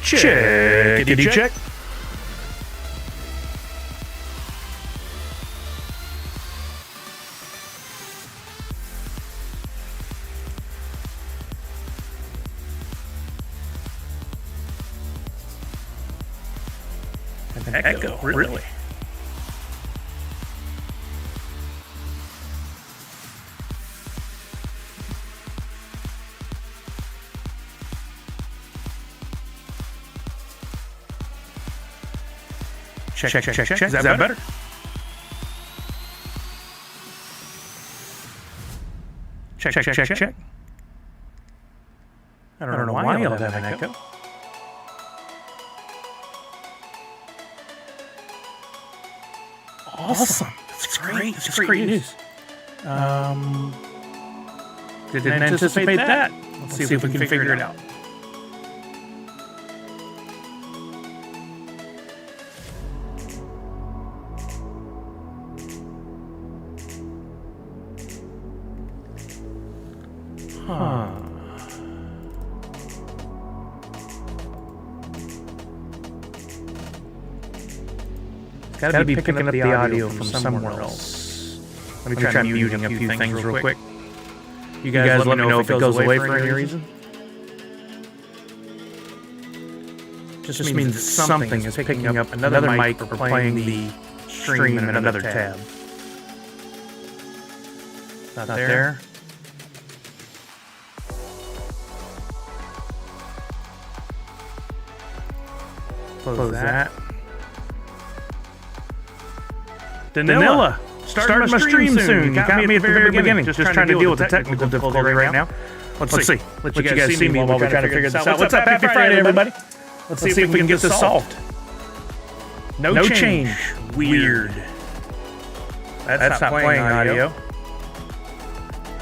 Checkity check. An echo, really? Check. Is that better? Check. I don't know why you'll have an echo. Awesome. That's great. That's great news. Didn't anticipate that. Let's see if we can figure it out. It's gotta be picking up the audio from somewhere else. Let me try muting a few things real quick. You guys let me know if it goes away for any reason. Just means that something is picking up another mic or playing the stream in another tab. Not there. Close that. Danila, starting my stream soon. You got me at the very beginning. Just trying to deal with the technical difficulty right now. Let's see. Let you guys see me while we're trying to figure this out. What's up? Happy Friday, everybody. Let's see if we can get this solved. No change. Weird. That's not playing audio.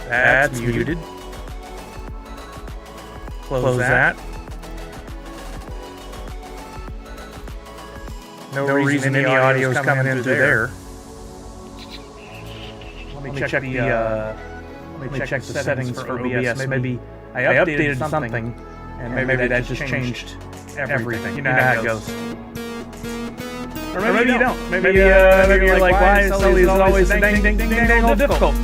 That's muted. Close that. No reason any audio is coming in through there. Let me check the settings for OBS. Maybe I updated something, and maybe that just changed everything. You know how it goes. Or maybe you don't. Maybe you're like, why is it always dang difficult?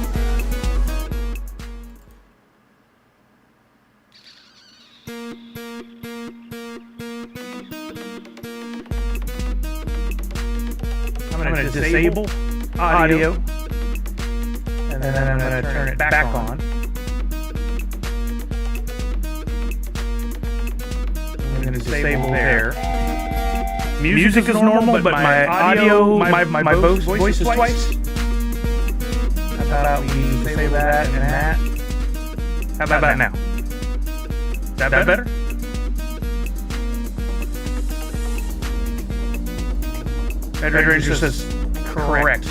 I'm going to disable audio, and then I'm going to turn it back on. I'm going to disable there. Music is normal, but my audio, my voice is twice. How about we disable that and that? How about now? Is that better? Red Ranger says correct.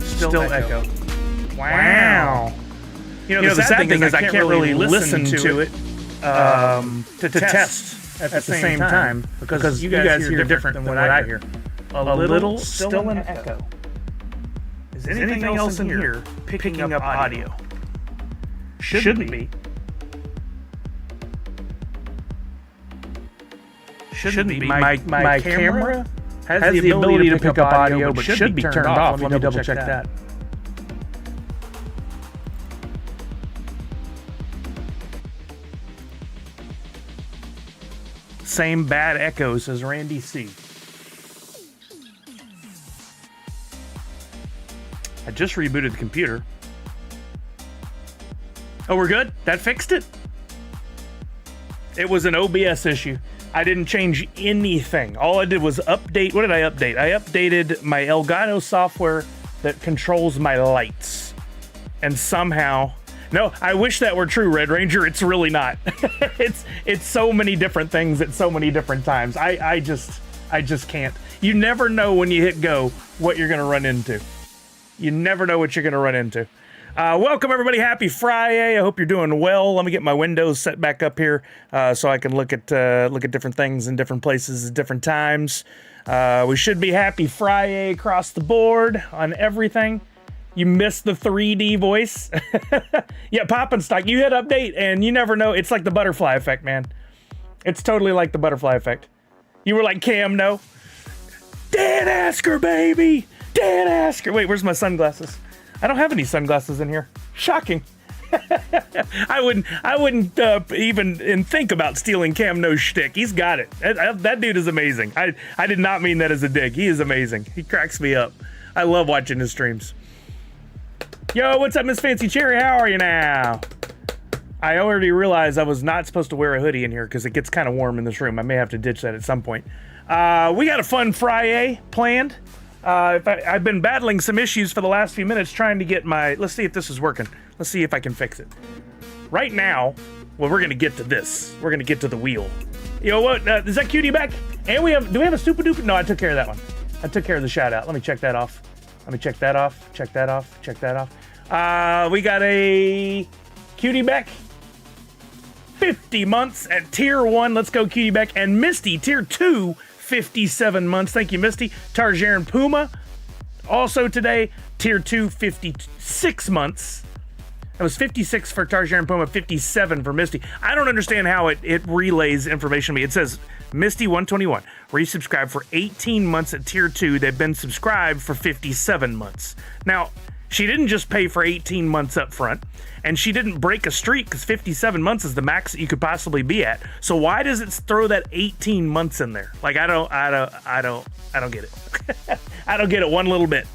Still echo. Wow. You know, the sad thing is I can't really listen to it to test at the same time because you guys hear different than what I hear. A little, still an echo. Is anything else in here picking up audio? Shouldn't be. Shouldn't be. My camera has the ability to pick up audio, but should be turned off. Let me double check that. Same bad echoes as Randy C. I just rebooted the computer. Oh, we're good? That fixed it? It was an OBS issue. I didn't change anything. All I did was update. What did I update? I updated my Elgato software that controls my lights. And somehow... No, I wish that were true, Red Ranger. It's really not. It's so many different things at so many different times. I just can't. You never know when you hit go what you're going to run into. You never know what you're going to run into. Welcome, everybody. Happy Friday. I hope you're doing well. Let me get my windows set back up here so I can look at different things in different places at different times. We should be happy Friday across the board on everything. You missed the 3D voice. Yeah, Poppin' Stock. You hit update, and you never know. It's like the butterfly effect, man. It's totally like the butterfly effect. You were like, Cam, no. Dan Asker, baby. Dan Asker. Wait, where's my sunglasses? I don't have any sunglasses in here. Shocking. I wouldn't even think about stealing Cam No's shtick. He's got it. That dude is amazing. I did not mean that as a dig. He is amazing. He cracks me up. I love watching his streams. Yo, what's up, Miss Fancy Cherry? How are you now? I already realized I was not supposed to wear a hoodie in here because it gets kind of warm in this room. I may have to ditch that at some point. We got a fun FriYAY planned. I've been battling some issues for the last few minutes trying to get my... Let's see if this is working. Let's see if I can fix it. Right now, well, we're going to get to this. We're going to get to the wheel. You know what? Is that cutie back? And do we have a super duper? No, I took care of that one. I took care of the shout out. Let me check that off. Let me check that off. Check that off. Check that off. We got a cutie back. 50 months at tier 1. Let's go, cutie back. And Misty, tier 2, 57 months. Thank you, Misty. Tarjaran Puma, also today, tier 2, 56 months. That was 56 for Tarjaran Puma, 57 for Misty. I don't understand how it relays information to me. It says, Misty 121, resubscribed for 18 months at tier 2. They've been subscribed for 57 months. Now, she didn't just pay for 18 months up front, and she didn't break a streak because 57 months is the max that you could possibly be at. So why does it throw that 18 months in there? Like, I don't get it. I don't get it one little bit.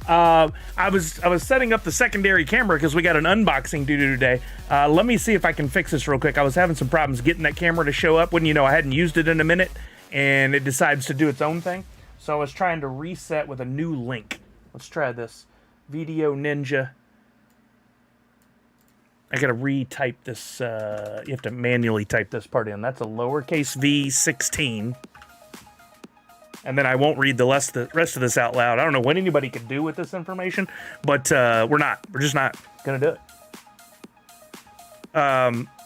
I was setting up the secondary camera because we got an unboxing due today. Let me see if I can fix this real quick. I was having some problems getting that camera to show up. Wouldn't you know, I hadn't used it in a minute, and it decides to do its own thing. So I was trying to reset with a new link. Let's try this. Video Ninja. I gotta retype this. You have to manually type this part in. That's a lowercase v16. And then I won't read the rest of this out loud. I don't know what anybody could do with this information, but we're not. We're just not gonna do it.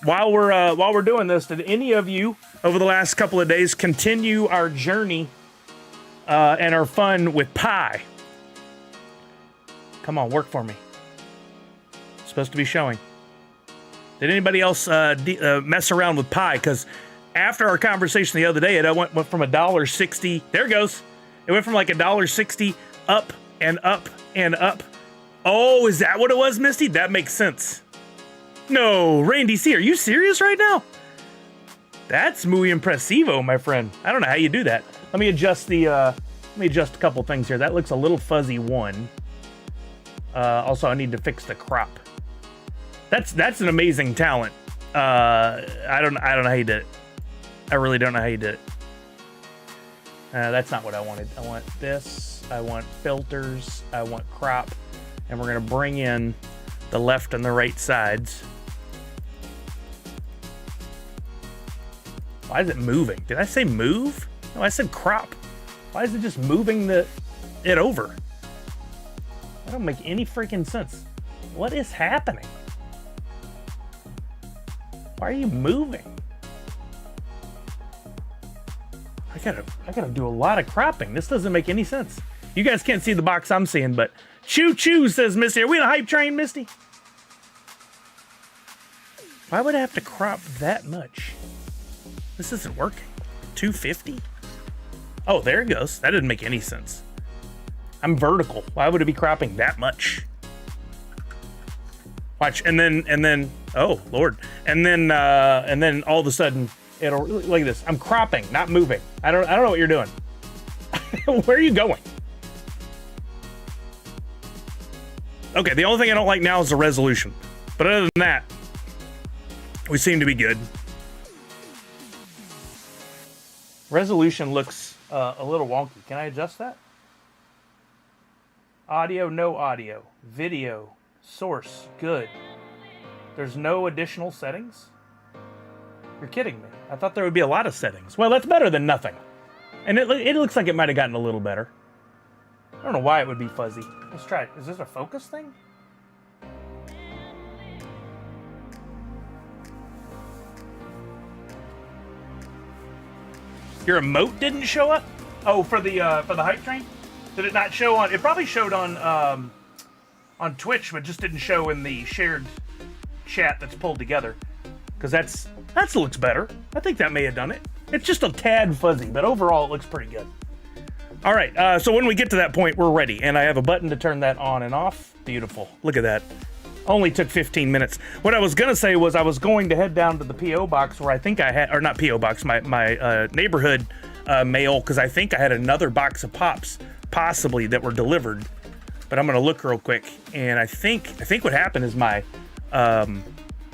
While we're doing this, did any of you over the last couple of days continue our journey and our fun with pie? Come on, work for me. It's supposed to be showing. Did anybody else mess around with pie? Because after our conversation the other day, it went from $1.60. There it goes. It went from like $1.60 up and up and up. Oh, is that what it was, Misty? That makes sense. No, Randy C, are you serious right now? That's muy impressivo, my friend. I don't know how you do that. Let me adjust a couple things here. That looks a little fuzzy. Also, I need to fix the crop. That's an amazing talent. I don't know how you did it. I really don't know how you did it. That's not what I wanted. I want this. I want filters. I want crop. And we're gonna bring in the left and the right sides. Why is it moving? Did I say move? No, I said crop. Why is it just moving it over? That don't make any freaking sense. What is happening? Why are you moving? I gotta do a lot of cropping. This doesn't make any sense. You guys can't see the box I'm seeing, but choo choo, says Misty. Are we in a hype train, Misty? Why would I have to crop that much? This isn't working. 250? Oh, there it goes. That didn't make any sense. I'm vertical. Why would it be cropping that much? Watch, and then, oh Lord, and then all of a sudden it'll look at this. I'm cropping, not moving. I don't know what you're doing. Where are you going? Okay, the only thing I don't like now is the resolution, but other than that, we seem to be good. Resolution looks a little wonky. Can I adjust that? Audio, no audio. Video, source, good. There's no additional settings? You're kidding me. I thought there would be a lot of settings. Well, that's better than nothing. And it looks like it might have gotten a little better. I don't know why it would be fuzzy. Let's try it. Is this a focus thing? Your emote didn't show up? Oh, for the hype train? Did it not show on? It probably showed on Twitch, but just didn't show in the shared chat that's pulled together. because that looks better. I think that may have done it. It's just a tad fuzzy, but overall it looks pretty good. All right, so when we get to that point, we're ready, and I have a button to turn that on and off. Beautiful. Look at that. Only took 15 minutes. What I was gonna say was I was going to head down to the P.O. box where I think I had, or not P.O. box, my neighborhood mail, because I think I had another box of Pops, possibly, that were delivered. But I'm gonna look real quick, and I think what happened is my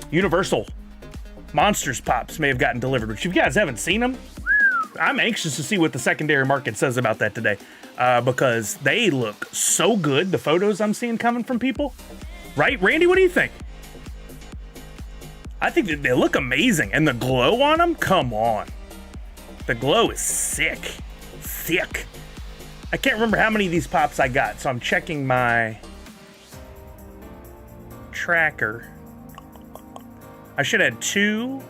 Universal Monsters Pops may have gotten delivered, which if you guys haven't seen them, I'm anxious to see what the secondary market says about that today, because they look so good, the photos I'm seeing coming from people. Right, Randy, what do you think? I think that they look amazing, and the glow on them, come on. The glow is sick, thick. I can't remember how many of these Pops I got, so I'm checking my tracker. I should have 2.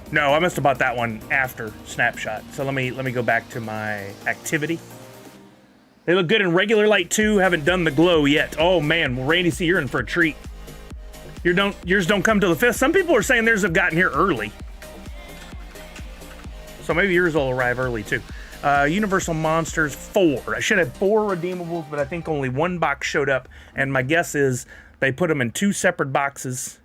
No, I must have bought that one after Snapshot. So let me go back to my activity. They look good in regular light too. Haven't done the glow yet. Oh man, well, Randy, see, you're in for a treat. Yours don't come till the 5th. Some people are saying theirs have gotten here early. So maybe yours will arrive early too. Universal Monsters 4. I should have 4 redeemables, but I think only 1 box showed up. And my guess is they put them in 2 separate boxes.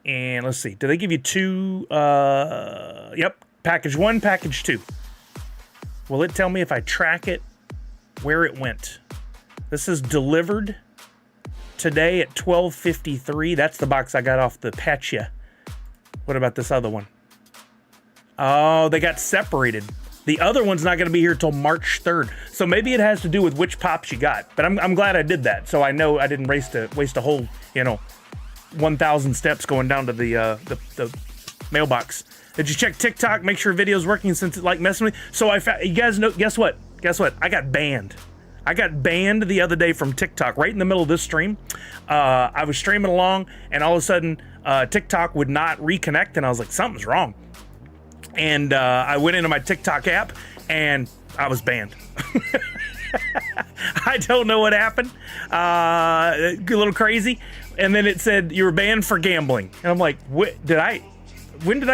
And let's see, do they give you 2? Yep, package 1, package 2. Will it tell me if I track it, where it went? This is delivered today at 12:53. That's the box I got off the Petya. What about this other one? Oh, they got separated. The other one's not going to be here till March 3rd. So maybe it has to do with which Pops you got. But I'm glad I did that, so I know I didn't waste a whole, 1,000 steps going down to the mailbox. Did you check TikTok? Make sure video's working since it like messing with me. So you guys know, guess what? I got banned. I got banned the other day from TikTok right in the middle of this stream. I was streaming along and all of a sudden TikTok would not reconnect and I was like, something's wrong. And I went into my TikTok app and I was banned. I don't know what happened. A little crazy. And then it said you were banned for gambling. And I'm like, when did I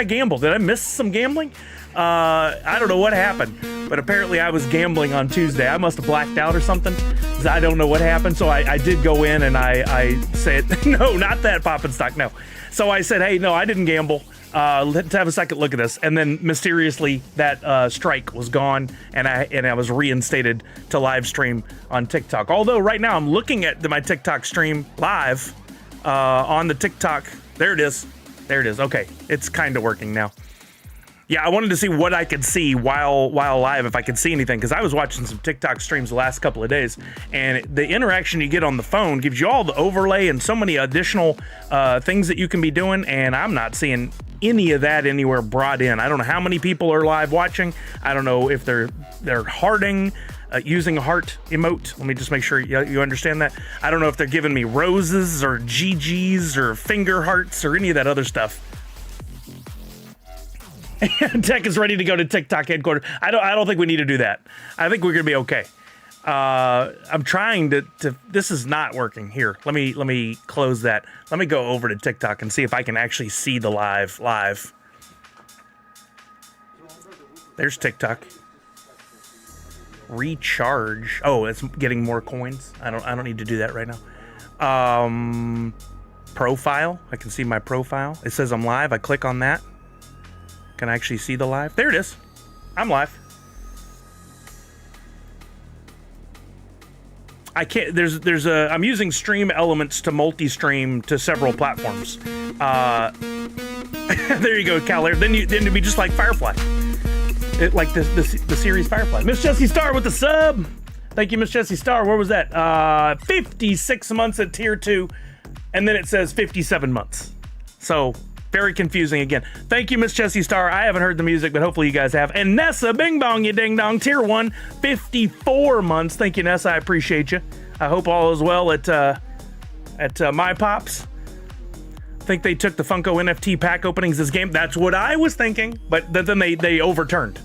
gamble? Did I miss some gambling? I don't know what happened, but apparently I was gambling on Tuesday. I must have blacked out or something. I don't know what happened. So I did go in and I said, no, not that Pop and Stock, no. So I said, hey, no, I didn't gamble. Let's have a second look at this. And then mysteriously that strike was gone and I was reinstated to live stream on TikTok. Although right now I'm looking at my TikTok stream live on the TikTok. There it is. Okay, it's kind of working now. Yeah, I wanted to see what I could see while live, if I could see anything, because I was watching some TikTok streams the last couple of days, and the interaction you get on the phone gives you all the overlay and so many additional things that you can be doing, and I'm not seeing any of that anywhere brought in. I don't know how many people are live watching. I don't know if they're hearting, using a heart emote. Let me just make sure you understand that. I don't know if they're giving me roses or GGs or finger hearts or any of that other stuff. Tech is ready to go to TikTok headquarters. I don't think we need to do that. I think we're gonna be okay. I'm trying to. This is not working. Here, let me close that. Let me go over to TikTok and see if I can actually see the live. There's TikTok. Recharge. Oh, it's getting more coins. I don't need to do that right now. Profile. I can see my profile. It says I'm live. I click on that. Can I actually see the live? There it is. I'm live. I can't. I'm using stream elements to multi-stream to several platforms. There you go, Cal Air. Then it'd be just like Firefly. Like the series Firefly. Miss Jessie Star with the sub. Thank you, Miss Jessie Star. Where was that? 56 months at tier 2, and then it says 57 months. So very confusing again. Thank you, Miss Jessie Star. I haven't heard the music, but hopefully you guys have. And Nessa, bing bong, you ding dong, tier 1, 54 months. Thank you, Nessa. I appreciate you. I hope all is well at My Pops. I think they took the Funko NFT pack openings this game. That's what I was thinking, but then they overturned.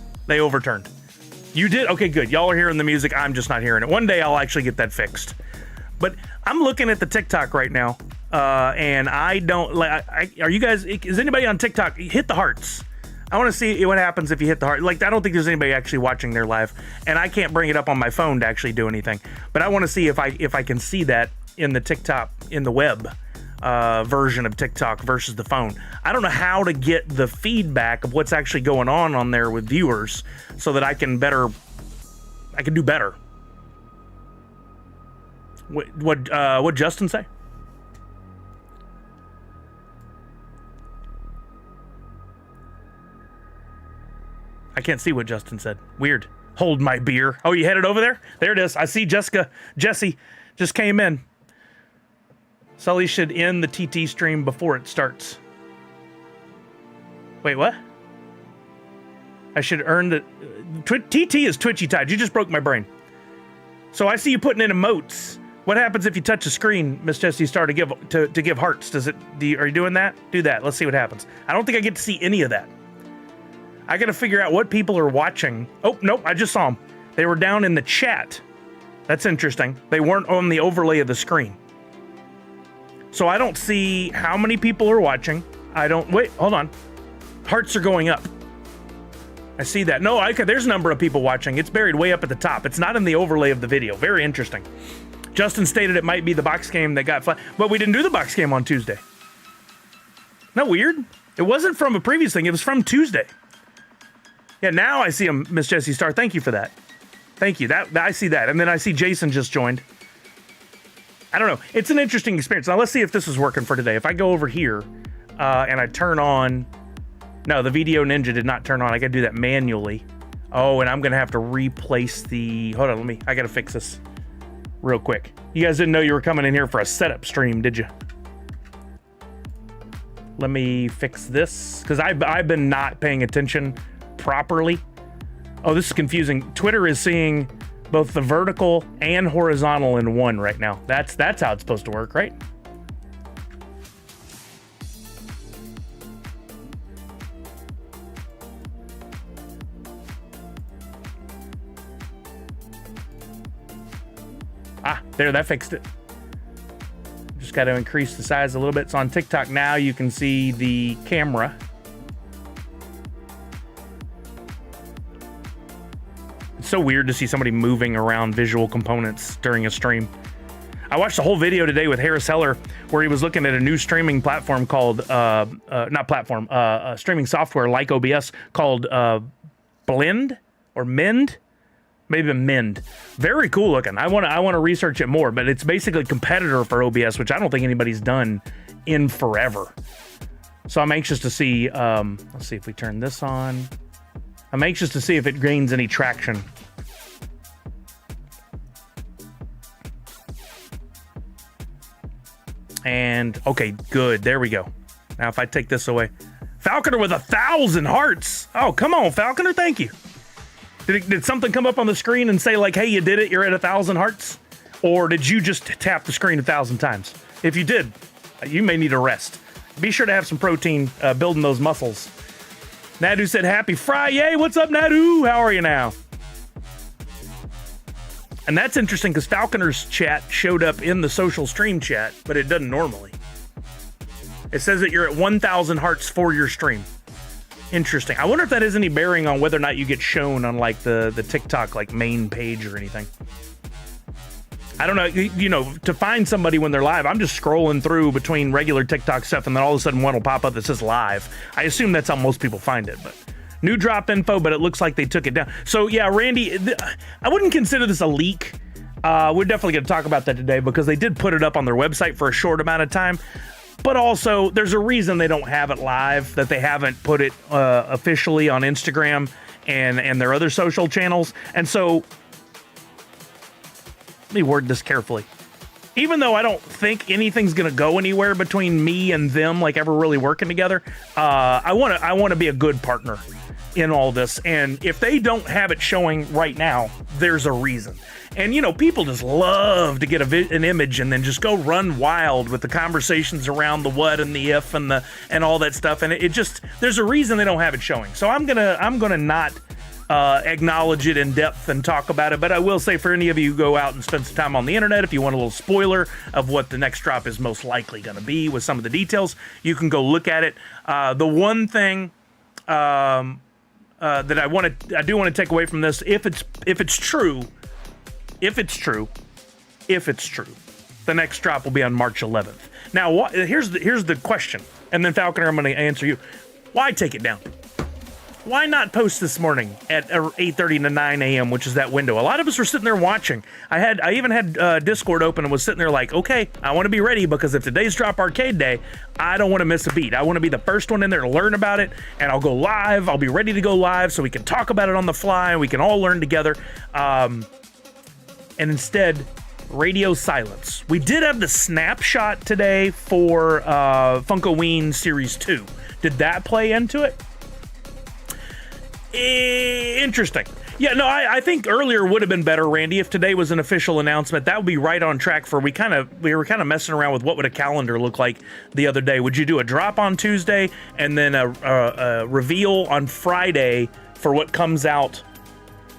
You did? Okay, good. Y'all are hearing the music. I'm just not hearing it. One day I'll actually get that fixed. But I'm looking at the TikTok right now, and I don't like. Are you guys? Is anybody on TikTok? Hit the hearts. I want to see what happens if you hit the heart. Like, I don't think there's anybody actually watching their live, and I can't bring it up on my phone to actually do anything. But I want to see if I can see that in the TikTok, in the web version of TikTok versus the phone. I don't know how to get the feedback of what's actually going on there with viewers, so that I can do better. What Justin say? I can't see what Justin said. Weird. Hold my beer. Oh, you headed over there? There it is. I see Jesse just came in. Sully should end the TT stream before it starts. Wait, what? I should earn the... TT is Twitchy Tide. You just broke my brain. So I see you putting in emotes. What happens if you touch the screen, Miss Jessie Star, to give hearts? Are you doing that? Do that. Let's see what happens. I don't think I get to see any of that. I got to figure out what people are watching. Oh, nope, I just saw them. They were down in the chat. That's interesting. They weren't on the overlay of the screen. So I don't see how many people are watching. Wait, hold on. Hearts are going up. I see that. No, there's a number of people watching. It's buried way up at the top. It's not in the overlay of the video. Very interesting. Justin stated it might be the box game that got flat, but we didn't do the box game on Tuesday. Isn't that weird? It wasn't from a previous thing. It was from Tuesday. Yeah, now I see him, Miss Jessie Star. Thank you for that. Thank you. That I see that. And then I see Jason just joined. I don't know. It's an interesting experience. Now, let's see if this is working for today. If I go over here and I turn on... No, the Video Ninja did not turn on. I got to do that manually. Oh, and I'm going to have to replace the... Hold on, I got to fix this real quick. You guys didn't know you were coming in here for a setup stream, did you? Let me fix this, because I've been not paying attention properly. Oh, this is confusing. Twitter is seeing both the vertical and horizontal in one right now. That's how it's supposed to work, right? Ah, there, that fixed it. Just got to increase the size a little bit. So on TikTok now you can see the camera. So weird to see somebody moving around visual components during a stream. I watched the whole video today with Harris Heller where he was looking at a new streaming platform called streaming software like OBS called Blend or Mend, maybe Mend. Very cool looking. I want to research it more, but it's basically a competitor for OBS, which I don't think anybody's done in forever. So I'm anxious to see. Let's see if we turn this on. I'm anxious to see if it gains any traction. And okay, good. There we go. Now if I take this away, Falconer with 1,000 hearts. Oh, come on, Falconer. Thank you. Did something come up on the screen and say like, hey, you did it, you're at 1,000 hearts? Or did you just tap the screen 1,000 times? If you did, you may need a rest. Be sure to have some protein building those muscles. Nadu said, happy FriYAY. What's up, Nadu? How are you now? And that's interesting because Falconer's chat showed up in the social stream chat, but it doesn't normally. It says that you're at 1,000 hearts for your stream. Interesting. I wonder if that has any bearing on whether or not you get shown on like the TikTok like main page or anything. I don't know. You know, to find somebody when they're live, I'm just scrolling through between regular TikTok stuff and then all of a sudden one will pop up that says live. I assume that's how most people find it, but new drop info, but it looks like they took it down. So yeah, Randy, I wouldn't consider this a leak. We're definitely going to talk about that today because they did put it up on their website for a short amount of time. But also, there's a reason they don't have it live, that they haven't put it officially on Instagram and their other social channels. And so, let me word this carefully. Even though I don't think anything's going to go anywhere between me and them, like ever really working together, I want to be a good partner in all this. And if they don't have it showing right now, there's a reason. And, you know, people just love to get an image and then just go run wild with the conversations around the what and the if and all that stuff. And it just, there's a reason they don't have it showing. So I'm gonna not acknowledge it in depth and talk about it. But I will say, for any of you who go out and spend some time on the internet, if you want a little spoiler of what the next drop is most likely going to be with some of the details, you can go look at it. The one thing that I do want to take away from this, if it's true, the next drop will be on March 11th. Now, here's the question, and then Falconer, I'm going to answer you. Why take it down? Why not post this morning at 8:30 to 9 a.m., which is that window? A lot of us were sitting there watching. I even had Discord open and was sitting there like, okay, I want to be ready, because if today's Drop Arcade Day, I don't want to miss a beat. I want to be the first one in there to learn about it, and I'll go live. I'll be ready to go live so we can talk about it on the fly and we can all learn together. And instead, radio silence. We did have the snapshot today for Funkoween Series 2. Did that play into it? Interesting. Yeah, no, I think earlier would have been better, Randy, if today was an official announcement. That would be right on track for, we were kind of messing around with what would a calendar look like the other day. Would you do a drop on Tuesday and then a reveal on Friday for what comes out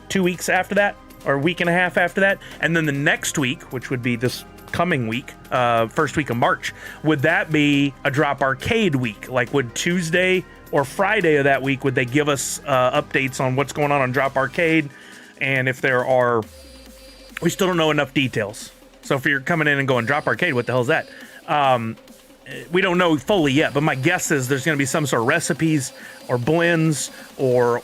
2 weeks after that, or a week and a half after that? And then the next week, which would be this coming week, first week of March, would that be a Drop Arcade week? Like, would Tuesday or Friday of that week, would they give us updates on what's going on Drop Arcade? And if there are, we still don't know enough details. So if you're coming in and going, Drop Arcade, what the hell is that? We don't know fully yet, but my guess is there's going to be some sort of recipes or blends or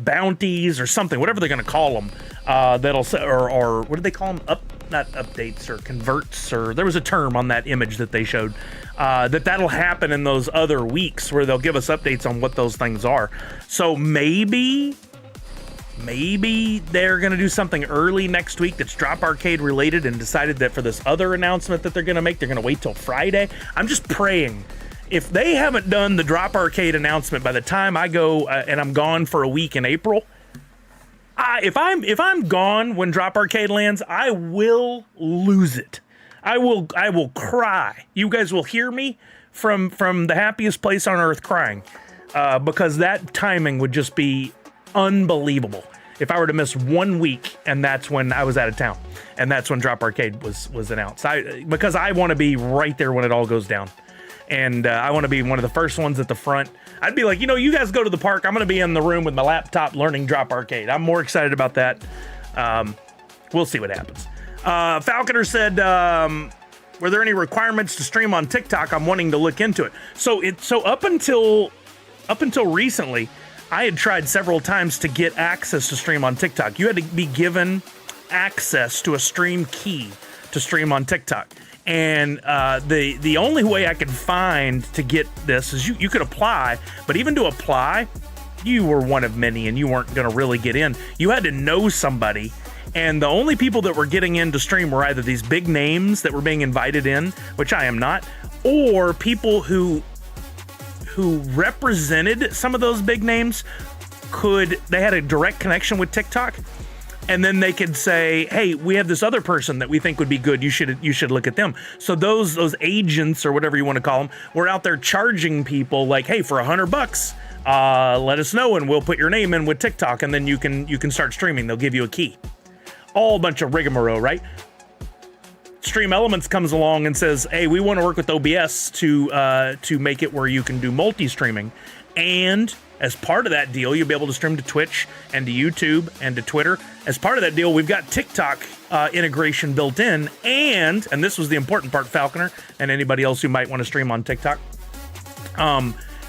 bounties or something, whatever they're going to call them, that'll say, or what do they call them? Not updates or converts, or there was a term on that image that they showed, that'll happen in those other weeks where they'll give us updates on what those things are. So maybe they're going to do something early next week that's Drop Arcade related, and decided that for this other announcement that they're going to make, they're going to wait till Friday. I'm just praying. If they haven't done the Drop Arcade announcement by the time I go and I'm gone for a week in April, if I'm gone when Drop Arcade lands, I will lose it. I will cry. You guys will hear me from the happiest place on earth crying, because that timing would just be unbelievable. If I were to miss 1 week, and that's when I was out of town, and that's when Drop Arcade was announced, because I want to be right there when it all goes down, and I want to be one of the first ones at the front. I'd be like, you guys go to the park, I'm going to be in the room with my laptop learning Drop Arcade. I'm more excited about that. We'll see what happens. Falconer said, were there any requirements to stream on TikTok? I'm wanting to look into it. So up until recently, I had tried several times to get access to stream on TikTok. You had to be given access to a stream key to stream on TikTok. And the only way I could find to get this is you could apply, but even to apply, you were one of many and you weren't going to really get in. You had to know somebody. And the only people that were getting in to stream were either these big names that were being invited in, which I am not, or people who represented some of those big names. They had a direct connection with TikTok, and then they could say, hey, we have this other person that we think would be good, you should look at them. So those agents, or whatever you want to call them, were out there charging people like, hey, for $100, let us know and we'll put your name in with TikTok, and then you can start streaming. They'll give you a key. All a bunch of rigmarole, right? Stream Elements comes along and says, hey, we want to work with OBS to make it where you can do multi-streaming. And as part of that deal, you'll be able to stream to Twitch and to YouTube and to Twitter. As part of that deal, we've got TikTok integration built in. And this was the important part, Falconer, and anybody else who might want to stream on TikTok,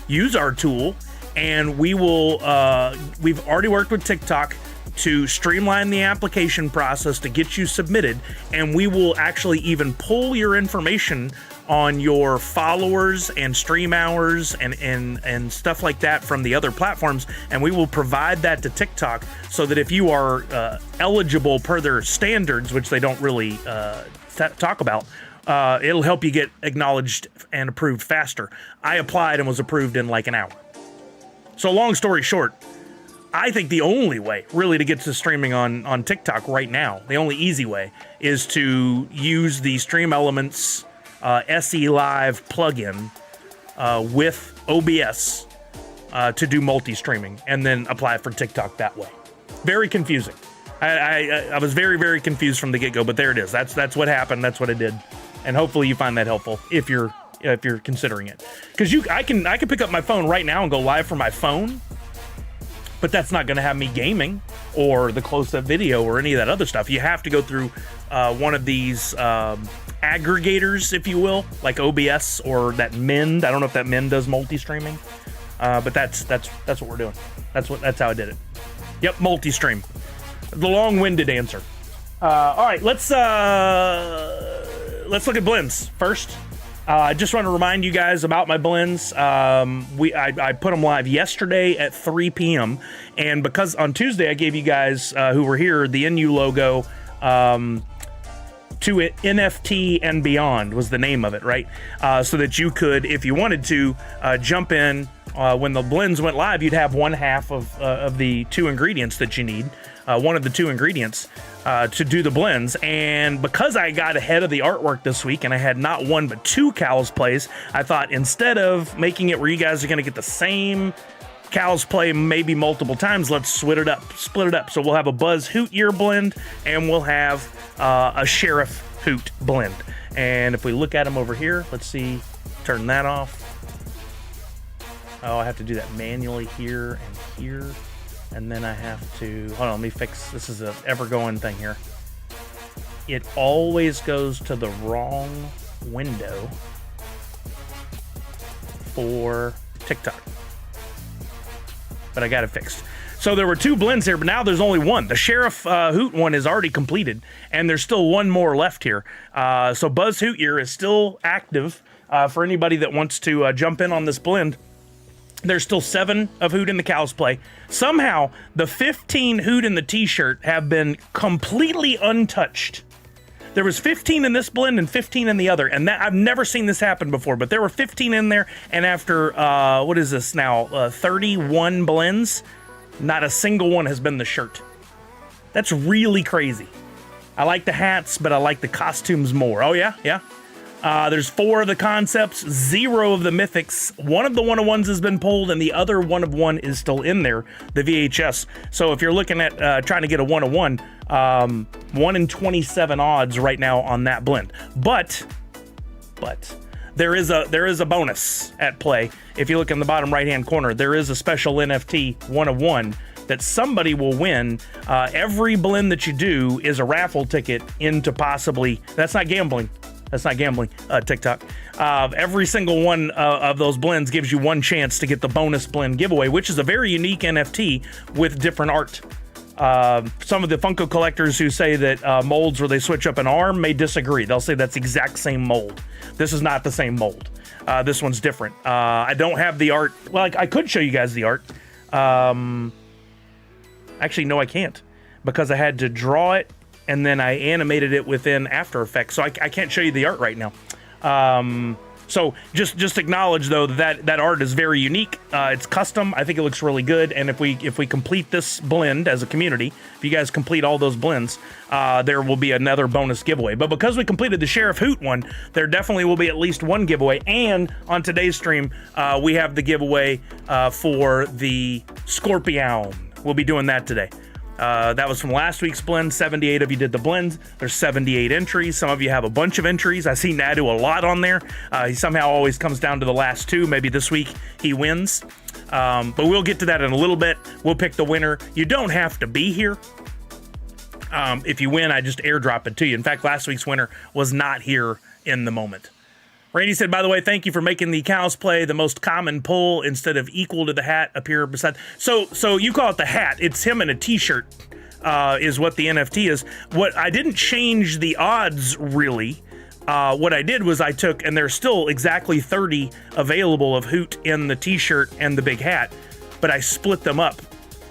use our tool, and we've already worked with TikTok to streamline the application process to get you submitted, and we will actually even pull your information on your followers and stream hours and stuff like that from the other platforms, and we will provide that to TikTok so that if you are eligible per their standards, which they don't really talk about, it'll help you get acknowledged and approved faster. I applied and was approved in like an hour. So long story short, I think the only way really to get to streaming on TikTok right now, the only easy way, is to use the Stream Elements SE Live plugin with OBS to do multi-streaming and then apply it for TikTok that way. Very confusing. I was very, very confused from the get-go, but there it is. That's what happened. That's what I did. And hopefully you find that helpful if you're considering it. Because I can pick up my phone right now and go live from my phone, but that's not going to have me gaming or the close-up video or any of that other stuff. You have to go through one of these aggregators, if you will, like OBS or that Mend. I don't know if that Mend does multi-streaming, but that's what we're doing. That's how I did it. Yep, multi-stream. The long-winded answer. All right, let's look at blends first. I just want to remind you guys about my blends. I put them live yesterday at 3 p.m. And because on Tuesday I gave you guys who were here the NU logo to it, NFT and Beyond was the name of it, right? So that you could, if you wanted to, jump in when the blends went live. You'd have one half of the two ingredients that you need. One of the two ingredients to do the blends. And because I got ahead of the artwork this week and I had not one but two cows plays, I thought instead of making it where you guys are going to get the same cows play maybe multiple times, let's split it up. So we'll have a Buzz Hoot Year blend and we'll have a Sheriff Hoot blend. And if we look at them over here, let's see, turn that off. Oh, I have to do that manually here and here. And then I have to, hold on, let me fix, this is a ever-going thing here. It always goes to the wrong window for TikTok. But I got it fixed. So there were two blends here, but now there's only one. The Sheriff Hoot one is already completed, and there's still one more left here. So Buzz Hoot Year is still active for anybody that wants to jump in on this blend. There's still 7 of Hoot in the cows play. Somehow, the 15 Hoot in the t-shirt have been completely untouched. There was 15 in this blend and 15 in the other, and that I've never seen this happen before, but there were 15 in there, and after, what is this now, 31 blends, not a single one has been the shirt. That's really crazy. I like the hats, but I like the costumes more. Oh, yeah? Yeah? There's 4 of the concepts, 0 of the mythics. One of the one-of-ones has been pulled, and the other one-of-one is still in there, the VHS. So if you're looking at trying to get a one-of-one, 1 in 27 odds right now on that blend. But there is a bonus at play. If you look in the bottom right-hand corner, there is a special NFT one-of-one that somebody will win. Every blend that you do is a raffle ticket into possibly, that's not gambling, TikTok. Every single one of those blends gives you one chance to get the bonus blend giveaway, which is a very unique NFT with different art. Some of the Funko collectors who say that molds where they switch up an arm may disagree. They'll say that's the exact same mold. This is not the same mold. This one's different. I don't have the art. Well, I could show you guys the art. Actually, no, I can't, because I had to draw it and then I animated it within After Effects, so I can't show you the art right now. So just acknowledge though that art is very unique. It's custom. I think it looks really good. And if we complete this blend as a community, if you guys complete all those blends, there will be another bonus giveaway. But because we completed the Sheriff Hoot one, there definitely will be at least one giveaway. And on today's stream, we have the giveaway for the Scorpion. We'll be doing that today. That was from last week's blend. 78 of you did the blends. There's 78 entries. Some of you have a bunch of entries. I see Nadu a lot on there. He somehow always comes down to the last 2. Maybe this week he wins. But we'll get to that in a little bit. We'll pick the winner. You don't have to be here. If you win, I just airdrop it to you. In fact, last week's winner was not here in the moment. Randy said, by the way, thank you for making the cows play the most common pull instead of equal to the hat appear beside. So you call it the hat. It's him in a t-shirt is what the NFT is. What I didn't change the odds really. What I did was I took, and there's still exactly 30 available of Hoot in the t-shirt and the big hat, but I split them up,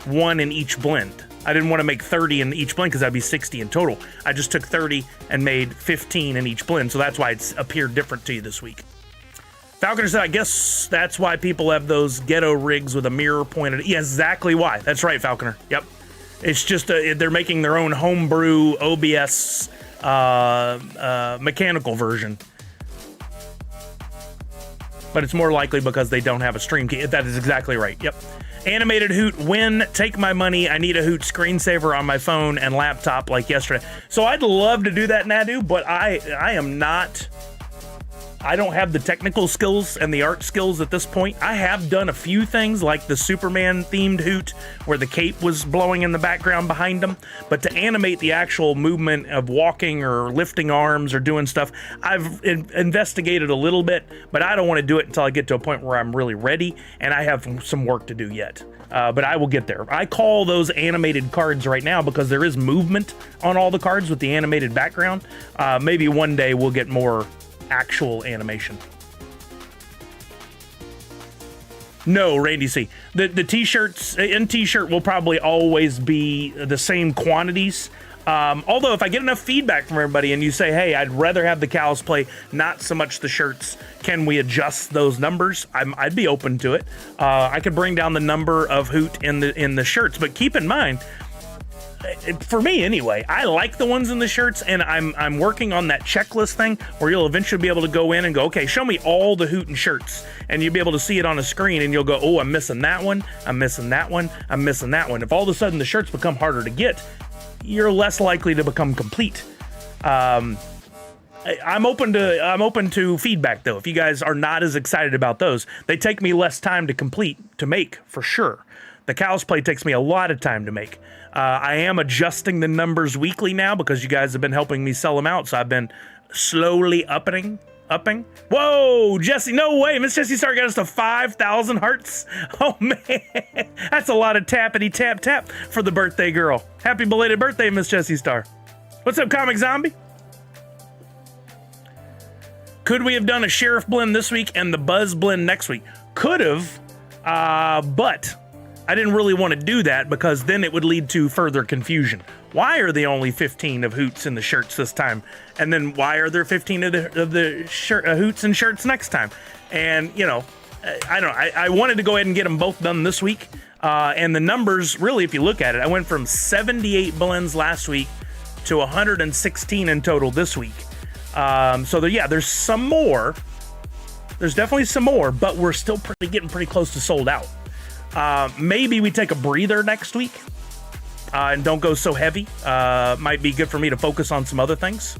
1 in each blend. I didn't want to make 30 in each blend because that'd be 60 in total. I just took 30 and made 15 in each blend, so that's why it's appeared different to you this week. Falconer said, I guess that's why people have those ghetto rigs with a mirror pointed. Yeah, exactly why. That's right, Falconer. Yep. It's just they're making their own homebrew OBS mechanical version. but it's more likely because they don't have a stream key. That is exactly right. Yep. Animated Hoot, win, take my money. I need a Hoot screensaver on my phone and laptop like yesterday. So I'd love to do that, Nadu, but I am not... I don't have the technical skills and the art skills at this point. I have done a few things like the Superman themed Hoot where the cape was blowing in the background behind him, but to animate the actual movement of walking or lifting arms or doing stuff, I've investigated a little bit, but I don't want to do it until I get to a point where I'm really ready, and I have some work to do yet. But I will get there. I call those animated cards right now because there is movement on all the cards with the animated background. Maybe one day we'll get more actual animation. No, Randy C. The t-shirts in t-shirt will probably always be the same quantities. Although if I get enough feedback from everybody and you say, hey, I'd rather have the cows play, not so much the shirts, can we adjust those numbers? I'd be open to it. I could bring down the number of Hoot in the shirts, but keep in mind, for me anyway, I like the ones in the shirts, and I'm working on that checklist thing where you'll eventually be able to go in and go, okay, show me all the Hoot and shirts, and you'll be able to see it on a screen, and you'll go, oh, I'm missing that one, I'm missing that one, I'm missing that one. If all of a sudden the shirts become harder to get, you're less likely to become complete. I'm open to feedback though. If you guys are not as excited about those, they take me less time to make for sure. The cows play takes me a lot of time to make. I am adjusting the numbers weekly now because you guys have been helping me sell them out. So I've been slowly upping. Whoa, Jesse, no way. Miss Jessie Star got us to 5,000 hearts. Oh, man. That's a lot of tappity tap tap for the birthday girl. Happy belated birthday, Miss Jessie Star. What's up, Comic Zombie? Could we have done a Sheriff blend this week and the Buzz blend next week? Could have, but I didn't really want to do that because then it would lead to further confusion. Why are there only 15 of Hoots in the shirts this time? And then why are there 15 of the Hoots and shirts next time? And, you know, I don't know. I wanted to go ahead and get them both done this week. And the numbers, really, if you look at it, I went from 78 blends last week to 116 in total this week. So there's some more. There's definitely some more, but we're still getting pretty close to sold out. Maybe we take a breather next week and don't go so heavy. Might be good for me to focus on some other things.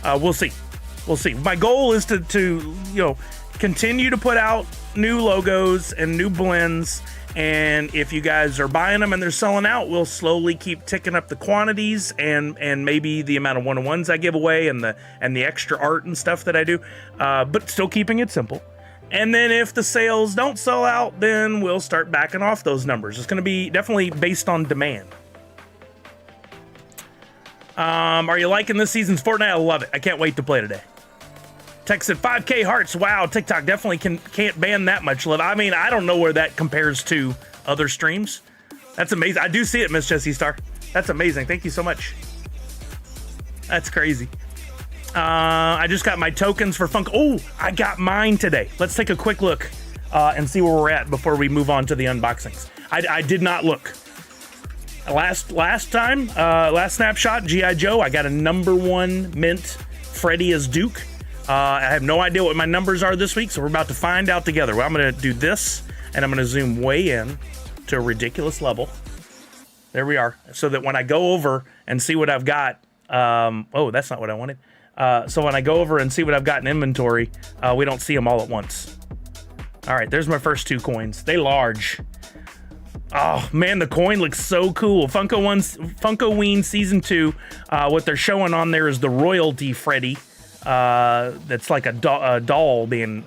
We'll see. My goal is to continue to put out new logos and new blends. And if you guys are buying them and they're selling out, we'll slowly keep ticking up the quantities and maybe the amount of one-on-ones I give away and the extra art and stuff that I do. But still keeping it simple. And then if the sales don't sell out, then we'll start backing off those numbers. It's going to be definitely based on demand. Are you liking this season's Fortnite? I love it. I can't wait to play today. Text said 5K hearts. Wow, TikTok definitely can't ban that much love. I mean, I don't know where that compares to other streams. That's amazing. I do see it, Miss Jessie Star. That's amazing. Thank you so much. That's crazy. I just got my tokens for Funko. Oh, I got mine today. Let's take a quick look and see where we're at before we move on to the unboxings. I did not look. Last snapshot, G.I. Joe, I got a #1 mint Freddy as Duke. I have no idea what my numbers are this week, so we're about to find out together. Well, I'm going to do this, and I'm going to zoom way in to a ridiculous level. There we are. So that when I go over and see what I've got, oh, that's not what I wanted. So when I go over and see what I've got in inventory, we don't see them all at once. All right, there's my first 2 coins. They large. Oh, man, the coin looks so cool. Funkoween Season 2. What they're showing on there is the royalty Freddy. That's like a doll being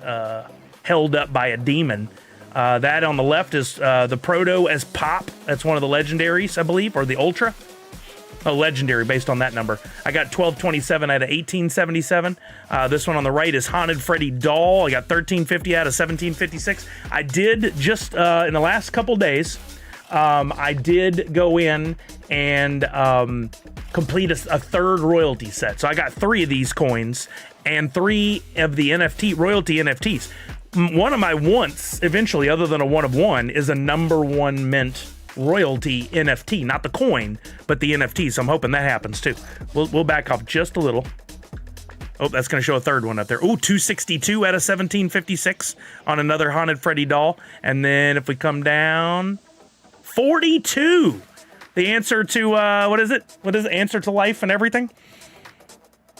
held up by a demon. That on the left is the Proto as Pop. That's one of the legendaries, I believe, or the Ultra. Oh, legendary based on that number. I got 1227 out of 1877. This one on the right is Haunted Freddy Doll. I got 1350 out of 1756. I did just in the last couple days, I did go in and complete a third royalty set. So I got 3 of these coins and 3 of the royalty NFTs. One of my wants, eventually, other than a 1 of 1, is a #1 mint royalty NFT, not the coin, but the NFT. So I'm hoping that happens too. We'll back up just a little. Oh, that's going to show a third one up there. Ooh, 262 out of 1756 on another Haunted Freddy doll. And then if we come down, 42. The answer to, what is it? What is it? Answer to life and everything?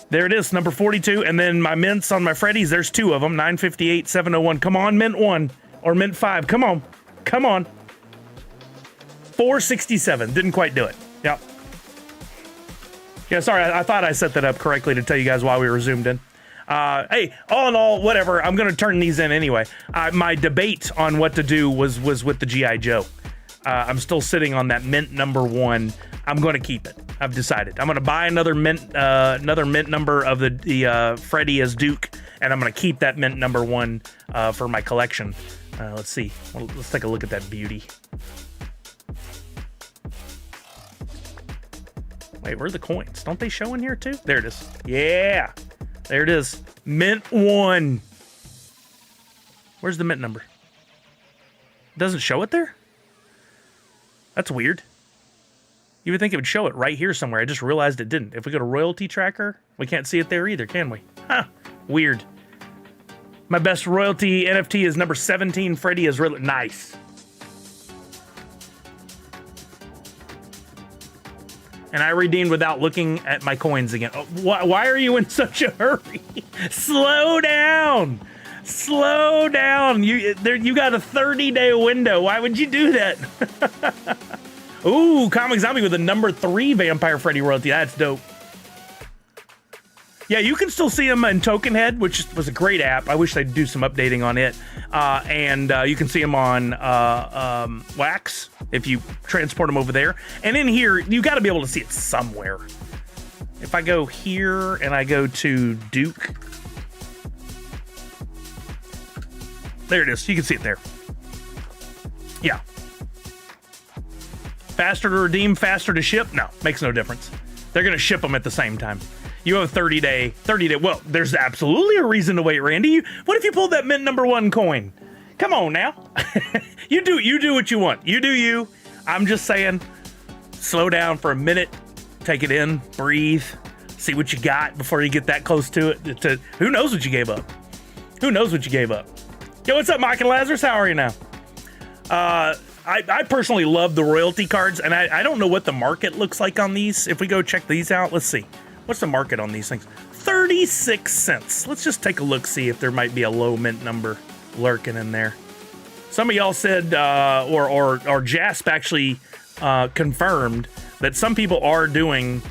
There it is, number 42. And then my mints on my Freddies, there's 2 of them, 958, 701. Come on, mint 1 or mint 5. Come on. Come on. 467. Didn't quite do it. Yep. Yeah, sorry, I thought I set that up correctly to tell you guys why we were zoomed in. Hey, all in all, whatever, I'm going to turn these in anyway. My debate on what to do was with the G.I. Joe. I'm still sitting on that mint number 1. I'm going to keep it. I've decided. I'm going to buy another mint number of the Freddy as Duke, and I'm going to keep that mint number 1 for my collection. Let's see. Let's take a look at that beauty. Wait, where are the coins? Don't they show in here too? There it is. Yeah. There it is. Mint 1. Where's the mint number? It doesn't show it there? That's weird. You would think it would show it right here somewhere. I just realized it didn't. If we go to royalty tracker, we can't see it there either, can we? Huh. Weird. My best royalty NFT is number 17. Freddy is really nice. And I redeemed without looking at my coins again. Oh, why are you in such a hurry? Slow down. Slow down. You got a 30-day window. Why would you do that? Ooh, Comic Zombie with a number 3 Vampire Freddy royalty. That's dope. Yeah, you can still see him in Token Head, which was a great app. I wish they'd do some updating on it. And you can see him on Wax if you transport him over there. And in here, you got to be able to see it somewhere. If I go here and I go to Duke, there it is. You can see it there. Yeah. Faster to redeem, faster to ship? No, makes no difference. They're going to ship them at the same time. You have a 30-day. Well, there's absolutely a reason to wait, Randy. What if you pulled that mint number 1 coin? Come on now. You do what you want. You do you. I'm just saying, slow down for a minute, take it in, breathe, see what you got before you get that close to it. Who knows what you gave up? Who knows what you gave up? Yo, what's up, Mike and Lazarus? How are you now? I personally love the royalty cards, and I don't know what the market looks like on these. If we go check these out, let's see. What's the market on these things? 36 cents. Let's just take a look, see if there might be a low mint number lurking in there. Some of y'all said, or Jasp actually confirmed that some people are doing,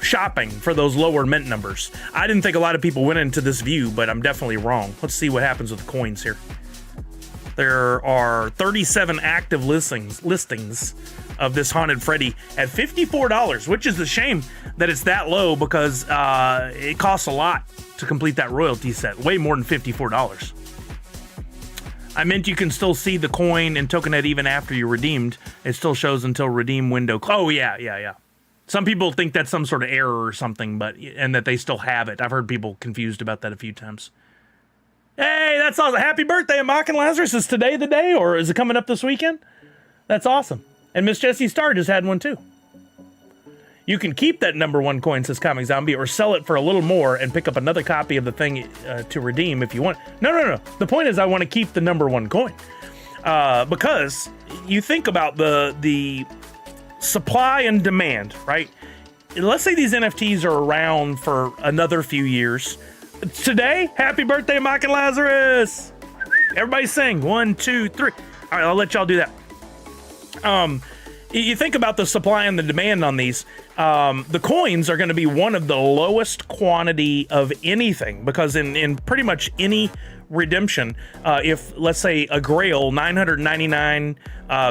shopping for those lower mint numbers. I didn't think a lot of people went into this view, but I'm definitely wrong. Let's see what happens with the coins here. There are 37 active listings of this Haunted Freddy at $54, which is a shame that it's that low because it costs a lot to complete that royalty set, way more than $54. I meant you can still see the coin in TokenNet even after you redeemed. It still shows until redeem window. Oh, yeah. Some people think that's some sort of error or something, and that they still have it. I've heard people confused about that a few times. Hey, that's awesome. Happy birthday, Mock and Lazarus. Is today the day, or is it coming up this weekend? That's awesome. And Miss Jessie Starr just had one, too. You can keep that number 1 coin, says Comic Zombie, or sell it for a little more and pick up another copy of the thing to redeem if you want. No. The point is I want to keep the number 1 coin. Because you think about the supply and demand, right? Let's say these NFTs are around for another few years. Today, happy birthday, Mike and Lazarus! Everybody sing. 1, 2, 3. All right, I'll let y'all do that. You think about the supply and the demand on these. The coins are going to be one of the lowest quantity of anything because in pretty much any redemption, if let's say a Grail 999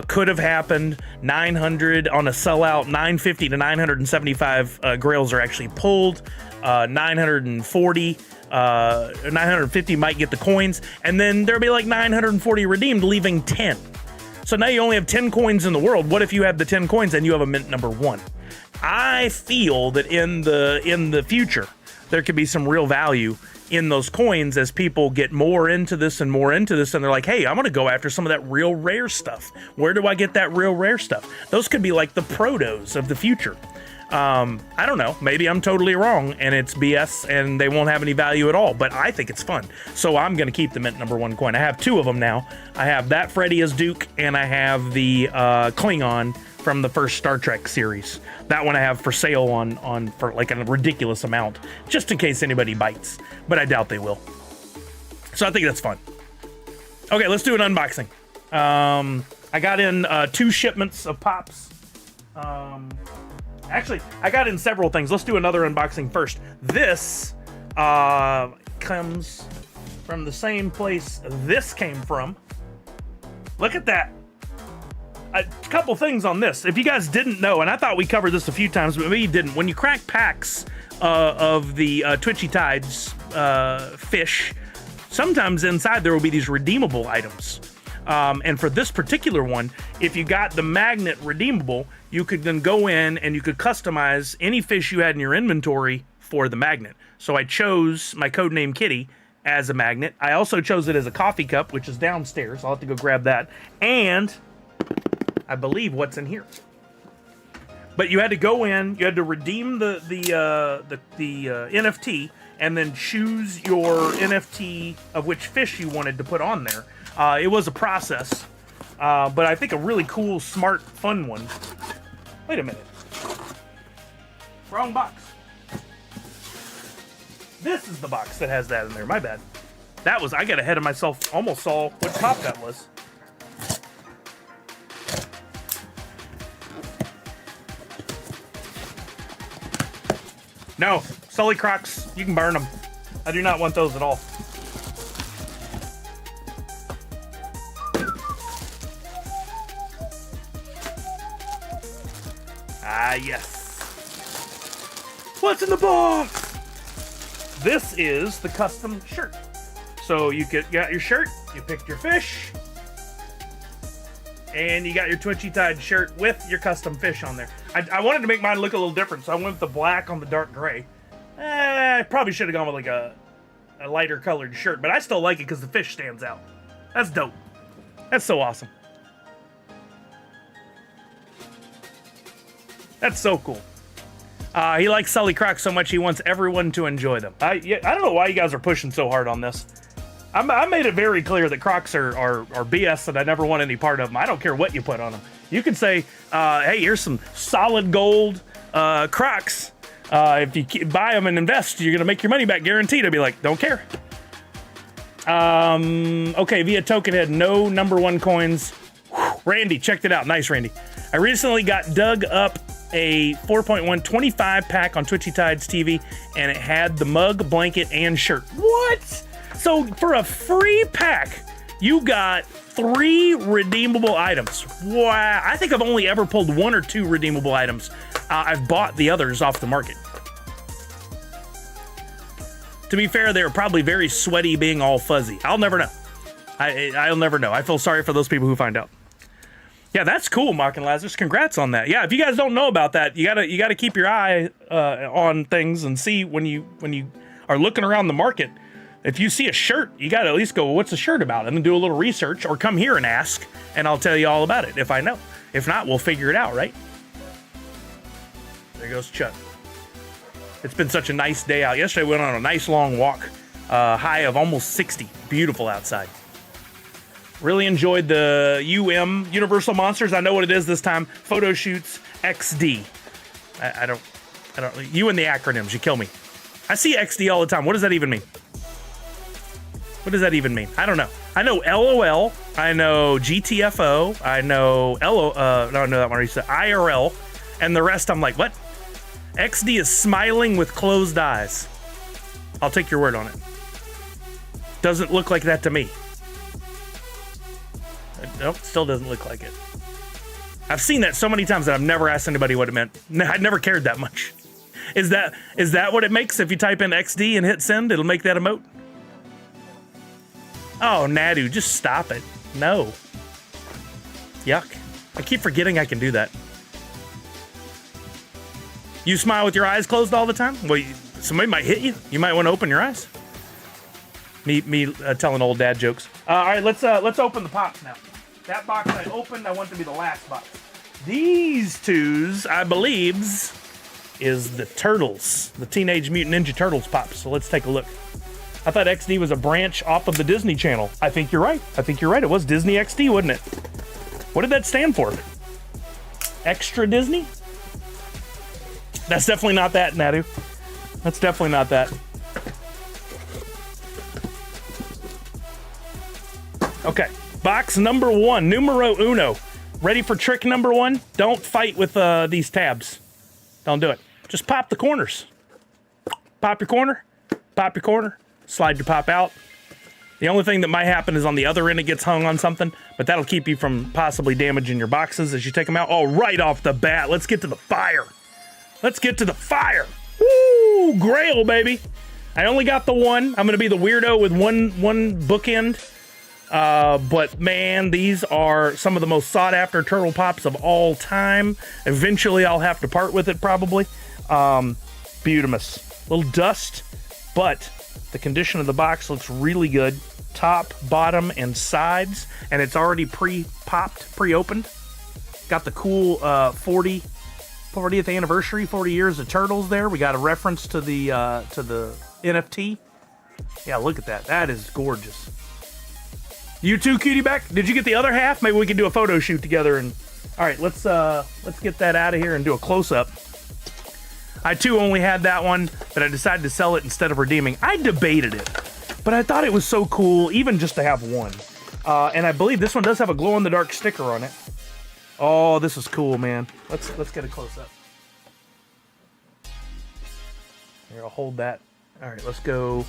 could have happened, 900 on a sellout, 950 to 975 Grails are actually pulled, 940. 950 might get the coins, and then there'll be like 940 redeemed, leaving 10. So now you only have 10 coins in the world. What if you have the 10 coins and you have a mint number 1? I feel that in the future, there could be some real value in those coins as people get more into this, and they're like, hey, I'm going to go after some of that real rare stuff. Where do I get that real rare stuff? Those could be like the protos of the future. I don't know. Maybe I'm totally wrong and it's BS and they won't have any value at all, but I think it's fun. So I'm going to keep the mint #1 coin. I have 2 of them now. I have that Freddy as Duke and I have the Klingon from the first Star Trek series. That one I have for sale on for like a ridiculous amount, just in case anybody bites, but I doubt they will. So I think that's fun. Okay, let's do an unboxing. I got in 2 shipments of pops. Actually, I got in several things. Let's do another unboxing first. This comes from the same place this came from. Look at that. A couple things on this. If you guys didn't know, and I thought we covered this a few times, but maybe you didn't. When you crack packs of the Twitchy Tides fish, sometimes inside there will be these redeemable items. And for this particular one, if you got the magnet redeemable, you could then go in and you could customize any fish you had in your inventory for the magnet. So I chose my codename Kitty as a magnet. I also chose it as a coffee cup, which is downstairs. I'll have to go grab that. And I believe what's in here. But you had to go in, you had to redeem the NFT, and then choose your NFT of which fish you wanted to put on there. It was a process, but I think a really cool, smart, fun one. Wait a minute. Wrong box. This is the box that has that in there. My bad. That was, I got ahead of myself. Almost saw what pop that was. No, Sully Crocs, you can burn them. I do not want those at all. Ah, yes. What's in the box? This is the custom shirt. So you got your shirt, you picked your fish, and you got your Twitchy Tide shirt with your custom fish on there. I wanted to make mine look a little different, so I went with the black on the dark gray. I probably should have gone with like a lighter colored shirt, but I still like it because the fish stands out. That's dope. That's so awesome. That's so cool. He likes Sully Crocs so much he wants everyone to enjoy them. I don't know why you guys are pushing so hard on this. I made it very clear that Crocs are BS and I never want any part of them. I don't care what you put on them. You can say, hey, here's some solid gold Crocs. If you buy them and invest, you're going to make your money back guaranteed. I'd be like, don't care. Okay, via Tokenhead, no #1 coins. Whew, Randy, checked it out. Nice, Randy. I recently got dug up a 4.1 25 pack on Twitchy Tides TV, and it had the mug, blanket, and shirt. What? So for a free pack, you got 3 redeemable items. Wow. I think I've only ever pulled 1 or 2 redeemable items. I've bought the others off the market. To be fair, they were probably very sweaty being all fuzzy. I'll never know. I'll never know. I feel sorry for those people who find out. Yeah, that's cool, Mark and Lazarus. Congrats on that. Yeah, if you guys don't know about that, you gotta keep your eye on things and see when you are looking around the market. If you see a shirt, you gotta at least go, well, what's the shirt about? And then do a little research, or come here and ask, and I'll tell you all about it if I know. If not, we'll figure it out, right? There goes Chuck. It's been such a nice day out. Yesterday we went on a nice long walk, high of almost 60. Beautiful outside. Really enjoyed the Universal Monsters. I know what it is this time. Photo shoots XD. I don't. You and the acronyms, you kill me. I see XD all the time. What does that even mean? What does that even mean? I don't know. I know LOL. I know GTFO. I know no, that one. I said IRL, and the rest I'm like, what? XD is smiling with closed eyes. I'll take your word on it. Doesn't look like that to me. Nope, still doesn't look like it. I've seen that so many times that I've never asked anybody what it meant. I never cared that much. Is that what it makes if you type in XD and hit send? It'll make that emote? Oh, Nadu, just stop it. No. Yuck. I keep forgetting I can do that. You smile with your eyes closed all the time? Well, somebody might hit you. You might want to open your eyes. Me telling old dad jokes. All right, let's open the pops now. That box I opened, I want to be the last box. These twos, I believes, is the Turtles, the Teenage Mutant Ninja Turtles pops. So let's take a look. I thought XD was a branch off of the Disney Channel. I think you're right. I think you're right. It was Disney XD, wasn't it? What did that stand for? Extra Disney? That's definitely not that, Nadu. That's definitely not that. Okay, box number 1, numero uno. Ready for trick number 1? Don't fight with these tabs. Don't do it. Just pop the corners. Pop your corner, slide your pop out. The only thing that might happen is on the other end it gets hung on something, but that'll keep you from possibly damaging your boxes as you take them out. Oh, right off the bat, let's get to the fire. Let's get to the fire. Woo, Grail, baby. I only got the one. I'm gonna be the weirdo with one bookend. But man, these are some of the most sought after turtle pops of all time. Eventually I'll have to part with it probably. Beautimous. Little dust, but the condition of the box looks really good. Top, bottom, and sides, and it's already pre-popped, pre-opened. Got the cool 40th anniversary, 40 years of Turtles there. We got a reference to the NFT. Yeah, look at that. That is gorgeous. You too, Cutie Back? Did you get the other half? Maybe we can do a photo shoot together. And all right, let's get that out of here and do a close-up. I too only had that one, but I decided to sell it instead of redeeming. I debated it, but I thought it was so cool, even just to have one. And I believe this one does have a glow-in-the-dark sticker on it. Oh, this is cool, man. Let's get a close-up. Here, I'll hold that. All right, let's go.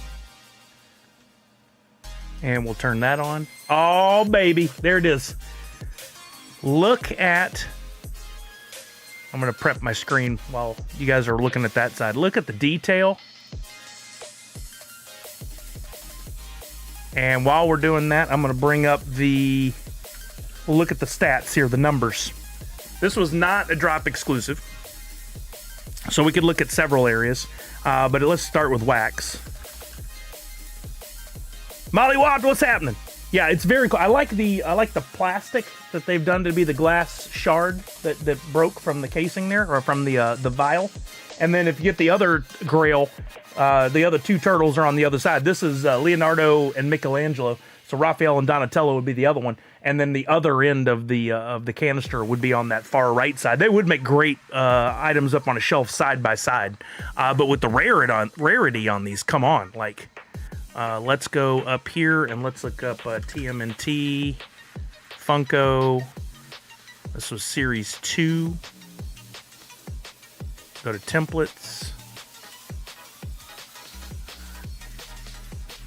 And we'll turn that on. Oh, baby. There it is. Look at... I'm going to prep my screen while you guys are looking at that side. Look at the detail. And while we're doing that, I'm going to bring up the... We'll look at the stats here, the numbers. This was not a drop exclusive. So we could look at several areas. But let's start with wax. Molly Watt, what's happening? Yeah, it's very cool. I like the plastic that they've done to be the glass shard that broke from the casing there, or from the vial. And then if you get the other Grail, the other two turtles are on the other side. This is Leonardo and Michelangelo. So Raphael and Donatello would be the other one, and then the other end of the canister would be on that far right side. They would make great items up on a shelf side by side, but with the rarity on these, come on, like. Let's go up here and let's look up TMNT, Funko. This was Series 2. Go to templates.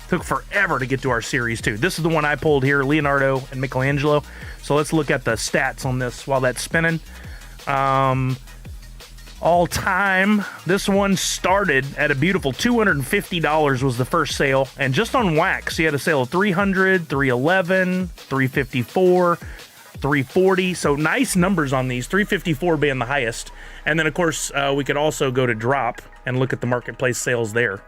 Took forever to get to our Series 2. This is the one I pulled here, Leonardo and Michelangelo. So let's look at the stats on this while that's spinning. All time, this one started at a beautiful $250 was the first sale, and just on wax you had a sale of $300, $311, $354, $340. So nice numbers on these, $354 being the highest. And then of course we could also go to drop and look at the marketplace sales there.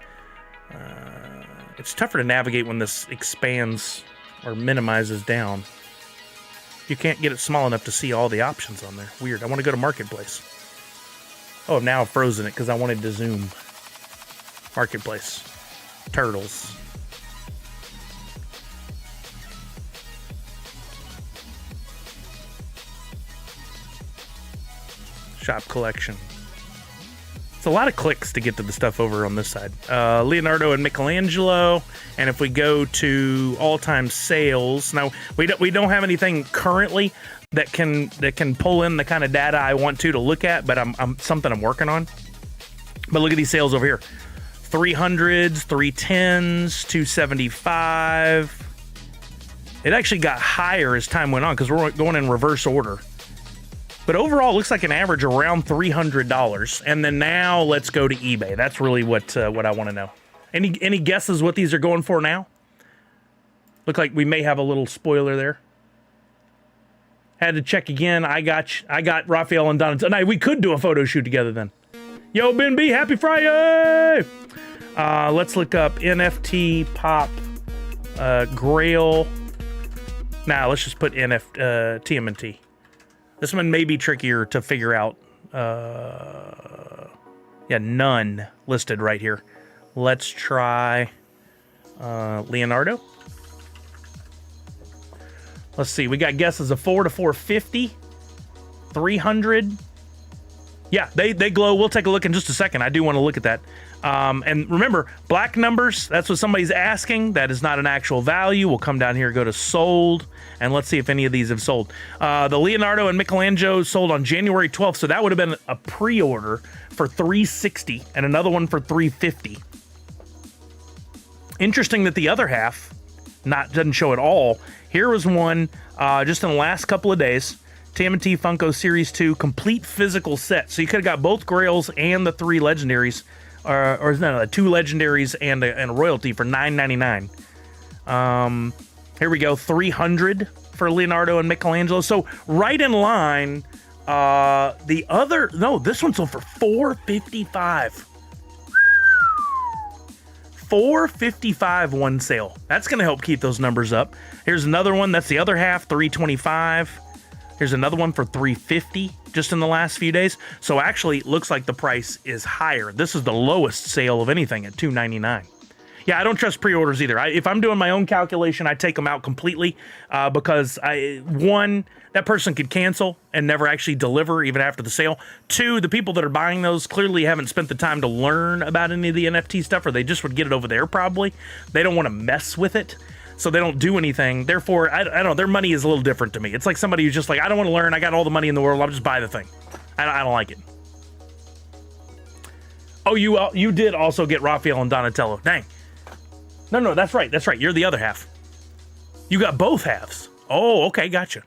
It's tougher to navigate when this expands or minimizes down. You can't get it small enough to see all the options on there. Weird. I want to go to marketplace. Oh, now I've frozen it because I wanted to zoom. Marketplace. Turtles. Shop collection. It's a lot of clicks to get to the stuff over on this side. Leonardo and Michelangelo. And if we go to all-time sales, now we don't have anything currently that can pull in the kind of data I want to look at, but I'm something I'm working on. But look at these sales over here. 300s, 310s, 275. It actually got higher as time went on because we're going in reverse order. But overall, it looks like an average around $300. And then now let's go to eBay. That's really what I want to know. Any guesses what these are going for now? Look like we may have a little spoiler there. Had to check again. I got Raphael and Donatello. Now, we could do a photo shoot together then. Yo, Ben B, happy Friday! Let's look up NFT Pop Grail. Now, let's just put TMNT. This one may be trickier to figure out. Yeah, none listed right here. Let's try Leonardo. Let's see. We got guesses of 4 to 450, 300. Yeah, they glow. We'll take a look in just a second. I do want to look at that. And remember, black numbers, that's what somebody's asking. That is not an actual value. We'll come down here, go to sold, and let's see if any of these have sold. The Leonardo and Michelangelo sold on January 12th, so that would have been a pre-order for $360 and another one for $350. Interesting that the other half doesn't show at all. Here was one just in the last couple of days. TMNT Funko Series 2 complete physical set. So you could have got both Grails and the 3 legendaries, or no, 2 legendaries and a royalty for $9.99. Here we go, 300 for Leonardo and Michelangelo. So right in line. This one sold for $455. $455 one sale. That's going to help keep those numbers up. Here's another one. That's the other half, $325. Here's another one for $350 just in the last few days. So actually, it looks like the price is higher. This is the lowest sale of anything at $299. Yeah, I don't trust pre-orders either. If I'm doing my own calculation, I take them out completely because that person could cancel and never actually deliver even after the sale. 2, the people that are buying those clearly haven't spent the time to learn about any of the NFT stuff, or they just would get it over there probably. They don't want to mess with it, so they don't do anything. Therefore, I don't know, their money is a little different to me. It's like somebody who's just like, I don't want to learn. I got all the money in the world. I'll just buy the thing. I don't like it. Oh, you did also get Raphael and Donatello. Dang. No, that's right. That's right. You're the other half. You got both halves. Oh, okay. Gotcha.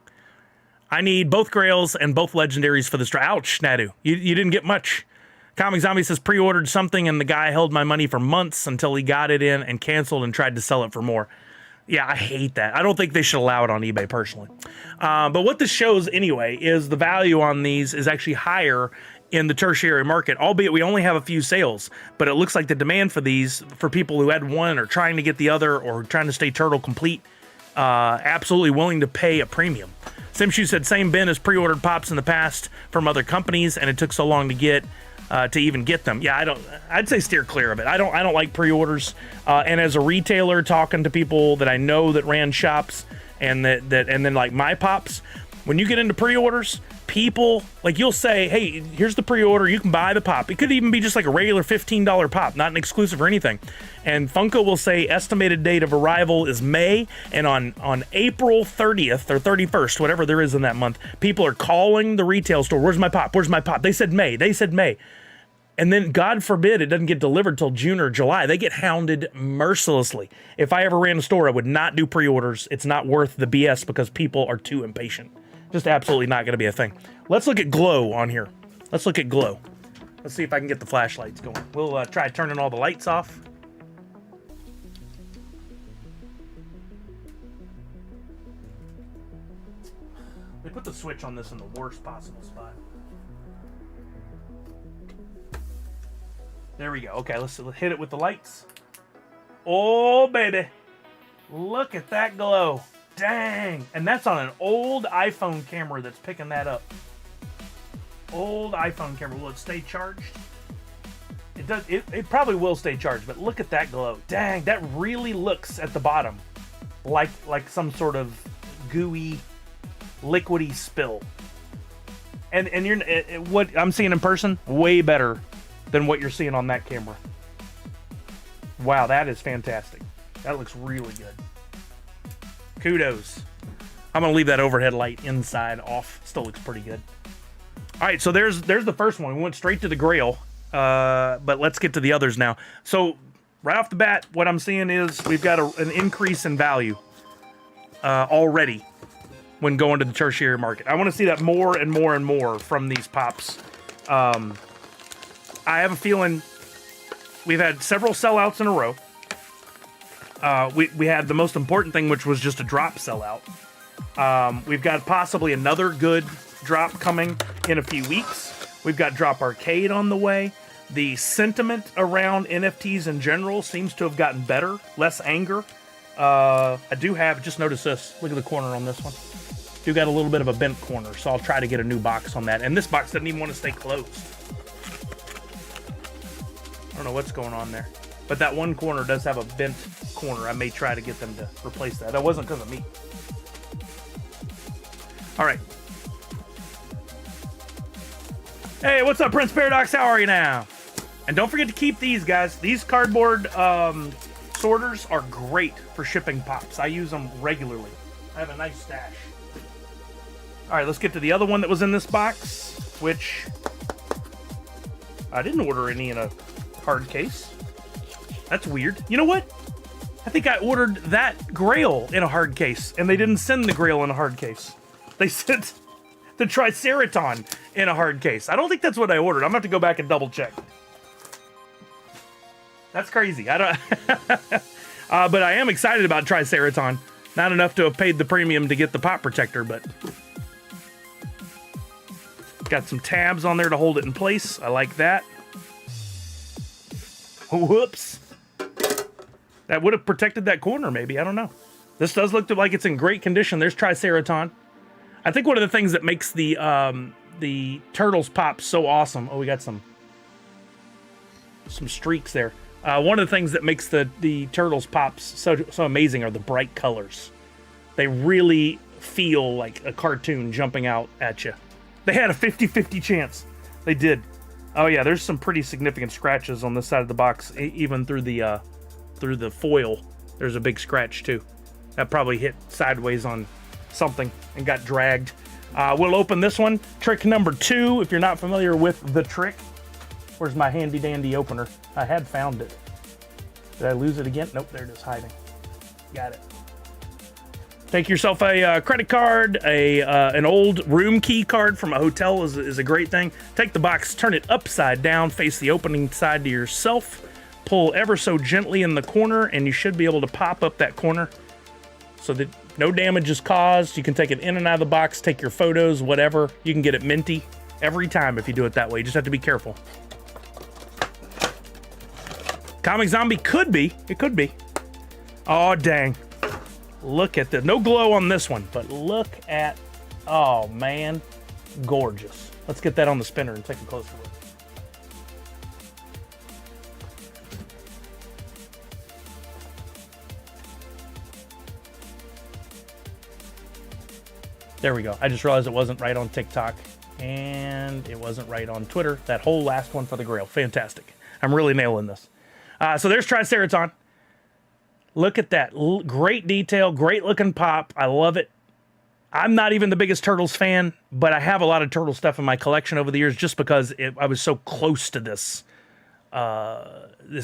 I need both Grails and both Legendaries for this. Ouch, Nadu. You didn't get much. Comic Zombie says pre-ordered something and the guy held my money for months until he got it in and canceled and tried to sell it for more. Yeah, I hate that. I don't think they should allow it on eBay personally. But what this shows anyway is the value on these is actually higher in the tertiary market, albeit we only have a few sales, but it looks like the demand for these, for people who had one or trying to get the other or trying to stay turtle complete, absolutely willing to pay a premium. Simshu said same bin as pre-ordered pops in the past from other companies, and it took so long to get to even get them. Yeah, I'd say steer clear of it. I don't like pre-orders. And as a retailer, talking to people that I know that ran shops and and then like my pops, when you get into pre-orders, people, like you'll say, hey, here's the pre-order, you can buy the pop. It could even be just like a regular $15 pop, not an exclusive or anything. And Funko will say estimated date of arrival is May, and on April 30th or 31st, whatever there is in that month, people are calling the retail store, where's my pop? Where's my pop? They said May. And then, God forbid, it doesn't get delivered till June or July. They get hounded mercilessly. If I ever ran a store, I would not do pre-orders. It's not worth the BS because people are too impatient. Just absolutely not going to be a thing. Let's look at glow on here. Let's look at glow. Let's see if I can get the flashlights going. We'll try turning all the lights off. They put the switch on this in the worst possible spot. There we go. Okay, let's hit it with the lights. Oh, baby. Look at that glow. Dang. And that's on an old iPhone camera that's picking that up. Old iPhone camera. Will it stay charged? It does. It probably will stay charged, but look at that glow. Dang, that really looks at the bottom like some sort of gooey, liquidy spill. And what I'm seeing in person, way better than what you're seeing on that camera. Wow, that is fantastic. That looks really good. Kudos. I'm gonna leave that overhead light inside off. Still looks pretty good. All right, so there's the first one. We went straight to the Grail, but let's get to the others now. So right off the bat, what I'm seeing is we've got an increase in value already when going to the tertiary market. I want to see that more and more and more from these pops. I have a feeling we've had several sellouts in a row. We had the most important thing, which was just a drop sellout. We've got possibly another good drop coming in a few weeks. We've got Drop Arcade on the way. The sentiment around NFTs in general seems to have gotten better, less anger. I do have, just notice this, look at the corner on this one. Do got a little bit of a bent corner, so I'll try to get a new box on that. And this box doesn't even want to stay closed. I don't know what's going on there. But that one corner does have a bent corner. I may try to get them to replace that. That wasn't because of me. All right. Hey, what's up, Prince Paradox? How are you now? And don't forget to keep these, guys. These cardboard sorters are great for shipping pops. I use them regularly. I have a nice stash. All right, let's get to the other one that was in this box, which I didn't order any in a hard case. That's weird. You know what? I think I ordered that Grail in a hard case, and they didn't send the Grail in a hard case. They sent the Triceraton in a hard case. I don't think that's what I ordered. I'm gonna have to go back and double check. That's crazy. I don't. But I am excited about Triceraton. Not enough to have paid the premium to get the pop protector, but got some tabs on there to hold it in place. I like that. Whoops. That would have protected that corner, maybe. I don't know. This does look like it's in great condition. There's Triceraton. I think one of the things that makes the Turtles pop so awesome. Oh, we got some streaks there. One of the things that makes the Turtles pops so amazing are the bright colors. They really feel like a cartoon jumping out at you. They had a 50-50 chance. They did. Oh yeah, there's some pretty significant scratches on this side of the box, even through the foil. There's a big scratch too. That probably hit sideways on something and got dragged. We'll open this one. Trick number 2, if you're not familiar with the trick. Where's my handy dandy opener? I had found it. Did I lose it again? Nope, there it is, hiding. Got it. Take yourself a credit card, an old room key card from a hotel is a great thing. Take the box, turn it upside down, face the opening side to yourself, pull ever so gently in the corner, and you should be able to pop up that corner so that no damage is caused. You can take it in and out of the box, take your photos, whatever. You can get it minty every time if you do it that way. You just have to be careful. Comic Zombie could be. It could be. Oh, dang. Look at this. No glow on this one, but look at... Oh, man. Gorgeous. Let's get that on the spinner and take a closer look. There we go. I just realized it wasn't right on TikTok, and it wasn't right on Twitter. That whole last one for the Grail. Fantastic. I'm really nailing this. So there's Triceraton. Look at that. Great detail, great looking pop. I love it. I'm not even the biggest Turtles fan, but I have a lot of Turtle stuff in my collection over the years just because I was so close to this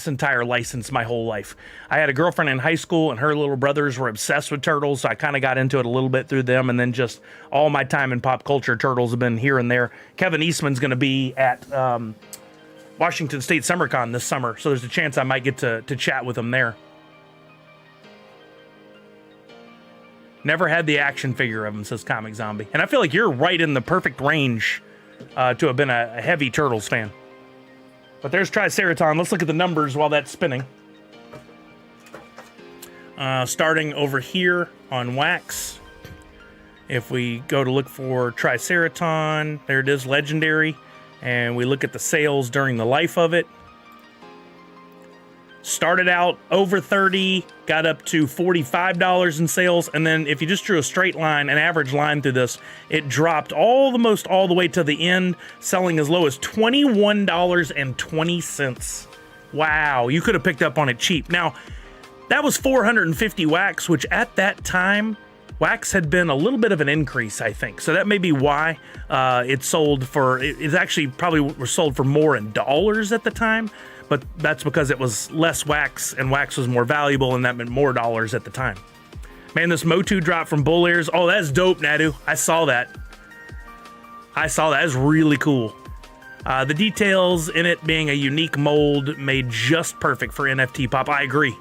entire license my whole life. I had a girlfriend in high school, and her little brothers were obsessed with Turtles, so I kind of got into it a little bit through them, and then just all my time in pop culture, Turtles have been here and there. Kevin Eastman's going to be at Washington State SummerCon this summer, so there's a chance I might get to chat with him there. Never had the action figure of him, says Comic Zombie. And I feel like you're right in the perfect range to have been a heavy Turtles fan. But there's Triceraton. Let's look at the numbers while that's spinning. Starting over here on wax. If we go to look for Triceraton, there it is, Legendary. And we look at the sales during the life of it. Started out over 30, got up to $45 in sales, and then if you just drew a straight line, an average line through this, it dropped almost all the way to the end, selling as low as $21.20. Wow, you could have picked up on it cheap. Now, that was 450 wax, which at that time, wax had been a little bit of an increase, I think. So that may be why it sold for, it actually probably was sold for more in dollars at the time. But that's because it was less wax, and wax was more valuable, and that meant more dollars at the time. Man, this Motu drop from Bull Ears. Oh, that's dope, Nadu. I saw that. That's really cool. The details in it being a unique mold made just perfect for NFT pop. I agree.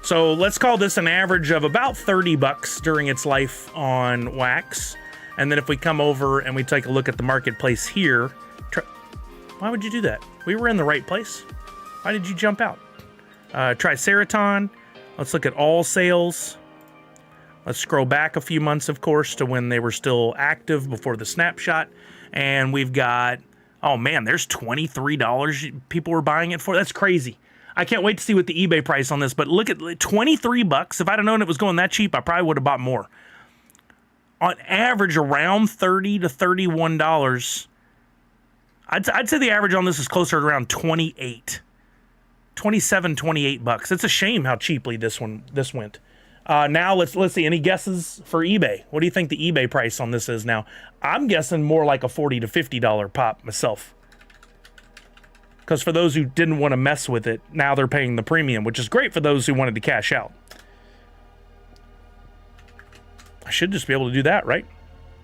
So let's call this an average of about $30 during its life on wax. And then if we come over and we take a look at the marketplace here, why would you do that? We were in the right place. Why did you jump out? Triceraton. Let's look at all sales. Let's scroll back a few months, of course, to when they were still active before the snapshot. And we've got Oh man, there's $23 people were buying it for. That's crazy. I can't wait to see what the eBay price on this, but look at $23. If I'd have known it was going that cheap, I probably would have bought more. On average, around $30 to $31. I'd say the average on this is closer to around 28. 27, 28 bucks. It's a shame how cheaply this went. Now let's see. Any guesses for eBay? What do you think the eBay price on this is now? I'm guessing more like a $40 to $50 pop myself. Because for those who didn't want to mess with it, now they're paying the premium, which is great for those who wanted to cash out. I should just be able to do that, right?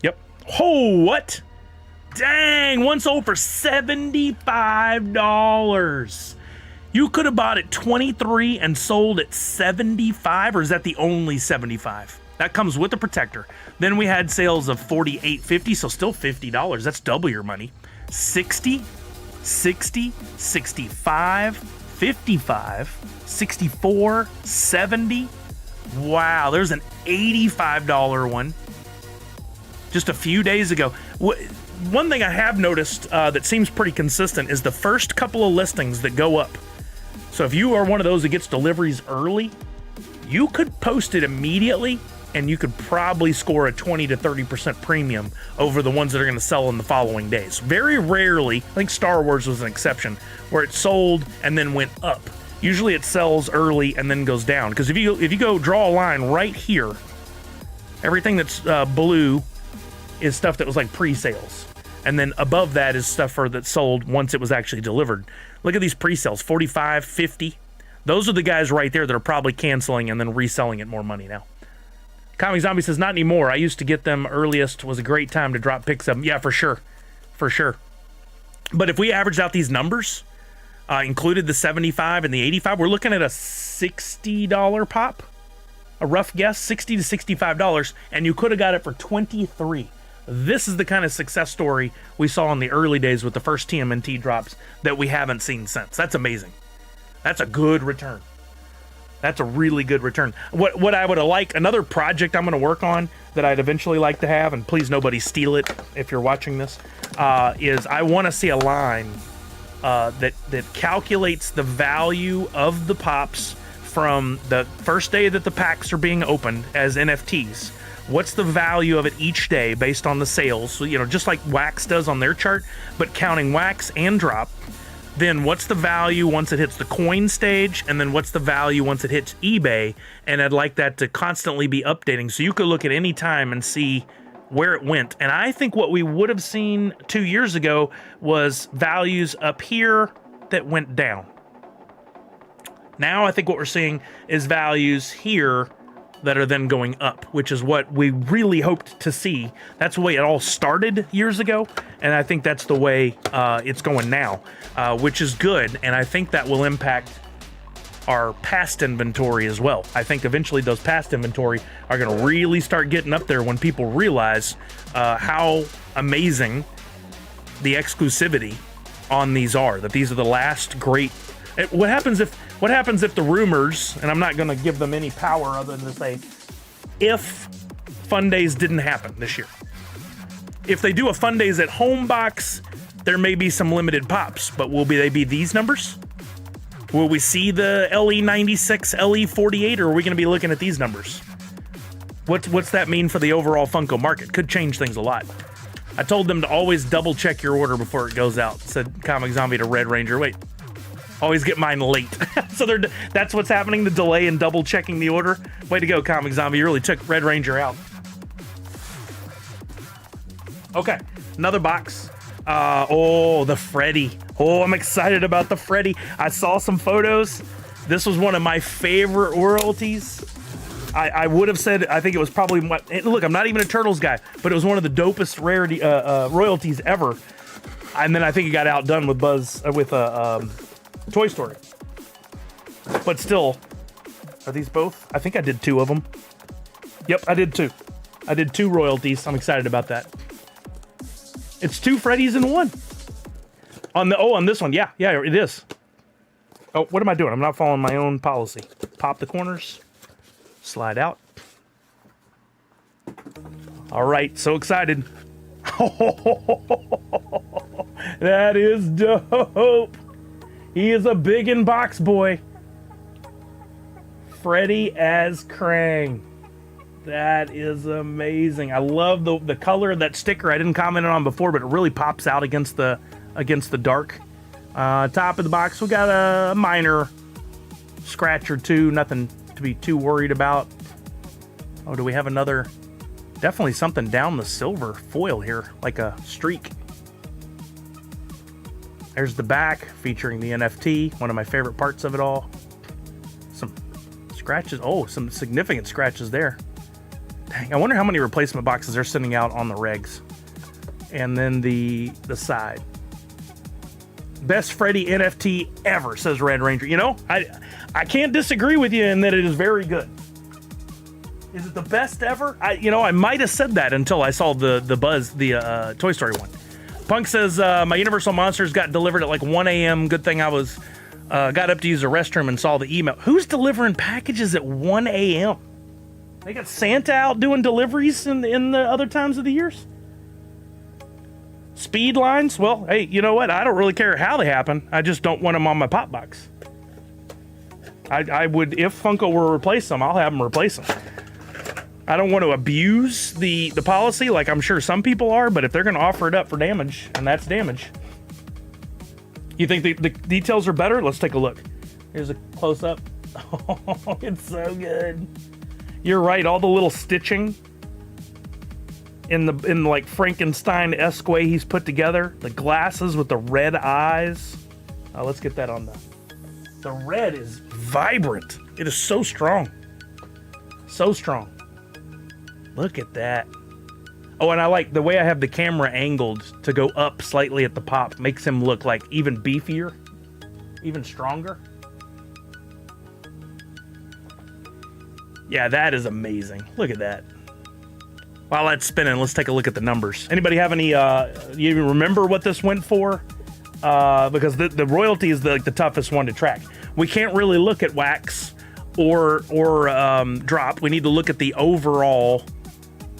Yep. Oh, what? Dang, one sold for $75. You could have bought it 23 and sold at 75, or is that the only 75? That comes with the protector. Then we had sales of $48.50, so still $50. That's double your money. 60, 60, 65, 55, 64, 70. Wow, there's an $85 one just a few days ago. One thing I have noticed that seems pretty consistent is the first couple of listings that go up. So if you are one of those that gets deliveries early, you could post it immediately and you could probably score a 20 to 30% premium over the ones that are going to sell in the following days. Very rarely, I think Star Wars was an exception, where it sold and then went up. Usually it sells early and then goes down. Because if you go draw a line right here, everything that's blue is stuff that was like pre-sales. And then above that is stuff that sold once it was actually delivered. Look at these pre-sales, 45, 50. Those are the guys right there that are probably canceling and then reselling at more money now. Comic Zombie says, not anymore. I used to get them earliest. Was a great time to drop picks of them. Yeah, for sure. For sure. But if we averaged out these numbers, included the 75 and the 85, we're looking at a $60 pop. A rough guess, $60 to $65. And you could have got it for 23. This is the kind of success story we saw in the early days with the first TMNT drops that we haven't seen since. That's amazing. That's a good return. That's a really good return. What I would like, another project I'm going to work on that I'd eventually like to have, and please nobody steal it if you're watching this, is I want to see a line that calculates the value of the pops from the first day that the packs are being opened as NFTs. What's the value of it each day based on the sales? So, just like Wax does on their chart, but counting Wax and drop. Then what's the value once it hits the coin stage? And then what's the value once it hits eBay? And I'd like that to constantly be updating. So you could look at any time and see where it went. And I think what we would have seen 2 years ago was values up here that went down. Now I think what we're seeing is values here that are then going up, which is what we really hoped to see. That's the way it all started years ago, and I think that's the way it's going now, which is good, and I think that will impact our past inventory as well. I think eventually those past inventory are going to really start getting up there when people realize how amazing the exclusivity on these are, that these are the last great... What happens if the rumors, and I'm not going to give them any power other than to say, if Fun Days didn't happen this year? If they do a Fun Days at home box, there may be some limited pops, but will they be these numbers? Will we see the LE96, LE48, or are we going to be looking at these numbers? What's that mean for the overall Funko market? Could change things a lot. I told them to always double check your order before it goes out, said Comic Zombie to Red Ranger. Wait. Always get mine late. So that's what's happening, the delay in double checking the order. Way to go, Comic Zombie. You really took Red Ranger out. Okay, another box. The Freddy. Oh, I'm excited about the Freddy. I saw some photos. This was one of my favorite royalties. I would have said, I think it was probably, look, I'm not even a Turtles guy, but it was one of the dopest rarity royalties ever. And then I think it got outdone with Toy Story. But still, are these both? I think I did 2 of them. Yep, I did 2. I did 2 royalties. I'm excited about that. It's 2 Freddy's in 1. On this one, yeah, it is. Oh, what am I doing? I'm not following my own policy. Pop the corners. Slide out. All right, so excited. That is dope. He is a big in box boy. Freddy as Krang. That is amazing. I love the color of that sticker. I didn't comment on before, but it really pops out against the dark. Top of the box, we got a minor scratch or two. Nothing to be too worried about. Oh, do we have another? Definitely something down the silver foil here, like a streak. There's the back featuring the NFT, one of my favorite parts of it all. Some scratches. Oh, some significant scratches there. Dang, I wonder how many replacement boxes they're sending out on the regs. And then the side. Best Freddy NFT ever, says Red Ranger. You know, I can't disagree with you in that it is very good. Is it the best ever? I might have said that until I saw the Toy Story one. Punk says, my Universal Monsters got delivered at like 1 a.m. Good thing I was got up to use the restroom and saw the email. Who's delivering packages at 1 a.m.? They got Santa out doing deliveries in the other times of the years? Speed lines? Well, hey, you know what? I don't really care how they happen. I just don't want them on my pop box. I would, if Funko were to replace them, I'll have them replace them. I don't want to abuse the policy like I'm sure some people are, but if they're going to offer it up for damage, and that's damage. You think the details are better? Let's take a look. Here's a close-up. Oh, it's so good. You're right, all the little stitching in like Frankenstein-esque way he's put together. The glasses with the red eyes. Let's get that on the red is vibrant. It is so strong. So strong. Look at that. Oh, and I like the way I have the camera angled to go up slightly at the pop. Makes him look like even beefier, even stronger. Yeah, that is amazing. Look at that. While that's spinning, let's take a look at the numbers. Anybody have any, you even remember what this went for? Because the royalty is the toughest one to track. We can't really look at wax or drop. We need to look at the overall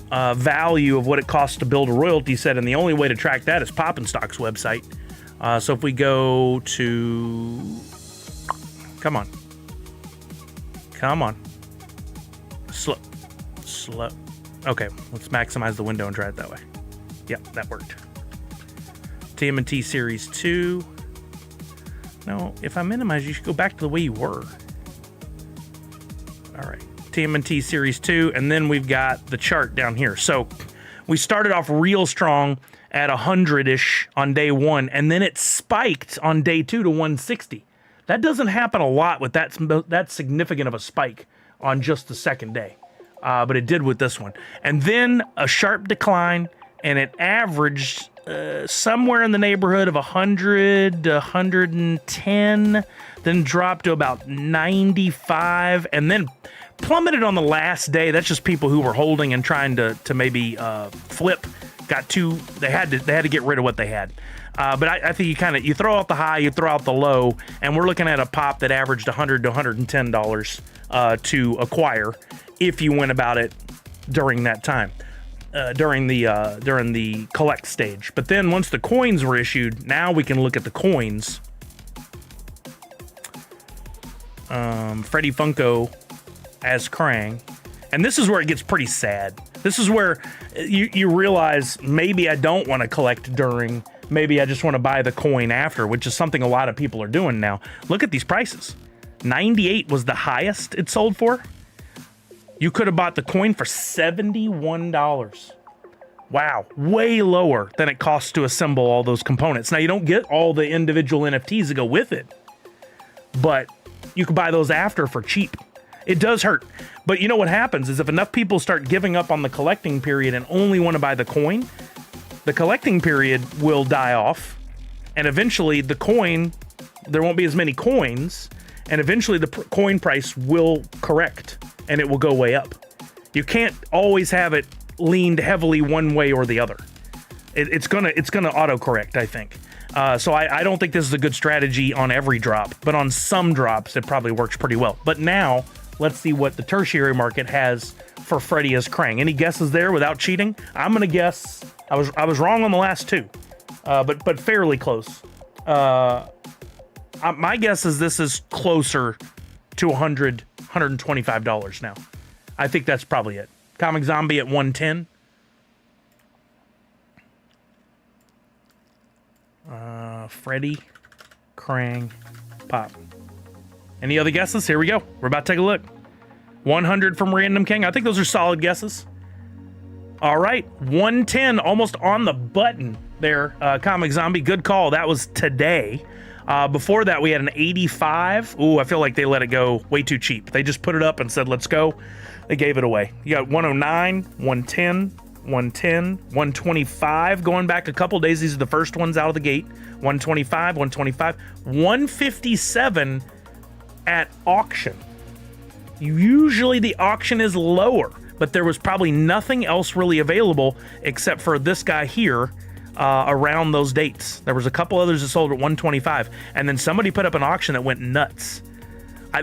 value of what it costs to build a royalty set, and the only way to track that is Pop and Stock's website. So if we go to... Come on. Slow. Okay, let's maximize the window and try it that way. Yep, that worked. TMNT Series 2. No, if I minimize, you should go back to the way you were. All right, TMNT Series 2, and then we've got the chart down here. So we started off real strong at 100-ish on day 1, and then it spiked on day 2 to 160. That doesn't happen a lot with that significant of a spike on just the second day. But it did with this one. And then a sharp decline, and it averaged somewhere in the neighborhood of 100 to 110, then dropped to about 95, and then plummeted on the last day. That's just people who were holding and trying to maybe flip. They had to get rid of what they had. But I think you throw out the high, you throw out the low, and we're looking at a pop that averaged $100 to $110 to acquire if you went about it during that time, during the collect stage. But then once the coins were issued, now we can look at the coins. Freddy Funko as Krang, and this is where it gets pretty sad. This is where you realize maybe I don't want to collect during. Maybe I just want to buy the coin after, which is something a lot of people are doing now. Look at these prices. 98 was the highest it sold for. You could have bought the coin for $71. Wow, way lower than it costs to assemble all those components. Now, you don't get all the individual NFTs that go with it, but you could buy those after for cheap. It does hurt. But you know what happens is if enough people start giving up on the collecting period and only want to buy the coin, the collecting period will die off, and eventually the coin, there won't be as many coins, and eventually the coin price will correct, and it will go way up. You can't always have it leaned heavily one way or the other. It's gonna autocorrect, I think. So I don't think this is a good strategy on every drop, but on some drops it probably works pretty well. But now let's see what the tertiary market has for Freddy as Krang. Any guesses there without cheating? I'm gonna guess I was wrong on the last two. but fairly close. My guess is this is closer to $125 now. I think that's probably it. Comic Zombie at 110. Freddy, Krang, Pop. Any other guesses? Here we go. We're about to take a look. 100 from Random King. I think those are solid guesses. All right, 110, almost on the button there. Comic Zombie, good call. That was today. Before that, we had an 85. Ooh, I feel like they let it go way too cheap. They just put it up and said, let's go. They gave it away. You got 109, 110, 110, 125. Going back a couple days, these are the first ones out of the gate. 125, 125, 157 at auction. Usually the auction is lower, but there was probably nothing else really available except for this guy here around those dates. There was a couple others that sold at 125, and then somebody put up an auction that went nuts.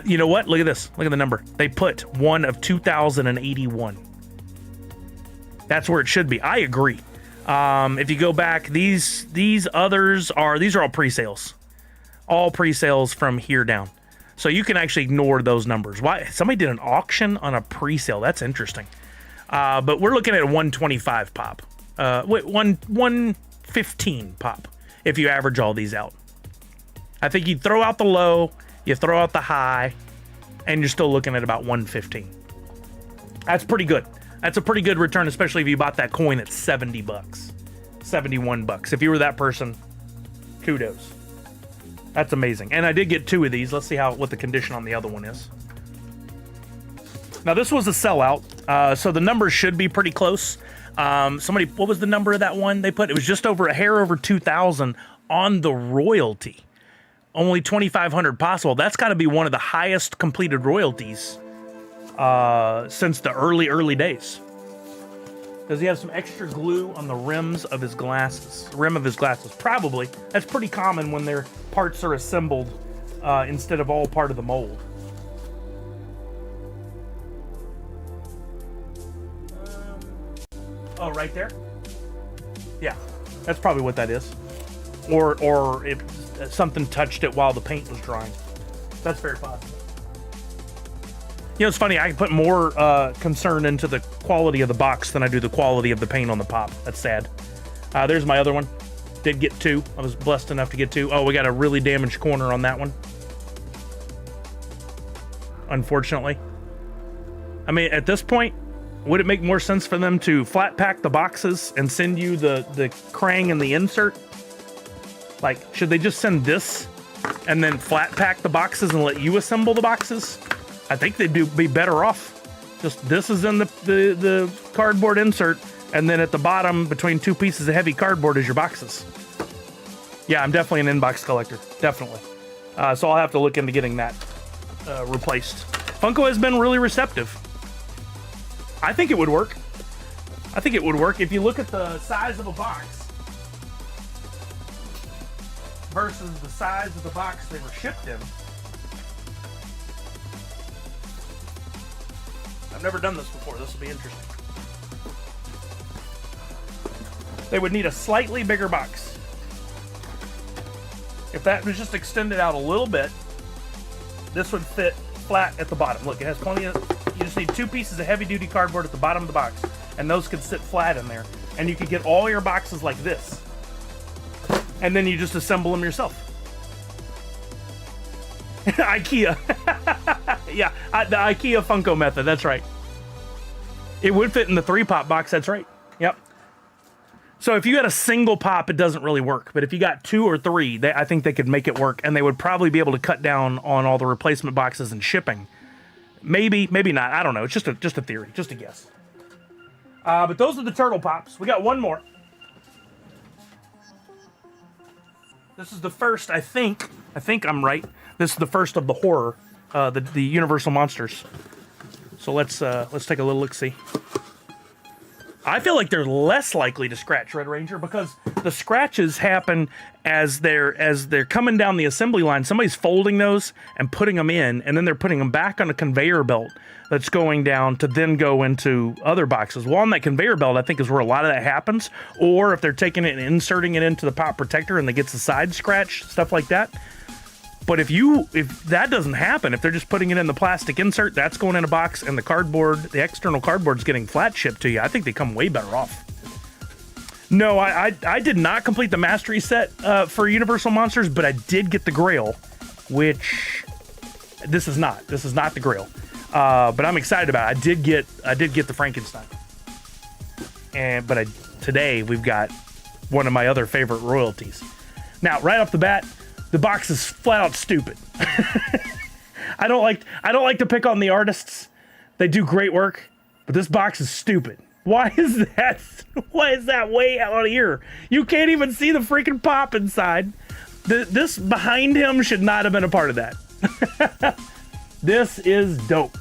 You know what? Look at this. Look at the number. They put one of 2,081. That's where it should be. I agree. If you go back, these are all pre-sales. All pre-sales from here down. So you can actually ignore those numbers. Why? Somebody did an auction on a pre-sale. That's interesting. But we're looking at a 125 pop. 115 pop if you average all these out. I think you throw out the low, you throw out the high, and you're still looking at about 115. That's pretty good. That's a pretty good return, especially if you bought that coin at 70 bucks. 71 bucks. If you were that person, kudos. That's amazing. And I did get 2 of these. Let's see what the condition on the other one is. Now, this was a sellout, so the numbers should be pretty close. What was the number of that one they put? It was just over a hair over 2,000 on the royalty. Only 2,500 possible. That's got to be one of the highest completed royalties since the early days. Does he have some extra glue on the rims of his glasses? Rim of his glasses, probably. That's pretty common when their parts are assembled instead of all part of the mold. Oh, right there? Yeah, that's probably what that is. Or if something touched it while the paint was drying. That's very possible. You know, it's funny, I can put more concern into the quality of the box than I do the quality of the paint on the pop. That's sad. There's my other one. Did get 2. I was blessed enough to get 2. Oh, we got a really damaged corner on that one. Unfortunately. I mean, at this point, would it make more sense for them to flat pack the boxes and send you the Krang and the insert? Like, should they just send this and then flat pack the boxes and let you assemble the boxes? I think they'd be better off. Just this is in the cardboard insert, and then at the bottom, between 2 pieces of heavy cardboard, is your boxes. Yeah, I'm definitely an inbox collector. Definitely. So I'll have to look into getting that replaced. Funko has been really receptive. I think it would work. I think it would work. If you look at the size of a box versus the size of the box they were shipped in. I've never done this before. This will be interesting. They would need a slightly bigger box. If that was just extended out a little bit, this would fit flat at the bottom. Look, it has plenty of... You just need 2 pieces of heavy-duty cardboard at the bottom of the box, and those could sit flat in there. And you could get all your boxes like this. And then you just assemble them yourself. IKEA. Yeah, the IKEA Funko method, that's right. It would fit in the 3-pop box, that's right. Yep. So if you had a single pop, it doesn't really work. But if you got 2 or 3, I think they could make it work, and they would probably be able to cut down on all the replacement boxes and shipping. Maybe, maybe not. I don't know. It's just a theory, just a guess. But those are the turtle pops. We got one more. This is the first, I think I'm right. This is the first of the horror, the Universal Monsters. So let's take a little look-see. I feel like they're less likely to scratch, Red Ranger, because the scratches happen as they're coming down the assembly line. Somebody's folding those and putting them in, and then they're putting them back on a conveyor belt that's going down to then go into other boxes. Well, on that conveyor belt, I think is where a lot of that happens. Or if they're taking it and inserting it into the pop protector and they get the side scratch, stuff like that. But if that doesn't happen, if they're just putting it in the plastic insert, that's going in a box, and the external cardboard's getting flat shipped to you, I think they come way better off. No, I did not complete the mastery set for Universal Monsters, but I did get the Grail, which this is not the Grail. But I'm excited about it. I did get the Frankenstein. But today we've got one of my other favorite royalties. Now, right off the bat, the box is flat out stupid. I don't like to pick on the artists. They do great work, but this box is stupid. Why is that? Why is that way out of here? You can't even see the freaking pop inside. This behind him should not have been a part of that. This is dope.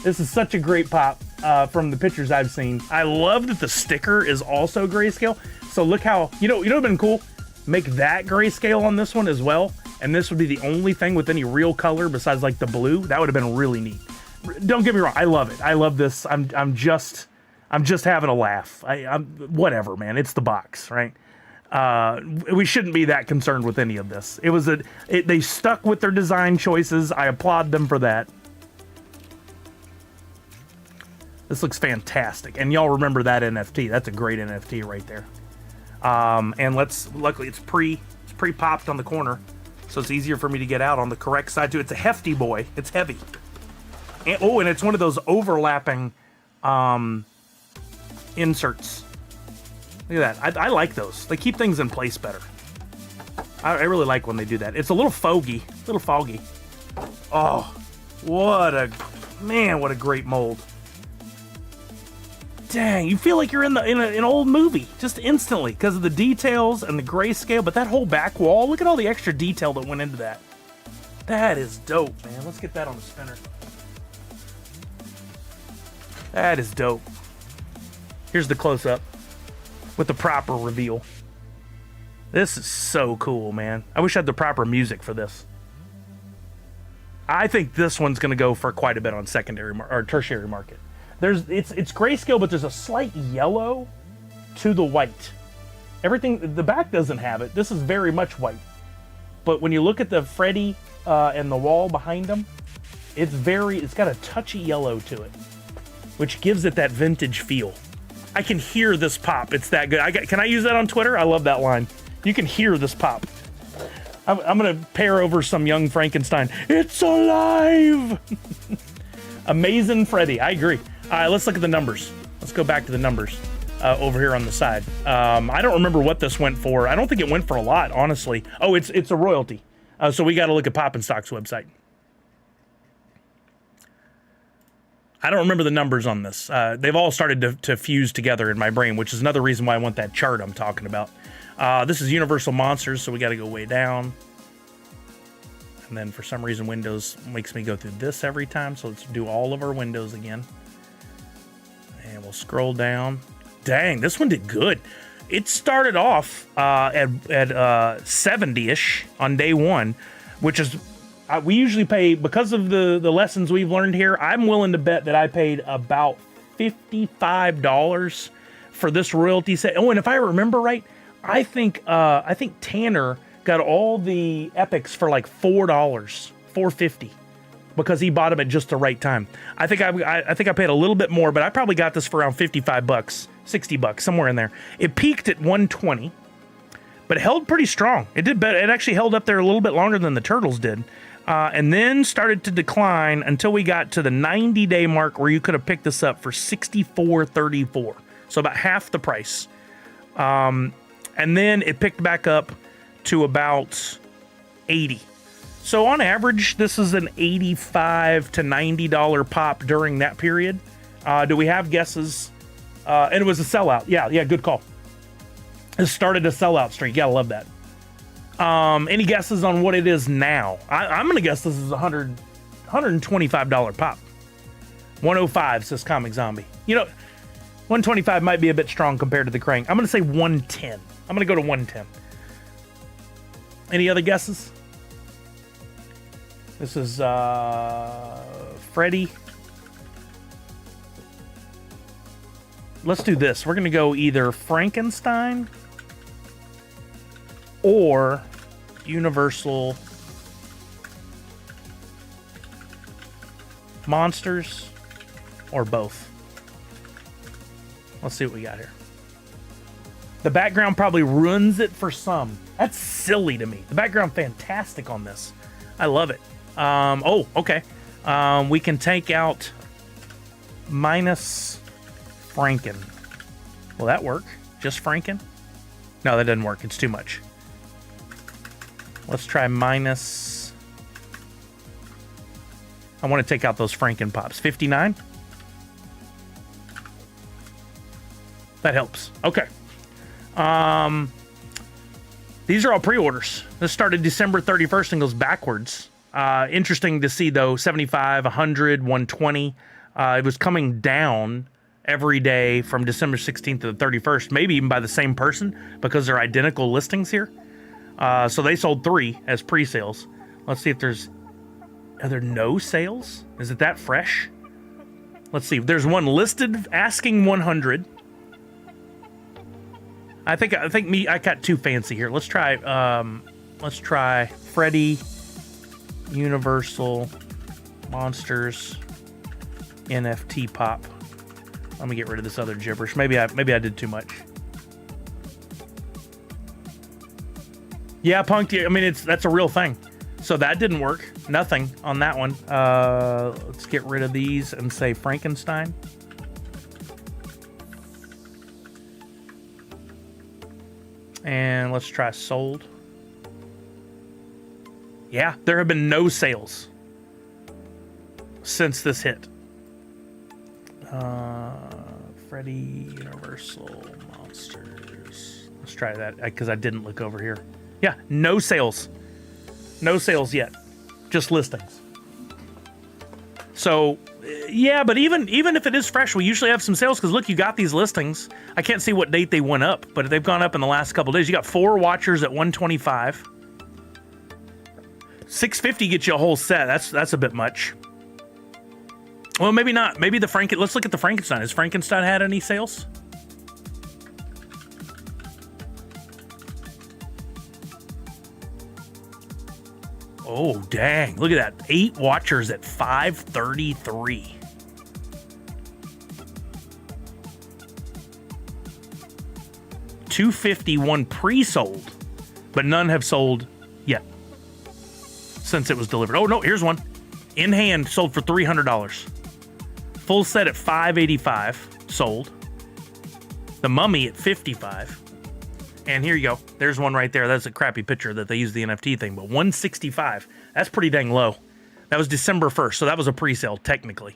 This is such a great pop from the pictures I've seen. I love that the sticker is also grayscale. So look how, you know what would have been cool? Make that grayscale on this one as well. And this would be the only thing with any real color besides like the blue. That would have been really neat. Don't get me wrong. I love it. I love this. I'm just having a laugh. I'm whatever, man. It's the box, right? We shouldn't be that concerned with any of this. They stuck with their design choices. I applaud them for that. This looks fantastic. And y'all remember that NFT. That's a great NFT right there. And luckily it's pre-popped on the corner, so it's easier for me to get out on the correct side too. It's a hefty boy. It's heavy. And it's one of those overlapping inserts. Look at that. I like those. They keep things in place better. I really like when they do that. It's a little foggy. Oh, what a great mold. Dang, you feel like you're in an old movie just instantly because of the details and the grayscale. But that whole back wall, look at all the extra detail that went into that. That is dope, man. Let's get that on the spinner. That is dope. Here's the close-up with the proper reveal. This is so cool, man. I wish I had the proper music for this. I think this one's going to go for quite a bit on secondary or tertiary market. It's grayscale, but there's a slight yellow to the white. Everything, the back doesn't have it. This is very much white. But when you look at the Freddy and the wall behind him, it's got a touchy yellow to it, which gives it that vintage feel. I can hear this pop. It's that good. Can I use that on Twitter? I love that line. You can hear this pop. I'm going to pair over some young Frankenstein. It's alive! Amazing Freddy. I agree. All right, let's look at the numbers. Let's go back to the numbers over here on the side. I don't remember what this went for. I don't think it went for a lot, honestly. Oh, it's a royalty. So we got to look at Poppin' Stock's website. I don't remember the numbers on this. They've all started to fuse together in my brain, which is another reason why I want that chart I'm talking about. This is Universal Monsters, so we got to go way down. And then for some reason, Windows makes me go through this every time. So let's do all of our windows again. And we'll scroll down. Dang, this one did good. It started off at 70-ish on day one, which is, we usually pay, because of the lessons we've learned here, I'm willing to bet that I paid about $55 for this royalty set. Oh, and if I remember right, I think Tanner got all the epics for like $4.50 because he bought them at just the right time. I think I paid a little bit more, but I probably got this for around $55, $60, somewhere in there. It peaked at $120, but it held pretty strong. It did better. It actually held up there a little bit longer than the Turtles did, and then started to decline until we got to the 90-day mark where you could have picked this up for $64.34, so about half the price. And then it picked back up to about $80. So on average, this is an $85 to $90 pop during that period. Do we have guesses? And it was a sellout. Yeah, good call. It started a sellout streak. Gotta love that. Any guesses on what it is now? I'm gonna guess this is $125 pop. 105 says Comic Zombie. You know, 125 might be a bit strong compared to the Krang. I'm gonna say 110. I'm going to go to 110. Any other guesses? This is Freddy. Let's do this. We're going to go either Frankenstein or Universal Monsters, or both. Let's see what we got here. The background probably ruins it for some. That's silly to me. The background fantastic on this. I love it. Oh, okay. We can take out minus Franken. Will that work? Just Franken? No, that doesn't work. It's too much. Let's try minus. I want to take out those Franken pops. 59? That helps. Okay. These are all pre-orders. This started December 31st and goes backwards. Interesting to see, though, 75, 100, 120. It was coming down every day from December 16th to the 31st, maybe even by the same person, because they're identical listings here. So they sold 3 as pre-sales. Let's see if there's... Are there no sales? Is it that fresh? Let's see. There's one listed asking 100. I think I got too fancy here. Let's try Freddy, Universal, Monsters, NFT pop. Let me get rid of this other gibberish. Maybe I did too much. Yeah, Punked. I mean, that's a real thing. So that didn't work. Nothing on that one. Let's get rid of these and say Frankenstein. And let's try sold. Yeah, there have been no sales since this hit. Freddy, Universal, Monsters. Let's try that because I didn't look over here. Yeah, no sales. No sales yet. Just listings. So, yeah, but even if it is fresh, we usually have some sales because, look, you got these listings. I can't see what date they went up, but they've gone up in the last couple of days. You got 4 watchers at 125. 650 gets you a whole set. That's a bit much. Well, maybe not. Maybe let's look at the Frankenstein. Has Frankenstein had any sales? Oh, dang. Look at that. 8 watchers at 533. $251 pre-sold, but none have sold yet since it was delivered. Oh, no, here's one. In hand, sold for $300. Full set at $585, sold. The Mummy at $55. And here you go. There's one right there. That's a crappy picture that they use the NFT thing, but $165. That's pretty dang low. That was December 1st, so that was a pre-sale, technically.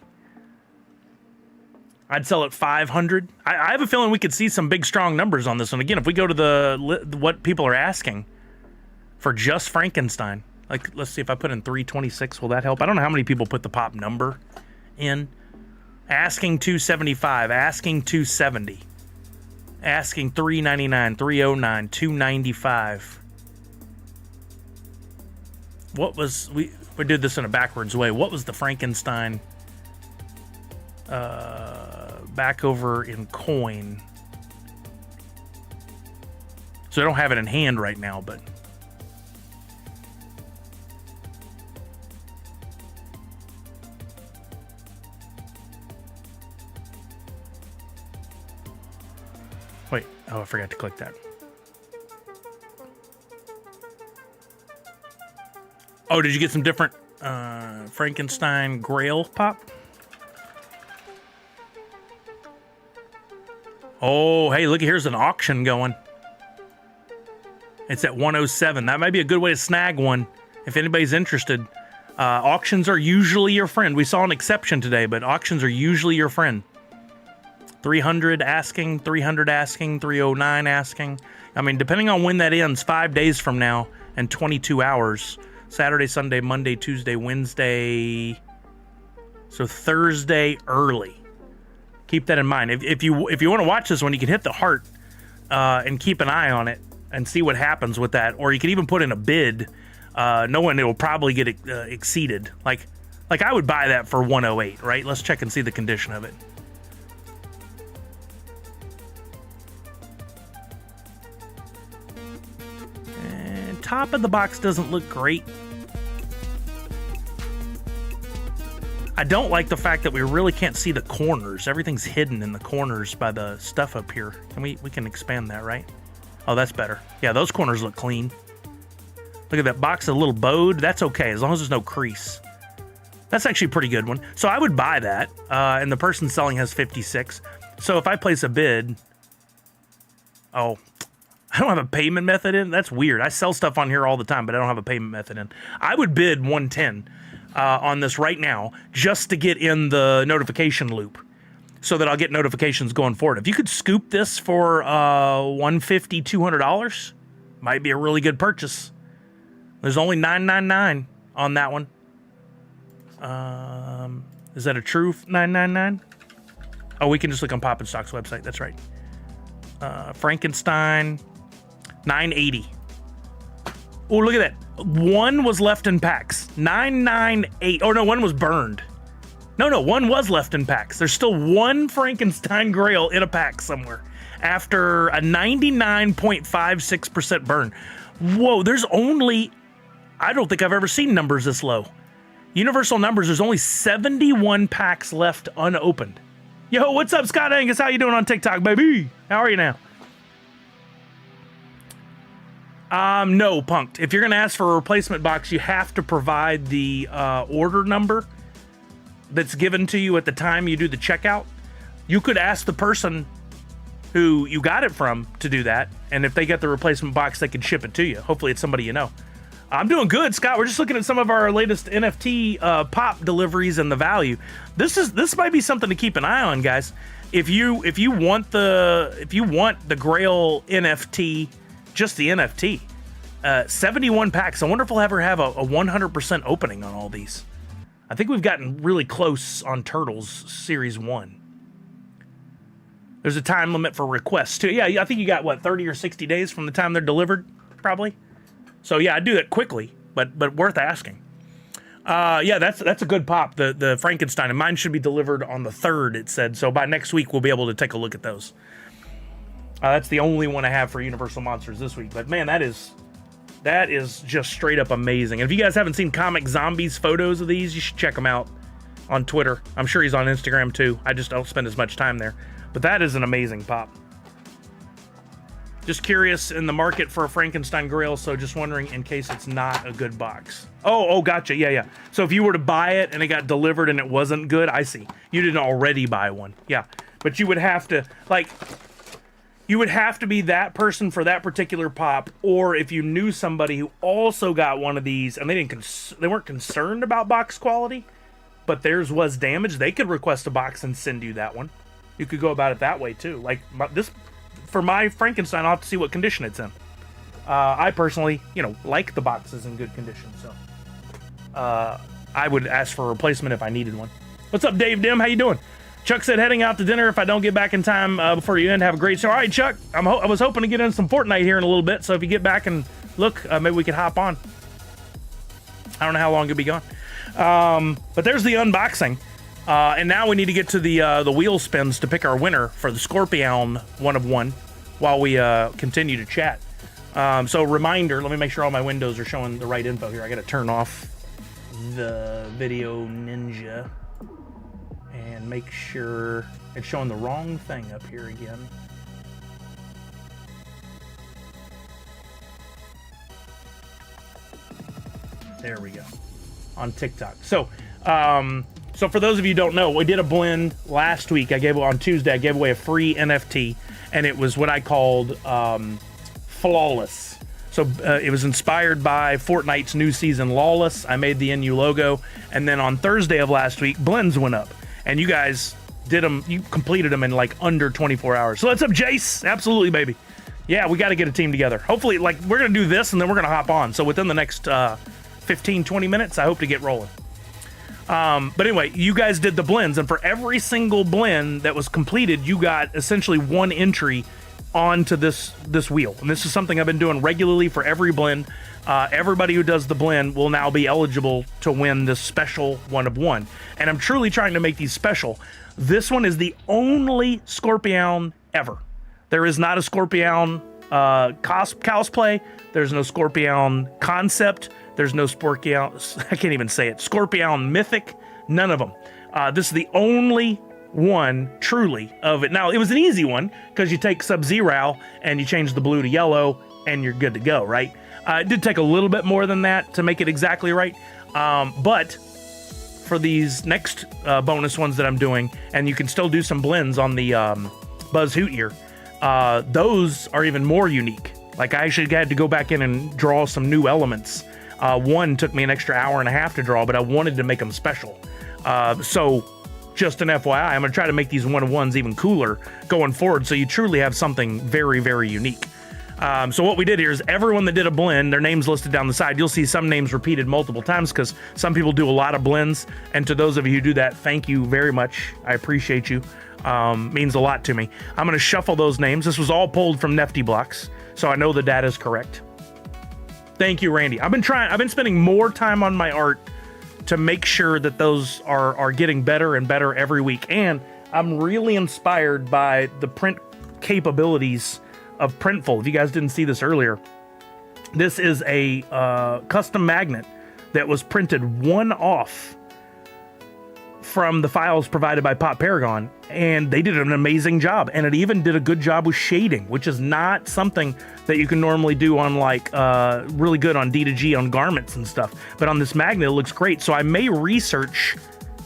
I'd sell at $500. I have a feeling we could see some big, strong numbers on this one. Again, if we go to what people are asking for just Frankenstein, like, let's see if I put in 326, will that help? I don't know how many people put the pop number in. Asking 275, asking 270. Asking 399, 309, 295. What was we did this in a backwards way. What was the Frankenstein back over in coin? So I don't have it in hand right now, but wait, oh, I forgot to click that. Oh, did you get some different Frankenstein Grail pop? Oh, hey, look, here's an auction going. It's at 107. That might be a good way to snag one if anybody's interested. Auctions are usually your friend. We saw an exception today, but auctions are usually your friend. 300 asking, 300 asking, 309 asking. I mean, depending on when that ends, 5 days from now and 22 hours. Saturday, Sunday, Monday, Tuesday, Wednesday. So Thursday early. Keep that in mind. If you want to watch this one, you can hit the heart and keep an eye on it and see what happens with that. Or you can even put in a bid, knowing it will probably get exceeded. Like I would buy that for 108, right? Let's check and see the condition of it. And top of the box doesn't look great. I don't like the fact that we really can't see the corners. Everything's hidden in the corners by the stuff up here. And we can expand that, right? Oh, that's better. Yeah, those corners look clean. Look at that box, a little bowed. That's okay, as long as there's no crease. That's actually a pretty good one. So I would buy that, and the person selling has 56. So if I place a bid... Oh, I don't have a payment method in? That's weird. I sell stuff on here all the time, but I don't have a payment method in. I would bid 110 on this right now, just to get in the notification loop, so that I'll get notifications going forward. If you could scoop this for $150, $200, might be a really good purchase. There's only $9.99 on that one. Is that a true $9.99? Oh, we can just look on Pop and Stock's website. That's right. Frankenstein, $9.80. Oh, look at that. One was left in packs. 998. Oh, no, one was burned. No, one was left in packs. There's still one Frankenstein Grail in a pack somewhere after a 99.56% burn. Whoa, there's only... I don't think I've ever seen numbers this low. Universal numbers, there's only 71 packs left unopened. Yo, what's up, Scott Angus? How you doing on TikTok, baby? How are you now? No, Punked. If you're going to ask for a replacement box, you have to provide the order number that's given to you at the time you do the checkout. You could ask the person who you got it from to do that, and if they get the replacement box, they could ship it to you. Hopefully it's somebody you know. I'm doing good, Scott. We're just looking at some of our latest NFT pop deliveries and the value. This might be something to keep an eye on, guys. If you want the Grail NFT, just the NFT, 71 packs. I wonder if we'll ever have a 100% opening on all these. I think we've gotten really close on Turtles Series 1. There's a time limit for requests too. Yeah, I think you got, what, 30 or 60 days from the time they're delivered, probably. So yeah, I do it quickly, but worth asking. Yeah, that's a good pop, the Frankenstein, and mine should be delivered on the 3rd, it said. So by next week, we'll be able to take a look at those. That's the only one I have for Universal Monsters this week. But man, that is just straight up amazing. And if you guys haven't seen Comic Zombies photos of these, you should check them out on Twitter. I'm sure he's on Instagram too. I just don't spend as much time there. But that is an amazing pop. Just curious in the market for a Frankenstein Grail, so just wondering in case it's not a good box. Oh, gotcha. Yeah. So if you were to buy it and it got delivered and it wasn't good, I see. You didn't already buy one. Yeah. But you would have to, be that person for that particular pop, or if you knew somebody who also got one of these and they weren't concerned about box quality, but theirs was damaged, they could request a box and send you that one. You could go about it that way too. Like this. For my Frankenstein, I'll have to see what condition it's in. I personally, like the boxes in good condition, so I would ask for a replacement if I needed one. What's up, Dave Dim? How you doing? Chuck said heading out to dinner if I don't get back in time before you end. Have a great show. All right, Chuck. I was hoping to get in some Fortnite here in a little bit, so if you get back and look, maybe we could hop on. I don't know how long you'll be gone. But there's the unboxing. And now we need to get to the wheel spins to pick our winner for the Scorpion 1 of 1 while we continue to chat. So reminder, let me make sure all my windows are showing the right info here. I got to turn off the Video Ninja and make sure it's showing the wrong thing up here again. There we go. On TikTok. So for those of you who don't know, we did a blend last week. On Tuesday, I gave away a free NFT, and it was what I called Flawless. So it was inspired by Fortnite's new season, Lawless. I made the NU logo, and then on Thursday of last week, blends went up, and you guys did them. You completed them in like under 24 hours. So what's up, Jace? Absolutely, baby. Yeah, we got to get a team together. Hopefully, we're gonna do this, and then we're gonna hop on. So within the next 15-20 minutes, I hope to get rolling. But anyway, you guys did the blends, and for every single blend that was completed, you got essentially one entry onto this wheel. And this is something I've been doing regularly for every blend. Everybody who does the blend will now be eligible to win this special 1 of 1. And I'm truly trying to make these special. This one is the only Scorpion ever. There is not a Scorpion cosplay. There's no Scorpion concept. There's no Scorpion, I can't even say it, Scorpion mythic. None of them. This is the only one truly of it. Now, it was an easy one because you take Sub-Zero and you change the blue to yellow and you're good to go, right? It did take a little bit more than that to make it exactly right. But for these next bonus ones that I'm doing, and you can still do some blends on the Buzz Hoot ear, those are even more unique. Like, I actually had to go back in and draw some new elements. One took me an extra hour and a half to draw, but I wanted to make them special. So just an FYI, I'm going to try to make these 1 of 1s even cooler going forward, so you truly have something very, very unique. So what we did here is everyone that did a blend, their name's listed down the side. You'll see some names repeated multiple times because some people do a lot of blends. And to those of you who do that, thank you very much. I appreciate you. Means a lot to me. I'm going to shuffle those names. This was all pulled from Nifty Blocks, so I know the data is correct. Thank you, Randy. I've been spending more time on my art to make sure that those are getting better and better every week. And I'm really inspired by the print capabilities of Printful. If you guys didn't see this earlier, this is a custom magnet that was printed one-off from the files provided by Pop Paragon, and they did an amazing job. And it even did a good job with shading, which is not something that you can normally do on like really good on D2G on garments and stuff. But on this magnet, it looks great. So I may research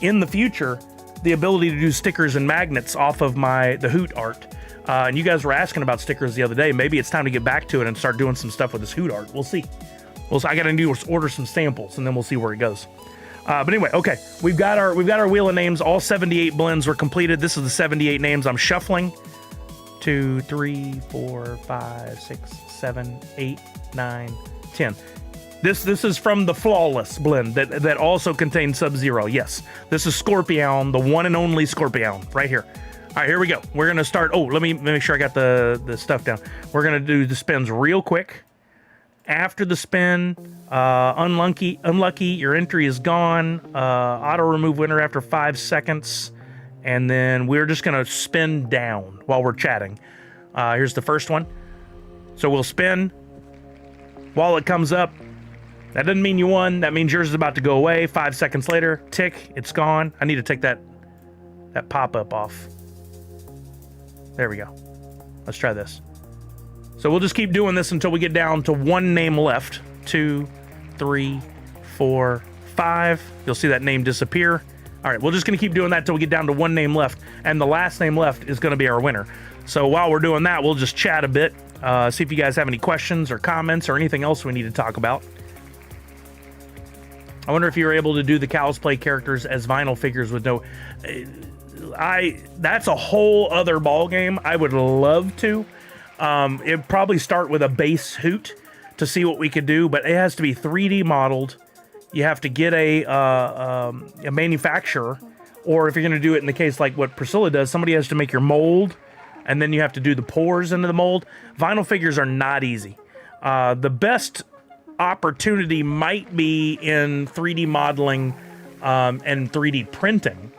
in the future the ability to do stickers and magnets off of the Hoot art. And you guys were asking about stickers the other day. Maybe it's time to get back to it and start doing some stuff with this Hoot art. We'll see. I got to order some samples, and then we'll see where it goes. But anyway, okay, we've got our wheel of names. All 78 blends were completed. This is the 78 names. I'm shuffling. 2, 3, 4, 5, 6, 7, 8, 9, 10. This is from the Flawless blend that also contains Sub-Zero. Yes, this is Scorpion, the one and only Scorpion, right here. All right, here we go. We're gonna start. Oh, let me make sure I got the stuff down. We're gonna do the spins real quick. After the spin, unlucky, your entry is gone. Auto remove winner after 5 seconds. And then we're just gonna spin down while we're chatting. Here's the first one. So we'll spin. While it comes up, that doesn't mean you won. That means yours is about to go away. 5 seconds later, tick, it's gone. I need to take that pop-up off. There we go. Let's try this. So we'll just keep doing this until we get down to one name left. 2, 3, 4, 5. You'll see that name disappear. All right, we're just going to keep doing that until we get down to one name left. And the last name left is going to be our winner. So while we're doing that, we'll just chat a bit. See if you guys have any questions or comments or anything else we need to talk about. I wonder if you're able to do the cosplay characters as vinyl figures with no... That's a whole other ball game. I would love to. It'd probably start with a base Hoot to see what we could do, but it has to be 3D modeled. You have to get a manufacturer, or if you're going to do it in the case like what Priscilla does, somebody has to make your mold, and then you have to do the pores into the mold. Vinyl figures are not easy. The best opportunity might be in 3D modeling and 3D printing.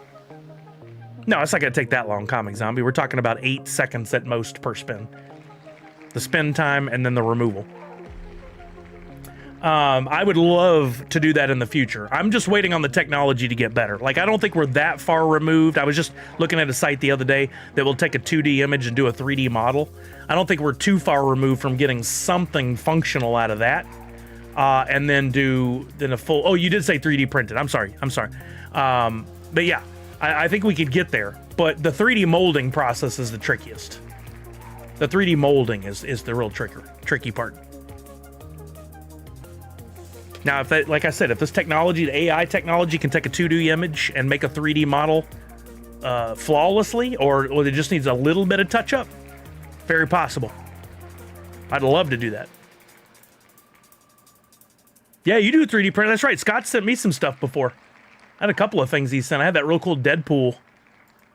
No, it's not going to take that long, Comic Zombie. We're talking about 8 seconds at most per spin. The spin time and then the removal. I would love to do that in the future. I'm just waiting on the technology to get better. Like, I don't think we're that far removed. I was just looking at a site the other day that will take a 2D image and do a 3D model. I don't think we're too far removed from getting something functional out of that. And then a full... Oh, you did say 3D printed. I'm sorry. But yeah, I think we could get there. But the 3D molding process is the trickiest. The 3D molding is the real tricky part. Now, like I said, if this technology, the AI technology, can take a 2D image and make a 3D model flawlessly, or it just needs a little bit of touch-up, very possible. I'd love to do that. Yeah, you do 3D print. That's right. Scott sent me some stuff before. I had a couple of things he sent. I had that real cool Deadpool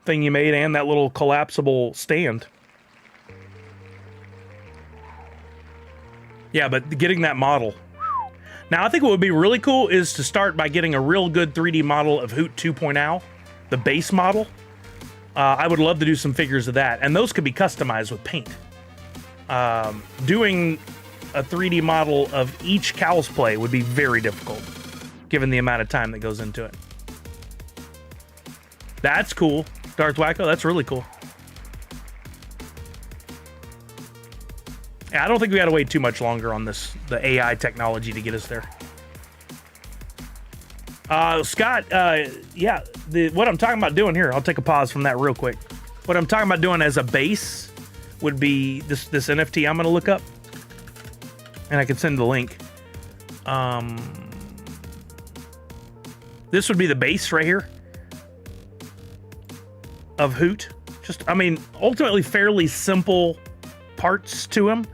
thing you made and that little collapsible stand. Yeah, but getting that model. Now, I think what would be really cool is to start by getting a real good 3D model of Hoot 2.0, the base model. I would love to do some figures of that, and those could be customized with paint. Doing a 3D model of each Cow's Play would be very difficult, given the amount of time that goes into it. That's cool, Darth Wacko. That's really cool. Yeah, I don't think we got to wait too much longer on this, the AI technology to get us there. Scott, yeah, what I'm talking about doing here, I'll take a pause from that real quick. What I'm talking about doing as a base would be this NFT I'm going to look up. And I can send the link. This would be the base right here of Hoot. Just, I mean, ultimately fairly simple parts to him.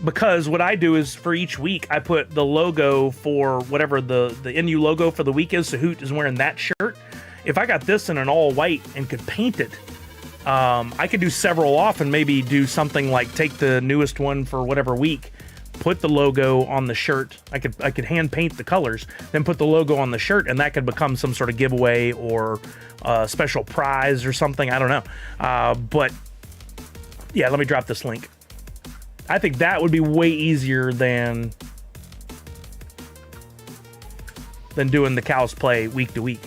Because what I do is for each week, I put the logo for whatever the NU logo for the week is. So Hoot is wearing that shirt. If I got this in an all white and could paint it, I could do several off and maybe do something like take the newest one for whatever week, put the logo on the shirt. I could hand paint the colors, then put the logo on the shirt, and that could become some sort of giveaway or special prize or something. I don't know. But yeah, let me drop this link. I think that would be way easier than doing the Cow's Play week to week.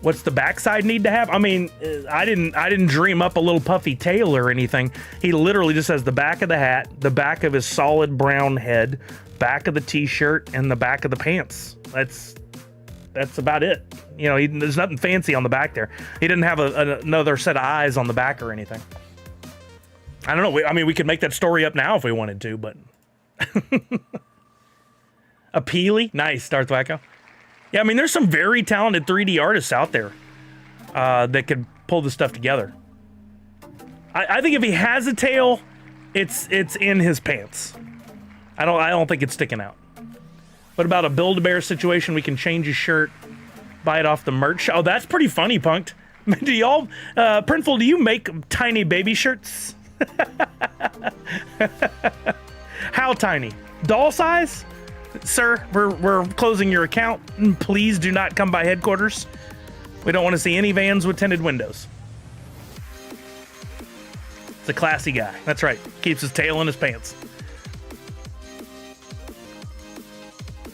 What's the backside need to have? I mean, I didn't dream up a little puffy tail or anything. He literally just has the back of the hat, the back of his solid brown head, back of the t-shirt, and the back of the pants. That's about it. You know, there's nothing fancy on the back there. He didn't have another set of eyes on the back or anything. I don't know. I mean, we could make that story up now if we wanted to, but... A Peely? Nice, Darth Wacko. Yeah, I mean, there's some very talented 3D artists out there that could pull this stuff together. I think if he has a tail, it's in his pants. I don't think it's sticking out. What about a Build-A-Bear situation? We can change his shirt, buy it off the merch. Oh, that's pretty funny, Punked. Do y'all, Printful, do you make tiny baby shirts? How tiny? Doll size? Sir, we're closing your account. Please do not come by headquarters. We don't want to see any vans with tinted windows. It's a classy guy. That's right. Keeps his tail in his pants.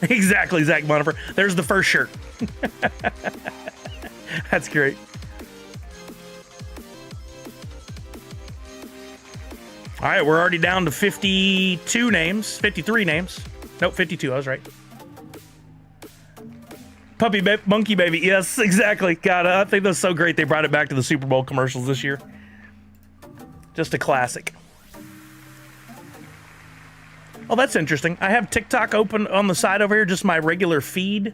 Exactly, Zach Bonifer. There's the first shirt. That's great. All right, we're already down to 52 names, 53 names. Nope, 52, I was right. Monkey Baby, yes, exactly. God, I think that's so great they brought it back to the Super Bowl commercials this year. Just a classic. Oh, that's interesting. I have TikTok open on the side over here, just my regular feed.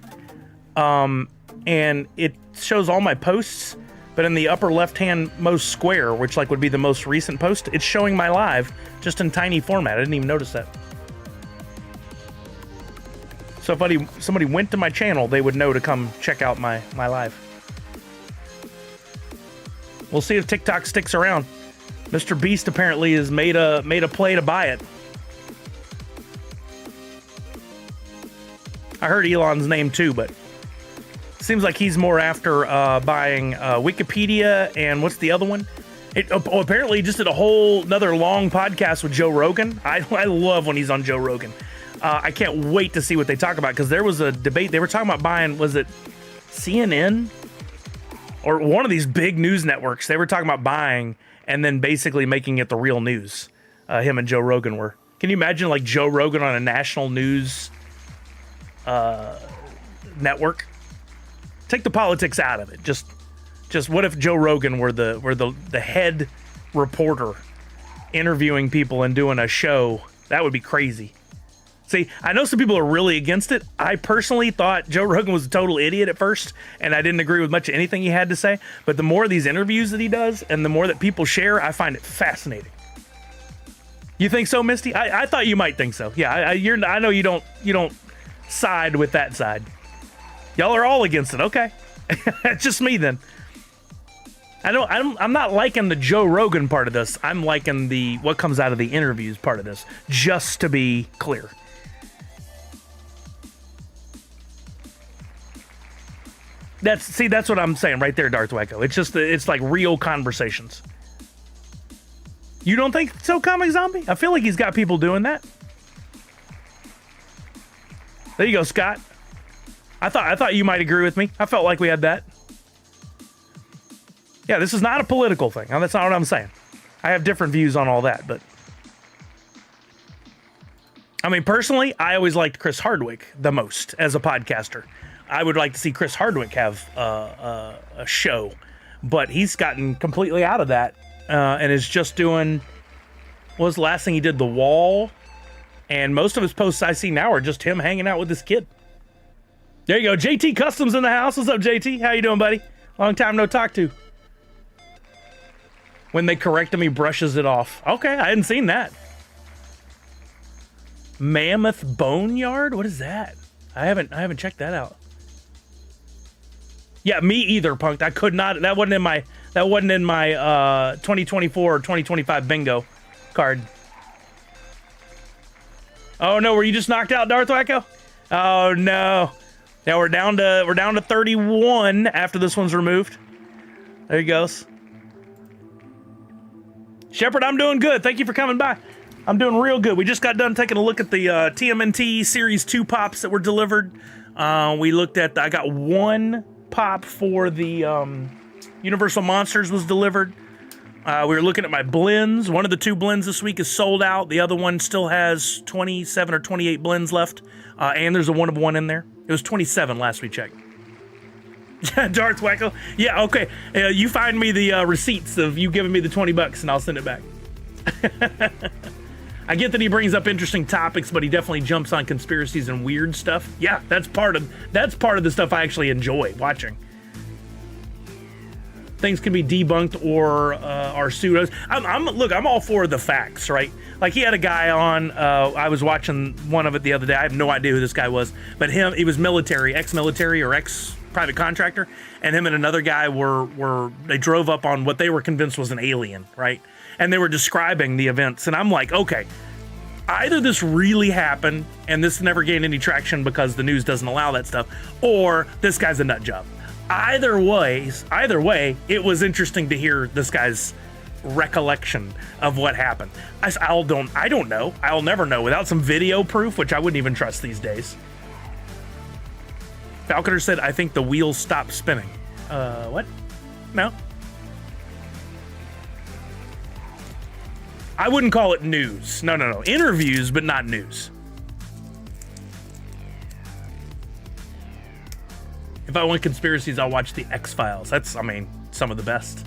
And it shows all my posts, but in the upper left-hand most square, which like would be the most recent post, it's showing my live just in tiny format. I didn't even notice that. So if somebody went to my channel, they would know to come check out my live. We'll see if TikTok sticks around. Mr. Beast apparently has made a play to buy it. I heard Elon's name too, but seems like he's more after buying Wikipedia and what's the other one? Apparently he just did a whole another long podcast with Joe Rogan. I love when he's on Joe Rogan. I can't wait to see what they talk about, because there was a debate. They were talking about buying, was it CNN? Or one of these big news networks. They were talking about buying and then basically making it the real news. Him and Joe Rogan were. Can you imagine like Joe Rogan on a national news network? Take the politics out of it. Just what if Joe Rogan were the head reporter interviewing people and doing a show? That would be crazy. See, I know some people are really against it. I personally thought Joe Rogan was a total idiot at first, and I didn't agree with much of anything he had to say. But the more of these interviews that he does, and the more that people share, I find it fascinating. You think so, Misty? I thought you might think so. Yeah, I know you don't side with that side. Y'all are all against it. Okay, it's just me then. I'm not liking the Joe Rogan part of this. I'm liking the what comes out of the interviews part of this, just to be clear. That's what I'm saying right there, Darth Wacko. It's like real conversations. You don't think so, Comic Zombie? I feel like he's got people doing that. There you go, Scott. I thought you might agree with me. I felt like we had that. Yeah, this is not a political thing. Now, that's not what I'm saying. I have different views on all that, but I mean, personally, I always liked Chris Hardwick the most as a podcaster. I would like to see Chris Hardwick have a show, but he's gotten completely out of that and is just doing. What was the last thing he did? The Wall, and most of his posts I see now are just him hanging out with this kid. There you go, JT Customs in the house. What's up, JT? How you doing, buddy? Long time no talk to. When they correct him, he brushes it off. Okay, I hadn't seen that. Mammoth Boneyard? What is that? I haven't checked that out. Yeah, me either, Punked. I could not. That wasn't in my 2024 or 2025 bingo card. Oh no, were you just knocked out, Darth Wacko? Oh no. Now we're down to 31 after this one's removed. There he goes. Shepard, I'm doing good. Thank you for coming by. I'm doing real good. We just got done taking a look at the TMNT Series 2 pops that were delivered. We looked at, I got one pop for the Universal Monsters was delivered. We were looking at my blends. One of the two blends this week is sold out. The other one still has 27 or 28 blends left. And there's a one of one in there. It was 27 last we checked. Darth Wacko. Yeah, okay. You find me the receipts of you giving me the $20 and I'll send it back. I get that he brings up interesting topics, but he definitely jumps on conspiracies and weird stuff. Yeah, that's part of the stuff I actually enjoy watching. Things can be debunked or are pseudos. I'm all for the facts, right? Like he had a guy on. I was watching one of it the other day. I have no idea who this guy was, but he was military, ex-military or ex-private contractor, and him and another guy they drove up on what they were convinced was an alien, right? And they were describing the events, and I'm like, okay, either this really happened and this never gained any traction because the news doesn't allow that stuff, or this guy's a nut job. Either way, it was interesting to hear this guy's recollection of what happened. I don't know. I'll never know without some video proof, which I wouldn't even trust these days. Falconer said, I think the wheels stopped spinning. What? No. I wouldn't call it news. No. Interviews, but not news. If I want conspiracies, I'll watch the X-Files. That's, some of the best.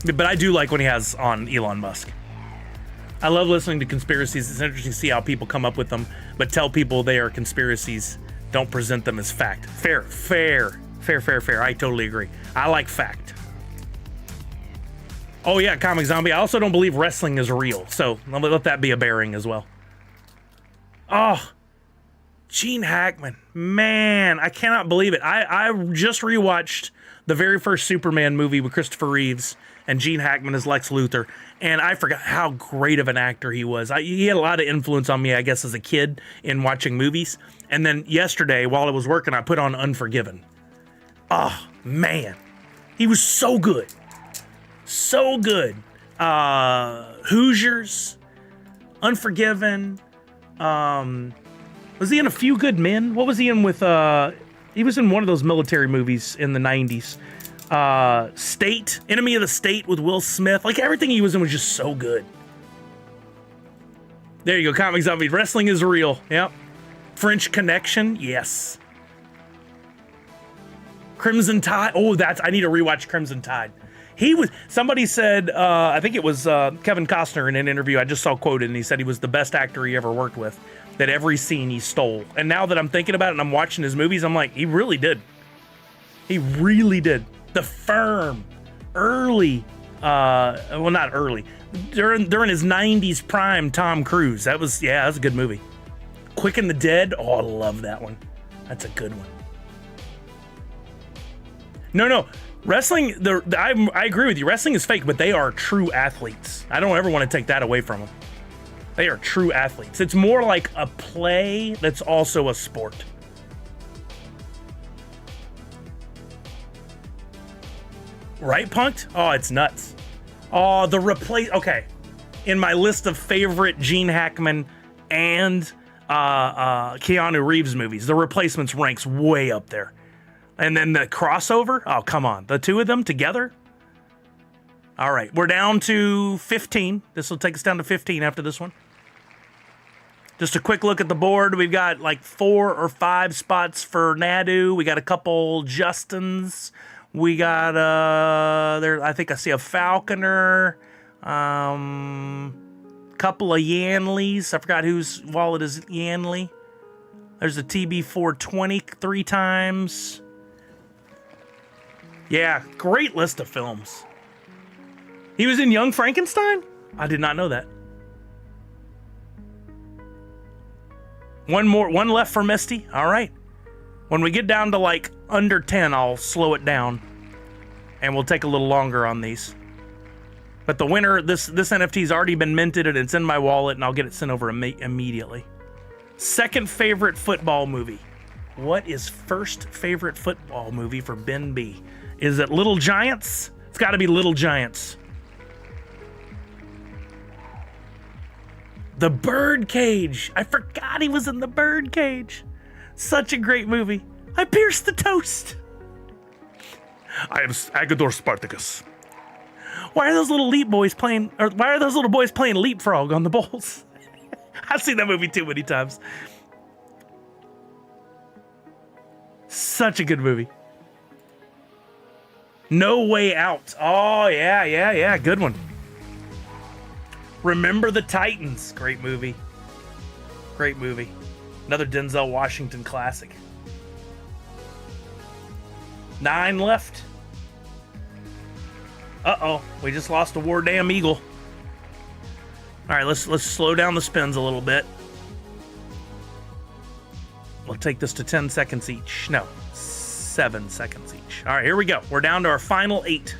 But I do like when he has on Elon Musk. I love listening to conspiracies. It's interesting to see how people come up with them, but tell people they are conspiracies. Don't present them as fact. Fair. I totally agree. I like fact. Oh yeah, Comic Zombie. I also don't believe wrestling is real, so let that be a bearing as well. Oh, Gene Hackman. Man, I cannot believe it. I just rewatched the very first Superman movie with Christopher Reeves and Gene Hackman as Lex Luthor, and I forgot how great of an actor he was. He had a lot of influence on me, I guess, as a kid in watching movies. And then yesterday, while I was working, I put on Unforgiven. Oh, man. He was so good. So good. Hoosiers, Unforgiven, was he in A Few Good Men? What was he in with, he was in one of those military movies in the 90s. State, Enemy of the State with Will Smith. Like, everything he was in was just so good. There you go, Comic Zombie. Wrestling is real. Yep. French Connection, yes. Crimson Tide. Oh, I need to rewatch Crimson Tide. Somebody said, I think it was Kevin Costner in an interview I just saw quoted, and he said he was the best actor he ever worked with, that every scene he stole. And now that I'm thinking about it and I'm watching his movies, I'm like, he really did. He really did. The Firm, early, well, not early, during his 90s prime Tom Cruise. That was a good movie. Quick and the Dead, oh, I love that one. That's a good one. No. Wrestling, I agree with you. Wrestling is fake, but they are true athletes. I don't ever want to take that away from them. They are true athletes. It's more like a play that's also a sport. Right, Punked? Oh, it's nuts. Oh, okay. In my list of favorite Gene Hackman and Keanu Reeves movies, The Replacements ranks way up there. And then the crossover? Oh, come on. The two of them together? All right, we're down to 15. This will take us down to 15 after this one. Just a quick look at the board. We've got like 4 or 5 spots for Nadu. We got a couple Justins. We got there. I think I see a Falconer. Couple of Yanleys. I forgot whose wallet is Yanley. There's a TB420 3 times. Yeah, great list of films. He was in Young Frankenstein? I did not know that. One left for Misty. All right. When we get down to like under 10, I'll slow it down. And we'll take a little longer on these. But the winner, this NFT's already been minted and it's in my wallet and I'll get it sent over immediately. Second favorite football movie. What is first favorite football movie for Ben B? Is it Little Giants? It's got to be Little Giants. The Birdcage. I forgot he was in The Birdcage. Such a great movie. I pierced the toast. I am Agador Spartacus. Why are those little boys playing leapfrog on the bowls? I've seen that movie too many times. Such a good movie. No Way Out. Oh, yeah. Good one. Remember the Titans. Great movie. Another Denzel Washington classic. 9 left. Uh-oh. We just lost a War Damn Eagle. All right, let's slow down the spins a little bit. We'll take this to 10 seconds each. No, 7 seconds each. All right, here we go. We're down to our final 8.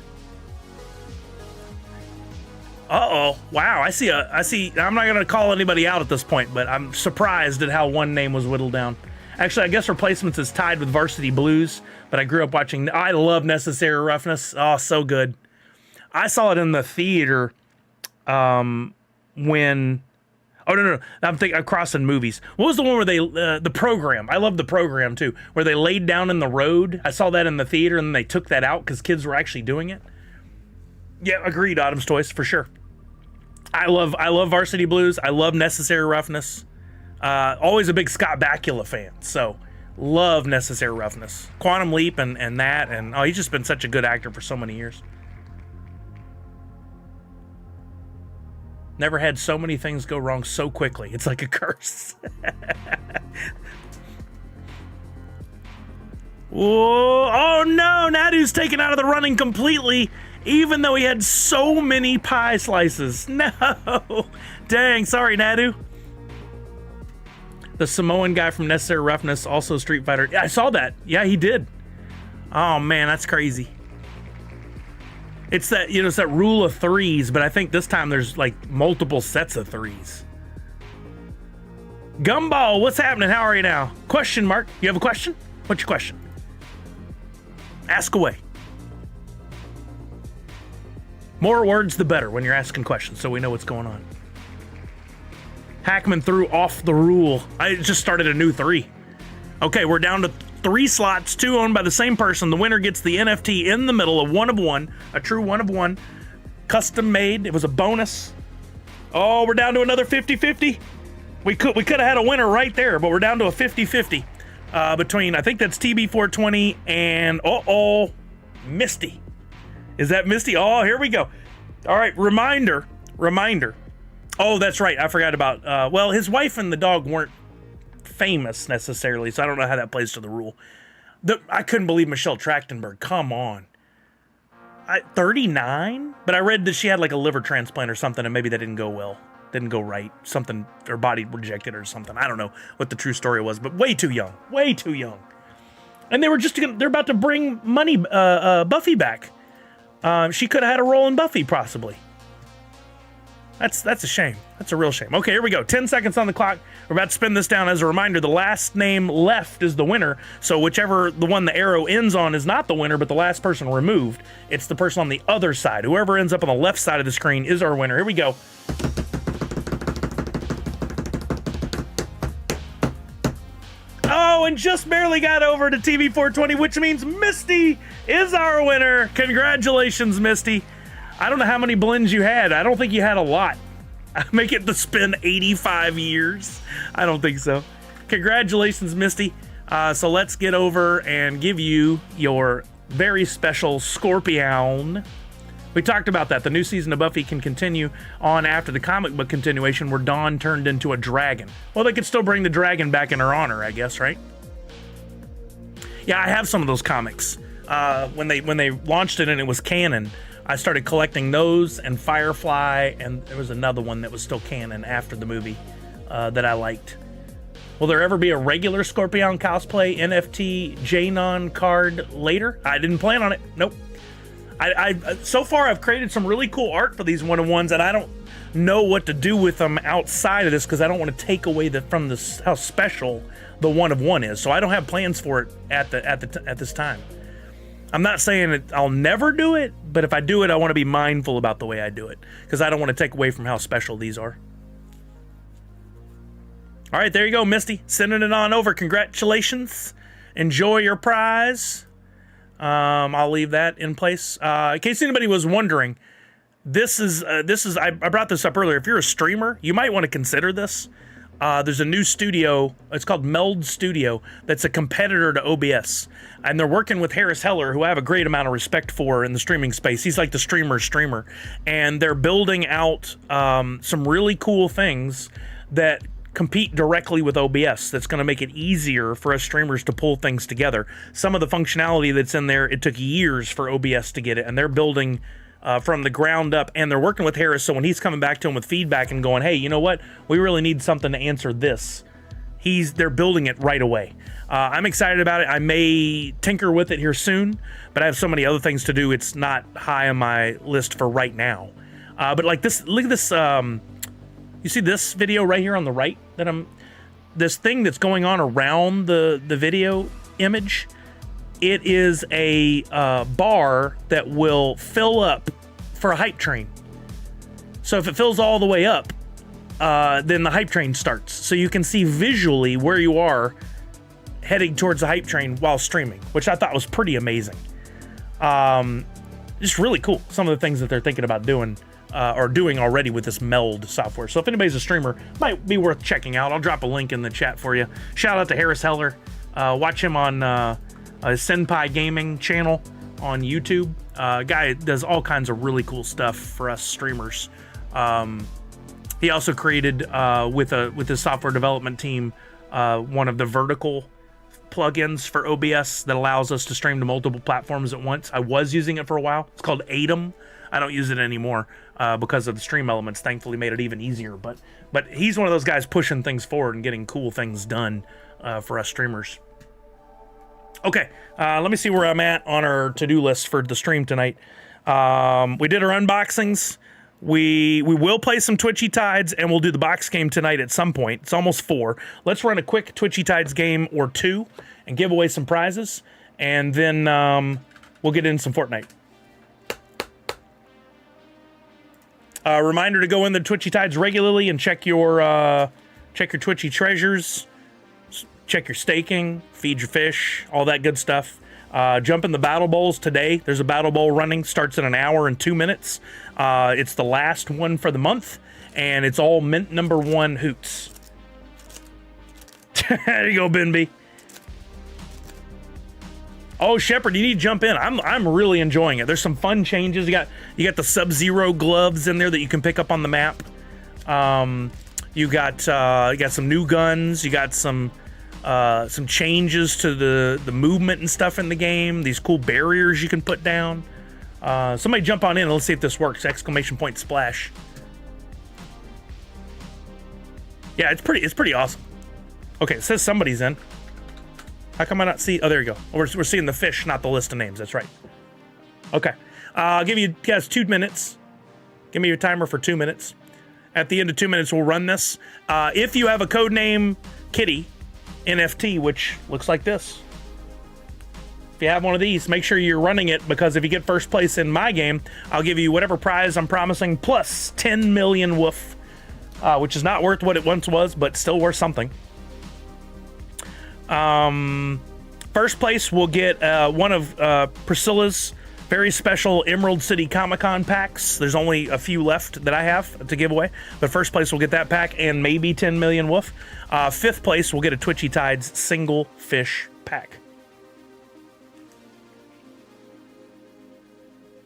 Uh-oh. Wow, I see. I'm not going to call anybody out at this point, but I'm surprised at how one name was whittled down. Actually, I guess Replacements is tied with Varsity Blues, but I grew up watching. I love Necessary Roughness. Oh, so good. I saw it in the theater when... Oh, no. I'm crossing movies. What was the one where they... The Program. I love The Program, too, where they laid down in the road. I saw that in the theater, and they took that out because kids were actually doing it. Yeah, agreed, Autumn's Toys, for sure. I love Varsity Blues. I love Necessary Roughness. Always a big Scott Bakula fan, so love Necessary Roughness. Quantum Leap and that, and he's just been such a good actor for so many years. Never had so many things go wrong so quickly. It's like a curse. Whoa. Oh no, Nadu's taken out of the running completely, even though he had so many pie slices. No. Dang, sorry, Nadu. The Samoan guy from Necessary Roughness, also Street Fighter. Yeah, I saw that. Yeah, he did. Oh man, that's crazy. It's that, it's that rule of 3s, but I think this time there's like multiple sets of 3s. Gumball, what's happening? How are you now? Question mark. You have a question? What's your question? Ask away. More words, the better when you're asking questions, so we know what's going on. Hackman threw off the rule. I just started a new 3. Okay, we're down to 3 slots, 2 owned by the same person. The winner gets the NFT in the middle, a 1 of 1, a true 1 of 1, custom made. It was a bonus. Oh, we're down to another 50-50. We could have had a winner right there, but we're down to a 50-50 between, I think that's TB420 and Misty. Is that Misty? Oh, here we go. All right, reminder. Oh, that's right. I forgot about, well, his wife and the dog weren't famous necessarily, so I don't know how that plays to the rule. I couldn't believe Michelle Trachtenberg. Come on. 39? But I read that she had like a liver transplant or something, and maybe that didn't go well. Didn't go right. Something, her body rejected her or something. I don't know what the true story was, but way too young. Way too young. And they're about to bring Buffy back. She could have had a role in Buffy, possibly. That's a shame. That's a real shame. Okay, here we go. 10 seconds on the clock. We're about to spin this down. As a reminder, the last name left is the winner. So whichever the one the arrow ends on is not the winner, but the last person removed, it's the person on the other side. Whoever ends up on the left side of the screen is our winner. Here we go. Oh, and just barely got over to TV 420, which means Misty is our winner. Congratulations, Misty. I don't know how many blends you had. I don't think you had a lot. Make it to spin 85 years. I don't think so. Congratulations, Misty. So let's get over and give you your very special Scorpion. We talked about that. The new season of Buffy can continue on after the comic book continuation where Dawn turned into a dragon. Well, they could still bring the dragon back in her honor, I guess, right? Yeah, I have some of those comics. When they launched it and it was canon, I started collecting those and Firefly, and there was another one that was still canon after the movie that I liked. Will there ever be a regular Scorpion cosplay NFT JNon card later? I didn't plan on it. Nope. I so far I've created some really cool art for these one-on-ones, and I don't know what to do with them outside of this because I don't want to take away from this how special the one-of-one is. So I don't have plans for it at this time. I'm not saying that I'll never do it, but if I do it, I want to be mindful about the way I do it because I don't want to take away from how special these are. All right, there you go, Misty. Sending it on over. Congratulations. Enjoy your prize. I'll leave that in place. In case anybody was wondering, this is I brought this up earlier. If you're a streamer, you might want to consider this. There's a new studio, it's called Meld Studio, that's a competitor to OBS. And they're working with Harris Heller, who I have a great amount of respect for in the streaming space. He's like the streamer. And they're building out some really cool things that compete directly with OBS. That's going to make it easier for us streamers to pull things together. Some of the functionality that's in there, it took years for OBS to get it. And they're building from the ground up, and they're working with Harris, so when he's coming back to him with feedback and going, hey, you know what, we really need something to answer this, they're building it right away. I'm excited about it. I may tinker with it here soon, but I have so many other things to do, it's not high on my list for right now. But like this, look at this, you see this video right here on the right, this thing that's going on around the video image? It is a bar that will fill up for a hype train. So if it fills all the way up, then the hype train starts. So you can see visually where you are heading towards the hype train while streaming, which I thought was pretty amazing. Just really cool. Some of the things that they're thinking about doing or doing already with this Meld software. So if anybody's a streamer, might be worth checking out. I'll drop a link in the chat for you. Shout out to Harris Heller. Watch him on Senpai Gaming channel on YouTube. Guy does all kinds of really cool stuff for us streamers. He also created with his software development team one of the vertical plugins for OBS that allows us to stream to multiple platforms at once. I was using it for a while. It's called Atom. I don't use it anymore because of the stream elements. Thankfully made it even easier. But he's one of those guys pushing things forward and getting cool things done for us streamers. Okay, let me see where I'm at on our to-do list for the stream tonight. We did our unboxings. We will play some Twitchy Tides, and we'll do the box game tonight at some point. It's almost 4. Let's run a quick Twitchy Tides game or 2 and give away some prizes, and then we'll get in some Fortnite. Reminder to go in the Twitchy Tides regularly and check your Twitchy treasures. Check your staking, feed your fish, all that good stuff. Jump in the battle bowls today. There's a battle bowl running, starts in an hour and 2 minutes. It's the last one for the month, and it's all mint number 1 hoots. There you go, Benby. Oh, Shepard, you need to jump in. I'm really enjoying it. There's some fun changes. You got the Sub-Zero gloves in there that you can pick up on the map. You got some new guns. You got some changes to the movement and stuff in the game. These cool barriers you can put down. Somebody jump on in and let's see if this works. Exclamation point splash. Yeah, it's pretty awesome. Okay, it says somebody's in. How come I not see? Oh, there you go. We're seeing the fish, not the list of names. That's right. Okay. I'll give you guys 2 minutes. Give me your timer for 2 minutes. At the end of 2 minutes, we'll run this. If you have a code name Kitty NFT, which looks like this. If you have one of these, make sure you're running it, because if you get first place in my game, I'll give you whatever prize I'm promising, plus 10 million woof, which is not worth what it once was, but still worth something. First place will get one of Priscilla's very special Emerald City Comic-Con packs. There's only a few left that I have to give away, but first place will get that pack and maybe 10 million woof. Fifth place will get a Twitchy Tides single fish pack.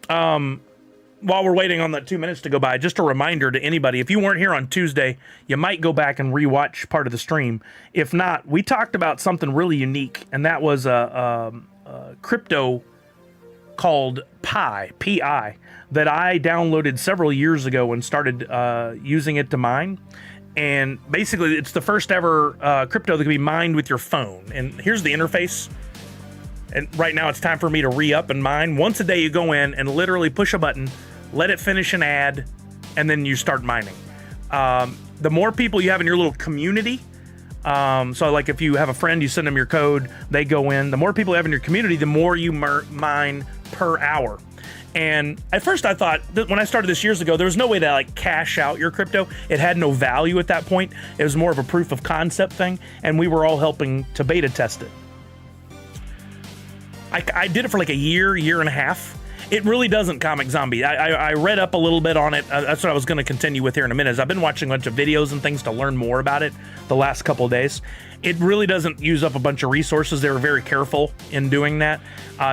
While we're waiting on that 2 minutes to go by, just a reminder to anybody, if you weren't here on Tuesday, you might go back and rewatch part of the stream. If not, we talked about something really unique, and that was a crypto called Pi, P-I, that I downloaded several years ago and started using it to mine. And basically, it's the first ever crypto that can be mined with your phone. And here's the interface. And right now, it's time for me to re-up and mine. Once a day, you go in and literally push a button, let it finish an ad, and then you start mining. The more people you have in your little community, so like if you have a friend, you send them your code, they go in. The more people you have in your community, the more you mine per hour. And at first I thought that when I started this years ago, there was no way to like cash out your crypto. It had no value at that point. It was more of a proof of concept thing, and we were all helping to beta test it. I did it for like a year and a half. It really doesn't, Comic Zombie. I read up a little bit on it. That's what I was going to continue with here in a minute. I've been watching a bunch of videos and things to learn more about it the last couple of days. It really doesn't use up a bunch of resources. They were very careful in doing that.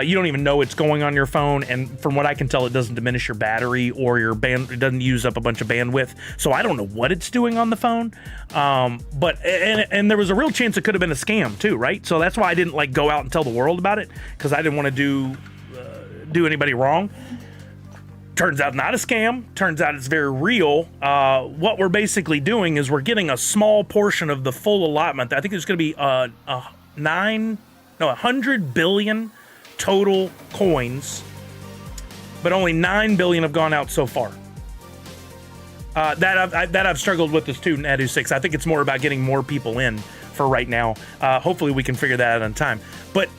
You don't even know it's going on your phone, and from what I can tell, it doesn't diminish your battery or your band. It doesn't use up a bunch of bandwidth. So I don't know what it's doing on the phone. But there was a real chance it could have been a scam too, right? So that's why I didn't like go out and tell the world about it, because I didn't want to do anybody wrong. Turns out not a scam. Turns out it's very real. What we're basically doing is we're getting a small portion of the full allotment. I think there's going to be 100 billion total coins, but only 9 billion have gone out so far. That I've struggled with this too, Nadu6. I think it's more about getting more people in for right now. Hopefully we can figure that out on time. But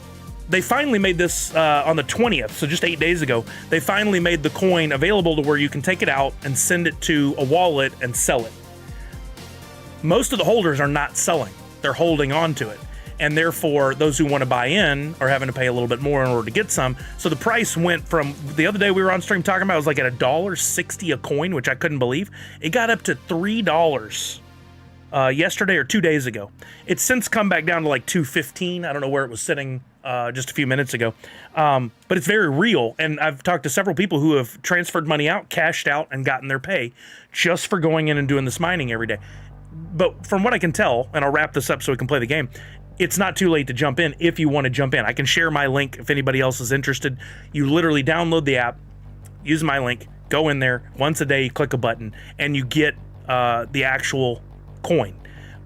they finally made this on the 20th, so just 8 days ago. They finally made the coin available to where you can take it out and send it to a wallet and sell it. Most of the holders are not selling. They're holding on to it. And therefore, those who want to buy in are having to pay a little bit more in order to get some. So the price went from, the other day we were on stream talking about, it was like at $1.60 a coin, which I couldn't believe. It got up to $3 yesterday or 2 days ago. It's since come back down to like $2.15. I don't know where it was sitting just a few minutes ago. But it's very real. And I've talked to several people who have transferred money out, cashed out, and gotten their pay just for going in and doing this mining every day. But from what I can tell, and I'll wrap this up so we can play the game, it's not too late to jump in if you want to jump in. I can share my link if anybody else is interested. You literally download the app, use my link, go in there, once a day, click a button, and you get the actual coin.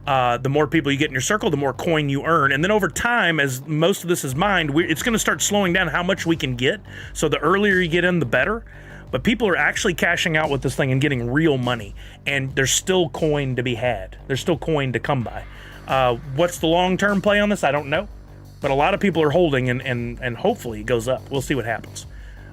The more people you get in your circle, the more coin you earn. And then over time, as most of this is mined, it's going to start slowing down how much we can get. So the earlier you get in, the better. But people are actually cashing out with this thing and getting real money. And there's still coin to be had. There's still coin to come by. What's the long-term play on this? I don't know. But a lot of people are holding, and hopefully it goes up. We'll see what happens.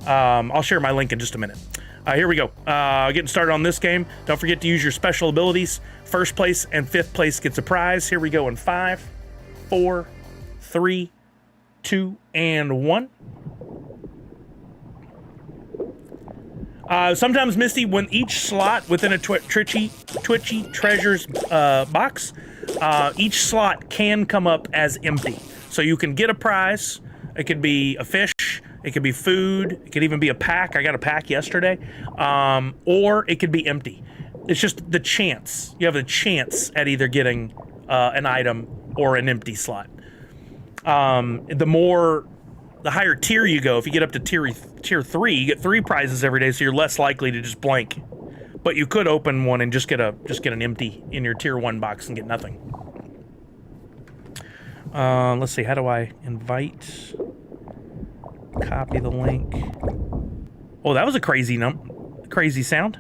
I'll share my link in just a minute. Here we go. Getting started on this game. Don't forget to use your special abilities. First place and fifth place gets a prize. Here we go in 5, 4, 3, 2, and 1. Sometimes, Misty, when each slot within a Twitchy Treasures box, each slot can come up as empty. So you can get a prize. It could be a fish. It could be food. It could even be a pack. I got a pack yesterday. Or it could be empty. It's just the chance. You have a chance at either getting an item or an empty slot. The higher tier you go, if you get up to tier 3, you get 3 prizes every day, so you're less likely to just blank. But you could open one and just get an empty in your tier 1 box and get nothing. Let's see. How do I invite? Copy the link. Oh, that was a crazy sound.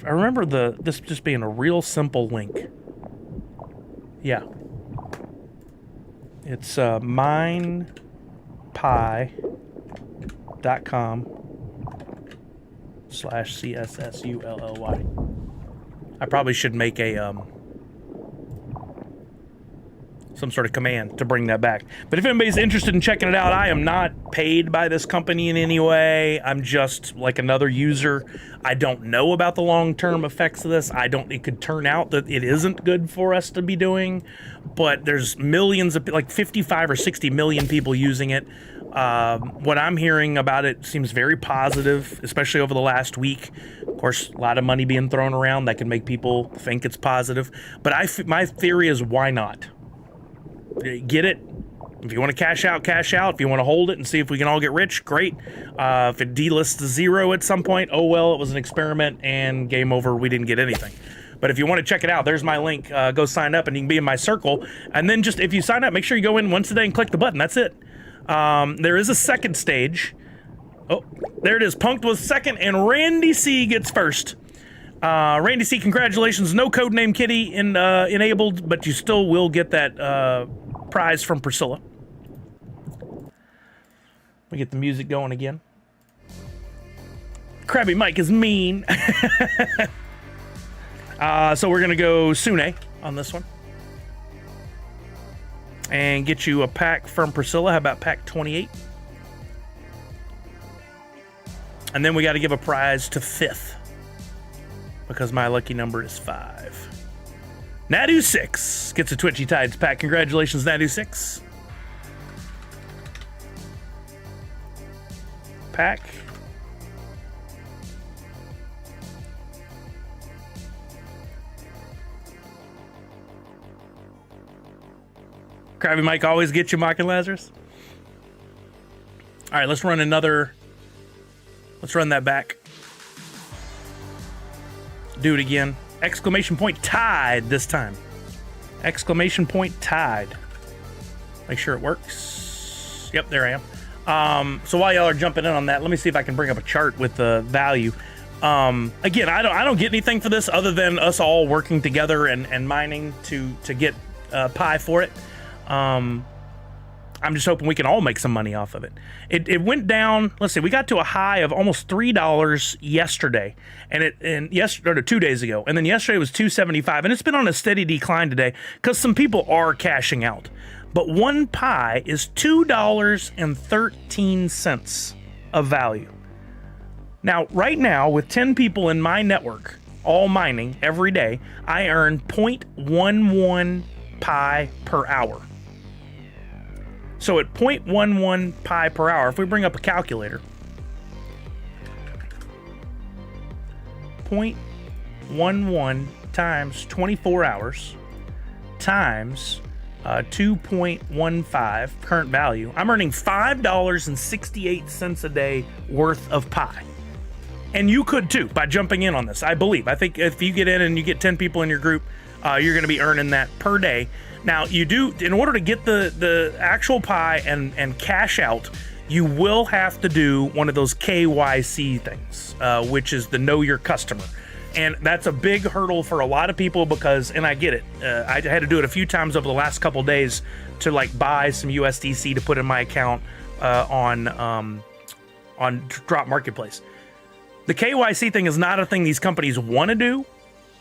I remember this just being a real simple link. Yeah. It's minepi.com/CSSULLY. I probably should make a some sort of command to bring that back. But if anybody's interested in checking it out, I am not paid by this company in any way. I'm just like another user. I don't know about the long-term effects of this. It could turn out that it isn't good for us to be doing, but there's millions of, like 55 or 60 million people using it. What I'm hearing about it seems very positive, especially over the last week. Of course, a lot of money being thrown around that can make people think it's positive. But my theory is, why not? Get it. If you want to cash out, cash out. If you want to hold it and see if we can all get rich, great. If it delists to zero at some point, oh well, it was an experiment and game over. We didn't get anything. But if you want to check it out, there's my link. Go sign up and you can be in my circle. And then just if you sign up, make sure you go in once a day and click the button. That's it. There is a second stage. Oh, there it is. Punked was second and Randy C gets first. Randy C, congratulations. No codename Kitty enabled, but you still will get that prize from Priscilla. We get the music going again. Krabby Mike is mean. So we're going to go Sune on this one. And get you a pack from Priscilla. How about pack 28? And then we got to give a prize to 5th. Because my lucky number is 5. Nadu6 gets a Twitchy Tides pack. Congratulations, Nadu6. Pack. Krabby Mike always gets you, Mocking Lazarus. All right, let's run that back. Do it again. Exclamation point tied this time. Exclamation point tied. Make sure it works. Yep, there I am. So while y'all are jumping in on that, let me see if I can bring up a chart with the value. Again, I don't get anything for this other than us all working together and mining to get Pi for it. I'm just hoping we can all make some money off of it. It went down. Let's see, we got to a high of almost $3 yesterday, and 2 days ago, and then yesterday was $2.75, and it's been on a steady decline today because some people are cashing out. But 1 Pi is $2.13 of value. Now, right now, with 10 people in my network, all mining every day, I earn 0.11 Pi per hour. So at 0.11 Pi per hour, if we bring up a calculator, 0.11 times 24 hours times 2.15 current value, I'm earning $5.68 a day worth of Pi. And you could too by jumping in on this, I believe. I think if you get in and you get 10 people in your group, you're going to be earning that per day. Now, you do, in order to get the actual Pi and cash out, you will have to do one of those KYC things, which is the Know Your Customer. And that's a big hurdle for a lot of people because, and I get it, I had to do it a few times over the last couple days to like buy some USDC to put in my account on Drop Marketplace. The KYC thing is not a thing these companies want to do.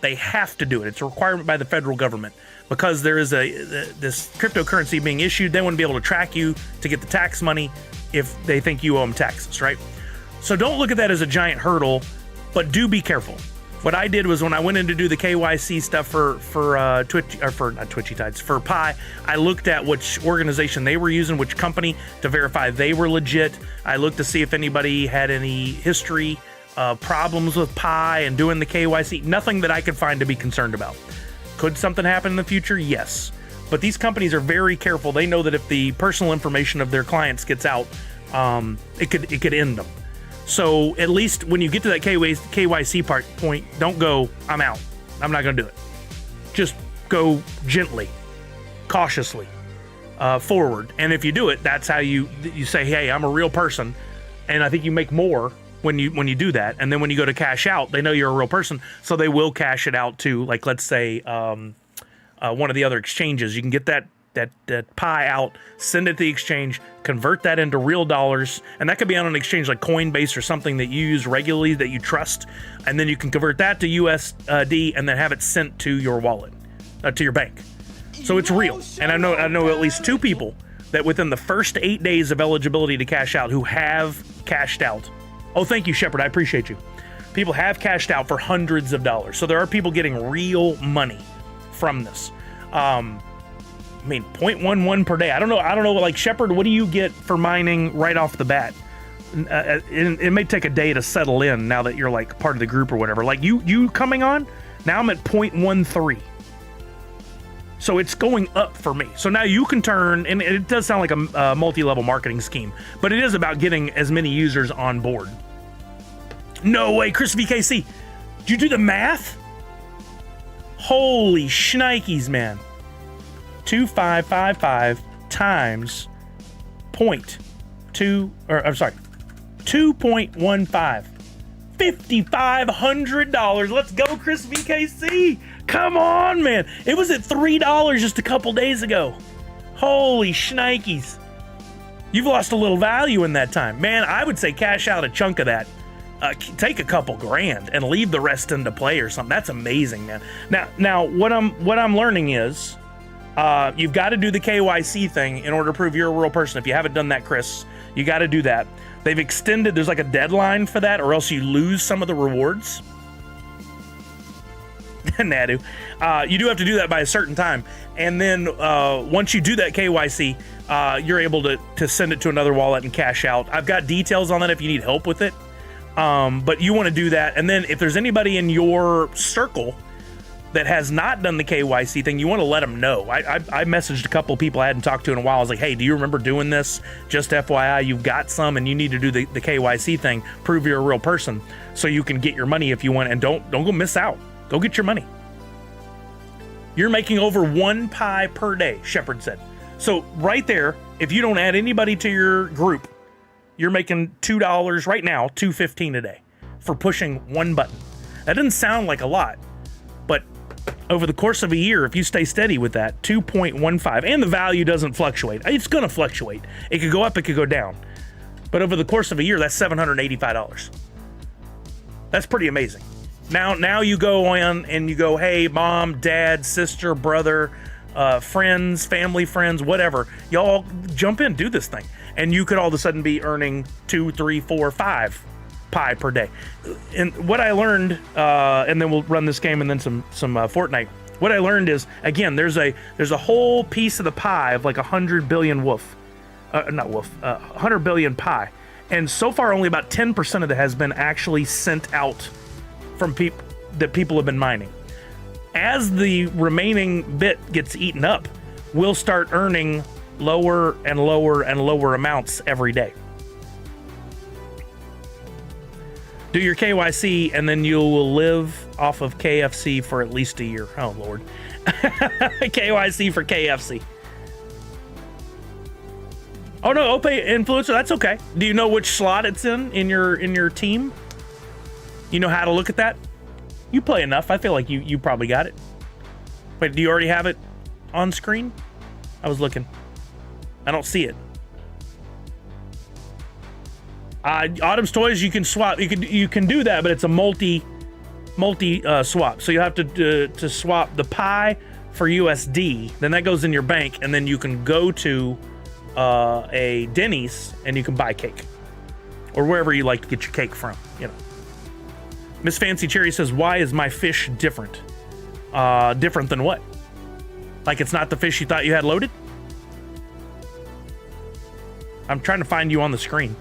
They have to do it. It's a requirement by the federal government because there is this cryptocurrency being issued. They want to be able to track you to get the tax money if they think you owe them taxes, right? So don't look at that as a giant hurdle, but do be careful. What I did was when I went in to do the KYC stuff for Pi, I looked at which organization they were using, which company, to verify they were legit. I looked to see if anybody had any history problems with Pi and doing the KYC. Nothing that I could find to be concerned about. Could something happen in the future? Yes. But these companies are very careful. They know that if the personal information of their clients gets out, it could end them. So at least when you get to that KYC point, don't go, I'm out. I'm not going to do it. Just go gently, cautiously forward. And if you do it, that's how you say, hey, I'm a real person. And I think you make more when you do that. And then when you go to cash out, they know you're a real person, so they will cash it out to, like, let's say one of the other exchanges. You can get that pie out, send it to the exchange, convert that into real dollars, and that could be on an exchange like Coinbase or something that you use regularly that you trust, and then you can convert that to USD and then have it sent to your wallet, to your bank. So it's real. And I know at least 2 people that within the first 8 days of eligibility to cash out who have cashed out. Oh, thank you, Shepard. I appreciate you. People have cashed out for hundreds of dollars. So there are people getting real money from this. I mean, 0.11 per day. I don't know. Like, Shepard, what do you get for mining right off the bat? It may take a day to settle in now that you're like part of the group or whatever. Like you coming on, now I'm at 0.13. So it's going up for me. So now you can turn, and it does sound like a multi-level marketing scheme, but it is about getting as many users on board. No way, Chris VKC. Did you do the math? Holy shnikes, man. 2555 times 2.15. $5,500. Let's go, Chris VKC. Come on, man. It was at $3 just a couple days ago. Holy shnikes. You've lost a little value in that time. Man, I would say cash out a chunk of that. Take a couple grand and leave the rest into play or something. That's amazing, man. Now what I'm learning is you've got to do the KYC thing in order to prove you're a real person. If you haven't done that, Chris, you got to do that. They've extended, there's like a deadline for that, or else you lose some of the rewards. Nadu. You do have to do that by a certain time. And then once you do that KYC, you're able to send it to another wallet and cash out. I've got details on that if you need help with it. But you want to do that. And then if there's anybody in your circle that has not done the KYC thing, you want to let them know. I messaged a couple of people I hadn't talked to in a while. I was like, hey, do you remember doing this? Just FYI, you've got some and you need to do the KYC thing. Prove you're a real person so you can get your money if you want. And don't go miss out. Go get your money. You're making over 1 pie per day, Shepard said. So right there, if you don't add anybody to your group, you're making $2 right now, $2.15 a day for pushing one button. That doesn't sound like a lot, but over the course of a year, if you stay steady with that, 2.15, and the value doesn't fluctuate. It's going to fluctuate. It could go up, it could go down. But over the course of a year, that's $785. That's pretty amazing. Now you go on and you go, hey, mom, dad, sister, brother, friends, family, friends, whatever. Y'all jump in, do this thing. And you could all of a sudden be earning 2, 3, 4, 5 pie per day. And what I learned, and then we'll run this game and then some Fortnite. What I learned is, again, there's a whole piece of the pie of like 100 billion 100 billion pie. And so far, only about 10% of it has been actually sent out from people have been mining. As the remaining bit gets eaten up, we'll start earning lower and lower and lower amounts every day. Do your KYC and then you will live off of KFC for at least a year. Oh Lord. KYC for KFC. Oh no, Ope influencer, that's okay. Do you know which slot it's in your team? You know how to look at that? You play enough. I feel like you probably got it. Wait, do you already have it on screen? I was looking. I don't see it. Autumn's Toys, you can swap. You can do that, but it's a multi swap. So you have to swap the pie for USD. Then that goes in your bank, and then you can go to a Denny's and you can buy cake, or wherever you like to get your cake from. You know. Miss Fancy Cherry says, why is my fish different? Different than what? Like it's not the fish you thought you had loaded? I'm trying to find you on the screen.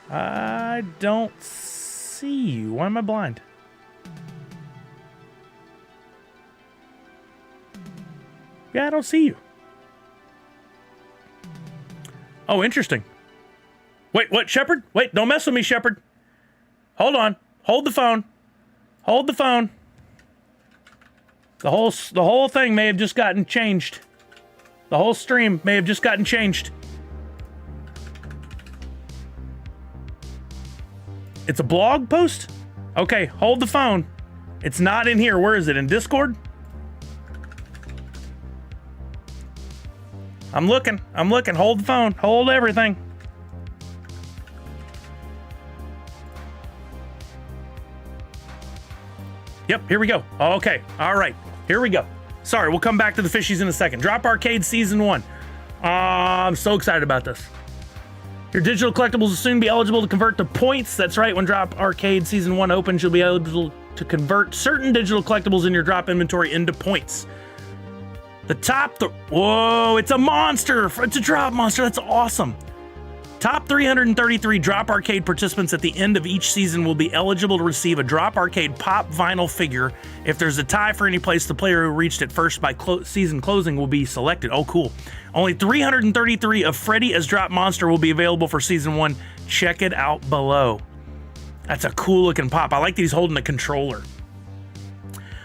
I don't see you. Why am I blind? Yeah, I don't see you. Oh, interesting. Wait, what, Shepard? Wait, don't mess with me, Shepard. Hold on. Hold the phone. Hold the phone. The whole thing may have just gotten changed. The whole stream may have just gotten changed. It's a blog post? Okay, hold the phone. It's not in here. Where is it? In Discord? I'm looking. Hold the phone. Hold everything. Yep, here we go. Okay, all right. Here we go. Sorry, we'll come back to the fishies in a second. Drop Arcade Season 1. I'm so excited about this. Your digital collectibles will soon be eligible to convert to points. That's right, when Drop Arcade Season 1 opens, you'll be eligible to convert certain digital collectibles in your drop inventory into points. Whoa, it's a monster. It's a drop monster. That's awesome. Top 333 Drop Arcade participants at the end of each season will be eligible to receive a Drop Arcade Pop vinyl figure. If there's a tie for any place, the player who reached it first by season closing will be selected. Oh, cool. Only 333 of Freddy as Drop Monster will be available for Season 1. Check it out below. That's a cool looking pop. I like that he's holding a controller.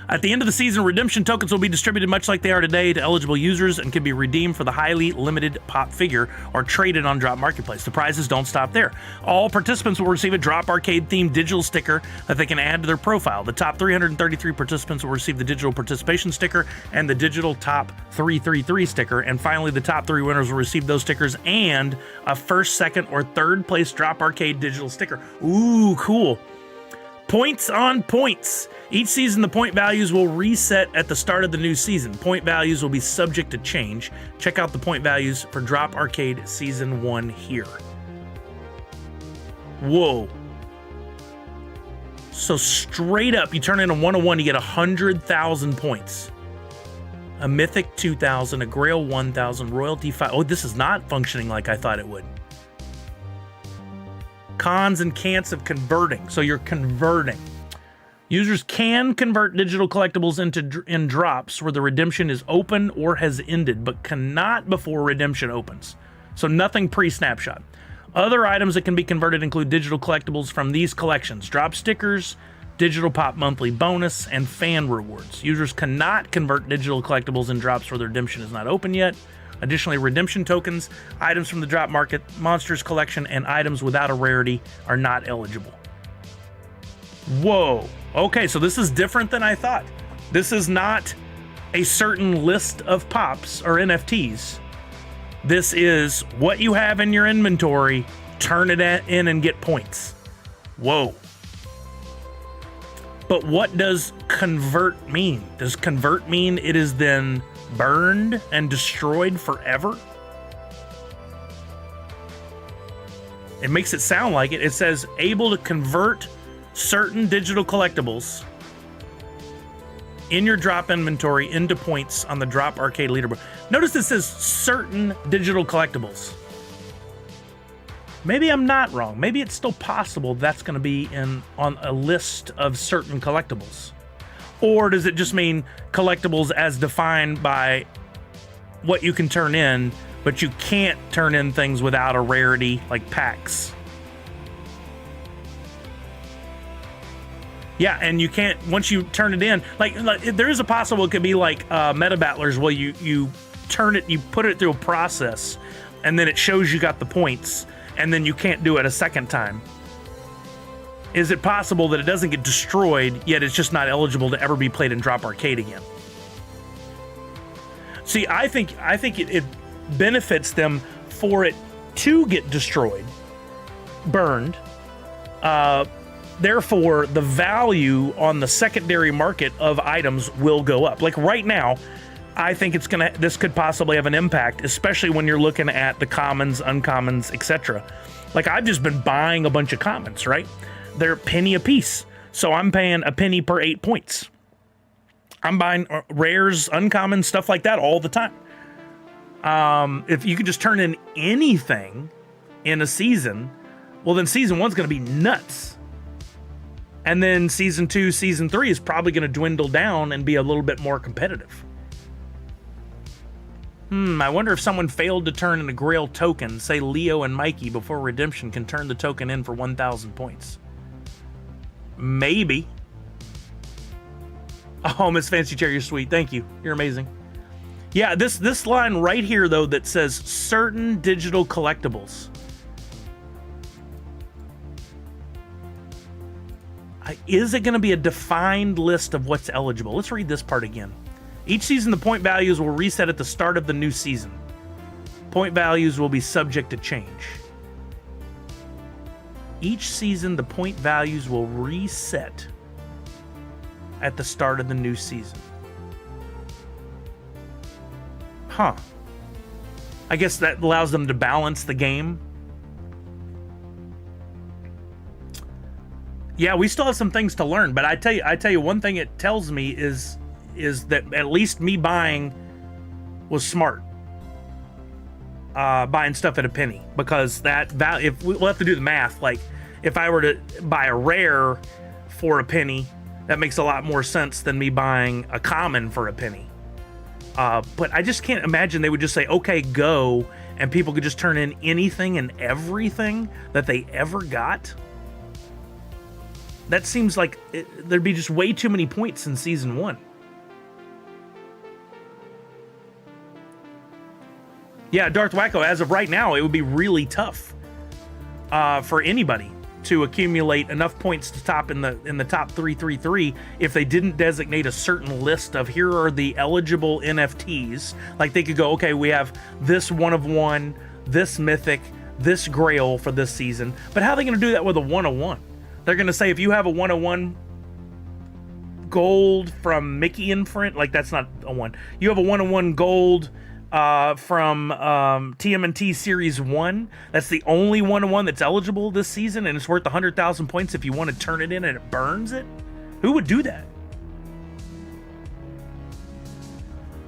At the end of the season, redemption tokens will be distributed much like they are today to eligible users and can be redeemed for the highly limited pop figure or traded on Drop Marketplace. The prizes don't stop there. All participants will receive a Drop Arcade themed digital sticker that they can add to their profile. The top 333 participants will receive the digital participation sticker and the digital top 333 sticker. And finally, the top 3 winners will receive those stickers and a first, second, or third place Drop Arcade digital sticker. Ooh, cool. Points on points. Each season, the point values will reset at the start of the new season. Point values will be subject to change. Check out the point values for Drop Arcade Season 1 here. Whoa. So straight up, you turn in a 101, you get 100,000 points. A Mythic 2,000, a Grail 1,000, Royalty 5. Oh, this is not functioning like I thought it would. Cons and can'ts of converting. So you're converting. Users can convert digital collectibles in drops where the redemption is open or has ended, but cannot before redemption opens. So nothing pre-snapshot. Other items that can be converted include digital collectibles from these collections: drop stickers, digital pop monthly bonus, and fan rewards. Users cannot convert digital collectibles in drops where the redemption is not open yet. Additionally, redemption tokens, items from the Drop Market, Monsters collection, and items without a rarity are not eligible. Whoa. Okay, so this is different than I thought. This is not a certain list of pops or NFTs. This is what you have in your inventory, turn it in and get points. Whoa. But what does convert mean? Does convert mean it is then burned and destroyed forever? It makes it sound like it. It says able to convert certain digital collectibles in your drop inventory into points on the Drop Arcade leaderboard. Notice it says certain digital collectibles. Maybe I'm not wrong. Maybe it's still possible that's going to be on a list of certain collectibles. Or does it just mean collectibles as defined by what you can turn in, but you can't turn in things without a rarity, like packs? Yeah, and you can't, once you turn it in, like there is a possible, it could be like Meta Battlers, where you turn it, you put it through a process, and then it shows you got the points, and then you can't do it a second time. Is it possible that it doesn't get destroyed, yet it's just not eligible to ever be played in Drop Arcade again? See, I think it benefits them for it to get destroyed, burned. Therefore, the value on the secondary market of items will go up. Like right now, I think this could possibly have an impact, especially when you're looking at the commons, uncommons, etc. Like I've just been buying a bunch of commons, right? They're a penny a piece. So I'm paying a penny per 8 points. I'm buying rares, uncommon, stuff like that all the time. If you could just turn in anything in a season, well, then season 1's going to be nuts. And then season 2, season 3 is probably going to dwindle down and be a little bit more competitive. I wonder if someone failed to turn in a Grail token, say Leo and Mikey, before redemption can turn the token in for 1,000 points. Maybe. Oh, Miss Fancy Chair, you're sweet. Thank you. You're amazing. Yeah, this line right here, though, that says certain digital collectibles. Is it going to be a defined list of what's eligible? Let's read this part again. Each season, the point values will reset at the start of the new season. Point values will be subject to change. Each season, the point values will reset at the start of the new season. Huh. I guess that allows them to balance the game. Yeah, we still have some things to learn, but I tell you one thing it tells me is that at least me buying was smart. Buying stuff at a penny, because that value, if we'll have to do the math, like if I were to buy a rare for a penny, that makes a lot more sense than me buying a common for a penny. But I just can't imagine they would just say, okay, go, and people could just turn in anything and everything that they ever got. That seems like there'd be just way too many points in season 1. Yeah, Darth Wacko, as of right now, it would be really tough for anybody to accumulate enough points to top in the top 333 if they didn't designate a certain list of here are the eligible NFTs. Like they could go, okay, we have this 1 of 1, this mythic, this grail for this season. But how are they going to do that with a 101? They're going to say if you have a 101 gold from Mickey and Friend, like that's not a 1. You have a 101 gold from TMNT Series 1. That's the only 101 that's eligible this season, and it's worth 100,000 points if you want to turn it in and it burns it. Who would do that?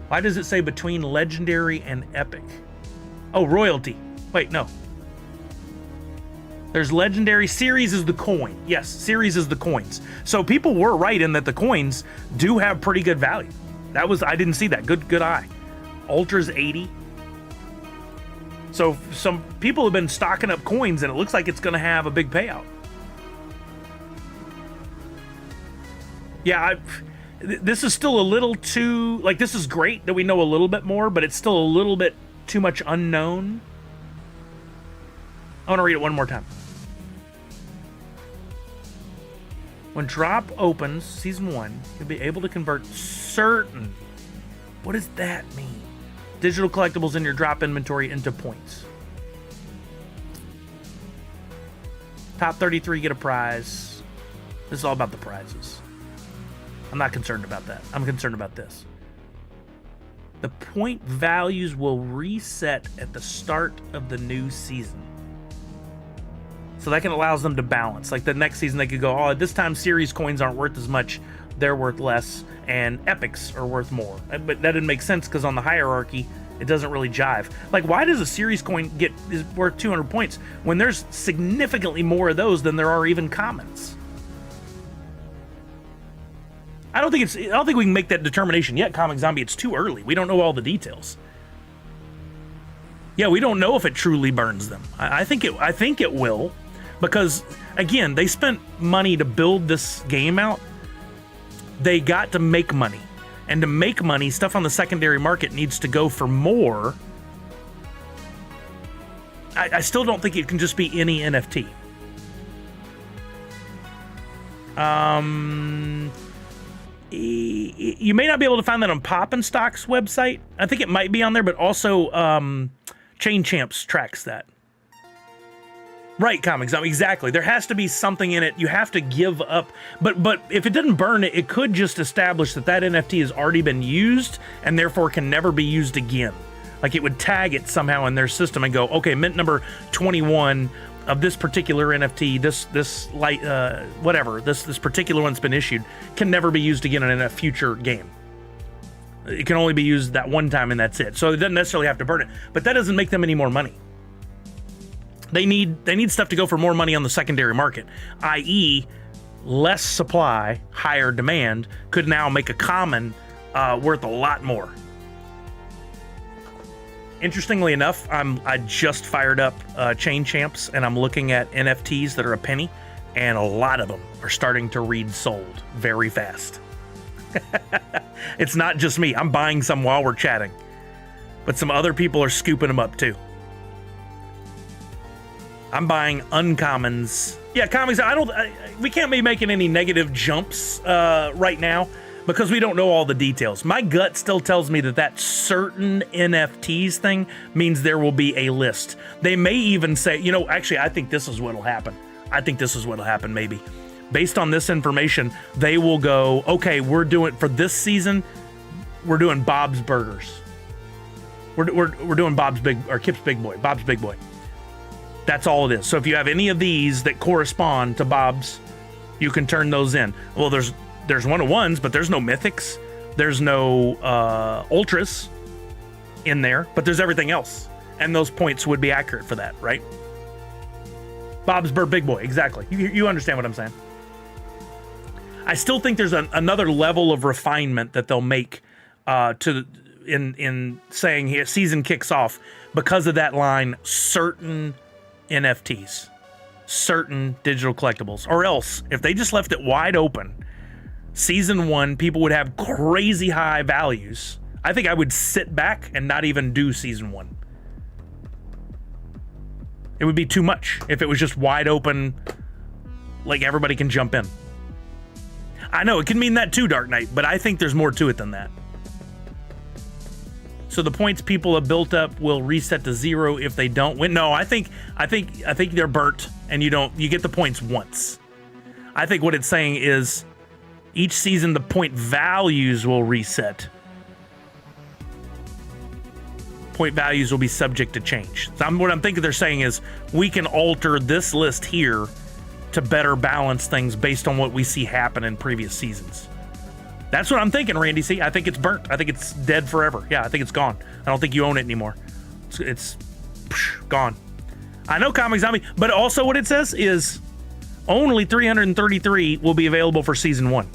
Why does it say between legendary and epic? Oh, royalty. Wait, no. There's legendary. Series is the coin. Yes, series is the coins. So people were right in that the coins do have pretty good value. I didn't see that. Good eye. Ultra's 80. So some people have been stocking up coins, and it looks like it's going to have a big payout. Yeah, this is still a little too, like, this is great that we know a little bit more, but it's still a little bit too much unknown. I want to read it one more time. When drop opens, season 1, you'll be able to convert certain, what does that mean? Digital collectibles in your drop inventory into points. Top 33 get a prize. This is all about the prizes. I'm not concerned about that. I'm concerned about this. The point values will reset at the start of the new season. So that can allows them to balance. Like the next season, they could go, oh, this time series coins aren't worth as much. They're worth less, and epics are worth more. But that didn't make sense because on the hierarchy, it doesn't really jive. Like, why does a series coin is worth 200 points when there's significantly more of those than there are even commons? I don't think we can make that determination yet, Comic Zombie. It's too early. We don't know all the details. Yeah, we don't know if it truly burns them. I think it will, because again, they spent money to build this game out. They got to make money, and to make money, stuff on the secondary market needs to go for more. I still don't think it can just be any NFT. You may not be able to find that on Pop and Stock's website. I think it might be on there, but also Chain Champs tracks that. Right, Comics. Exactly. There has to be something in it. You have to give up. But if it didn't burn it, it could just establish that NFT has already been used and therefore can never be used again. Like it would tag it somehow in their system and go, okay, mint number 21 of this particular NFT, this particular one's been issued, can never be used again in a future game. It can only be used that one time and that's it. So it doesn't necessarily have to burn it, but that doesn't make them any more money. They need stuff to go for more money on the secondary market, i.e. less supply, higher demand could now make a common worth a lot more. Interestingly enough, I just fired up Chain Champs and I'm looking at NFTs that are a penny, and a lot of them are starting to read sold very fast. It's not just me. I'm buying some while we're chatting, but some other people are scooping them up too. I'm buying uncommons. Yeah, comics. We can't be making any negative jumps right now because we don't know all the details. My gut still tells me that certain NFTs thing means there will be a list. They may even say, actually, I think this is what'll happen. Maybe. Based on this information, they will go, okay, we're doing, for this season, we're doing Bob's Burgers. We're doing Kip's Big Boy, Bob's Big Boy. That's all it is. So if you have any of these that correspond to Bob's, you can turn those in. Well, there's 101s, but there's no mythics. There's no ultras in there, but there's everything else. And those points would be accurate for that, right? Bob's Big Boy, exactly. You understand what I'm saying. I still think there's another level of refinement that they'll make in saying here season kicks off because of that line, certain NFTs, certain digital collectibles, or else if they just left it wide open, season 1, people would have crazy high values. I think I would sit back and not even do season 1. It would be too much if it was just wide open, like everybody can jump in. I know it can mean that too, Dark Knight, but I think there's more to it than that. So the points people have built up will reset to 0 if they don't win. No, I think they're burnt and you get the points once. I think what it's saying is each season the point values will reset. Point values will be subject to change. So what I'm thinking they're saying is we can alter this list here to better balance things based on what we see happen in previous seasons. That's what I'm thinking, Randy C. I think it's burnt. I think it's dead forever. Yeah, I think it's gone. I don't think you own it anymore. It's gone. I know Comic Zombie, but also what it says is only 333 will be available for season 1.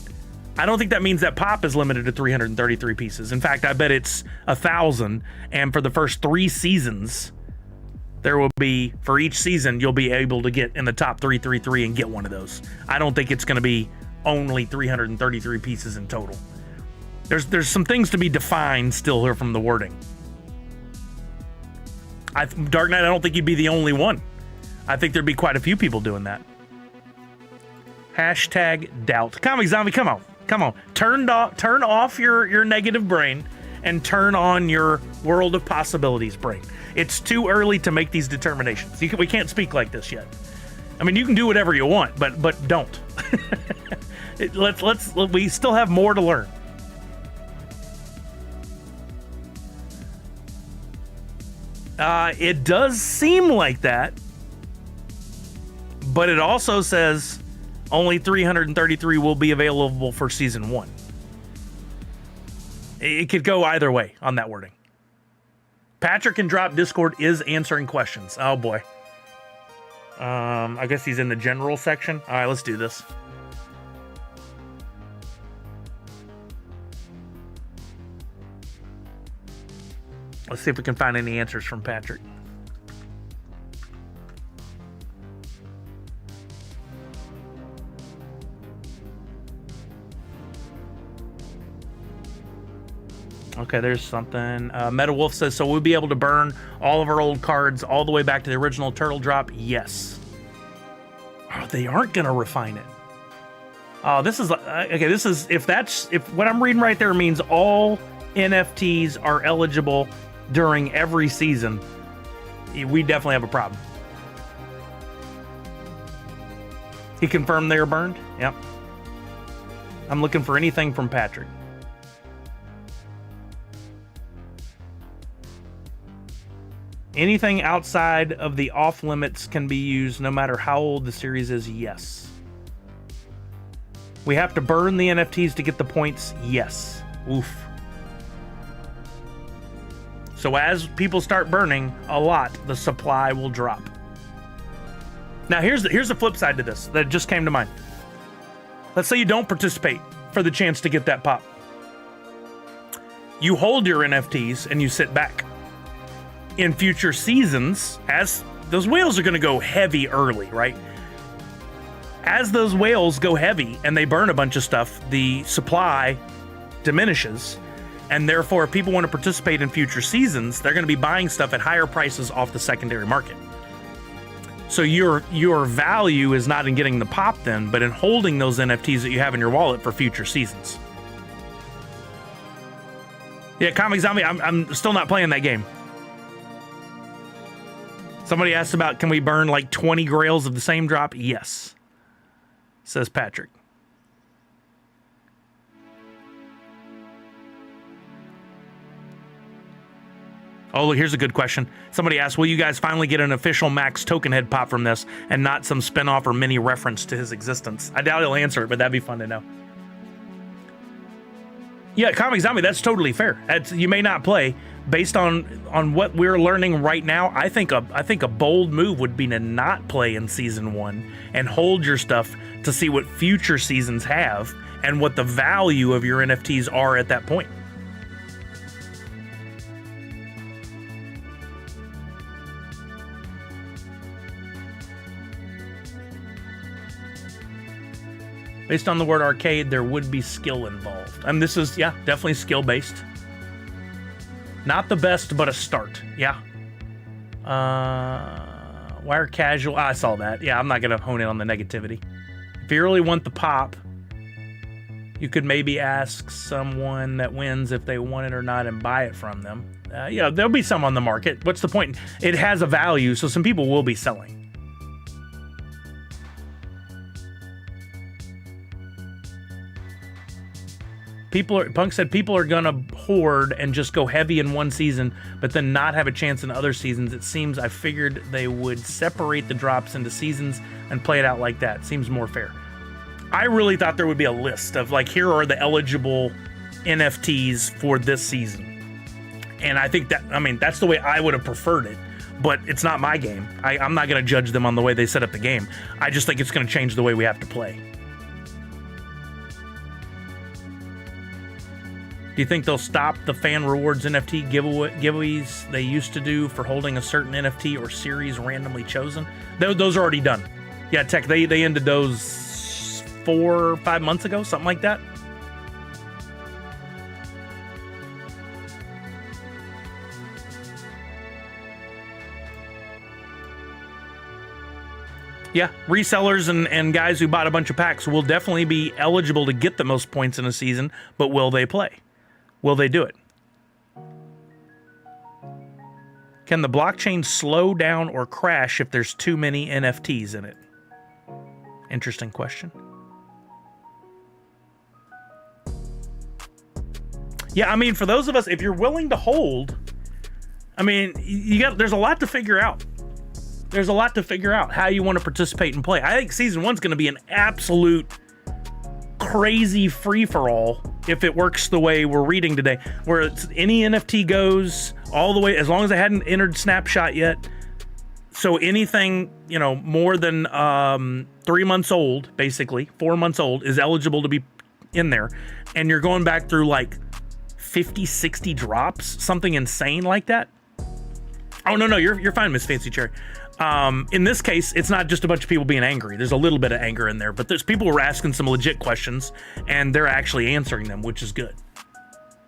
I don't think that means that Pop is limited to 333 pieces. In fact, I bet it's 1,000, and for the first 3 seasons, there will be, for each season, you'll be able to get in the top 333 and get one of those. I don't think it's going to be only 333 pieces in total. There's some things to be defined still here from the wording. Dark Knight, I don't think you'd be the only one. I think there'd be quite a few people doing that. #doubt. Comic Zombie, come on. Turn off your negative brain and turn on your world of possibilities brain. It's too early to make these determinations. We can't speak like this yet. I mean, you can do whatever you want, but don't. We still have more to learn. It does seem like that, but it also says only 333 will be available for season 1. It could go either way on that wording. Patrick in Drop Discord is answering questions. Oh boy. I guess he's in the general section. All right, let's do this. Let's see if we can find any answers from Patrick. Okay, there's something. Meta Wolf says, so we'll be able to burn all of our old cards all the way back to the original Turtle Drop? Yes. Oh, they aren't going to refine it. Oh, this is okay. This is if what I'm reading right there means all NFTs are eligible during every season, we definitely have a problem. He confirmed they are burned? Yep. I'm looking for anything from Patrick. Anything outside of the off limits can be used no matter how old the series is? Yes. We have to burn the NFTs to get the points? Yes. Oof. So as people start burning a lot, the supply will drop. Now here's the flip side to this that just came to mind. Let's say you don't participate for the chance to get that pop. You hold your NFTs and you sit back. In future seasons, as those whales are going to go heavy early, right? As those whales go heavy and they burn a bunch of stuff, the supply diminishes, and therefore if people want to participate in future seasons, they're going to be buying stuff at higher prices off the secondary market. So your value is not in getting the pop then, but in holding those NFTs that you have in your wallet for future seasons. Yeah, Comic Zombie, I'm still not playing that game. Somebody asked about, can we burn like 20 grails of the same drop? Yes, says Patrick. Oh, look, here's a good question. Somebody asked, will you guys finally get an official Max token head pop from this and not some spin-off or mini reference to his existence? I doubt he'll answer it, but that'd be fun to know. Yeah, Comic Zombie, that's totally fair. You may not play. Based on what we're learning right now, I think a bold move would be to not play in Season 1 and hold your stuff to see what future seasons have and what the value of your NFTs are at that point. Based on the word arcade, there would be skill involved. And this is, yeah, definitely skill-based. Not the best, but a start. Yeah. Wire casual. I saw that. Yeah, I'm not going to hone in on the negativity. If you really want the pop, you could maybe ask someone that wins if they want it or not and buy it from them. Yeah, there'll be some on the market. What's the point? It has a value, so some people will be selling. Punk said people are gonna hoard and just go heavy in one season, but then not have a chance in other seasons. It seems I figured they would separate the drops into seasons and play it out like that. Seems more fair. I really thought there would be a list of like, here are the eligible NFTs for this season. And I think that, I mean, that's the way I would have preferred it, but it's not my game. I'm not gonna judge them on the way they set up the game. I just think it's gonna change the way we have to play. Do you think they'll stop the fan rewards NFT giveaways they used to do for holding a certain NFT or series randomly chosen? Those are already done. Yeah, Tech, they ended those 4 or 5 months ago, something like that. Yeah, resellers and guys who bought a bunch of packs will definitely be eligible to get the most points in a season, but will they play? Will they do it? Can the blockchain slow down or crash if there's too many NFTs in it? Interesting question. Yeah, I mean, for those of us, if you're willing to hold, I mean, there's a lot to figure out. There's a lot to figure out how you want to participate and play. I think Season 1's going to be an absolute crazy free-for-all if it works the way we're reading today, where it's any NFT goes all the way, as long as I hadn't entered Snapshot yet. So anything, more than 3 months old, basically 4 months old, is eligible to be in there. And you're going back through like 50, 60 drops, something insane like that. Oh, no, you're fine, Miss Fancy Cherry. In this case, it's not just a bunch of people being angry. There's a little bit of anger in there, but there's people who are asking some legit questions, and they're actually answering them, which is good.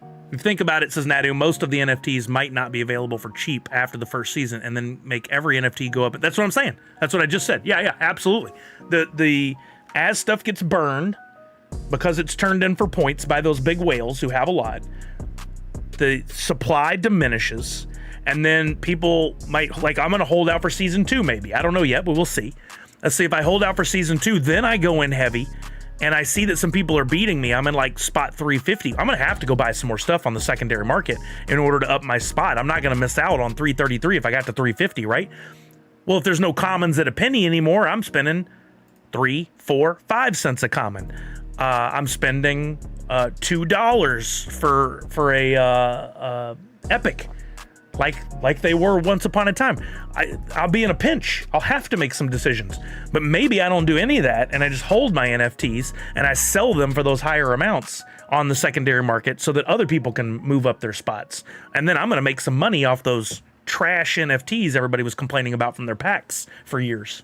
If you think about it, says Nadu, most of the NFTs might not be available for cheap after the first season, and then make every NFT go up. That's what I'm saying. That's what I just said. Yeah, absolutely. As stuff gets burned, because it's turned in for points by those big whales who have a lot, the supply diminishes. And then people might, like, I'm going to hold out for Season 2 maybe. I don't know yet, but we'll see. Let's see, if I hold out for Season 2, then I go in heavy, and I see that some people are beating me. I'm in, like, spot 350. I'm going to have to go buy some more stuff on the secondary market in order to up my spot. I'm not going to miss out on 333 if I got to 350, right? Well, if there's no commons at a penny anymore, I'm spending 3, 4, 5 cents a common. I'm spending $2 for a epic. Like they were once upon a time. I'll be in a pinch. I'll have to make some decisions. But maybe I don't do any of that, and I just hold my NFTs, and I sell them for those higher amounts on the secondary market so that other people can move up their spots. And then I'm going to make some money off those trash NFTs everybody was complaining about from their packs for years.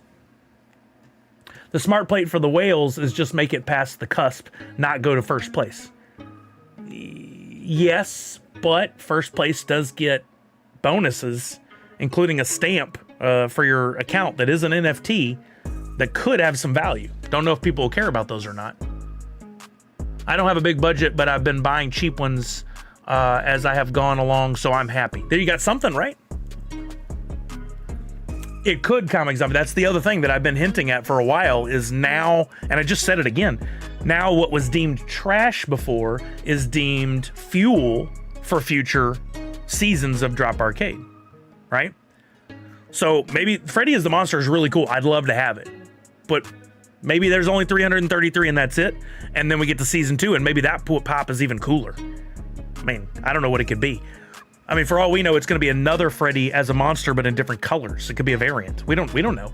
The smart plate for the whales is just make it past the cusp, not go to first place. Yes, but first place does get bonuses, including a stamp for your account that is an NFT that could have some value. Don't know if people will care about those or not. I don't have a big budget, but I've been buying cheap ones as I have gone along, so I'm happy. There you got something, right? It could, Comic Zombie. That's the other thing that I've been hinting at for a while is now, and I just said it again, now what was deemed trash before is deemed fuel for future seasons of Drop Arcade, right? So maybe Freddy is the Monster is really cool. I'd love to have it, but maybe there's only 333 and that's it. And then we get to season 2 and maybe that pop is even cooler. I mean, I don't know what it could be. I mean, for all we know, it's going to be another Freddy as a monster, but in different colors. It could be a variant. We don't know.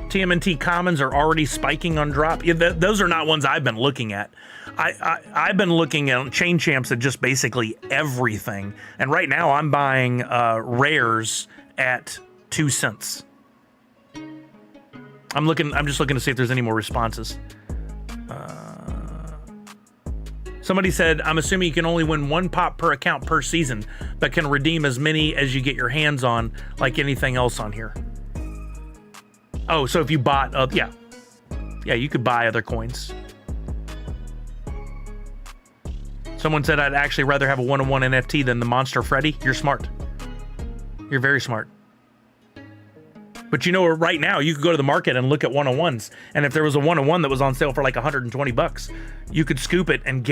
TMNT commons are already spiking on drop. Yeah, those are not ones I've been looking at. I've been looking at Chain Champs at just basically everything. And right now I'm buying rares at 2 cents. I'm just looking to see if there's any more responses. Somebody said, I'm assuming you can only win 1 pop per account per season, but can redeem as many as you get your hands on, like anything else on here. Oh, so if you bought, yeah, you could buy other coins. Someone said, I'd actually rather have a 1-on-1 NFT than the Monster Freddy. You're smart. You're very smart. But you know, right now you could go to the market and look at 1-on-1s, and if there was a 1-on-1 that was on sale for like $120, you could scoop it and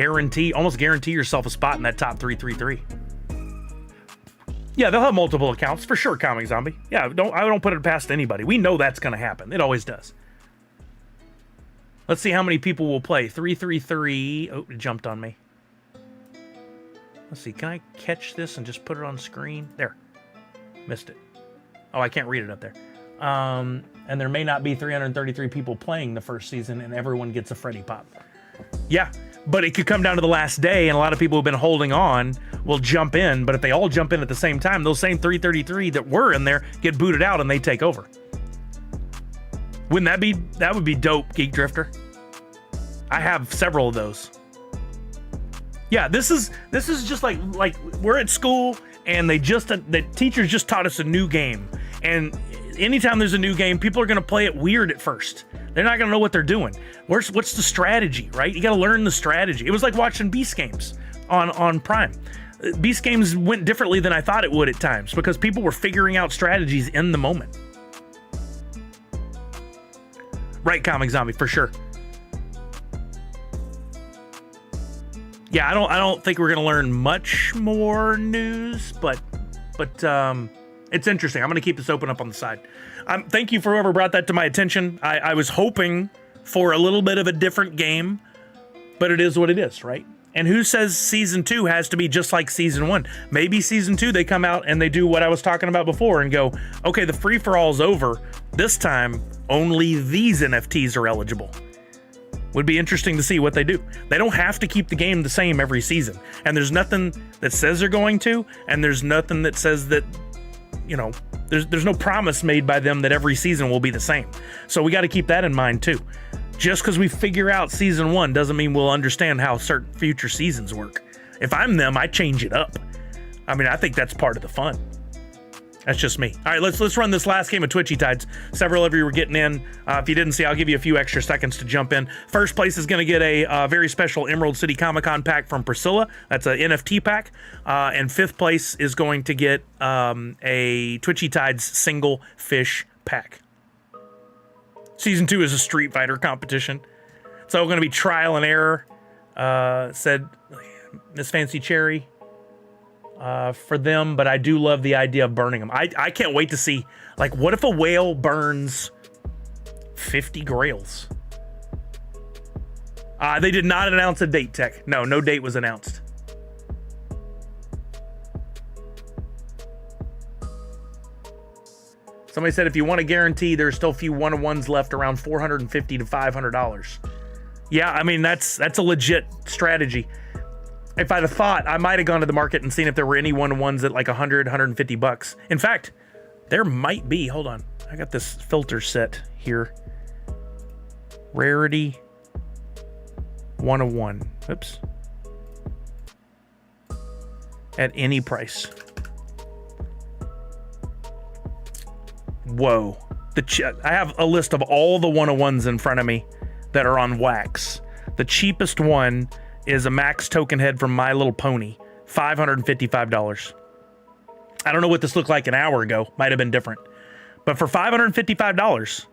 almost guarantee yourself a spot in that top 333. Yeah, they'll have multiple accounts for sure, Comic Zombie. Yeah, I don't put it past anybody. We know that's going to happen. It always does. Let's see how many people will play. 333. Oh, it jumped on me. Let's see. Can I catch this and just put it on screen? There. Missed it. Oh, I can't read it up there. And there may not be 333 people playing the first season and everyone gets a Freddy pop. Yeah, but it could come down to the last day and a lot of people who've been holding on will jump in, but if they all jump in at the same time, those same 333 that were in there get booted out and they take over. Wouldn't that would be dope, Geek Drifter? I have several of those. Yeah, this is just like we're at school and the teachers just taught us a new game. And anytime there's a new game, people are going to play it weird at first. They're not going to know what they're doing. What's the strategy, right? You got to learn the strategy. It was like watching Beast Games on Prime. Beast Games went differently than I thought it would at times because people were figuring out strategies in the moment. Right, Comic Zombie, for sure. Yeah, I don't think we're going to learn much more news, but it's interesting. I'm going to keep this open up on the side. Thank you for whoever brought that to my attention. I was hoping for a little bit of a different game, but it is what it is, right? And who says season 2 has to be just like season 1? Maybe season 2 they come out and they do what I was talking about before and go, okay, the free-for-all's over. This time, only these NFTs are eligible. Would be interesting to see what they do. They don't have to keep the game the same every season. And there's nothing that says they're going to, and there's nothing that says that, you know, there's no promise made by them that every season will be the same. So we got to keep that in mind too. Just because we figure out season 1 doesn't mean we'll understand how certain future seasons work. If I'm them, I change it up. I mean, I think that's part of the fun. That's just me. All right, let's run this last game of Twitchy Tides. Several of you were getting in. If you didn't see, I'll give you a few extra seconds to jump in. First place is going to get a very special Emerald City Comic Con pack from Priscilla. That's an NFT pack. And fifth place is going to get a Twitchy Tides single fish pack. Season 2 is a Street Fighter competition. So going to be trial and error, said Miss Fancy Cherry. For them, but I do love the idea of burning them. I can't wait to see, like, what if a whale burns 50 grails? They did not announce a date, Tech. No date was announced. Somebody said if you want a guarantee, there's still a few 1-on-1s left around $450 to $500. Yeah, I mean, that's a legit strategy. If I'd have thought, I might have gone to the market and seen if there were any 1-on-1s at like $100, $150. In fact, there might be. Hold on. I got this filter set here. Rarity 101. Oops. At any price. Whoa. I have a list of all the 101s in front of me that are on wax. The cheapest one is a Max token head from My Little Pony. $555. I don't know what this looked like an hour ago. Might have been different. But for $555,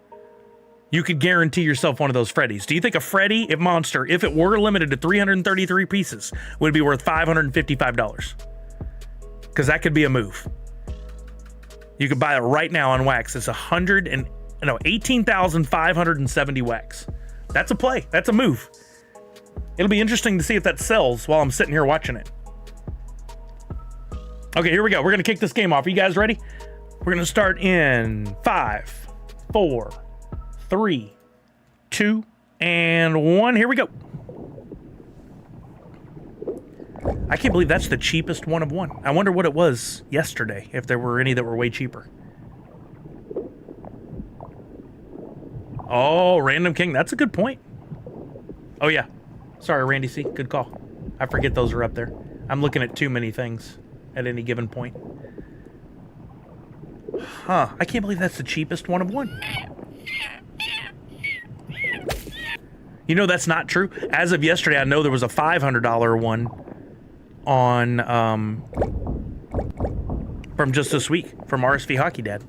you could guarantee yourself one of those Freddies. Do you think a Freddy, if Monster, if it were limited to 333 pieces, would be worth $555? Because that could be a move. You could buy it right now on wax. It's 18,570 wax. That's a play. That's a move. It'll be interesting to see if that sells while I'm sitting here watching it. Okay, here we go. We're going to kick this game off. Are you guys ready? We're going to start in 5, 4, 3, 2, and 1. Here we go. I can't believe that's the cheapest one of one. I wonder what it was yesterday, if there were any that were way cheaper. Oh, Random King. That's a good point. Oh, yeah. Sorry, Randy C. Good call. I forget those are up there. I'm looking at too many things at any given point. Huh. I can't believe that's the cheapest one of one. You know, that's not true. As of yesterday, I know there was a $500 one on, from just this week, from RSV Hockey Dad.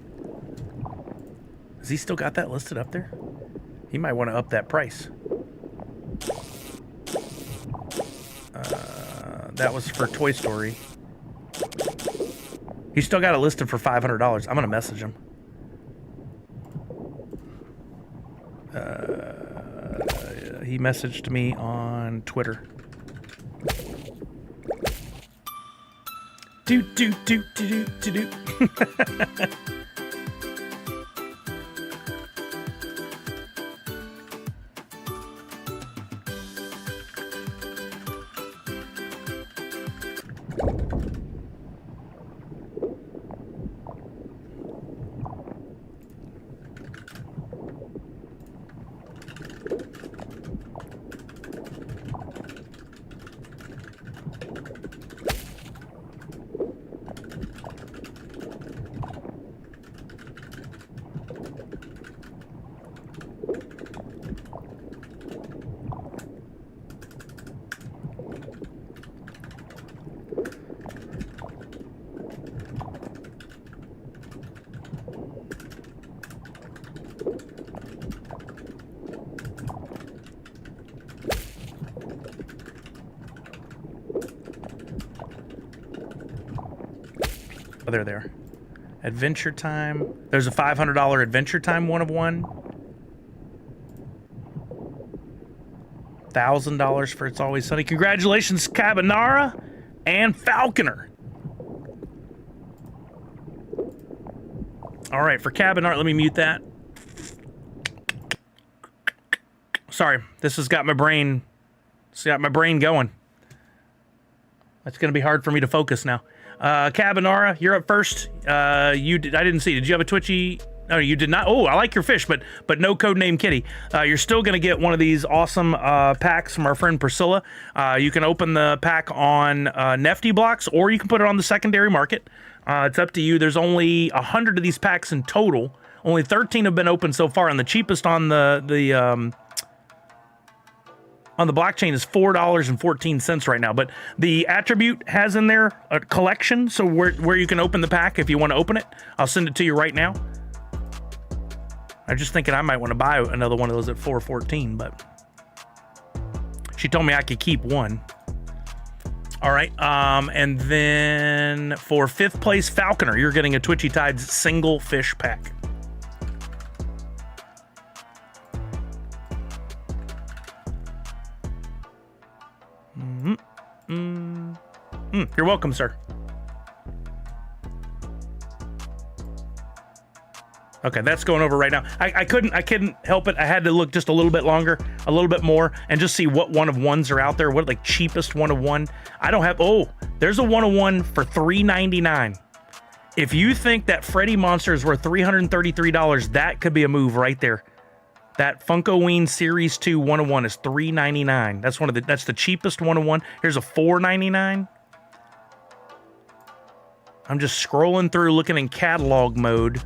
Has he still got that listed up there? He might want to up that price. That was for Toy Story. He's still got it listed for $500. I'm going to message him. He messaged me on Twitter. Do. Oh, they're there. Adventure Time. There's a $500 Adventure Time one of one. $1,000 for It's Always Sunny. Congratulations, Cabinara and Falconer. All right, for Cabinara, let me mute that. Sorry, this has got my brain. It's got my brain going. It's going to be hard for me to focus now. Cabinara, you're up first. I didn't see. Did you have a Twitchy? No, you did not. Oh, I like your fish, but no codename Kitty. You're still going to get one of these awesome packs from our friend Priscilla. You can open the pack on Nefty Blocks, or you can put it on the secondary market. It's up to you. There's only 100 of these packs in total. Only 13 have been opened so far, and the cheapest on the blockchain is $4.14 right now. But the attribute has in there a collection, so where you can open the pack if you want to open it. I'll send it to you right now. I'm just thinking I might want to buy another one of those at $4.14, but she told me I could keep one. All right, and then for 5th place Falconer, you're getting a Twitchy Tides single fish pack. You're welcome, sir. Okay, that's going over right now. I couldn't help it. I had to look just a little bit longer, a little bit more, and just see what one of ones are out there. What like cheapest one of one? I don't have. Oh, there's a one of one for $3.99. If you think that Freddy Monster is worth $333, that could be a move right there. That Funkoween Series 2 101 is $399. That's the cheapest 101. Here's a $499. I'm just scrolling through looking in catalog mode.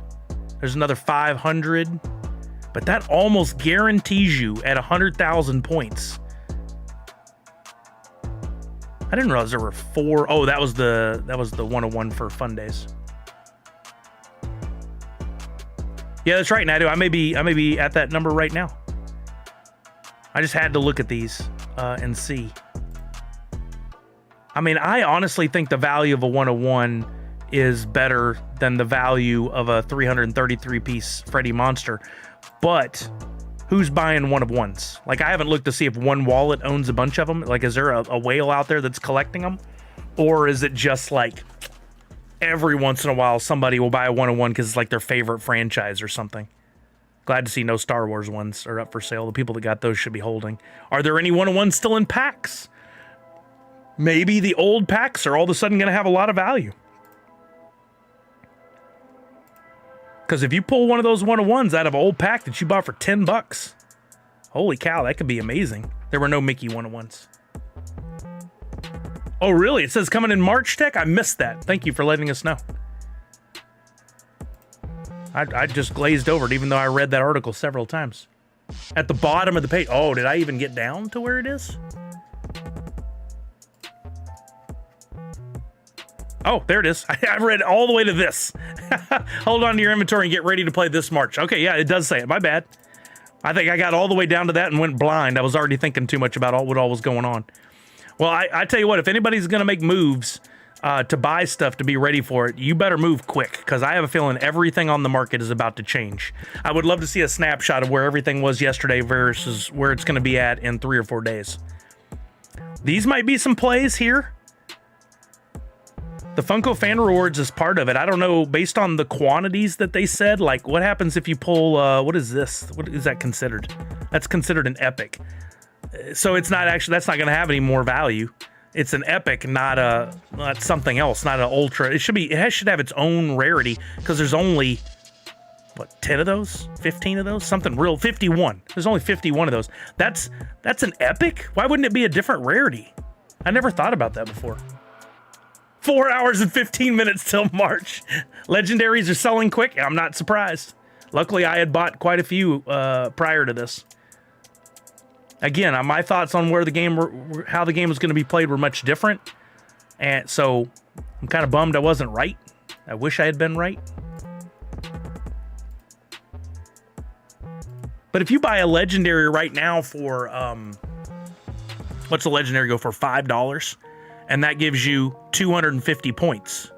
There's another 500. But that almost guarantees you at 100,000 points. I didn't realize there were 4. Oh, that was the 101 for Fun Days. Yeah, that's right, Nadu. I may be at that number right now. I just had to look at these and see. I mean, I honestly think the value of a 101 is better than the value of a 333-piece Freddy Monster. But who's buying one of ones? Like, I haven't looked to see if One Wallet owns a bunch of them. Like, is there a whale out there that's collecting them? Or is it just like every once in a while somebody will buy a 101 because it's like their favorite franchise or something? Glad to see no Star Wars ones are up for sale. The people that got those should be holding. Are there any 101s still in packs? Maybe the old packs are all of a sudden going to have a lot of value. Because if you pull one of those 101s out of an old pack that you bought for $10, holy cow, that could be amazing. There were no Mickey 101s. Oh, really? It says coming in March, Tech? I missed that. Thank you for letting us know. I just glazed over it, even though I read that article several times. At the bottom of the page. Oh, did I even get down to where it is? Oh, there it is. I read all the way to this. Hold on to your inventory and get ready to play this March. Okay, yeah, it does say it. My bad. I think I got all the way down to that and went blind. I was already thinking too much about what all was going on. Well, I tell you what, if anybody's going to make moves to buy stuff to be ready for it, you better move quick, because I have a feeling everything on the market is about to change. I would love to see a snapshot of where everything was yesterday versus where it's going to be at in 3 or 4 days. These might be some plays here. The Funko Fan Rewards is part of it. I don't know, based on the quantities that they said, like what happens if you pull, what is this? What is that considered? That's considered an epic. So it's not actually, that's not going to have any more value. It's an epic, not something else, not an ultra. It should have its own rarity, because there's only, what, 10 of those? 15 of those? Something real, 51. There's only 51 of those. That's an epic? Why wouldn't it be a different rarity? I never thought about that before. 4 hours and 15 minutes till March. Legendaries are selling quick. I'm not surprised. Luckily, I had bought quite a few prior to this. Again, my thoughts on where the game, how the game was going to be played were much different. And so I'm kind of bummed I wasn't right. I wish I had been right. But if you buy a legendary right now for, what's a legendary go for? $5. And that gives you 250 points.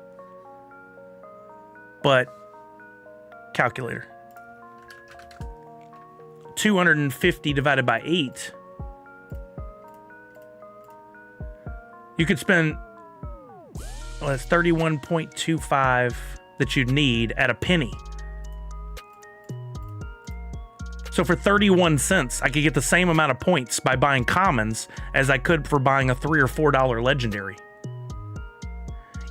But, calculator. 250 divided by 8. You could spend, well, that's 31.25 that you'd need at a penny. So for 31 cents, I could get the same amount of points by buying commons as I could for buying a $3 or $4 legendary.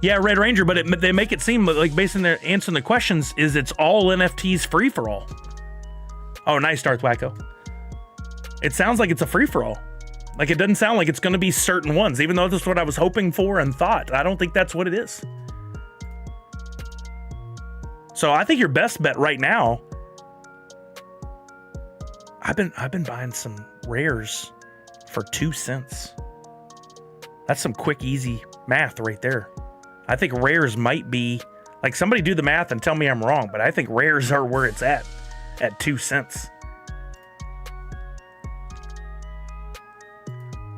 Yeah, Red Ranger, but they make it seem like, based on their answering the questions, is it's all NFTs free for all. Oh, nice, Darth Wacko. It sounds like it's a free-for-all. Like, it doesn't sound like it's going to be certain ones, even though this is what I was hoping for and thought. I don't think that's what it is. So I think your best bet right now, I've been buying some rares for 2 cents. That's some quick, easy math right there. I think rares might be, like, somebody do the math and tell me I'm wrong, but I think rares are where it's at 2 cents.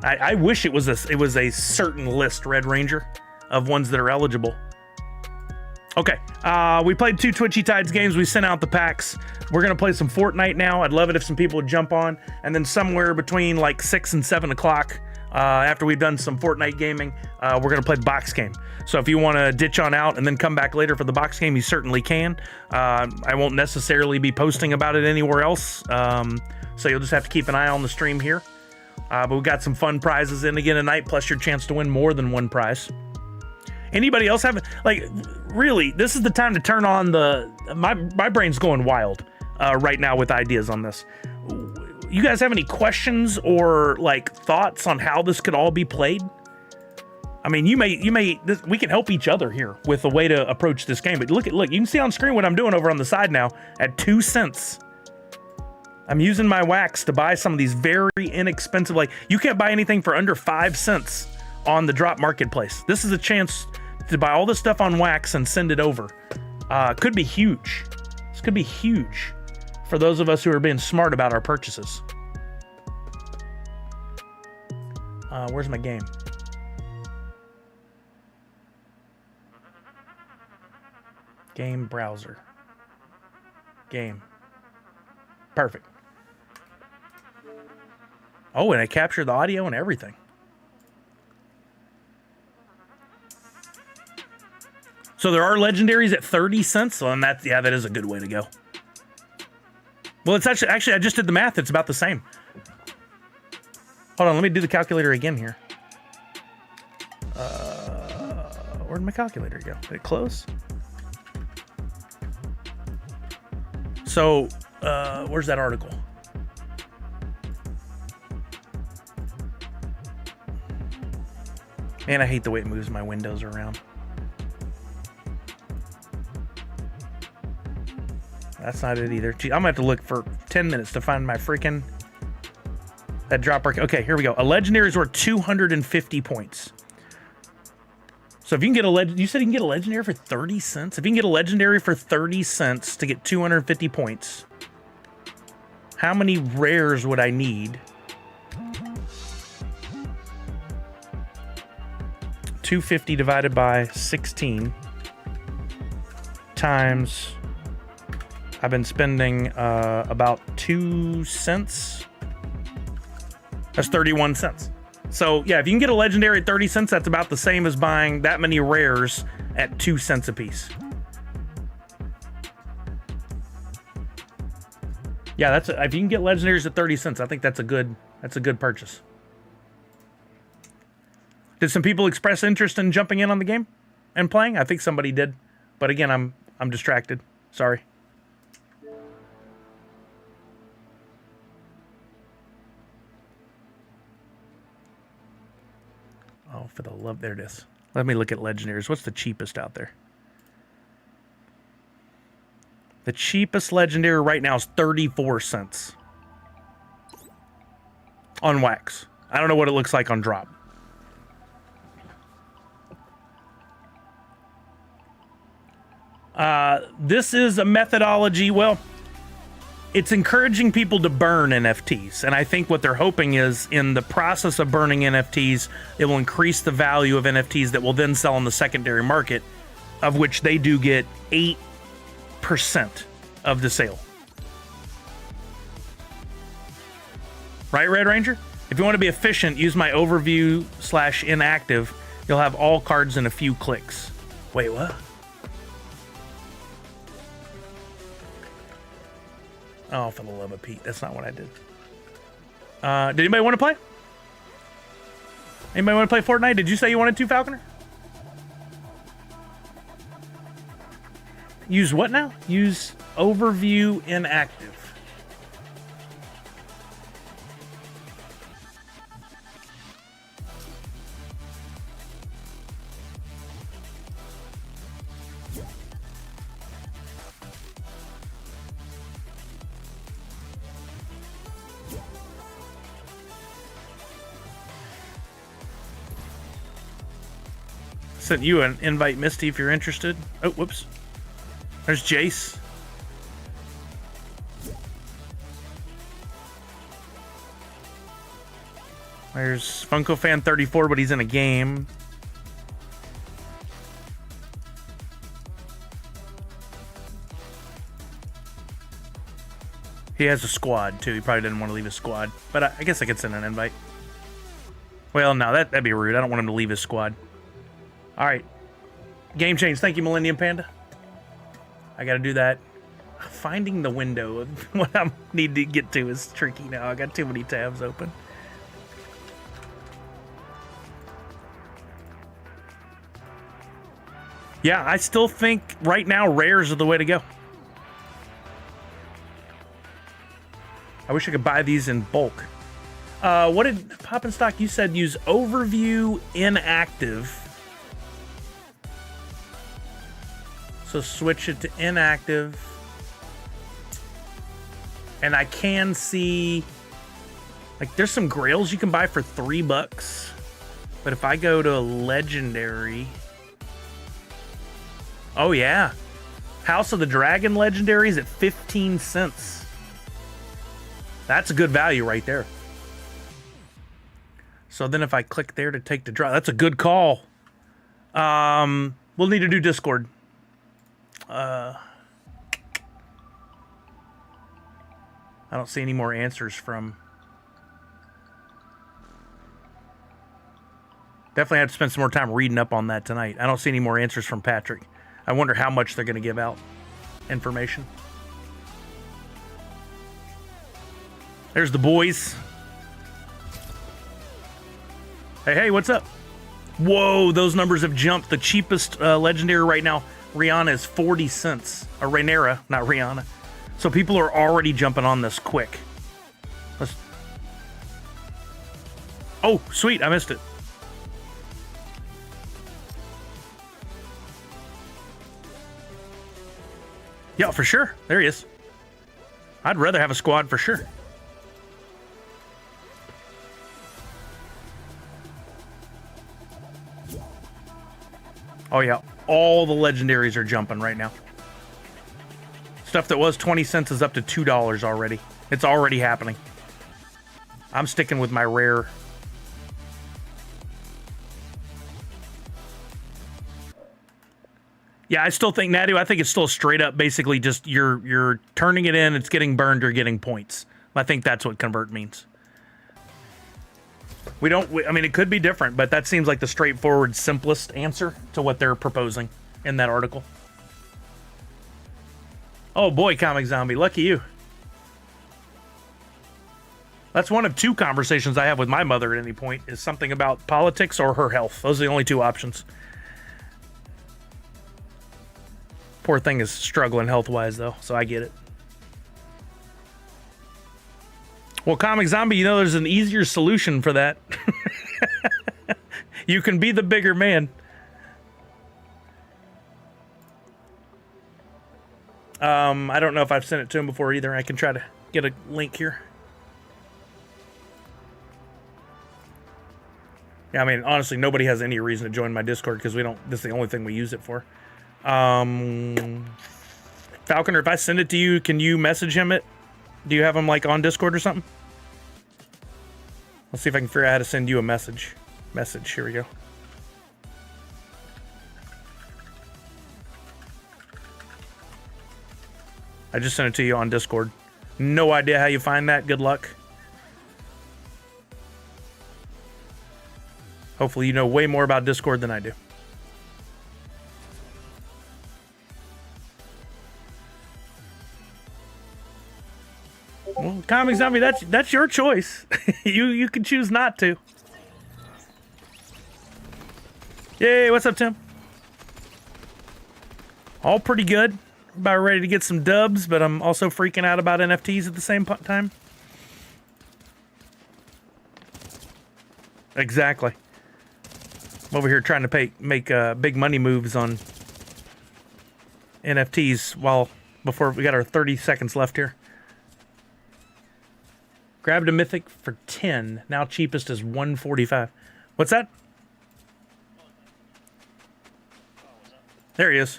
I wish it was a certain list, Red Ranger, of ones that are eligible. Okay, we played 2 Twitchy Tides games. We sent out the packs. We're gonna play some Fortnite now. I'd love it if some people would jump on, and then somewhere between like 6 and 7 o'clock, after we've done some Fortnite gaming, we're gonna play the box game. So if you want to ditch on out and then come back later for the box game, you certainly can. I won't necessarily be posting about it anywhere else, so you'll just have to keep an eye on the stream here. But we got some fun prizes in again tonight, plus your chance to win more than one prize. Anybody else have, like, really, this is the time to turn on my brain's going wild right now with ideas on this. You guys have any questions or like thoughts on how this could all be played? I mean, we can help each other here with a way to approach this game. But look, you can see on screen what I'm doing over on the side now at 2 cents. I'm using my wax to buy some of these very inexpensive, like you can't buy anything for under 5 cents on the drop marketplace. This is a chance to buy all this stuff on wax and send it over. Could be huge. This could be huge for those of us who are being smart about our purchases. Where's my game? Game browser. Game. Perfect. Oh, and I captured the audio and everything. So there are legendaries at 30 cents, and that is a good way to go. Well, it's actually I just did the math. It's about the same. Hold on, let me do the calculator again here. Where'd my calculator go? Did it close? So, where's that article? Man, I hate the way it moves my windows around. That's not it either. Gee, I'm gonna have to look for 10 minutes to find my freaking that drop market. Okay, here we go. A legendary is worth 250 points. So if you can get you said you can get a legendary for 30 cents? If you can get a legendary for 30 cents to get 250 points, how many rares would I need? 250 divided by 16 times, I've been spending about 2 cents. That's 31 cents. So yeah, if you can get a legendary at 30 cents, that's about the same as buying that many rares at 2 cents a piece. Yeah, if you can get legendaries at 30 cents, I think that's a good purchase. Did some people express interest in jumping in on the game and playing? I think somebody did, but again, I'm distracted. Sorry. Oh, for the love, there it is. Let me look at legendaries. What's the cheapest out there? The cheapest legendary right now is 34 cents on wax. I don't know what it looks like on drop. This is a methodology. Well, it's encouraging people to burn NFTs. And I think what they're hoping is in the process of burning NFTs, it will increase the value of NFTs that will then sell on the secondary market, of which they do get 8% of the sale. Right, Red Ranger? If you want to be efficient, use my overview /inactive. You'll have all cards in a few clicks. Wait, what? Oh, for the love of Pete. That's not what I did. Did anybody want to play? Anybody want to play Fortnite? Did you say you wanted to, Falconer? Use what now? Use overview inactive. Sent you an invite, Misty, if you're interested. Oh, whoops. There's Jace. There's Funko Fan 34, but he's in a game. He has a squad, too. He probably didn't want to leave his squad. But I guess I could send an invite. Well, no, that'd be rude. I don't want him to leave his squad. All right. Game change. Thank you, Millennium Panda. I got to do that. Finding the window of what I need to get to is tricky now. I got too many tabs open. Yeah, I still think right now rares are the way to go. I wish I could buy these in bulk. What did Pop and Stock? You said use overview inactive. So switch it to inactive. And I can see, like, there's some grails you can buy for $3. But if I go to legendary, oh yeah, House of the Dragon legendary is at 15 cents. That's a good value right there. So then if I click there to take the draw, that's a good call. We'll need to do Discord. I don't see any more answers from. Definitely have to spend some more time reading up on that tonight. I don't see any more answers from Patrick. I wonder how much they're going to give out information. There's the boys. Hey, what's up? Whoa, those numbers have jumped. The cheapest legendary right now, Rihanna, is 40 cents. Or Rhaenyra, not Rihanna. So people are already jumping on this quick. Oh, sweet, I missed it. Yeah, for sure. There he is. I'd rather have a squad for sure. Oh yeah, all the legendaries are jumping right now. Stuff that was 20 cents is up to $2 already. It's already happening. I'm sticking with my rare. Yeah, I still think, Nadu, I think it's still straight up basically just you're turning it in, it's getting burned, you're getting points. I think that's what convert means. I mean, it could be different, but that seems like the straightforward, simplest answer to what they're proposing in that article. Oh boy, Comic Zombie, lucky you. That's one of two conversations I have with my mother at any point, is something about politics or her health. Those are the only two options. Poor thing is struggling health-wise, though, so I get it. Well, Comic Zombie, you know there's an easier solution for that. You can be the bigger man. I don't know if I've sent it to him before either. I can try to get a link here. Yeah, I mean, honestly, nobody has any reason to join my Discord because this is the only thing we use it for. Falconer, if I send it to you, can you message him it? Do you have him like on Discord or something? Let's see if I can figure out how to send you a message. Here we go. I just sent it to you on Discord. No idea how you find that. Good luck. Hopefully you know way more about Discord than I do. Well, Comic Zombie, that's your choice. you can choose not to. Yay, what's up, Tim? All pretty good. About ready to get some dubs, but I'm also freaking out about NFTs at the same time. Exactly. I'm over here trying to make big money moves on NFTs before we got our 30 seconds left here. Grabbed a mythic for 10. Now cheapest is 145. What's that? There he is.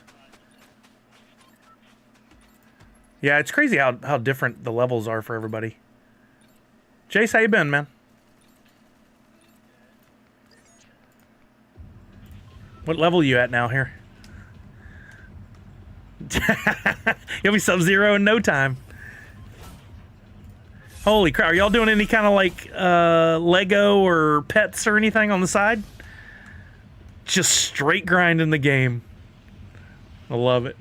Yeah, it's crazy how different the levels are for everybody. Jace, how you been, man? What level are you at now here? You'll be Sub-Zero in no time. Holy crap, are y'all doing any kind of like Lego or pets or anything on the side? Just straight grinding the game. I love it.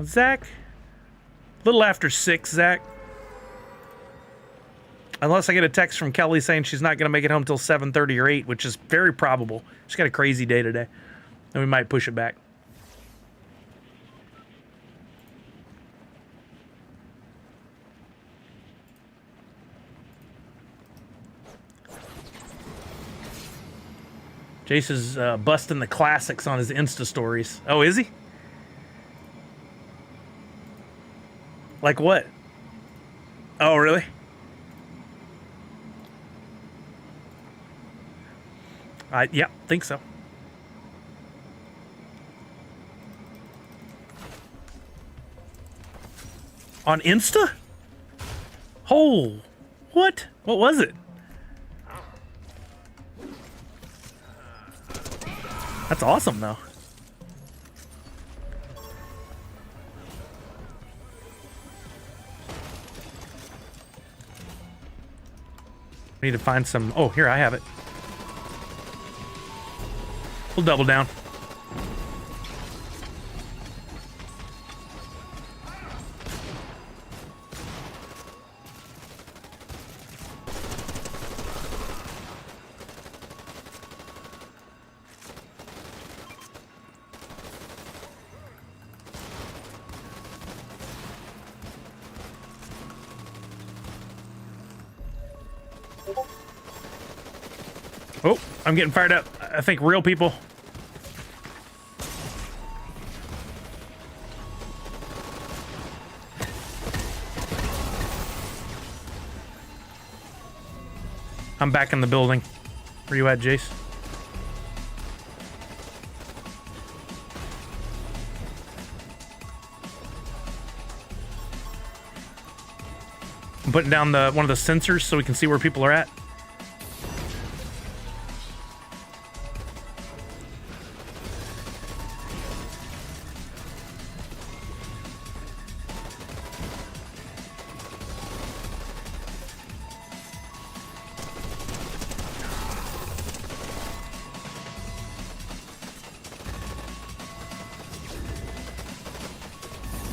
Zach? A little after 6, Zach. Unless I get a text from Kelly saying she's not going to make it home till 7:30 or 8, which is very probable. She's got a crazy day today. And we might push it back. Jace is busting the classics on his Insta stories. Oh, is he? Like what? Oh, really? Yeah, think so. On Insta? Oh, what? What was it? That's awesome, though. I need to find some... Oh, here, I have it. We'll double down. Oh, I'm getting fired up. I think real people. I'm back in the building. Where you at, Jace? I'm putting down one of the sensors so we can see where people are at.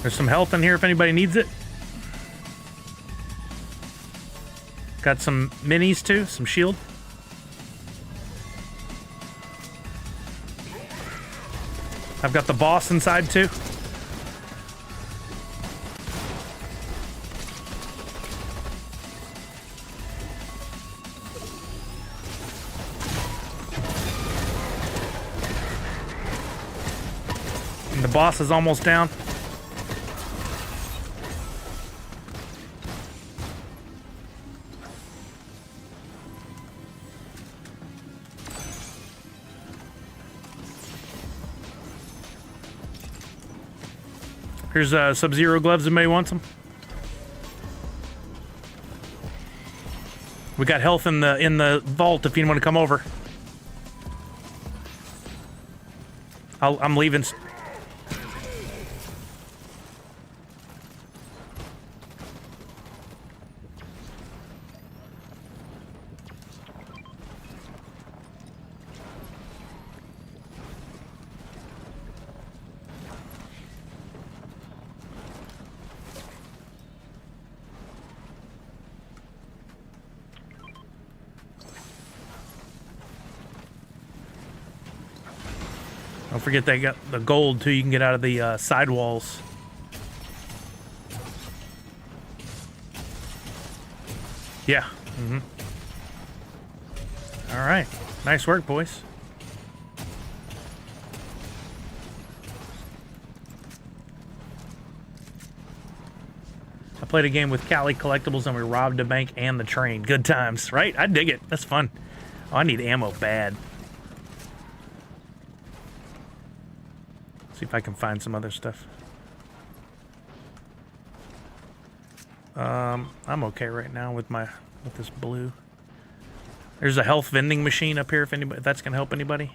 There's some health in here if anybody needs it. Got some minis too, some shield. I've got the boss inside too. And the boss is almost down. Here's Sub-Zero gloves. Anybody wants them? We got health in the vault if you want to come over. I'm leaving. Don't forget they got the gold too. You can get out of the sidewalls. Yeah. Mm-hmm. All right. Nice work, boys. I played a game with Cali Collectibles and we robbed a bank and the train. Good times, right? I dig it. That's fun. Oh, I need ammo bad. See if I can find some other stuff. I'm okay right now with this blue. There's a health vending machine up here if that's gonna help anybody.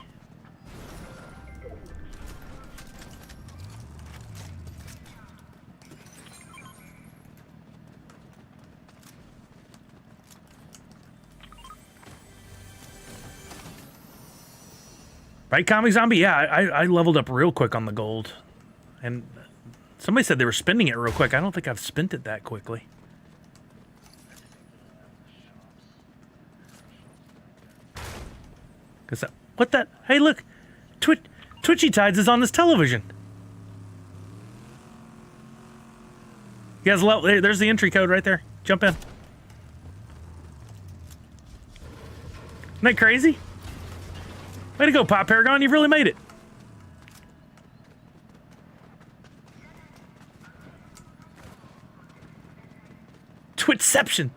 Right, Comic Zombie? Yeah, I leveled up real quick on the gold. And somebody said they were spending it real quick. I don't think I've spent it that quickly. What that? Hey, look! Twitchy Tides is on this television. You guys, there's the entry code right there. Jump in. Isn't that crazy? Way to go, Pop Paragon. You've really made it. Twitchception.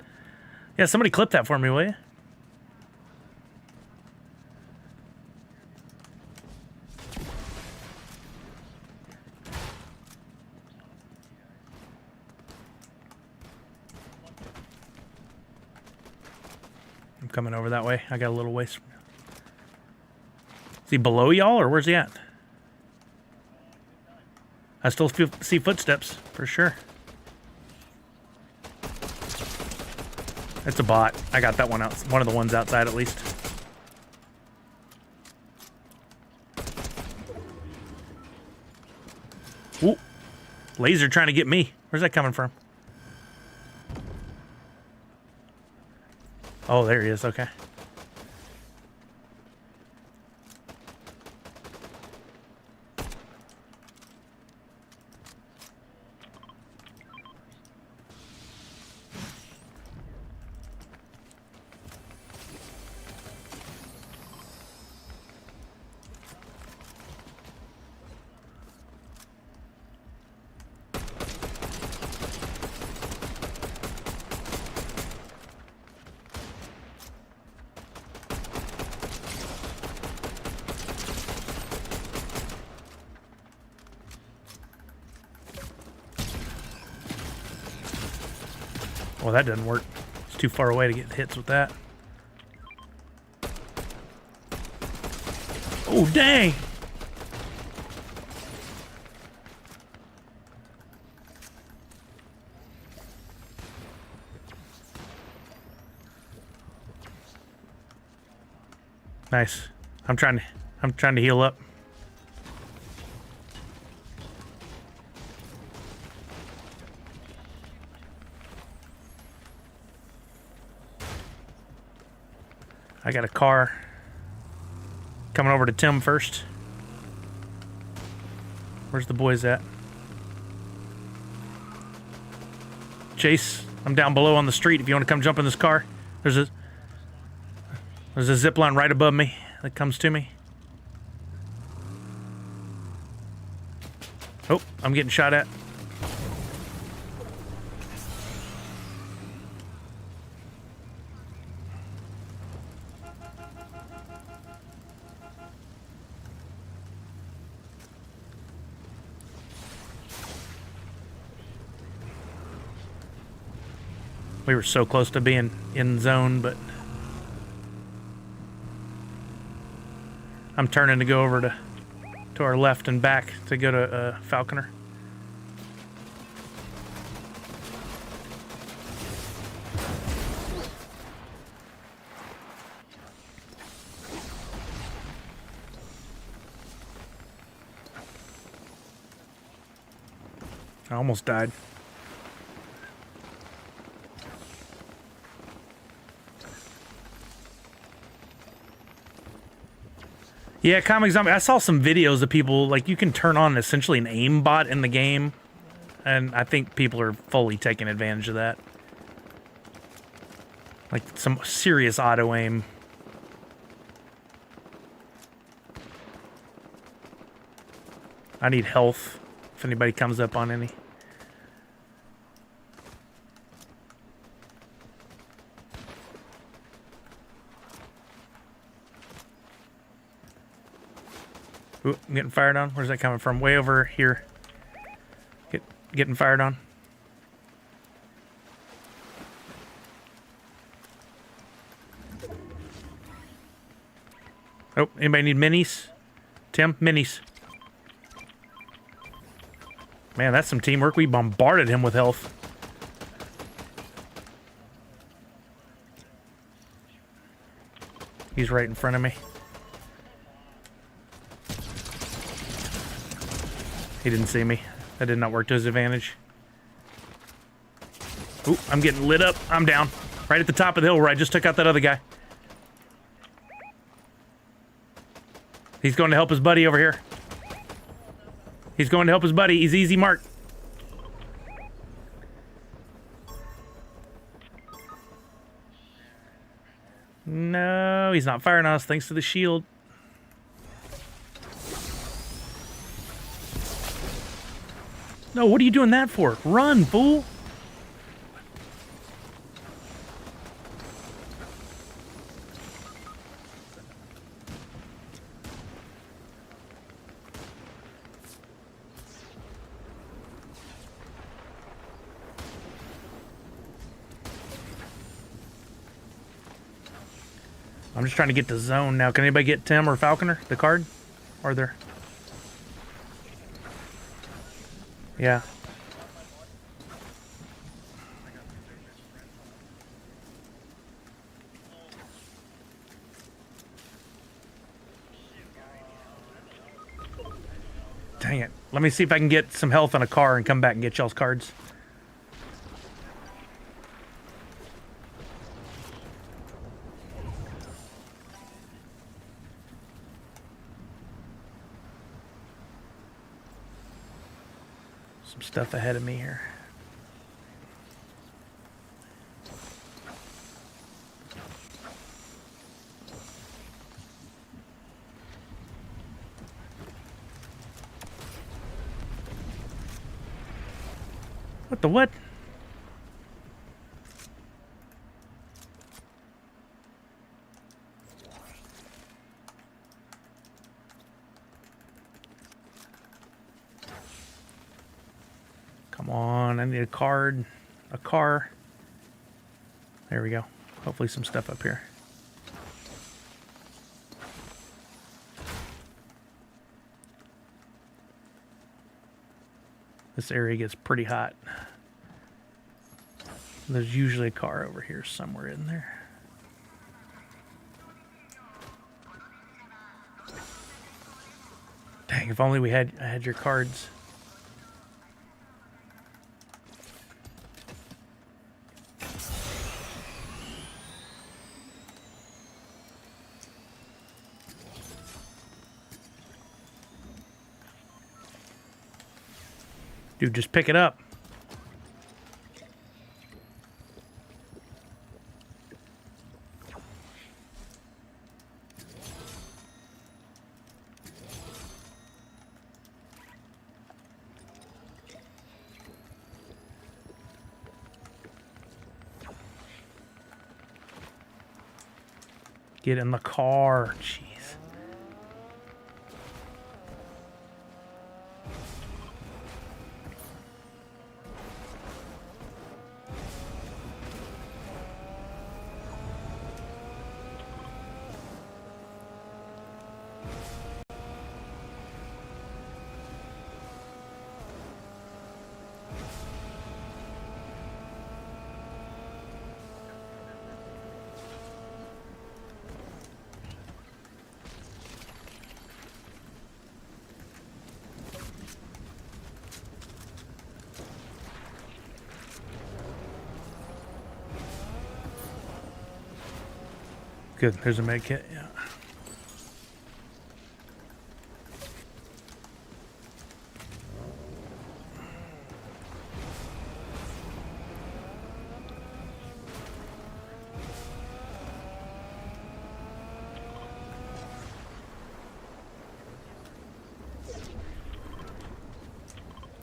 Yeah, somebody clip that for me, will you? I'm coming over that way. I got a little ways. Is he below y'all, or where's he at? I still see footsteps, for sure. It's a bot. I got that one out. One of the ones outside, at least. Ooh. Laser trying to get me. Where's that coming from? Oh, there he is. Okay. Well, that doesn't work. It's too far away to get hits with that. Oh, dang! Nice. I'm trying to heal up. I got a car. Coming over to Tim first. Where's the boys at? Chase, I'm down below on the street if you want to come jump in this car. There's a zip line right above me that comes to me. Oh, I'm getting shot at. We were so close to being in zone, but I'm turning to go over to our left and back to go to Falconer. I almost died. Yeah, Comic Zombie. I saw some videos of people, like, you can turn on essentially an aimbot in the game, and I think people are fully taking advantage of that. Like, some serious auto-aim. I need health, if anybody comes up on any. Ooh, I'm getting fired on. Where's that coming from? Way over here. Getting fired on. Oh, anybody need minis? Tim, minis. Man, that's some teamwork. We bombarded him with health. He's right in front of me. He didn't see me. That did not work to his advantage. Ooh, I'm getting lit up. I'm down. Right at the top of the hill where I just took out that other guy. He's going to help his buddy over here. He's going to help his buddy. He's easy mark. No, he's not firing on us thanks to the shield. No, what are you doing that for? Run, fool! I'm just trying to get the zone now. Can anybody get Tim or Falconer, the card? Or there? Yeah. Dang it. Let me see if I can get some health on a car and come back and get y'all's cards. Some stuff ahead of me here. What the what? Come on, I need a card, a car. There we go. Hopefully some stuff up here. This area gets pretty hot. There's usually a car over here somewhere in there. Dang, if only I had your cards. Dude, just pick it up. Get in the car. Jeez. Good, there's a med kit, yeah.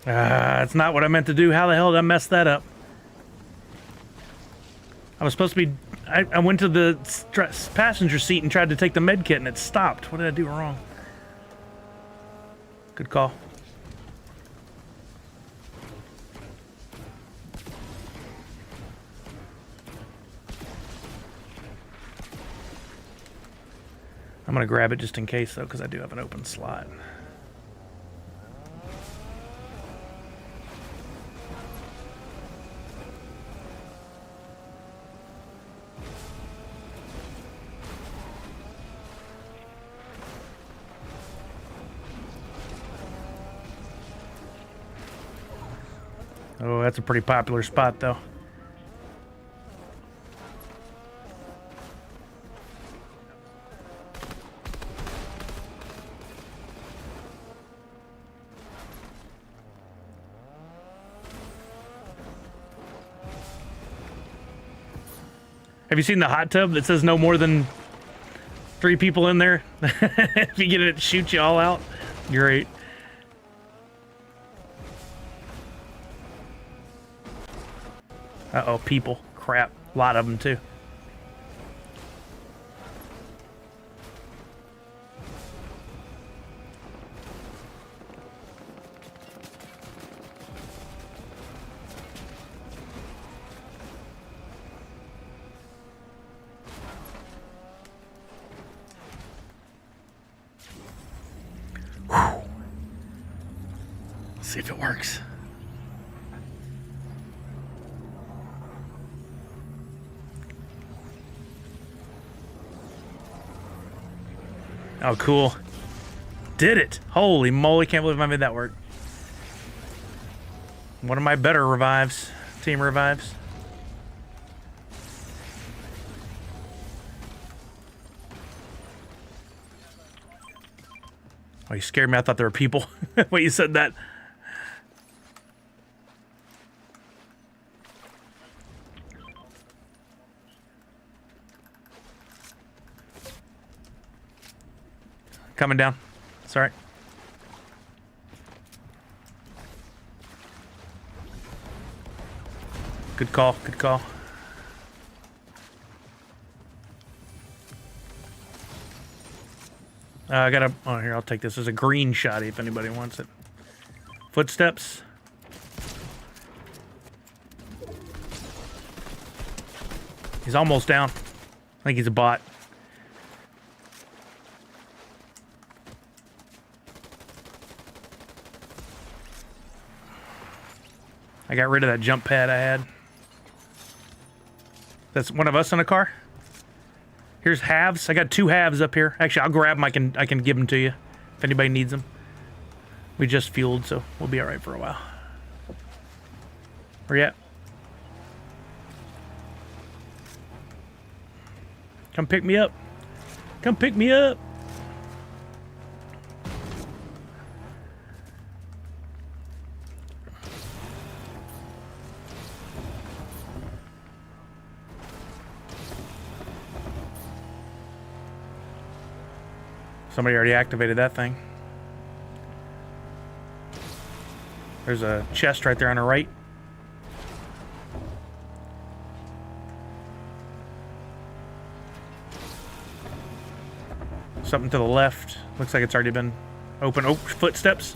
That's not what I meant to do. How the hell did I mess that up? I was supposed to be... I went to the passenger seat and tried to take the med kit and it stopped. What did I do wrong? Good call. I'm gonna grab it just in case though, because I do have an open slot. Oh, that's a pretty popular spot, though. Have you seen the hot tub that says no more than 3 people in there? If you get it, it shoots you all out. Great. Uh-oh, people. Crap. A lot of them, too. See if it works. Oh, cool. Did it. Holy moly, can't believe I made that work. One of my better revives. Team revives. Oh, you scared me. I thought there were people when you said that. Coming down. Sorry. Good call. Good call. I got a... Oh, here, I'll take this. There's a green shotty if anybody wants it. Footsteps. He's almost down. I think he's a bot. I got rid of that jump pad I had. That's one of us in a car. Here's halves. I got 2 halves up here. Actually, I'll grab them. I can give them to you if anybody needs them. We just fueled, so we'll be all right for a while. Where you at? Come pick me up. Come pick me up. Somebody already activated that thing. There's a chest right there on the right. Something to the left. Looks like it's already been open. Oh, footsteps.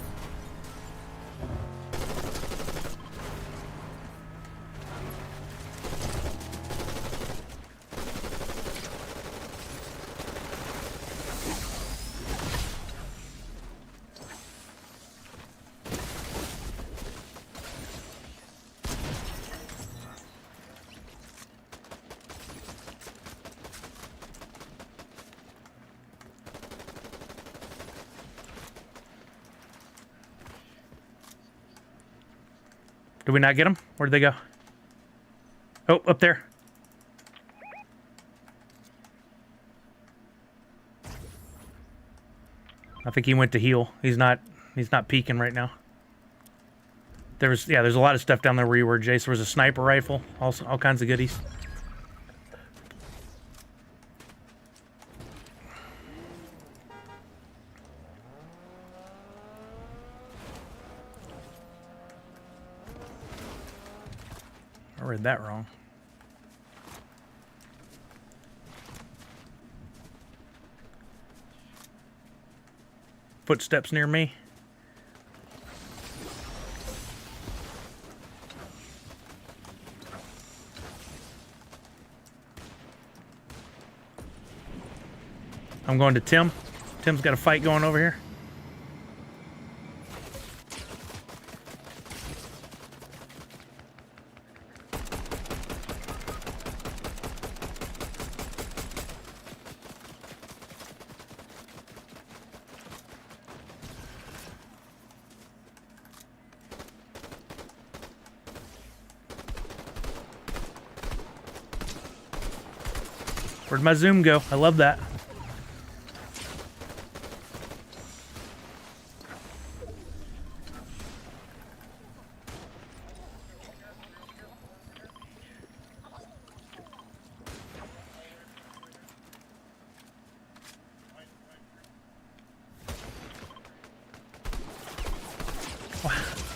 Did we not get them? Where did they go? Oh, up there. I think he went to heal. He's not peeking right now. There's a lot of stuff down there where you were, Jace. There was a sniper rifle, also all kinds of goodies. I read that wrong. Footsteps near me. I'm going to Tim. Tim's got a fight going over here. Where'd my zoom go? I love that.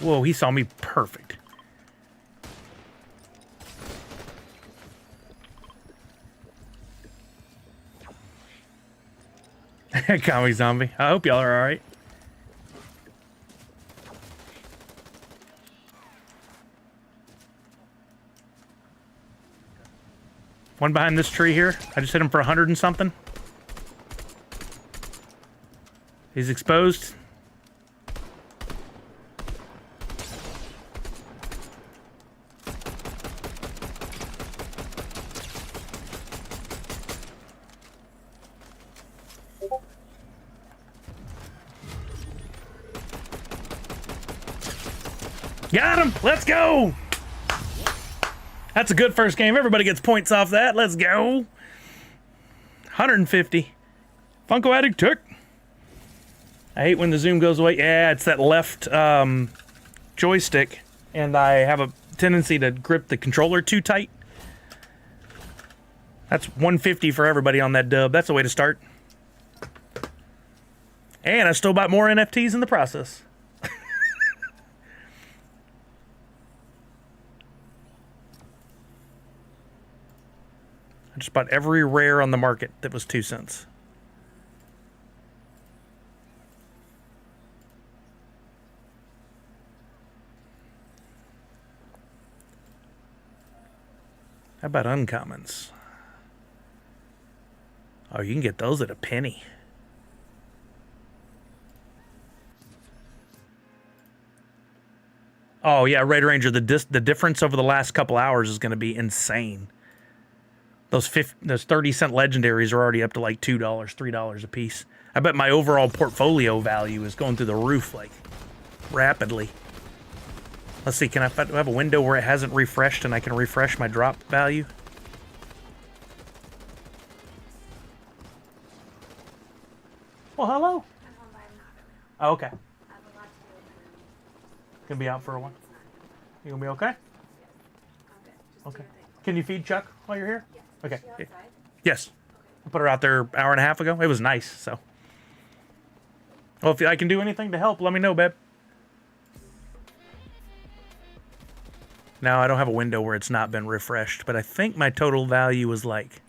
Whoa, he saw me perfect. Comic zombie. I hope y'all are alright. One behind this tree here. I just hit him for 100 and something. He's exposed. Got him! Let's go! That's a good first game. Everybody gets points off that. Let's go. 150. Funko Addict took. I hate when the zoom goes away. Yeah, it's that left joystick, and I have a tendency to grip the controller too tight. That's 150 for everybody on that dub. That's the way to start. And I still bought more NFTs in the process. I just bought every rare on the market that was 2 cents. How about uncommons? Oh, you can get those at a penny. Oh yeah, Red Ranger. The difference over the last couple hours is going to be insane. Those 30-cent legendaries are already up to like $2, $3 a piece. I bet my overall portfolio value is going through the roof like rapidly. Let's see, can I have a window where it hasn't refreshed and I can refresh my drop value? Well, hello. Oh, okay. Gonna be out for a while. You gonna be okay? Okay. Can you feed Chuck while you're here? Okay. Yes. I put her out there an hour and a half ago. It was nice, so. Well, if I can do anything to help, let me know, babe. Now, I don't have a window where it's not been refreshed, but I think my total value was like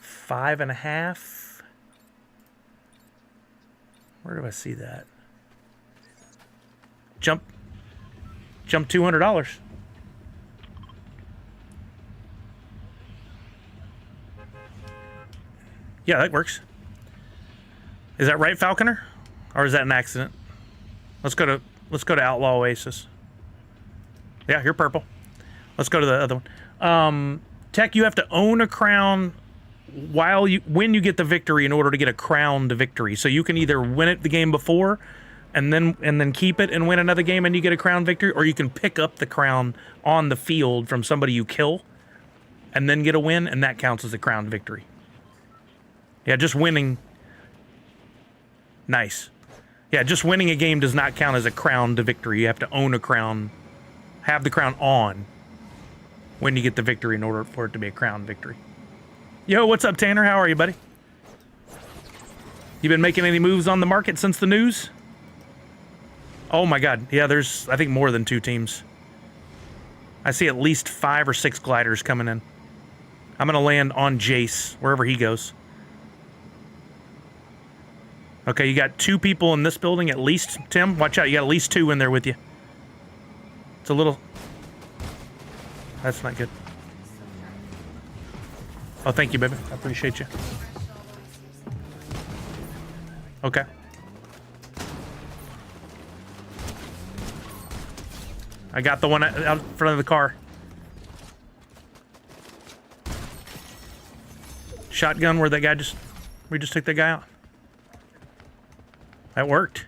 5.5. Where do I see that? Jump $200. Yeah, that works. Is that right, Falconer? Or is that an accident? Let's go to Outlaw Oasis. Yeah, you're purple. Let's go to the other one. Tech, you have to own a crown when you get the victory in order to get a crowned victory. So you can either win it the game before and then keep it and win another game and you get a crown victory, or you can pick up the crown on the field from somebody you kill and then get a win, and that counts as a crowned victory. Yeah, just winning. Nice. Yeah, just winning a game does not count as a crowned victory. You have to own a crown, have the crown on when you get the victory in order for it to be a crowned victory. Yo, what's up, Tanner? How are you, buddy? You been making any moves on the market since the news? Oh my god. Yeah, there's, I think, more than 2 teams. I see at least 5 or 6 gliders coming in. I'm going to land on Jace, wherever he goes. Okay, you got 2 people in this building at least, Tim. Watch out, you got at least 2 in there with you. It's a little... That's not good. Oh, thank you, baby. I appreciate you. Okay. I got the one out in front of the car. Shotgun where that guy just... We just took that guy out. That worked.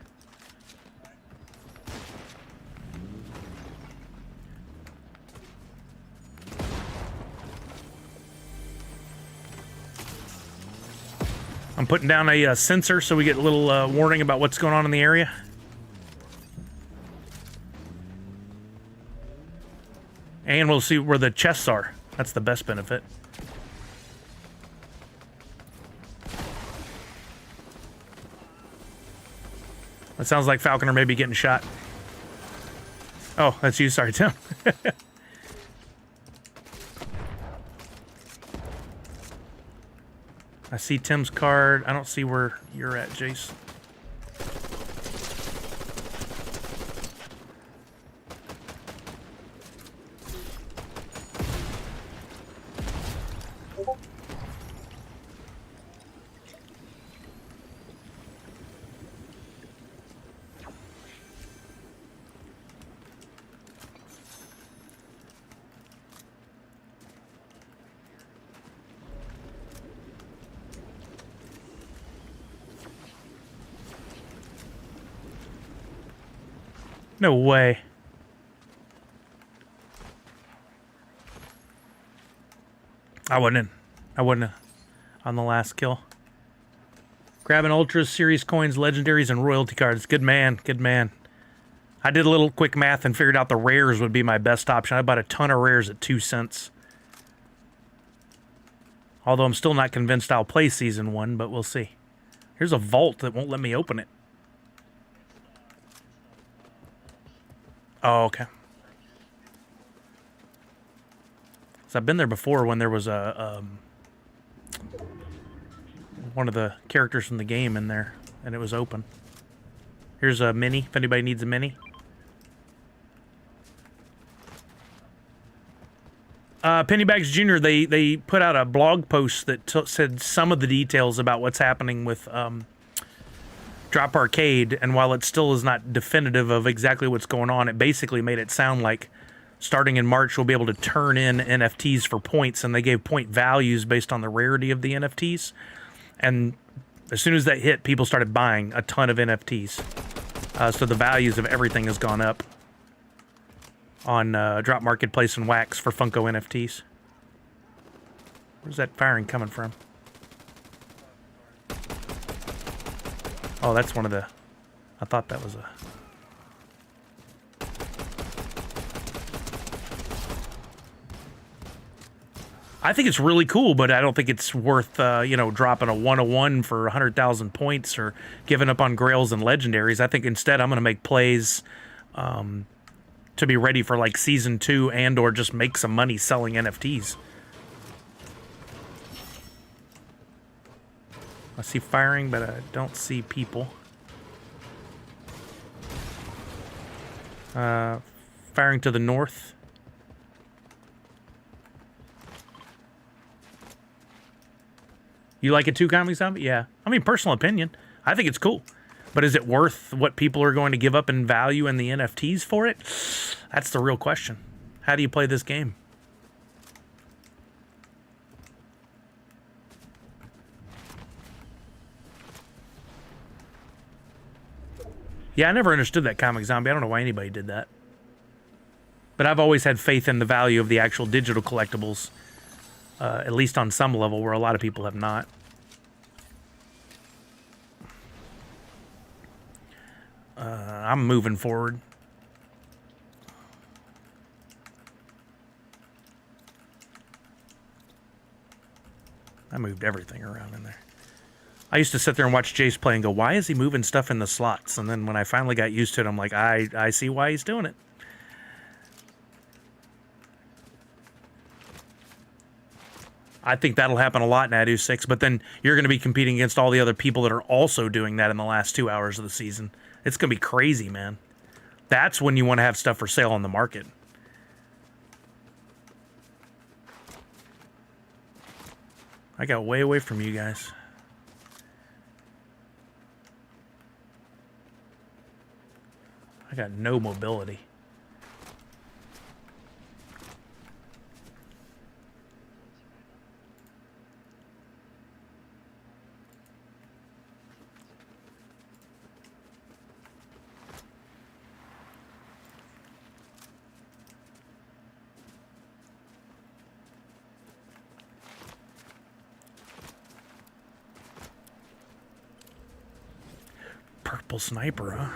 I'm putting down a sensor so we get a little warning about what's going on in the area. And we'll see where the chests are. That's the best benefit. That sounds like Falconer may be getting shot. Oh, that's you. Sorry, Tim. I see Tim's card. I don't see where you're at, Jace. No way. I wouldn't on the last kill. Grabbing Ultras, Series coins, Legendaries, and Royalty cards. Good man, good man. I did a little quick math and figured out the rares would be my best option. I bought a ton of rares at 2 cents. Although I'm still not convinced I'll play Season 1, but we'll see. Here's a vault that won't let me open it. Oh, okay. So I've been there before when there was a one of the characters from the game in there, and it was open. Here's a mini, if anybody needs a mini. Pennybags Jr., they put out a blog post that said some of the details about what's happening with Drop Arcade, and while it still is not definitive of exactly what's going on, it basically made it sound like starting in March we'll be able to turn in NFTs for points, and they gave point values based on the rarity of the NFTs. And as soon as that hit, people started buying a ton of NFTs. So the values of everything has gone up on Drop Marketplace and Wax for Funko NFTs. Where's that firing coming from? Oh, that's one of the... I thought that was a... I think it's really cool, but I don't think it's worth, you know, dropping a 101 for 100,000 points or giving up on Grails and Legendaries. I think instead I'm going to make plays to be ready for, like, Season 2 and or just make some money selling NFTs. I see firing, but I don't see people. Firing to the north. You like it too, Comic Zombie? Yeah. I mean, personal opinion. I think it's cool. But is it worth what people are going to give up in value in the NFTs for it? That's the real question. How do you play this game? Yeah, I never understood that, Comic Zombie. I don't know why anybody did that. But I've always had faith in the value of the actual digital collectibles. At least on some level, where a lot of people have not. I'm moving forward. I moved everything around in there. I used to sit there and watch Jace play and go, why is he moving stuff in the slots? And then when I finally got used to it, I'm like, I see why he's doing it. I think that'll happen a lot in Adu 6, but then you're going to be competing against all the other people that are also doing that in the last 2 hours of the season. It's going to be crazy, man. That's when you want to have stuff for sale on the market. I got way away from you guys. I got no mobility. Purple sniper, huh?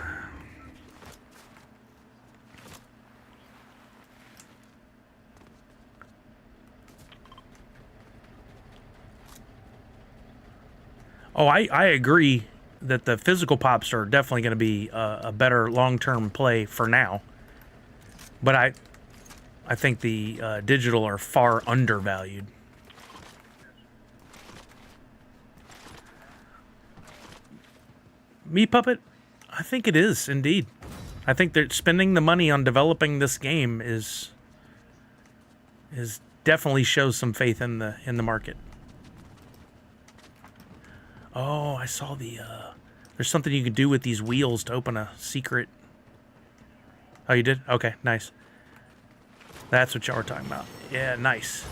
Oh, I agree that the physical pops are definitely going to be a better long-term play for now. But I think the digital are far undervalued. Me Puppet, I think it is indeed. I think that spending the money on developing this game is definitely shows some faith in the market. Oh, I saw the there's something you can do with these wheels to open a secret. Oh, you did? Okay, nice. That's what y'all were talking about. Yeah, nice.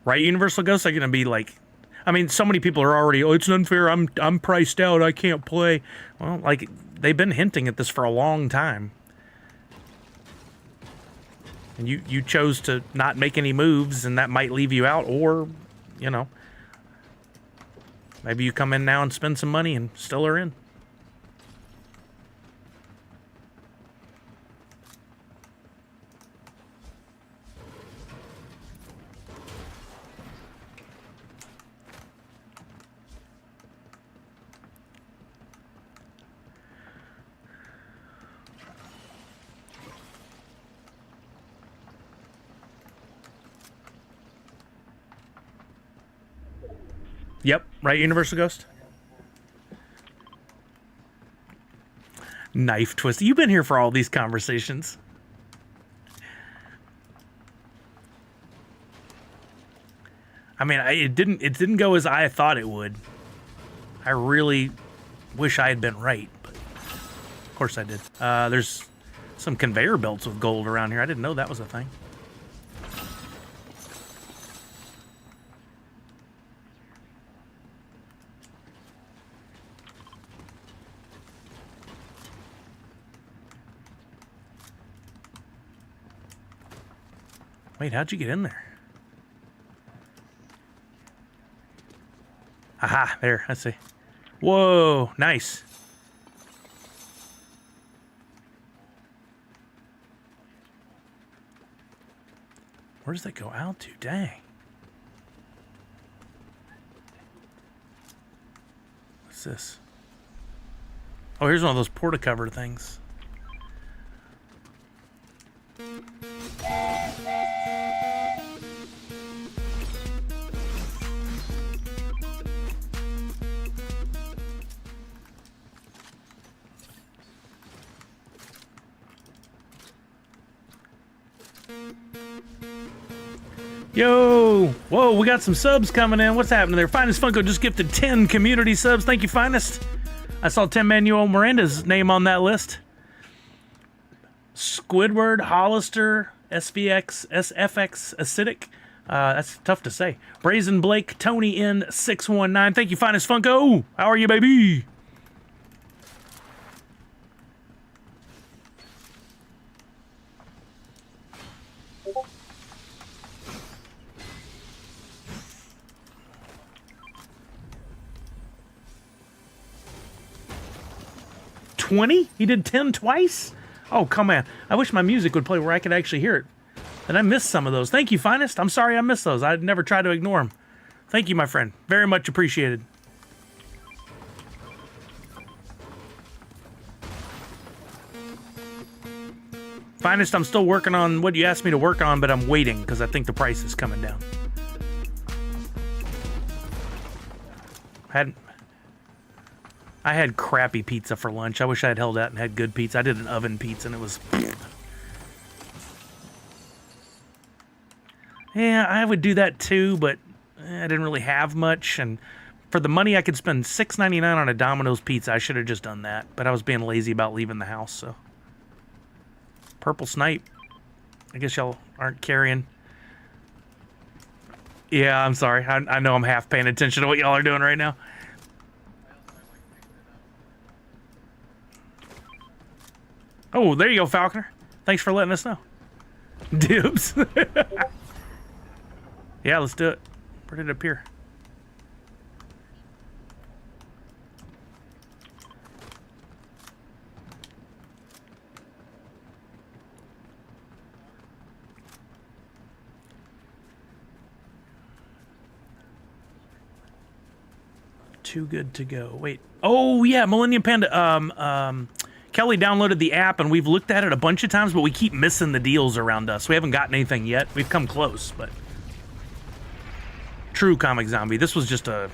Right, Universal Ghosts are going to be like... I mean, so many people are already, oh, it's unfair, I'm priced out, I can't play. Well, like, they've been hinting at this for a long time. And you chose to not make any moves, and that might leave you out, or, you know, maybe you come in now and spend some money and still are in. Yep, right, Universal Ghost? Knife twist. You've been here for all these conversations. I mean, it didn't go as I thought it would. I really wish I had been right, but of course I did. There's some conveyor belts with gold around here. I didn't know that was a thing. Wait, how'd you get in there? Aha, there, I see. Whoa, nice. Where does that go out to? Dang. What's this? Oh, here's one of those porta-cover things. Yo! Whoa, we got some subs coming in. What's happening there? Finest Funko just gifted 10 community subs. Thank you, Finest. I saw Tim Manuel Miranda's name on that list. Squidward, Hollister, SVX, SFX, Acidic. That's tough to say. Brazen Blake, Tony N619. Thank you, Finest Funko. How are you, baby? $20? He did 10 twice? Oh, come on. I wish my music would play where I could actually hear it. And I missed some of those. Thank you, Finest. I'm sorry I missed those. I'd never try to ignore them. Thank you, my friend. Very much appreciated. Finest, I'm still working on what you asked me to work on, but I'm waiting because I think the price is coming down. I had crappy pizza for lunch. I wish I had held out and had good pizza. I did an oven pizza and it was... Yeah, I would do that too, but I didn't really have much. And for the money I could spend $6.99 on a Domino's pizza, I should have just done that. But I was being lazy about leaving the house, so... Purple Snipe. I guess y'all aren't carrying. Yeah, I'm sorry. I know I'm half paying attention to what y'all are doing right now. Oh, there you go, Falconer. Thanks for letting us know. Dibs. Yeah, let's do it. Put it up here. too good to go. Wait. Oh, yeah, Millennium Panda. Kelly downloaded the app, and we've looked at it a bunch of times, but we keep missing the deals around us. We haven't gotten anything yet. We've come close, but... True Comic Zombie. This was just a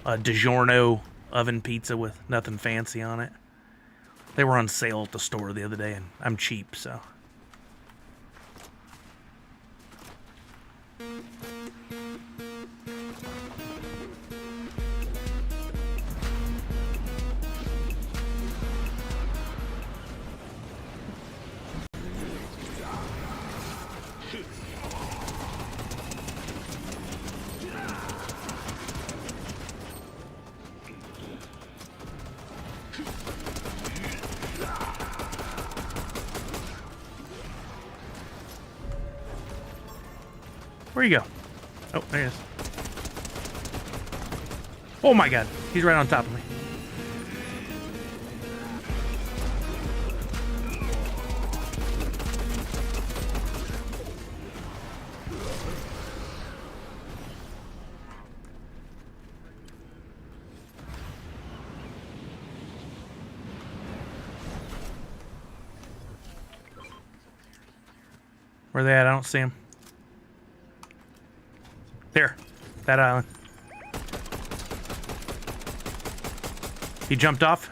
DiGiorno oven pizza with nothing fancy on it. They were on sale at the store the other day, and I'm cheap, so... Where you go? Oh, there he is. Oh my god, he's right on top of me. Where they at? I don't see him. There, that island. He jumped off.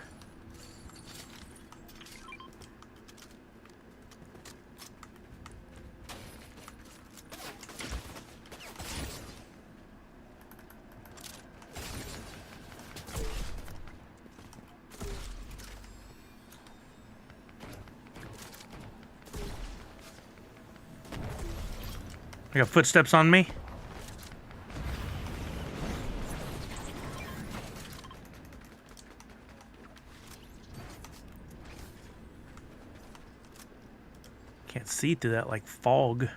I got footsteps on me. Can't see through that like fog.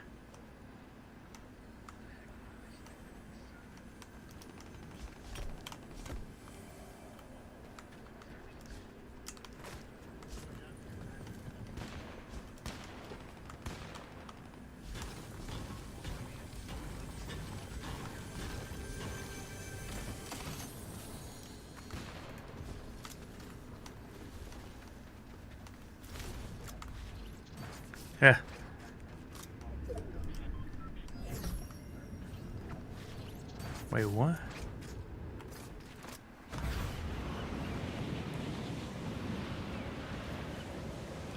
Yeah. Wait, what?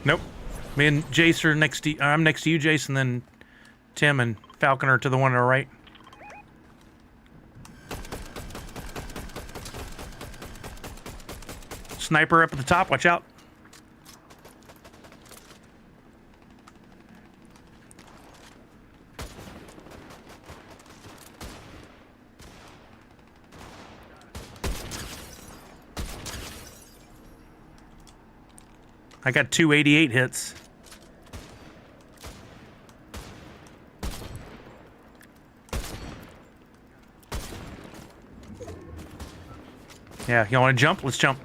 Nope. Me and Jace are next to I'm next to you, Jason, then Tim and Falcon are to the one on the right. Sniper up at the top, watch out. I got 288 hits. Yeah, you want to jump? Let's jump.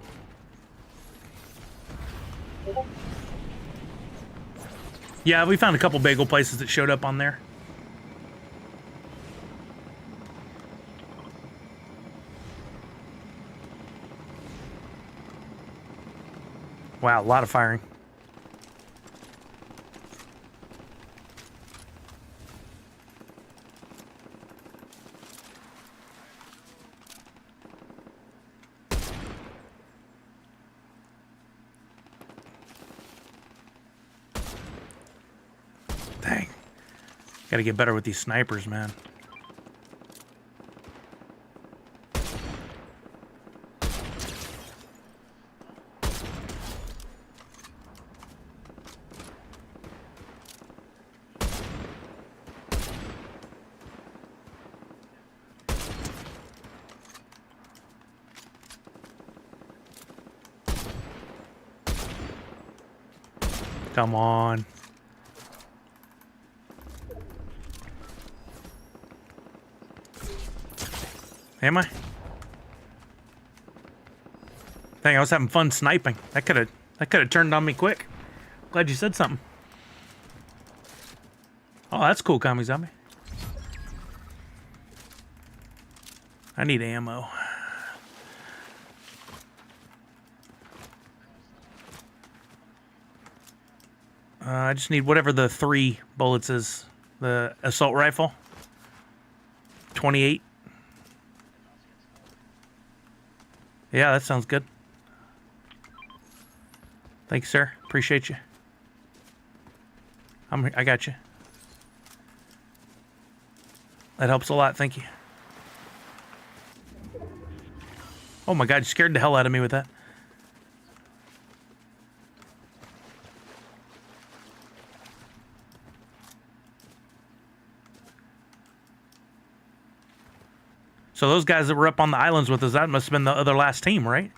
Yeah, we found a couple bagel places that showed up on there. Wow, a lot of firing. Dang. Gotta get better with these snipers, man. Come on. Am I? Dang, I was having fun sniping. That could have turned on me quick. Glad you said something. Oh, that's cool, Comic Zombie. I need ammo. I just need whatever the 3 bullets is. The assault rifle. 28. Yeah, that sounds good. Thanks, sir. Appreciate you. I got you. That helps a lot. Thank you. Oh my God, you scared the hell out of me with that. So those guys that were up on the islands with us, that must have been the other last team, right?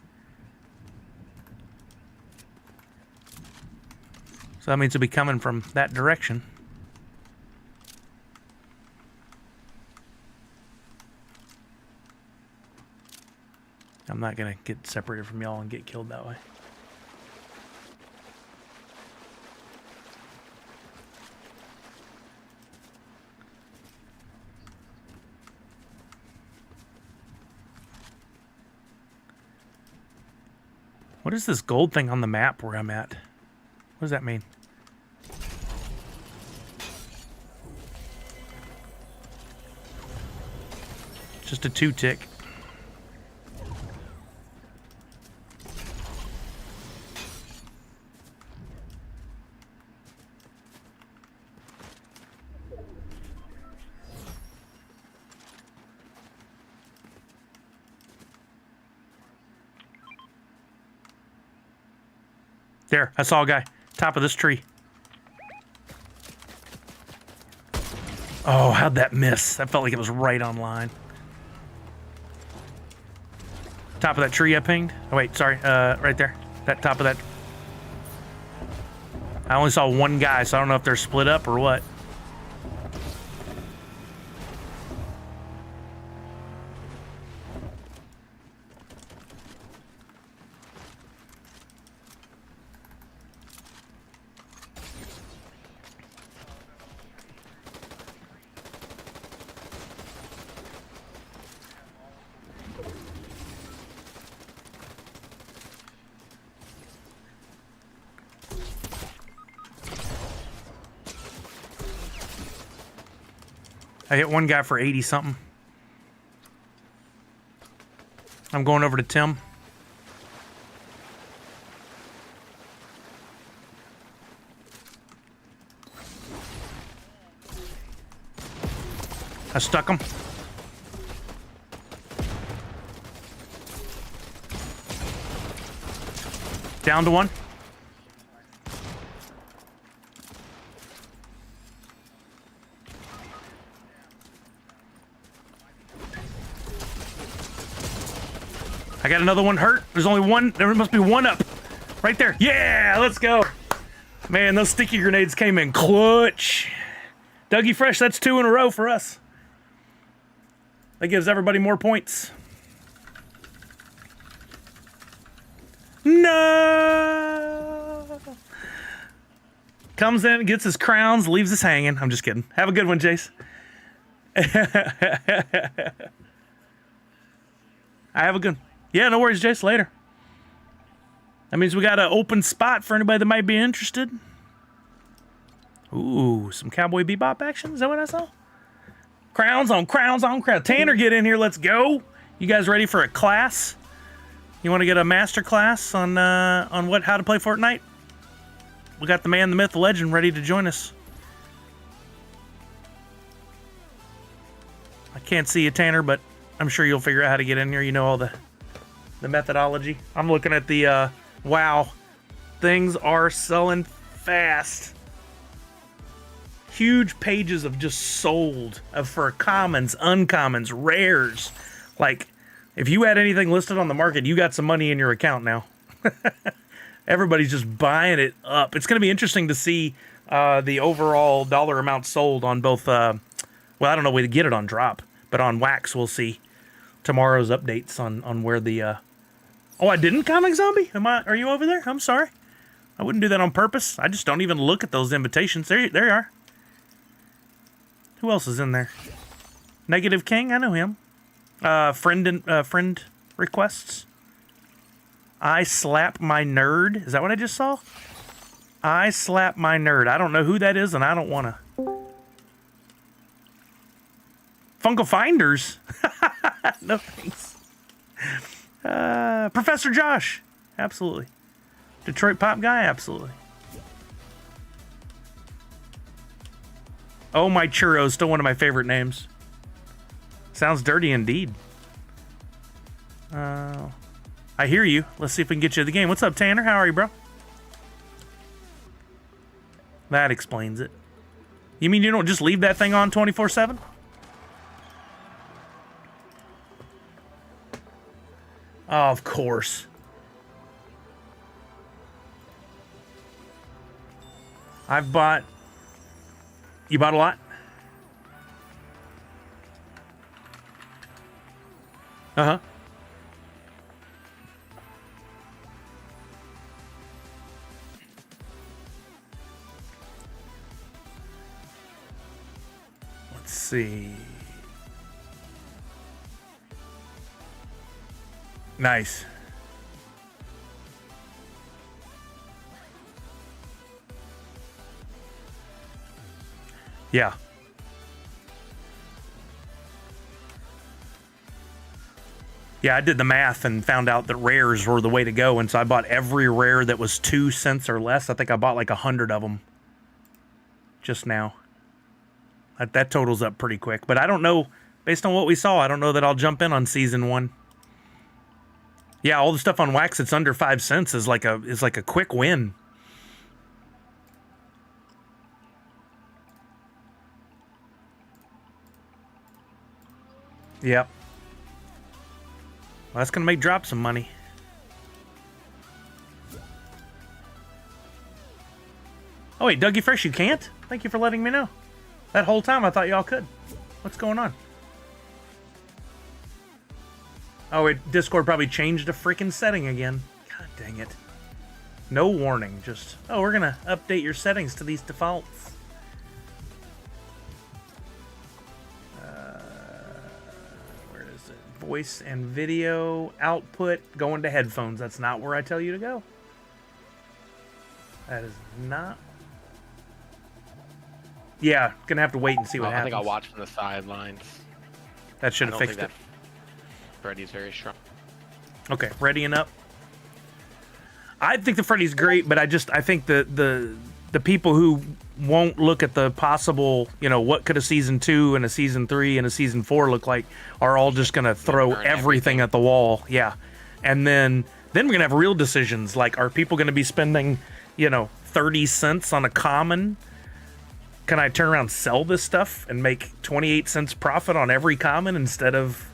So that means they'll be coming from that direction. I'm not going to get separated from y'all and get killed that way. What is this gold thing on the map where I'm at? What does that mean? Just a 2-tick. There, I saw a guy. Top of this tree. Oh, how'd that miss? That felt like it was right on line. Top of that tree I pinged. Oh, wait, sorry. Right there. That top of that. I only saw one guy, so I don't know if they're split up or what. I hit one guy for 80 something. I'm going over to Tim. I stuck him. Down to one. I got another one hurt. There's only one. There must be one up. Right there. Yeah, let's go. Man, those sticky grenades came in clutch. Dougie Fresh, that's 2 in a row for us. That gives everybody more points. No! Comes in, gets his crowns, leaves us hanging. I'm just kidding. Have a good one, Jace. I have a good... Yeah, no worries, Jace. Later. That means we got an open spot for anybody that might be interested. Ooh, some Cowboy Bebop action? Is that what I saw? Crowns on crowns on crowns. Tanner, get in here. Let's go. You guys ready for a class? You want to get a master class on how to play Fortnite? We got the man, the myth, the legend ready to join us. I can't see you, Tanner, but I'm sure you'll figure out how to get in here. You know all the methodology. I'm looking at the wow. Things are selling fast. Huge pages of just sold for commons, uncommons, rares. Like, if you had anything listed on the market, you got some money in your account now. Everybody's just buying it up. It's going to be interesting to see the overall dollar amount sold on both. Well, I don't know where to get it on drop, but on Wax, we'll see tomorrow's updates on where the. Oh, I didn't, Comic Zombie? Are you over there? I'm sorry. I wouldn't do that on purpose. I just don't even look at those invitations. There you are. Who else is in there? Negative King, I know him. Friend requests. I slap my nerd. Is that what I just saw? I slap my nerd. I don't know who that is, and I don't want to. Funko Finders? No thanks. Professor Josh? Absolutely. Detroit Pop Guy? Absolutely. Oh My Churros, still one of my favorite names. Sounds dirty indeed. I hear you. Let's see if we can get you to the game. What's up, Tanner? How are you, bro? That explains it. You mean you don't just leave that thing on 24/7? Oh, of course. I've bought... You bought a lot? Uh-huh. Let's see. Nice. Yeah. Yeah, I did the math and found out that rares were the way to go, and so I bought every rare that was 2 cents or less. I think I bought like 100 of them just now. That totals up pretty quick, but I don't know, based on what we saw, I don't know that I'll jump in on season 1. Yeah, all the stuff on wax that's under 5 cents is like a quick win. Yep. Well, that's gonna make drop some money. Oh wait, Dougie Fresh, you can't? Thank you for letting me know. That whole time I thought y'all could. What's going on? Oh wait, Discord probably changed a freaking setting again. God dang it. No warning, just, oh, we're gonna update your settings to these defaults. Where is it? Voice and video output going to headphones. That's not where I tell you to go. That is not. Yeah, gonna have to wait and see what happens. I think I'll watch from the sidelines. That should have fixed it. Freddy's very strong. Okay, readying up. I think the Freddy's great, but I think the people who won't look at the possible, what could a season 2 and a season 3 and a season 4 look like are all just gonna throw everything at the wall. Yeah, and then we're gonna have real decisions like, are people gonna be spending 30 cents on a common? Can I turn around and sell this stuff and make 28 cents profit on every common instead of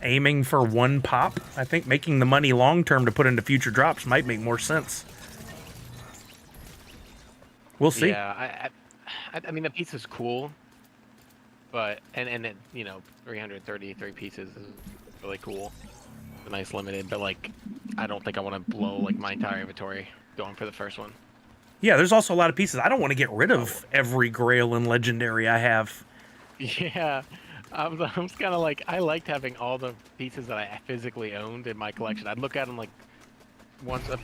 aiming for one pop? I think making the money long term to put into future drops might make more sense. We'll see. Yeah, I mean the piece is cool, but and it, 333 pieces is really cool. A nice limited, but like I don't think I want to blow like my entire inventory going for the first one. Yeah, there's also a lot of pieces. I don't want to get rid of every Grail and Legendary I have. Yeah, I was kind of like, I liked having all the pieces that I physically owned in my collection. I'd look at them like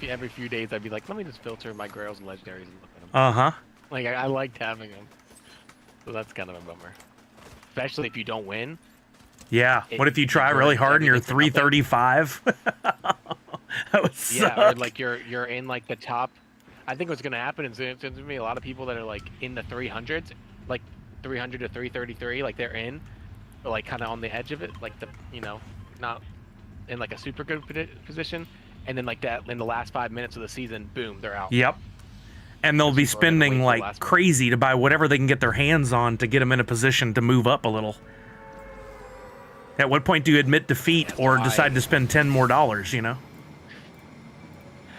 every few days. I'd be like, let me just filter my Grails and Legendaries and look at them. Uh-huh. Like, I liked having them. So that's kind of a bummer. Especially if you don't win. Yeah, what if you try really hard and you're 335? That would suck. Yeah, or like you're in like the top. I think what's going to happen is there's going to be a lot of people that are like in the 300s, like 300 to 333, like they're in, but like kind of on the edge of it, like not in like a super good position, and then like that in the last 5 minutes of the season, boom, they're out. Yep. And they'll be spending like crazy to buy whatever they can get their hands on to get them in a position to move up a little. At what point do you admit defeat or decide to spend $10 more?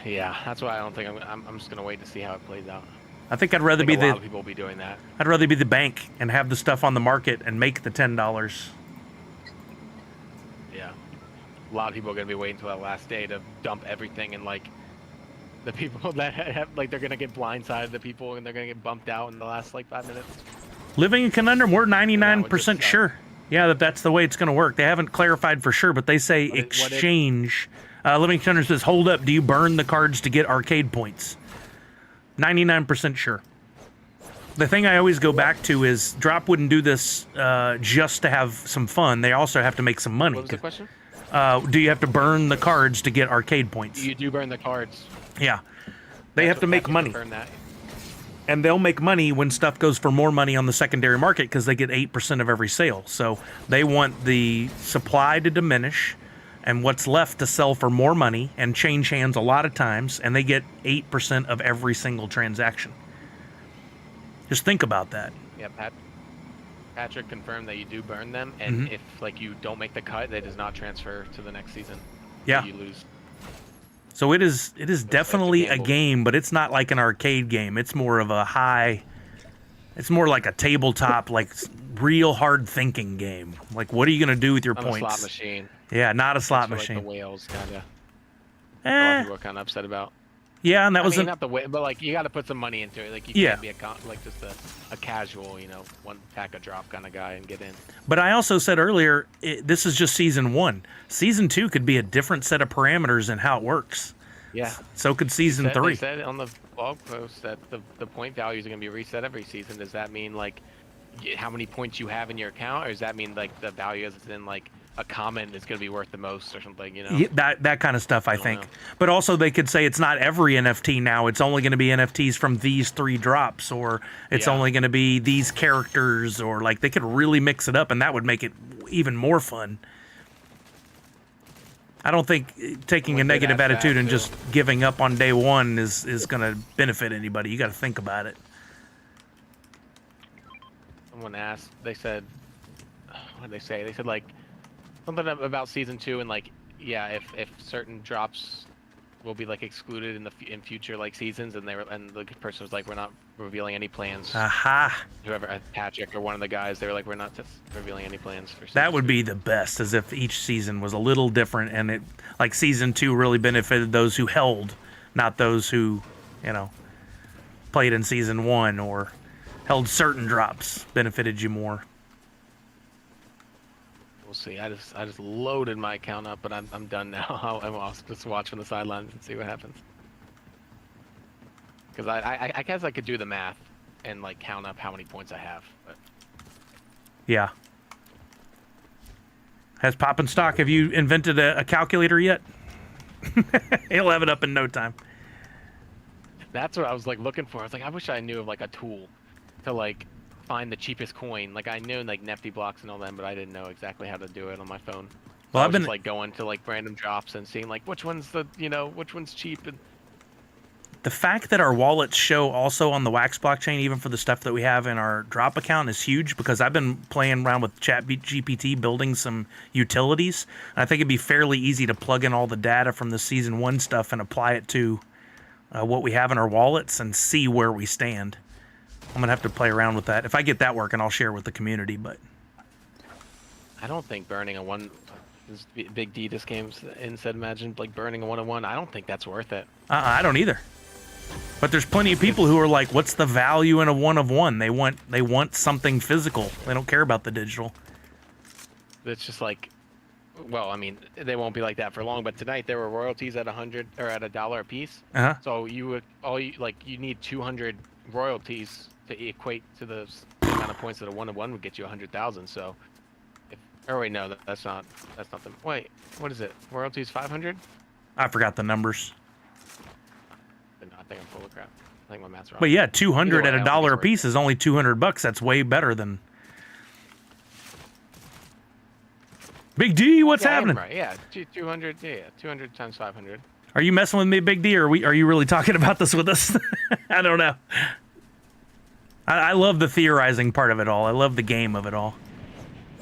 Yeah, that's why I don't think I'm just gonna wait to see how it plays out. I think I'd rather be a lot of people will be doing that. I'd rather be the bank and have the stuff on the market and make the $10. Yeah, a lot of people are gonna be waiting until that last day to dump everything, and like the people that have like they're gonna get blindsided, the people, and they're gonna get bumped out in the last like 5 minutes. Living in Conundrum, we're 99% sure. Yeah, that's the way it's gonna work. They haven't clarified for sure, but they say exchange. Living Conundrum says, hold up, do you burn the cards to get arcade points? 99% sure. The thing I always go back to is Drop wouldn't do this just to have some fun. They also have to make some money. What was the question? Do you have to burn the cards to get arcade points? You do burn the cards. Yeah. They have to make money. Burn that. And they'll make money when stuff goes for more money on the secondary market because they get 8% of every sale. So they want the supply to diminish and what's left to sell for more money and change hands a lot of times, and they get 8% of every single transaction. Just think about that. Yeah, Patrick confirmed that you do burn them, and if like you don't make the cut, that does not transfer to the next season. Yeah. So you lose. So it is definitely a game, but it's not like an arcade game. It's more of a it's more like a tabletop, like real hard thinking game. Like, what are you going to do with your points? A slot machine. Yeah, not a slot machine. Like the whales, kind of. A lot of people are kind of upset about. Yeah, and that was not the way, but like you got to put some money into it. Like you can't be just a casual, one pack of drop kind of guy and get in. But I also said earlier, this is just season 1. Season 2 could be a different set of parameters and how it works. Yeah. So could season 3. They said on the blog post that the point values are going to be reset every season. Does that mean like how many points you have in your account, or does that mean like the value is in like a comment is going to be worth the most or something, Yeah, that kind of stuff, I think. Know. But also they could say it's not every NFT now. It's only going to be NFTs from these 3 drops, or it's only going to be these characters, or like they could really mix it up, and that would make it even more fun. I don't think taking a negative attitude and just giving up on day one is going to benefit anybody. You got to think about it. Someone asked, they said, what did they say? They said like, something about season 2 and like, yeah, if certain drops will be like excluded in future like seasons, and the person was like, we're not revealing any plans. Aha. Whoever, Patrick or one of the guys, they were like, we're not just revealing any plans for season That would 2. be the best, as if each season was a little different, and it like season 2 really benefited those who held, not those who, played in season 1 or held certain drops benefited you more. We'll see. I just loaded my account up, but I'm done now. I'll just watch from the sidelines and see what happens. Because I guess I could do the math and like count up how many points I have. But. Yeah. Has Poppin' Stock, have you invented a calculator yet? He'll have it up in no time. That's what I was like looking for. I was like, I wish I knew of like a tool to like find the cheapest coin. Like I knew like Nifty blocks and all that, but I didn't know exactly how to do it on my phone. So I've been just, like going to like random drops and seeing like which one's which one's cheap. And the fact that our wallets show also on the Wax blockchain, even for the stuff that we have in our drop account, is huge, because I've been playing around with ChatGPT building some utilities. And I think it'd be fairly easy to plug in all the data from the season 1 stuff and apply it to what we have in our wallets and see where we stand. I'm going to have to play around with that. If I get that working, I'll share with the community, but I don't think burning this Big D this game's instead, imagine like burning a 1-on-1. I don't think that's worth it. I don't either. But there's plenty of people who are like, what's the value in a 1-of-1? They want something physical. They don't care about the digital. It's just like, well, I mean, they won't be like that for long, but tonight there were royalties at $100 or at $1 a piece. Uh-huh. So you need 200 royalties to equate to the amount of points that a 1-on-1 would get you 100,000. So, wait, no, that's not the. Wait, what is it? Royalties 500? I forgot the numbers. No, I think I'm full of crap. I think my math's wrong. But yeah, 200 at $1 a piece is only $200. That's way better than. Big D, what's happening? Right, yeah, 200. Yeah, 200 times 500. Are you messing with me, Big D, or are you really talking about this with us? I don't know. I love the theorizing part of it all. I love the game of it all.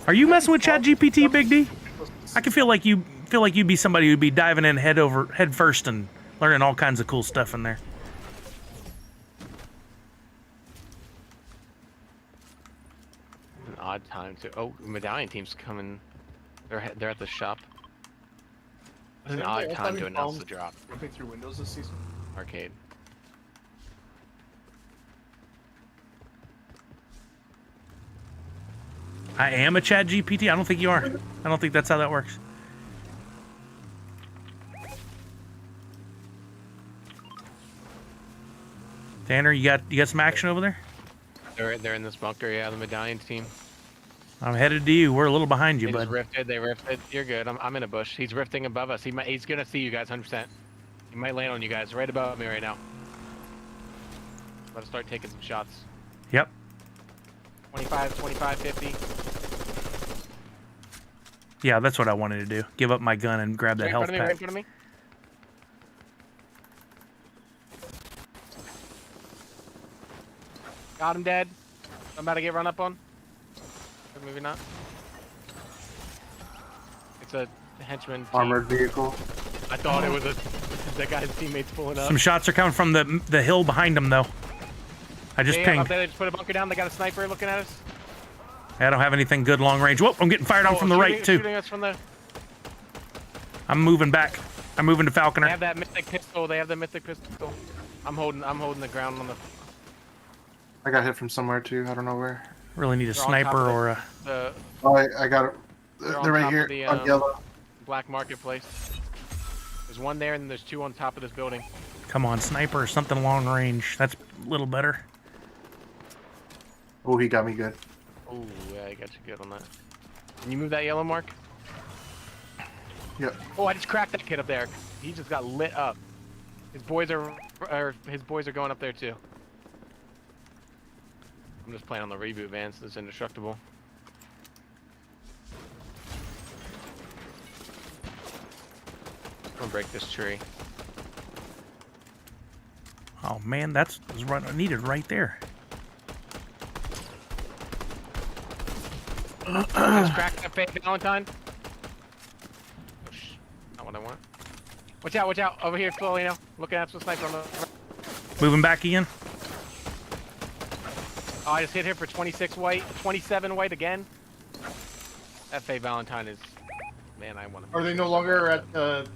Are you messing with ChatGPT, Big D? I can feel like you'd be somebody who'd be diving in head first and learning all kinds of cool stuff in there. An odd time to. Oh, medallion team's coming. They're at the shop. It's an odd time to announce the drop. Jumping through windows this season. Arcade. I am a ChatGPT? I don't think you are. I don't think that's how that works. Tanner, you got some action over there? They're in this bunker, yeah, the medallion team. I'm headed to you. We're a little behind you, They just bud. rifted, they rifted. You're good. I'm in a bush. He's rifting above us. He's gonna see you guys 100%. He might land on you guys right above me right now. Let's start taking some shots. Yep. 25, 25, 50. Yeah, that's what I wanted to do. Give up my gun and grab that health Right pack. in front of me. Got him dead. I'm about to get run up on. Or maybe not. It's a henchman. Team. Armored vehicle. I thought it was that guy's teammates pulling up. Some shots are coming from the hill behind them, though. I just Up pinged. there, they just put a bunker down. They got a sniper looking at us. I don't have anything good long range. Whoop, I'm getting fired on from the right, too. Shooting us from the... I'm moving back. I'm moving to Falconer. They have that mythic pistol. They have the mythic pistol. I'm holding the ground on the... I got hit from somewhere too. I don't know where. Really need a They're on top sniper of or a... the Oh, I got it. They're on They're right top here of the, on yellow. black marketplace. There's one there and there's two on top of this building. Come on, sniper or something long range. That's a little better. Oh, he got me good. Oh, yeah, I got you good on that. Can you move that yellow mark? Yep. Oh, I just cracked that kid up there. He just got lit up. His boys are going up there too. I'm just playing on the reboot van since it's indestructible. I'm gonna break this tree. Oh, man, that's needed right there. Just cracked that fake Valentine. Oh, not what I want. Watch out, watch out. Over here, slowly now. Looking at some sniper on the... Moving back again. Oh, I just hit him for 26 white, 27 white again. F.A. Valentine is... Man, I want to... Are they no longer at the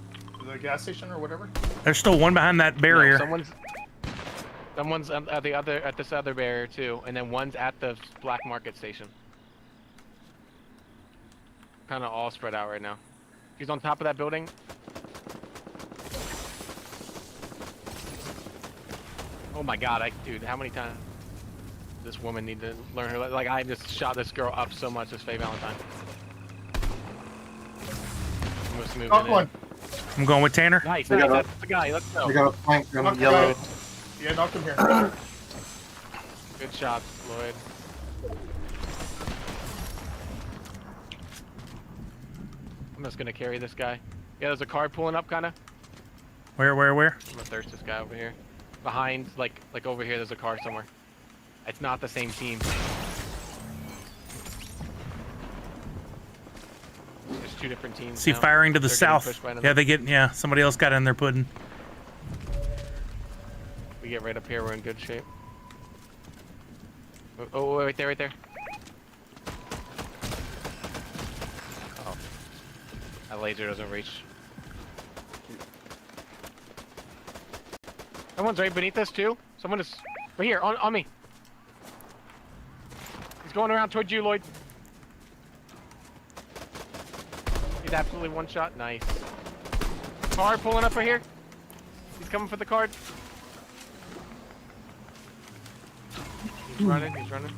gas station or whatever? There's still one behind that barrier. No, someone's at this other barrier too, and then one's at the black market station. Kind of all spread out right now. He's on top of that building. Oh my god, dude, how many times does this woman need to learn her? Like, I just shot this girl up so much this Faye Valentine. I'm just moving Knock in. one. I'm going with Tanner. Nice, We nice, got that's the guy, let's go. I got a flank on Knock yellow. the guy. Yeah, knocked him here. Good shots, Lloyd. I'm just gonna carry this guy. Yeah, there's a car pulling up, kinda. Where? I'm gonna thirst this guy over here. Behind, like over here, there's a car somewhere. It's not the same team. There's two different teams. See now. firing to the They're getting south. pushed right in Yeah, somebody else got in their pudding. We get right up here, we're in good shape. Oh, right there, right there. Oh. That laser doesn't reach. Someone's right beneath us too. Someone is right here, on me. He's going around towards you, Lloyd. He's absolutely one shot. Nice. Card pulling up right here. He's coming for the card. He's running, he's running.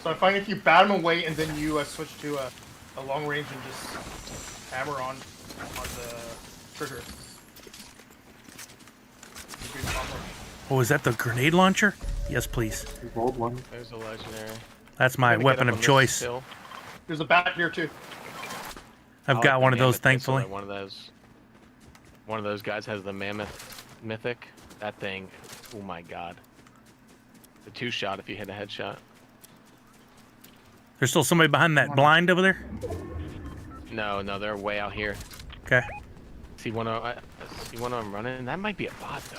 So I find if you bat him away and then you switch to a long range and just hammer on the trigger. Oh, is that the grenade launcher? Yes, please. Gold one. There's a legendary. That's my I'm gonna get weapon up of on this choice. hill. There's a bat here too. I've I got like one the of those, mammoth pistol, thankfully. One of those guys has the mammoth mythic. That thing, oh my god. The two shot if you hit a headshot. There's still somebody behind that blind over there? No, they're way out here. Okay. See one of them running. That might be a bot though.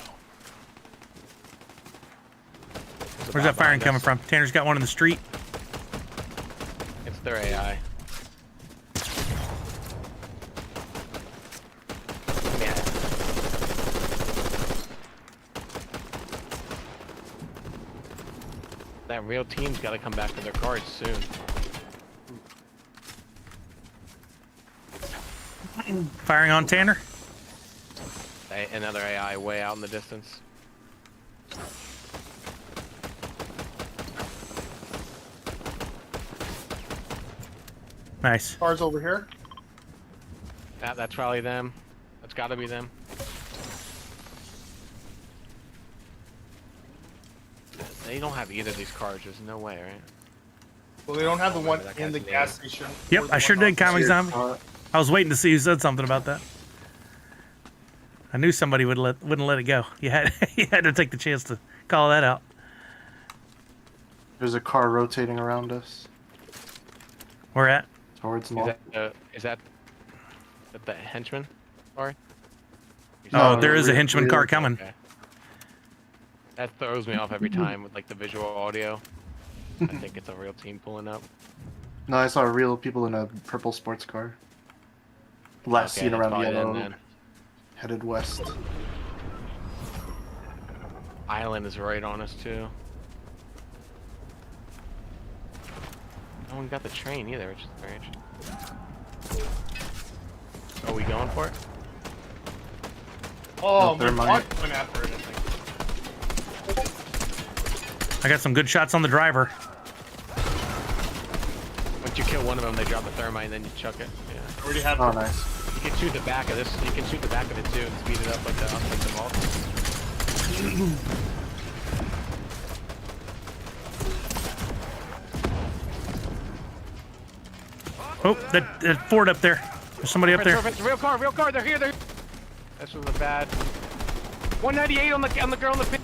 There's a Where's bot that firing behind coming us. from? Tanner's got one in the street. It's their AI. Yeah. That real team's got to come back to their cards soon. Firing on Tanner. another AI way out in the distance. Nice. Cars over here. That's probably them. That's got to be them. They don't have either of these cars. There's no way, right? Well, they don't have the one That in the guy's gas station. Yep, or the I sure one on did, the Comic street. Zombie. I was waiting to see who said something about that. I knew somebody wouldn't let it go. You had you had to take the chance to call that out. There's a car rotating around us Where at? towards Is mall. that the henchman? Or? Oh, No, there is a real- henchman car coming. Okay. That throws me off every time with like the visual audio. I think it's a real team pulling up. No, I saw real people in a purple sports car. Last Okay, seen that's around probably them yellow, then. headed west. Island is right on us too. No one got the train either, which is strange. Are we going for it? Oh, No, they're my mine. went after it, I think. I got some good shots on the driver. Once you kill one of them, they drop a thermite and then you chuck it. Yeah. I already have. Oh, nice. You can shoot the back of this. You can shoot the back of it too and speed it up like the vault. Oh, that Ford up there. There's somebody up there. Real car, they're here, This was a bad. 198 on the girl in the pit.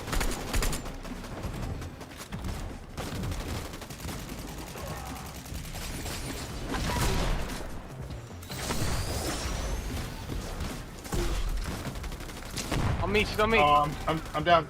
On me, she's on me. I'm down.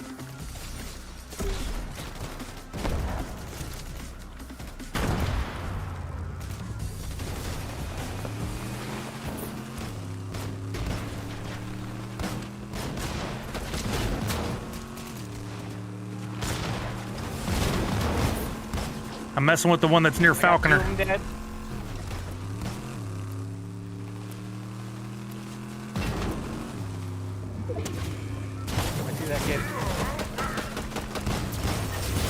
I'm messing with the one that's near Falconer. I'm dead. I see that kid.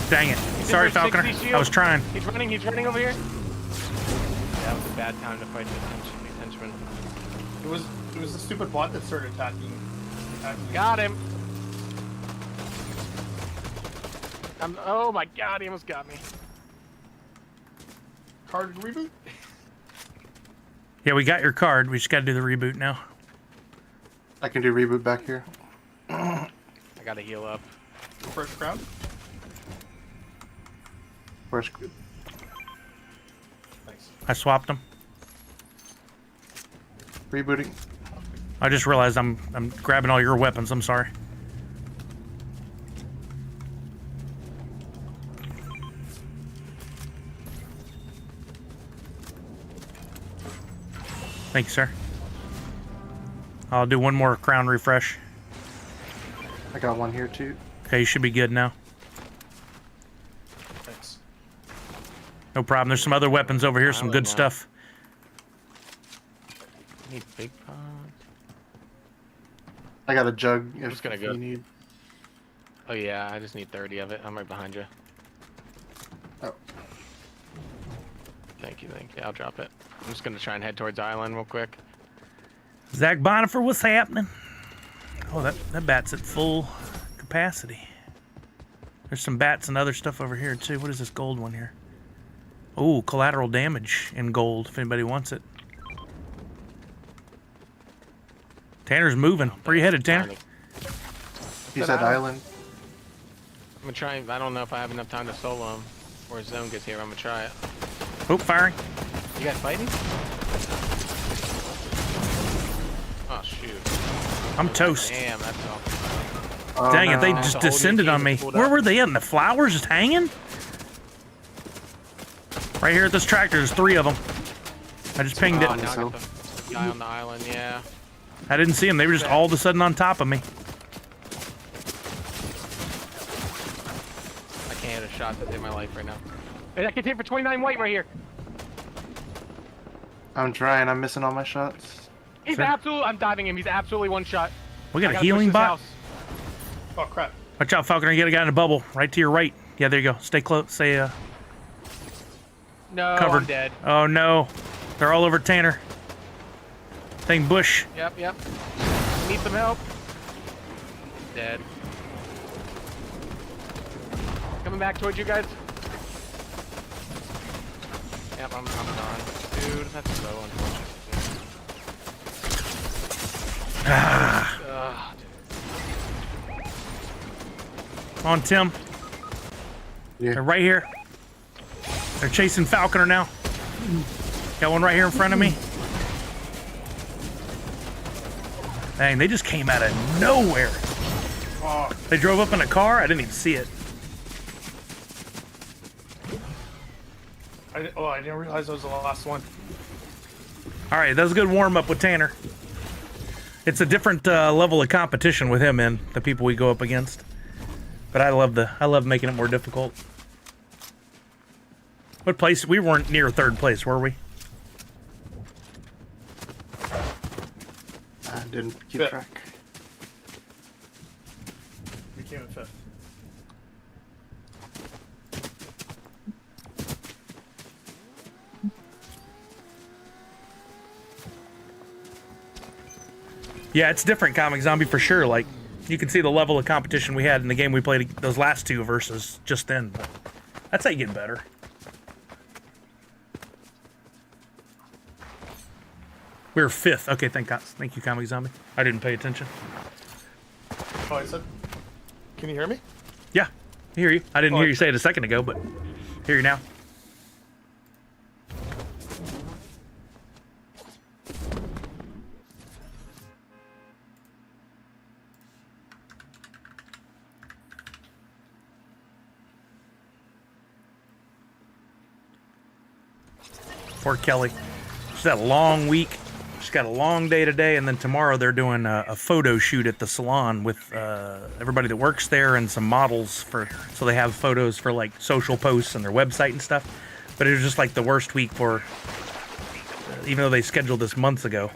Dang it. Sorry, for 60 Falconer. shield. I was trying. He's running over here. That was a bad time to fight these henchmen. It was the stupid bot that started attacking. me. Got him. Oh my god, he almost got me. Card reboot. Yeah, we got your card. We just got to do the reboot now. I can do reboot back here. I gotta heal up. First crown. Where's Nice. I swapped them. rebooting? I just realized I'm grabbing all your weapons. I'm sorry. Thank you, sir. I'll do one more crown refresh. I got one here too. Okay, you should be good now. Thanks. No problem. There's some other weapons over here, some good now. stuff. I need big pot. I got a jug if just gonna if go. you need. Oh yeah, I just need 30 of it. I'm right behind you. Oh. Thank you. I'll drop it. I'm just gonna try and head towards island real quick. Zach Bonifer, what's happening? Oh, that bat's at full capacity. There's some bats and other stuff over here too. What is this gold one here? Oh, collateral damage in gold if anybody wants it. Tanner's moving. Where you headed, Tanner? He's at island. I'm gonna try. I don't know if I have enough time to solo him. Or his zone gets here. I'm gonna try it. Oh, firing. You guys fighting? Oh shoot. I'm toast. Damn, that's all. Oh, Dang it, they no. just The whole descended team on me. pulled Where up. were they in? The flowers just hanging? Right here at this tractor, there's 3 of them. I just pinged it. Oh, now I got the guy on the island. Yeah. I didn't see them. They were just all of a sudden on top of me. I can't hit a shot to save my life right now. Hey, that kid's hit for 29 white right here. I'm trying. I'm missing all my shots. He's Sure. absolutely. I'm diving him. He's absolutely one shot. We got I a gotta healing push this bot. house. Oh crap. Watch out, Falconer. You got a guy in a bubble right to your right. Yeah, there you go. Stay close. Stay No, covered. I'm dead. Oh no, they're all over Tanner. Thing bush. Yep. Need some help. Dead. Coming back towards you guys. Yep, I'm gone. Dude, that's so unfortunate. Ugh, dude. Come on, Tim. Yeah. They're right here. They're chasing Falconer now. Got one right here in front of me. Dang, they just came out of nowhere. Oh, They drove up in a car. I didn't even see it. I didn't realize that was the last one. All right, that was a good warm up with Tanner. It's a different level of competition with him and the people we go up against. But I love making it more difficult. What place? We weren't near third place, were we? I didn't keep Fifth. track. We came in 5th. Yeah, it's different, Comic Zombie, for sure. Like, you can see the level of competition we had in the game we played those last two versus just then. But that's how you get better. We were 5th. Okay, thank you, Comic Zombie. I didn't pay attention. Oh, I said. Can you hear me? Yeah, I hear you. I didn't hear you say it a second ago, but hear you now. Poor Kelly. She's had a long week. She's got a long day today, and then tomorrow they're doing a photo shoot at the salon with everybody that works there and some models so they have photos for like social posts and their website and stuff. But it was just like the worst week for, even though they scheduled this months ago.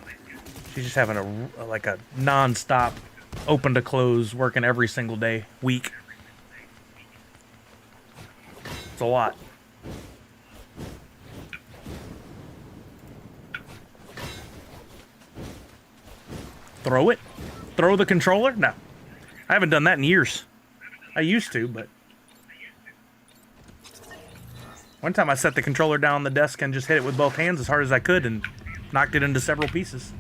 She's just having a non-stop, open to close, working every single day week. It's a lot. Throw it? Throw the controller? No. I haven't done that in years. I used to, but... One time I set the controller down on the desk and just hit it with both hands as hard as I could and knocked it into several pieces.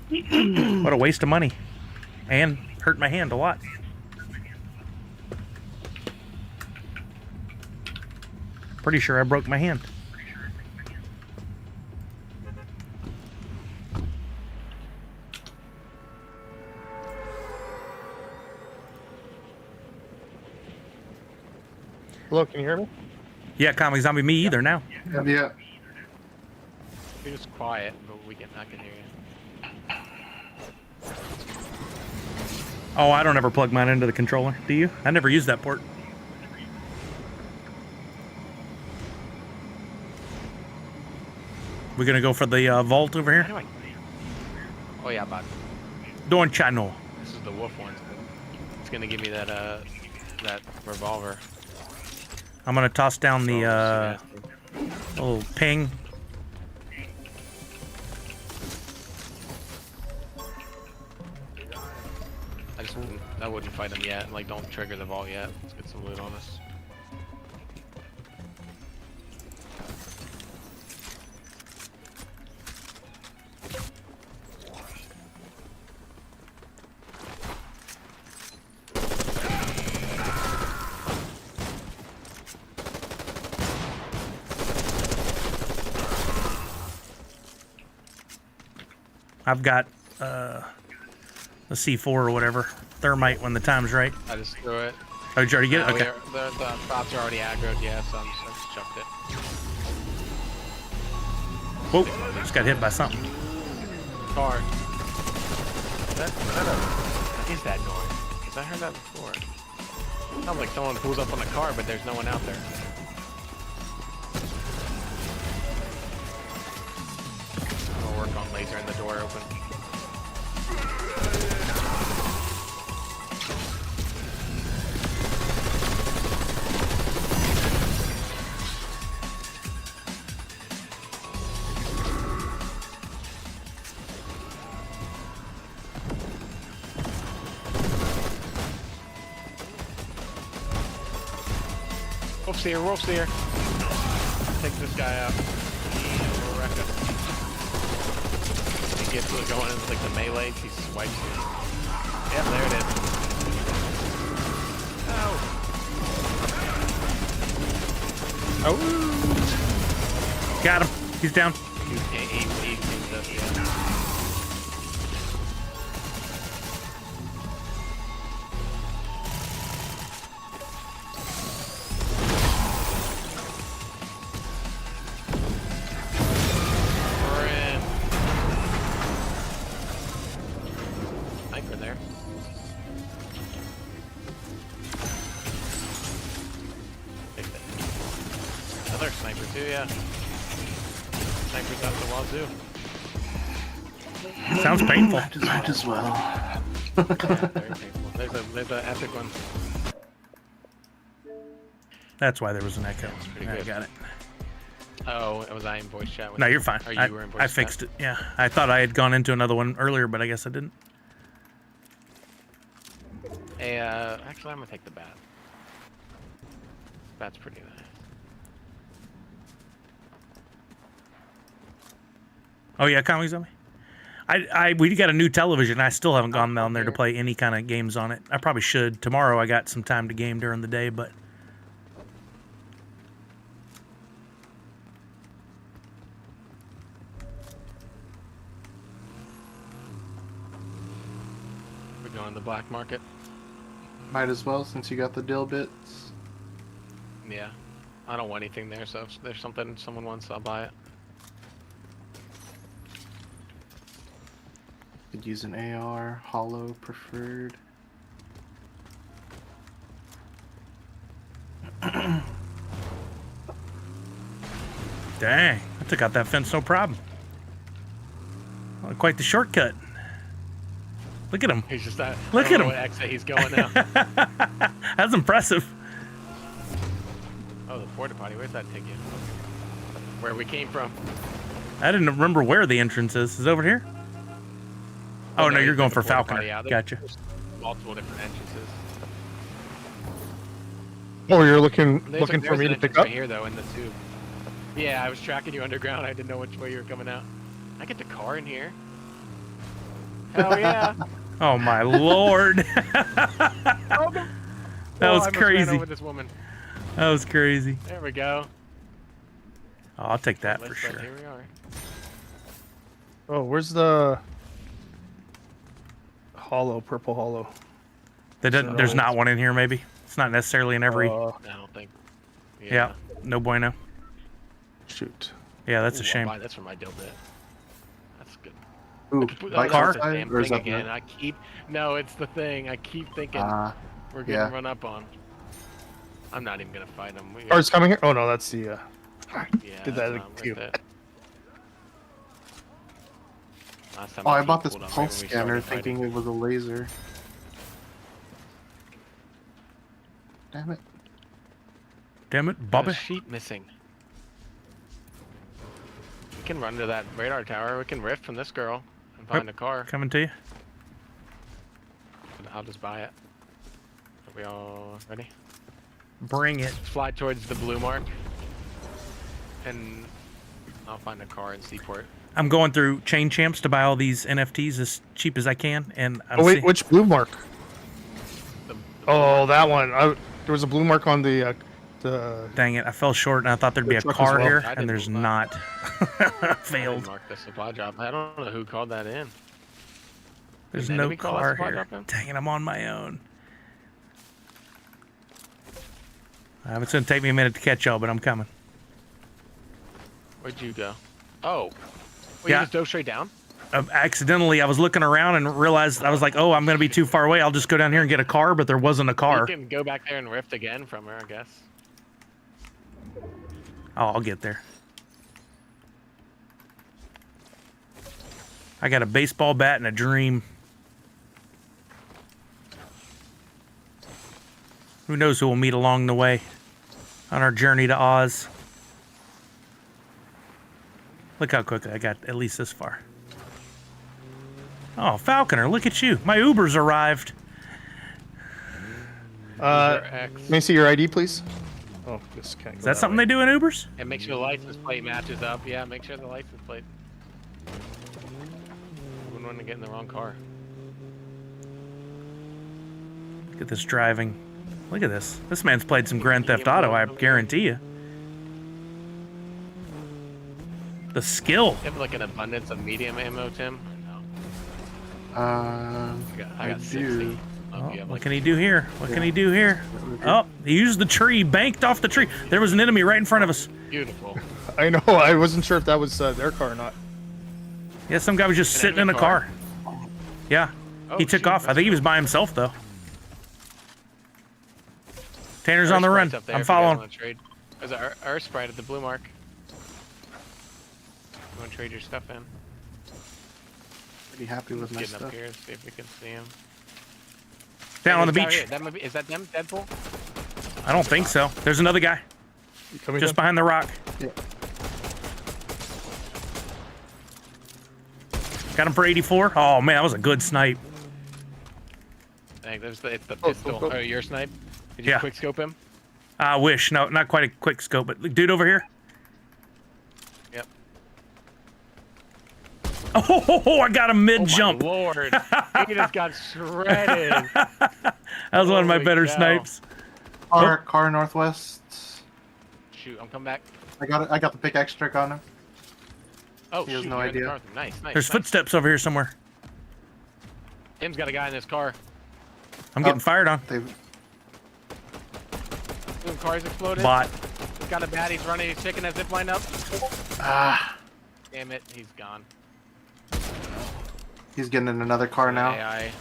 What a waste of money. And hurt my hand a lot. Pretty sure I broke my hand. Hello, can you hear me? Yeah, Comic Zombie, me either now. Yeah. You're just quiet, but I can hear you. Oh, I don't ever plug mine into the controller. Do you? I never use that port. We gonna go for the vault over here? How do I... Oh yeah, bud. Don't channel. This is the wolf one. It's gonna give me that that revolver. I'm gonna toss down the little ping. I wouldn't fight him yet. Like, don't trigger the vault yet. Let's get some loot on us. I've got a C4 or whatever. Thermite when the time's right. I just threw it. Oh, did you already get it? Okay. The bots are already aggroed, yeah, so I just chucked it. Whoa, just got hit by something. Car. What is that noise? Because I heard that before. Sounds like someone pulls up on the car, but there's no one out there. I'll work on laser and the door open. Wolf's here, Wolf's here. Take this guy out. We'll wreck him. He gets going into like the melee, he swipes it. Yep, there it is. Ow. Oh. Got him. He's down. He seems up, yeah. Sniper there. Take that. Another sniper too, yeah. Snipers out the wazoo. Sounds painful. Might as well. Yeah, very painful. There's a epic one. That's why there was an echo. pretty I good. got it. Oh, was I in voice chat? With No, you? you're fine. Or you were in voice I chat? fixed it. Yeah, I thought I had gone into another one earlier, but I guess I didn't. Hey, actually, I'm gonna take the bat. Bat's pretty nice. Oh yeah, Comic Zombie. We got a new television. I still haven't gone down there to play any kind of games on it. I probably should. Tomorrow I got some time to game during the day, but We're going to the black market. Might as well since you got the dill bits. Yeah. I don't want anything there, so if there's something someone wants, I'll buy it. Could use an AR, hollow preferred. dang, I took out that fence no problem. Well, quite the shortcut. Look at him. He's just Look I don't at know him. what exit he's going now. That's impressive. Oh, the porta potty. Where's that take you? Where we came from. I didn't remember where the entrance is. Is it over here? Oh no, you you're going took for the porta potty Falconer. out. Gotcha. There's multiple different entrances. Oh, you're looking There's for there's me an to pick entrance up? right here though in the tube. Yeah, I was tracking you underground. I didn't know which way you were coming out. I get the car in here. Hell yeah! Oh my lord. That was crazy. Over this woman. That was crazy. There we go. Oh, I'll take that for Let's- sure. Here we are. Oh, where's the hollow, purple hollow? There's not one in here, maybe. It's not necessarily in every. I don't think. Yeah, no bueno. Shoot. Yeah, that's a Ooh, shame. I'll buy this for my dope bit. That's good. Ooh, Put bike car? the outside, damn or is thing that again. the- I keep no, it's the thing. I keep thinking we're getting yeah. run up on. I'm not even gonna fight them. Car's coming here? Oh no, that's the Yeah, did that that's not too. worth it. Last time Oh, my I team bought this pulled up right pulse when we scanner started thinking fighting. it was a laser. Damn it. Damn it, Got a Bobby. sheep missing. We can run to that radar tower. We can rift from this girl and find a car. Coming to you. And I'll just buy it. Are we all ready? Bring it. Let's fly towards the blue mark. And I'll find a car in Seaport. I'm going through Chain Champs to buy all these NFTs as cheap as I can, and I'm Oh wait, which blue mark? The Oh, that one. There was a blue mark on the dang it, I fell short, and I thought there'd be a Truck as car well. here, I and didn't there's move not. I Failed. didn't mark the supply drop. I don't know who called that in. There's Did no enemy call that car supply here. drop in? Dang it, I'm on my own. It's gonna take me a minute to catch y'all, but I'm coming. Where'd you go? Oh. Wait, Yeah. you just dove straight down? Accidentally, I was looking around and realized I was like, "Oh, I'm gonna be too far away. I'll just go down here and get a car," but there wasn't a You car. can go back there and rift again from her, I guess. Oh, I'll get there. I got a baseball bat and a dream. Who knows who we'll meet along the way on our journey to Oz. Look how quickly I got at least this far. Oh, Falconer, look at you. My Uber's arrived. Uber X. may I see your ID, please? Oh, this can't. Is that something they do in Ubers? And make sure the license plate matches up. Yeah, make sure the license plate. Wouldn't want to get in the wrong car. Look at this driving. Look at this. This man's played some Grand Theft Auto, I guarantee you. The skill. You have like an abundance of medium ammo, Tim? No. I I got 60. do. Oh, Oh, you have, what like, can he do here? What can he do here? Okay. Oh, he used the tree, banked off the tree. There was an enemy right in front of us. Beautiful. I know. I wasn't sure if that was their car or not. Yeah, some guy was just An sitting in a enemy car. car? Yeah, Oh, he took shoot, off. I think he was by himself though. Tanner's on the Earth run. Sprite's up there I'm if you guys following. wanna trade. There's an Earth Sprite at the blue mark. You want to trade your stuff in? Pretty happy with my Getting stuff. up here, see if we can see him. Down on the There's a guy beach. here. That might be, is that them, Deadpool? I don't think so. There's another guy You coming? just behind the rock. Yeah. Got him for 84. Oh man, that was a good snipe. I think it's the Oh, pistol. oh, oh. Oh, your snipe? Did you Yeah. quick scope him? I wish. No, not quite a quick scope, but dude over here. Yep. Oh, I got him mid Oh jump. my lord. He just got shredded. That was one of my Holy better cow. snipes. Car northwest. Shoot, I'm coming back. I got it. I got the pickaxe trick on him. Oh, He has shoot, no you're in the idea. car with him. Nice, nice. There's nice. footsteps over here somewhere. Tim's got a guy in this car. I'm getting Oh. fired on. They Boom, car's exploded. Bot. He's got a bat. He's running. He's picking that zip line up. Damn it, he's gone. he's getting in another car now. AI.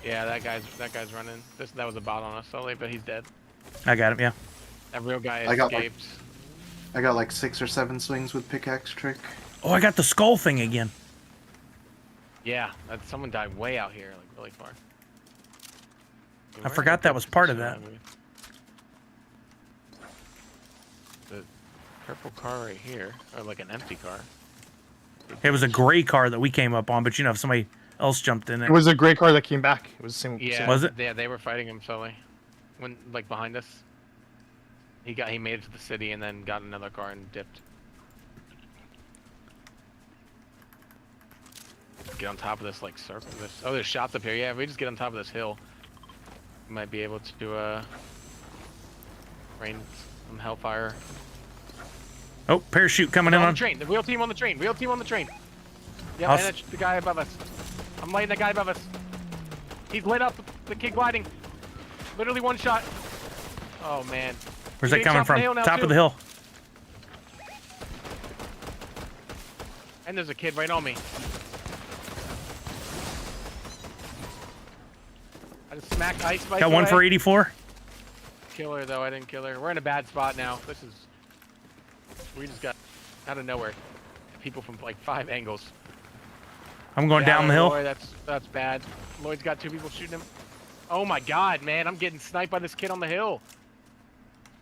Yeah, that guy's running. That was a bot on us, Sully, but he's dead. I got him. Yeah. That real guy I got, like- escaped. I got like 6 or 7 swings with pickaxe trick. Oh, I got the skull thing again. Yeah, someone died way out here, like really far. I forgot that was part of that. The purple car right here, or like an empty car. It was a gray car that we came up on, but you know, if somebody else jumped in It it. was a gray car that came back. It was the same. Yeah, Was it? Yeah, they were fighting him, Sully. When like behind us, he made it to the city and then got another car and dipped. Get on top of this like circle. Oh, there's shots up here. Yeah, if we just get on top of this hill, we might be able to rain some hellfire. Oh, parachute coming in On on. the train. The real team on the train. Real team on the train. Yeah, I'll and it's the guy above us. I'm lighting the guy above us. He's lit up. The kid gliding. Literally one shot. Oh man. Where's He's that coming getting from? shot from the hill now, Top too. of the hill. And there's a kid right on me. I just smacked ice spikes Got one away. for 84. Kill her though. I didn't kill her. We're in a bad spot now. We just got out of nowhere. People from like 5 angles. I'm going Yeah, down the hill. Lloyd, that's bad. Lloyd's got 2 people shooting him. Oh my god, man! I'm getting sniped by this kid on the hill.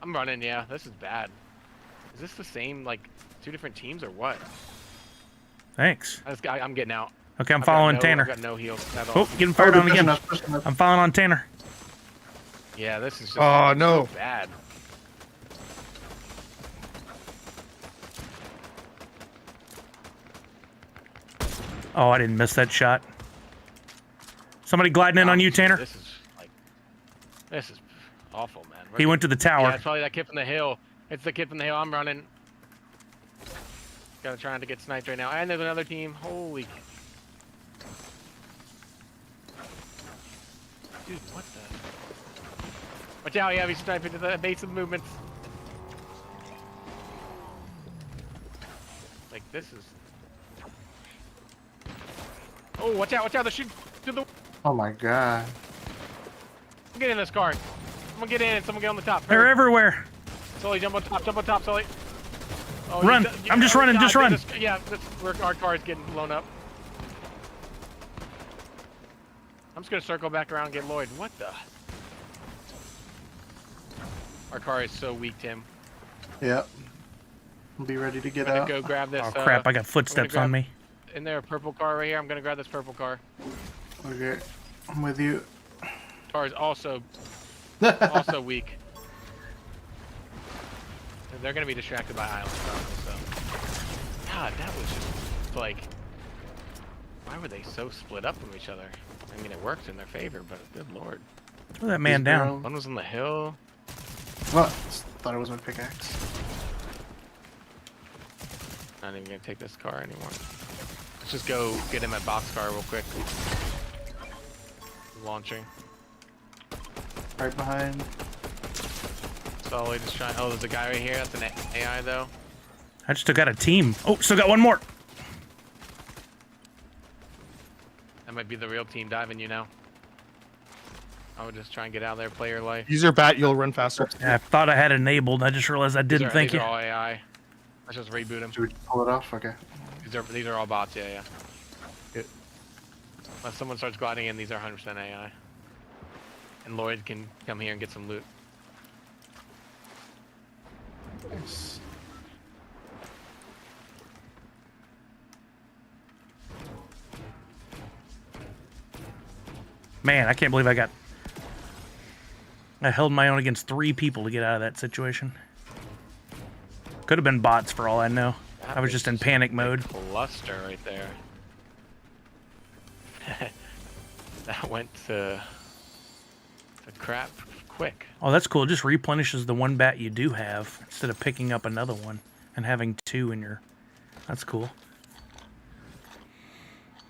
I'm running. Yeah, this is bad. Is this the same like 2 different teams or what? Thanks. I'm getting out. Okay, I'm I've got following no- Tanner. I've got no heals at all. Oh, getting fired they're on again. pushing us. I'm following on Tanner. Yeah, this is just Oh, no. so bad. Oh, I didn't miss that shot. Somebody gliding in on you, Tanner. This is awful, man. He went to the Yeah, tower. it's probably that kid from the hill. It's the kid from the hill. I'm running. Gotta try not to get sniped right now. And there's another team. Holy. Dude, what the? Watch out, yeah, he's sniping to the evasive movements. Like, this is... Oh, watch out, they're shooting to the... Oh my god. Get in this car. Someone get in, someone get on the top. They're Hurry. everywhere. Sully, jump on top, Sully. Oh, Run. I'm just running, just run. Our car is getting blown up. I'm just gonna circle back around and get Lloyd. What the? Our car is so weak, Tim. Yep. I'll be ready to get I'm gonna out. go grab this. Oh crap! I got footsteps grab- on me. In there, a purple car right here. I'm gonna grab this purple car. Okay. I'm with you. Car is also weak. They're gonna be distracted by island probably, so. God, that was just like. Why were they so split up from each other? I mean, it worked in their favor, but good lord. Throw that man down. One was on the hill. What? Thought it was my pickaxe. Not even gonna take this car anymore. Let's just go get him at boxcar real quick. Launching. Right behind. Solely just trying. Oh, there's a guy right here. That's an AI though. I just took out a team. Oh, still got one more. That might be the real team diving you now. I would just try and get out of there, play your life. Use your bat, you'll run faster. Yeah, I thought I had it enabled. I just realized I didn't think These it. are all AI. Let's just reboot them. Should we pull it off? Okay. These are all bots. Yeah, yeah. Good. Unless someone starts gliding in, these are 100% AI. And Lloyd can come here and get some loot. Nice. Man, I can't believe I held my own against 3 people to get out of that situation. Could have been bots for all I know. I was just in panic mode. Cluster right there. That went to crap quick. Oh, that's cool. It just replenishes the one bat you do have instead of picking up another one and having 2 in your... That's cool.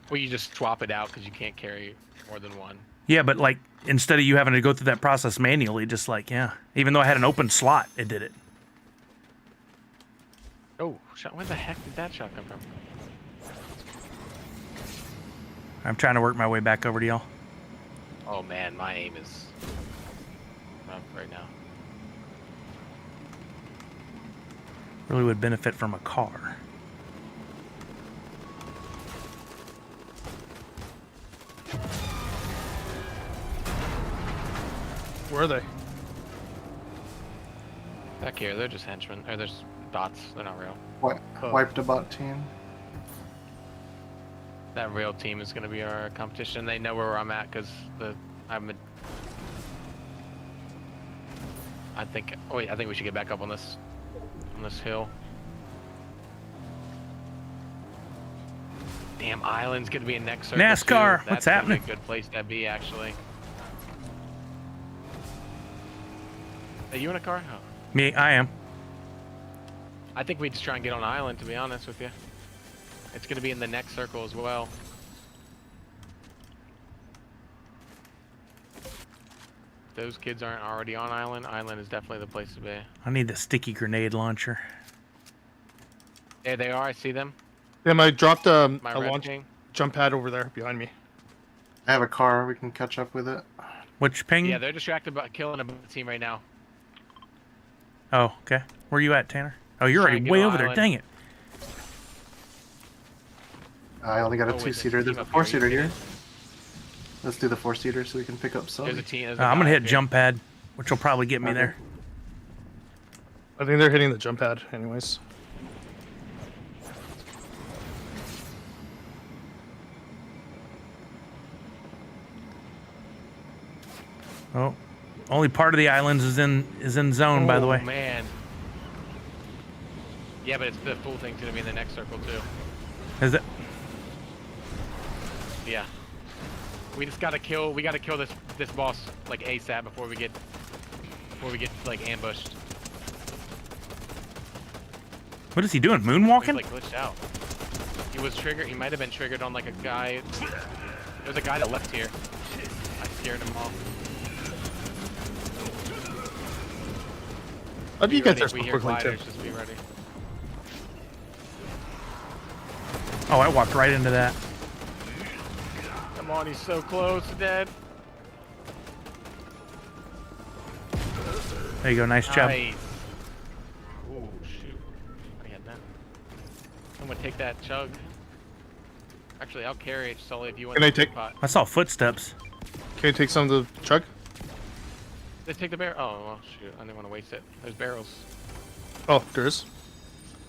Well, you just swap it out because you can't carry more than one. Yeah, but like, instead of you having to go through that process manually, just like, yeah. Even though I had an open slot, it did it. Oh, where the heck did that shot come from? I'm trying to work my way back over to y'all. Oh man, my aim is rough right now. Really would benefit from a car. Where are they? Back here, they're just henchmen. Or there's bots. They're not real. Wiped a bot team. That real team is going to be our competition. They know where I'm at because I think. Oh wait, I think we should get back up on this hill. Damn, island's going to be a next circle. NASCAR, too. what's That's gonna happening? be a good place to be, actually. Are you in a car? Oh. Me, I am. I think we just try and get on island, to be honest with you. It's going to be in the next circle as well. Those kids aren't already on island. Island is definitely the place to be. I need the sticky grenade launcher. There they are. I see them. Damn, I dropped a My red launch ping. jump pad over there behind me. I have a car. We can catch up with it. Which ping? Yeah, they're distracted by killing a team right now. Oh, okay. Where you at, Tanner? Oh, you're Try already and get way on over there. island. Dang it. I only got a Oh, wait, 2-seater. There's team a up here. 4-seater here. Let's do the 4-seater so we can pick up some. There's a team. I'm gonna hit jump pad, which will probably get me Okay. there. I think they're hitting the jump pad anyways. Oh, only part of the islands is in zone, by the way. Oh man. Yeah, but it's the full thing's gonna be in the next circle too. Is it? Yeah. We gotta kill this boss like ASAP before we get like ambushed. What is he doing? He's Moonwalking? like glitched out. He was triggered. He might have been triggered on like a guy. There's a guy that left here. I scared him off. How do you Be get ready there if so we hear quickly too? gliders, just be ready. Oh, I walked right into that. Come on, he's so close to dead. There you go. Nice job. Nice. Ooh, shoot. I had that. I'm gonna take that chug. Actually, I'll carry it, Sully, if you want Can I the take- pot. I saw footsteps. Can you take some of the chug? Let's take the barrel. Oh, well, shoot. I didn't want to waste it. There's barrels. Oh, there is.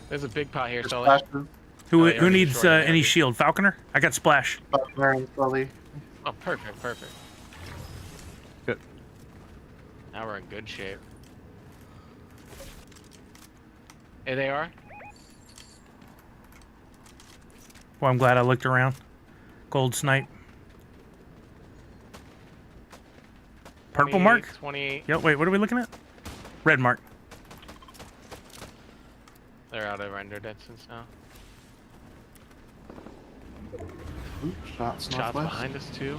There's a big pot here, There's Sully. splashes. Who Oh, yeah, who already needs destroyed it, any already. shield? Falconer? I got splash. Butler and Sully. Oh, perfect, perfect. Good. Now we're in good shape. Here they are. Well, I'm glad I looked around. Gold snipe. Purple mark? 28. Yep, wait, what are we looking at? Red mark. They're out of render distance now. Ooh, shots Shots northwest. behind us too.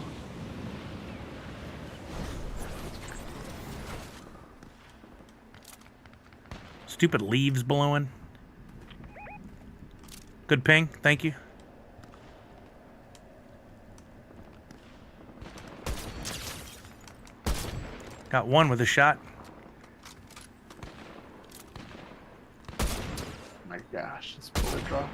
Stupid leaves blowing. Good ping, thank you. Got one with a shot. My gosh, it's bullet drop.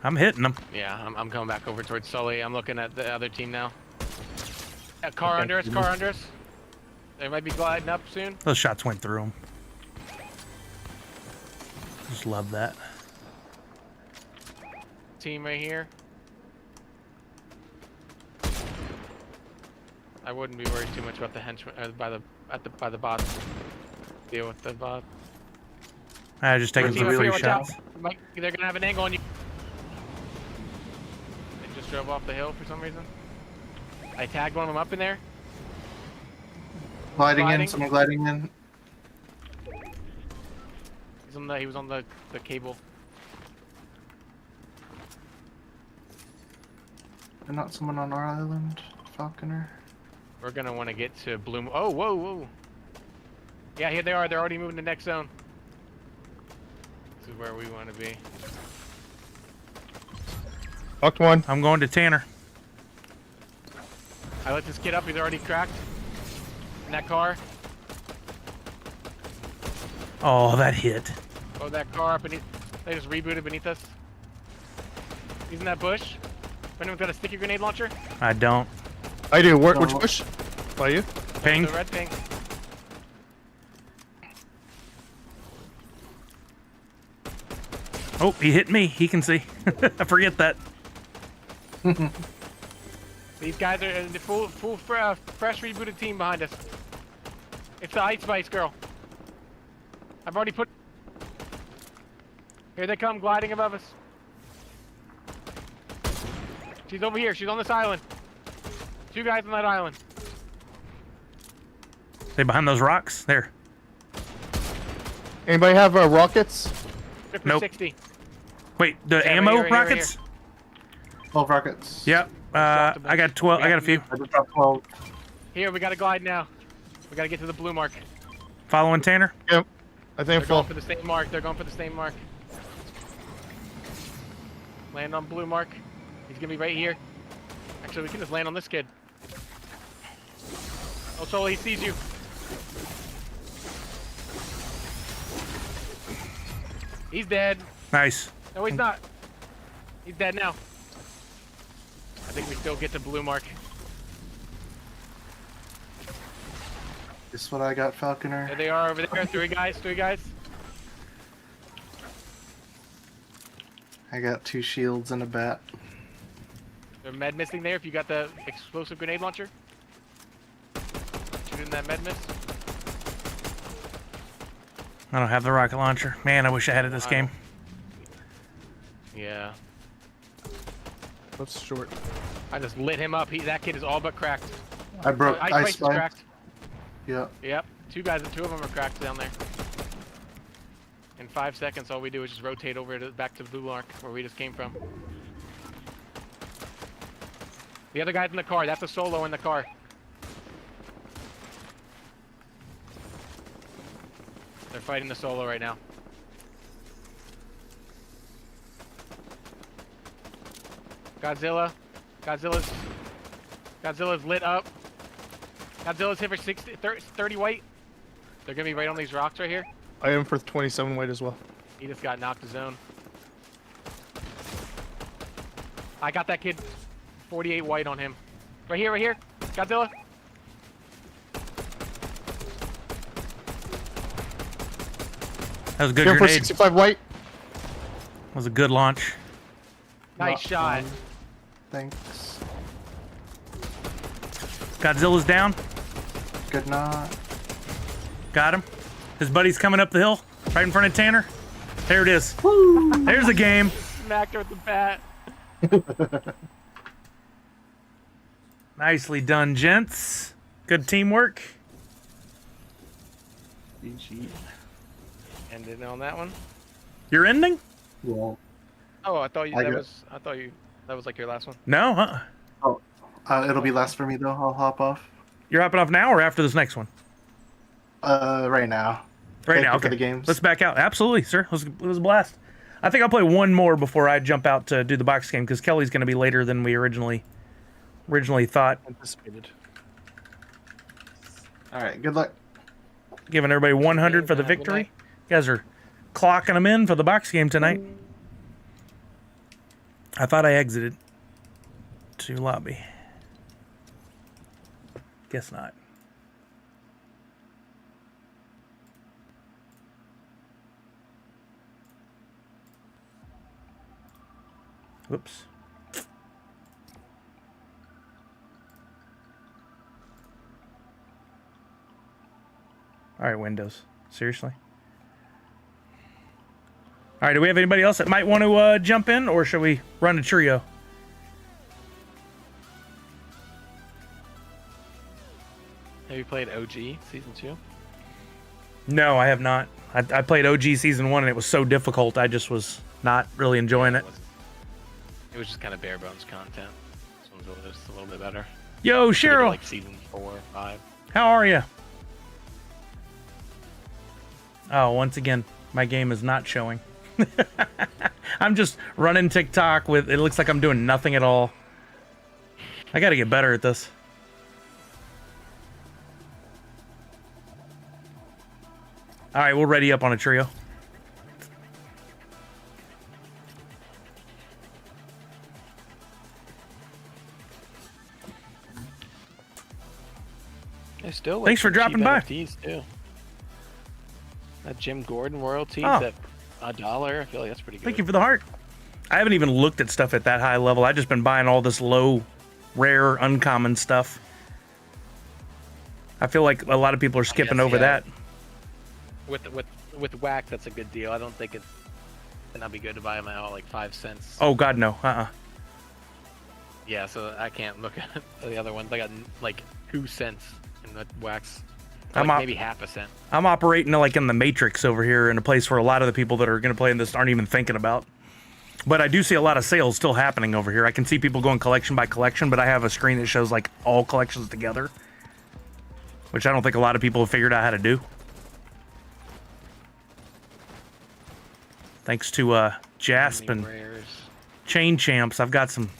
I'm hitting them. Yeah, I'm coming back over towards Sully. I'm looking at the other team now. Car Okay. under us, car under us. They might be gliding up soon. Those shots went through them. Just love that. Team right here. I wouldn't be worried too much about the henchmen by the bot. Deal with the bot. I just taking Team some up free here, watch out. shots. They're gonna have an angle on you. They just drove off the hill for some reason. I tagged one of them up in there. Gliding in, Gliding. someone gliding in. He was on the cable. And not someone on our island, Falconer. We're gonna want to get to Bloom. Oh, whoa, whoa. Yeah, here they are. They're already moving to the next zone. This is where we want to be. Knocked one. I'm going to Tanner. I let this kid up. He's already cracked. In that car. Oh, that hit. Oh, that car up beneath. They just rebooted beneath us. He's in that bush. Anyone's got a sticky grenade launcher? I don't. I do. Where, No. which bush? By you? Ping. The red ping. Oh, he hit me. He can see. I forget that. These guys are the full fresh rebooted team behind us. It's the Ice Spice girl. I've already put. Here they come, gliding above us. She's over here. She's on this island. Two guys on that island. They behind those rocks? There. Anybody have rockets? Trip for Nope. 60. Wait, the Yeah, right ammo here, right here, right rockets? 12 rockets. Yep. I got 12. I got a few. I just dropped 12. Here, we gotta glide now. We gotta get to the blue mark. Following Tanner. Yep. I think They're I'm full. going for the same mark. They're going for the same mark. Land on blue mark. He's gonna be right here. Actually, we can just land on this kid. Oh, Solo, he sees you. He's dead. Nice. No, he's not. He's dead now. I think we still get to blue mark. This is what I got, There Falconer. they are over there. Three guys. I got 2 shields and a bat. They're med missing there if you got the explosive grenade launcher. Shooting that med miss. I don't have the rocket launcher. Man, I wish I had it this game. Yeah. That's short. I just lit him up. That kid is all but cracked. I broke Ice Ice Spice is Spike. cracked. Yeah. Yep. Two of them are cracked down there. In 5 seconds, all we do is just rotate over back to the blue mark where we just came from. The other guy's in the car. That's a Solo in the car. They're fighting the Solo right now. Godzilla's lit up. Godzilla's hit for 30 white. They're gonna be right on these rocks right here. I am for 27 weight as well. He just got knocked to zone. I got that kid 48 white on him. Right here. Godzilla. That was a good Here for grenade. 65 white. That was a good launch. Nice Not shot. one. Thanks. Godzilla's down. Good knock. Got him. His buddy's coming up the hill, right in front of Tanner. There it is. There's the game. Smacked her with the bat. Nicely done, gents. Good teamwork. GG. Ended on that one. You're ending? Well, Oh, I thought you I that got- was. I thought you that was like your last one. No, huh? it'll be last for me though. I'll hop off. You're hopping off now or after this next one? Right now. Right Thank now, you okay. for the games. Let's back out. Absolutely, sir. It was a blast. I think I'll play one more before I jump out to do the box game because Kelly's going to be later than we originally thought. Anticipated. All right. Good luck. Giving everybody 100 for the Have a good victory. night. You guys are clocking them in for the box game tonight. I thought I exited to lobby. Guess not. Whoops. All right, Windows. Seriously? All right, do we have anybody else that might want to jump in, or should we run a trio? Have you played OG season 2? No, I have not. I played OG Season 1, and it was so difficult, I just was not really enjoying it. It was just kind of bare bones content. This one's just a little bit better. Yo, Should've been Cheryl, like season 4 or 5. how are you? Oh, once again, my game is not showing. I'm just running TikTok with, it looks like I'm doing nothing at all. I gotta get better at this. All right, we'll ready up on a trio. There's still Thanks for some dropping cheap by. NFTs too. That Jim Gordon royalties Oh. at $1. I feel like that's pretty good. Thank you for the heart. I haven't even looked at stuff at that high level. I've just been buying all this low, rare, uncommon stuff. I feel like a lot of people are skipping guess, over yeah. that. With whack, that's a good deal. I don't think it'd not be good to buy them at like 5 cents. Oh God, no. Yeah, so I can't look at the other ones. I got like 2 cents in the wax. I'm Like up- maybe half a cent. I'm operating like in the Matrix over here, in a place where a lot of the people that are going to play in this aren't even thinking about. But I do see a lot of sales still happening over here. I can see people going collection by collection, but I have a screen that shows like all collections together, which I don't think a lot of people have figured out how to do. Thanks to Jasp and Rares. Chain Champs, I've got some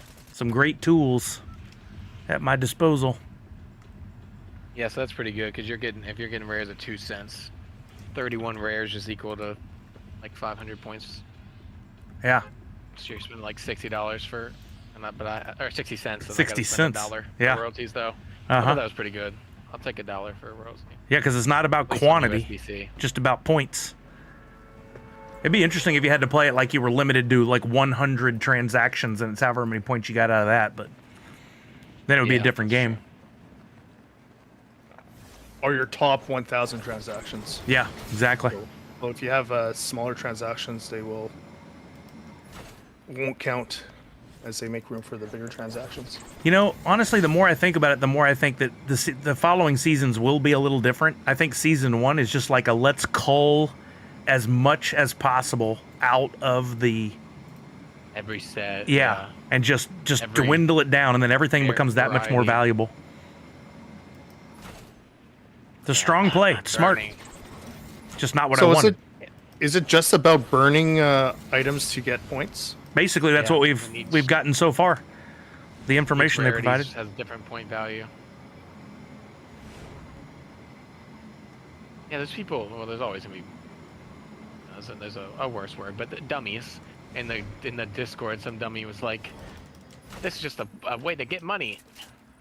great tools at my disposal. Yeah, so that's pretty good because if you're getting rares at 2 cents, 31 rares is equal to like 500 points. Yeah, So you're spending like $60 for, or 60 cents. and I 60 gotta spend cents. $1 Yeah. for royalties though. I Uh-huh. thought that was pretty good. I'll take $1 for a royalty. yeah, because it's not about At least on quantity, USDC. just about points. It'd be interesting if you had to play it like you were limited to like 100 transactions and it's however many points you got out of that, but then it would be a Yeah, different that's game. Or your top 1,000 transactions. Yeah, exactly. Well, if you have smaller transactions, they won't count as they make room for the bigger transactions. You know, honestly, the more I think about it, the more I think that the following seasons will be a little different. I think season 1 is just like a let's cull as much as possible out of the Every set. and just Every dwindle it down, and then everything becomes that much more variety. valuable. It's a strong play, it's smart, Burning. just not what I So wanted. is it just about burning items to get points? Basically, that's Yeah, what and each- we've gotten so far. The information they Each provided. rarity has a different point value. Yeah, there's people. Well, there's always gonna be. There's a worse word, but the dummies in the Discord. Some dummy was like, "This is just a way to get money."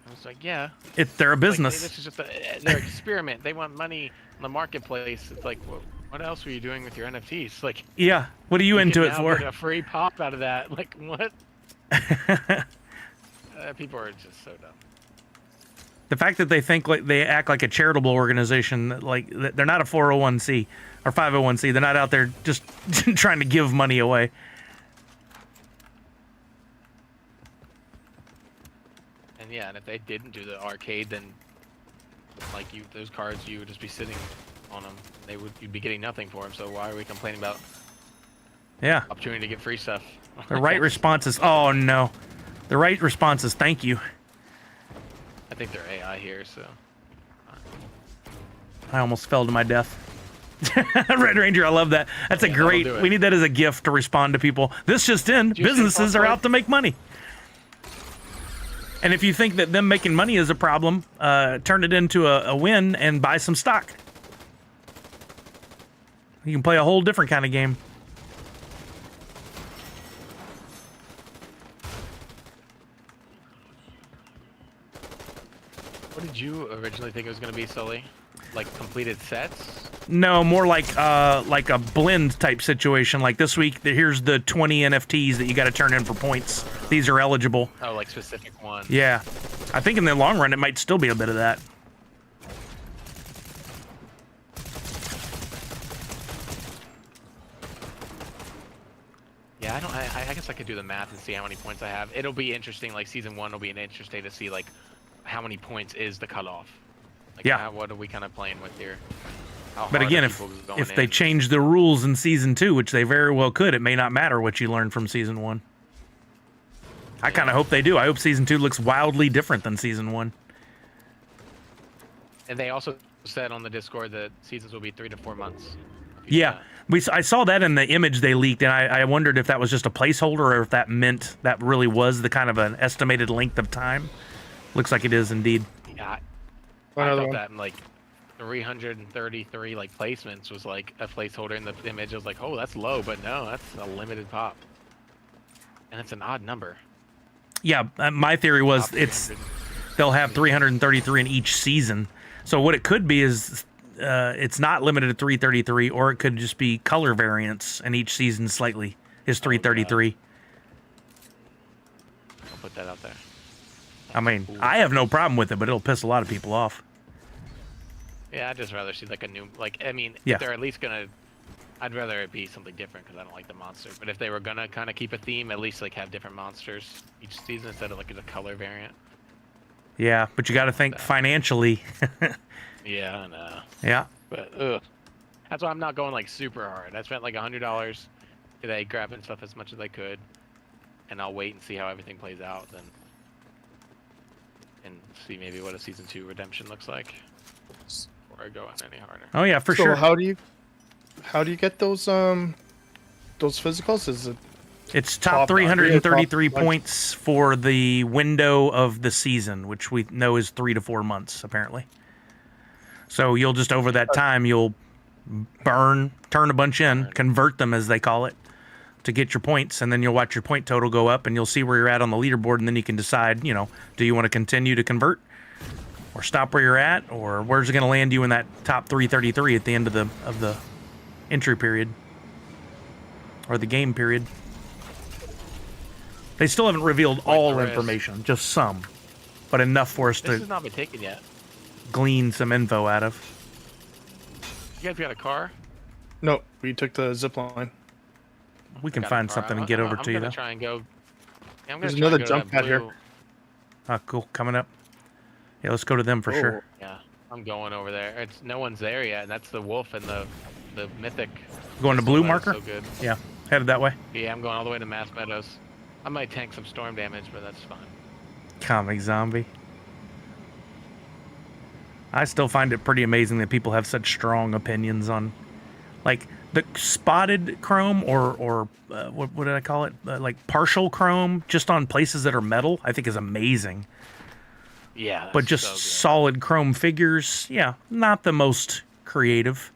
I was like, "Yeah." They're a Like, business. this is just their experiment. They want money on the marketplace. It's like, what else were you doing with your NFTs? Like, Yeah. What are you into can it now for? get a free pop out of that. Like, what? People are just so dumb. The fact that they think like they act like a charitable organization, like they're not a 401c or 501c. They're not out there just trying to give money away. And yeah, and if they didn't do the arcade, then like those cards, you would just be sitting on them. You'd be getting nothing for them. So why are we complaining about Yeah. opportunity to get free stuff? The right response is, oh no. The right response is, thank you. I think they're AI here, so. I almost fell to my death. Red Ranger, I love that. That's a great. do it. We need that as a gift to respond to people. This just in: you see businesses are Buffalo? out to make money. And if you think that them making money is a problem, turn it into a win and buy some stock. You can play a whole different kind of game. What did you originally think it was going to be, Sully? Like completed sets? No, more like a blend type situation. Like this week, here's the 20 NFTs that you got to turn in for points. These are eligible. Oh, like specific ones. Yeah, I think in the long run it might still be a bit of that. Yeah, I guess I could do the math and see how many points I have. It'll be interesting. Like season 1 will be interesting to see like how many points is the cutoff. Like, Yeah. what are we kind of playing with here? How But hard again, are if people going if they in? change the rules in season 2, which they very well could, it may not matter what you learned from season 1. I kind of hope they do. I hope season 2 looks wildly different than season 1. And they also said on the Discord that seasons will be 3 to 4 months. Yeah, I saw that in the image they leaked, and I wondered if that was just a placeholder or if that meant that really was the kind of an estimated length of time. Looks like it is indeed. Yeah, I Another thought one. that like 333 like placements was like a placeholder in the image. I was like, oh, that's low, but no, that's a limited pop, and it's an odd number. Yeah, my theory was Top it's 300. they'll have 333 in each season. So what it could be is it's not limited to 333, or it could just be color variants, and each season slightly is 333. I'll put that out there. I mean, I have no problem with it, but it'll piss a lot of people off. Yeah, I'd just rather see like a new, like, I mean, Yeah. if they're at least gonna, I'd rather it be something different because I don't like the monster. But if they were gonna kind of keep a theme, at least like have different monsters each season instead of like a color variant. Yeah, but you got to think financially. Yeah, I know. Yeah. But that's why I'm not going like super hard. I spent like $100 today grabbing stuff as much as I could, and I'll wait and see how everything plays out then, and see maybe what a season 2 redemption looks like before I go on any harder. Oh yeah, for So sure. how do you get those physicals? Is it It's top top 333 top- points for the window of the season, which we know is 3 to 4 months, apparently. So you'll just, over that time, you'll turn a bunch in, convert them, as they call it, to get your points, and then you'll watch your point total go up, and you'll see where you're at on the leaderboard, and then you can decide, you know, do you want to continue to convert, or stop where you're at, or where's it going to land you in that top 333 at the end of the entry period, or the game period. They still haven't revealed all the rest. information, just some, but enough for us This to has not been taken yet. glean some info out of. You guys got a car? No, we took the zip line. We can Got a find car. something and get over to you, I'm though. gonna try and go. Yeah, I'm There's gonna try another and go to jump that pad here. blue- Ah, cool. Coming up. Yeah, let's go to them for sure. Yeah, I'm going over there. It's no one's there yet, and that's the wolf and the mythic. Going to This blue one is marker? So good. Yeah, headed that way. Yeah, I'm going all the way to Mass Meadows. I might tank some storm damage, but that's fine. Comic zombie. I still find it pretty amazing that people have such strong opinions on, like, the spotted chrome or what did I call it? Like partial chrome, just on places that are metal. I think is amazing. Yeah, that's But just so good. solid chrome figures, yeah, not the most creative.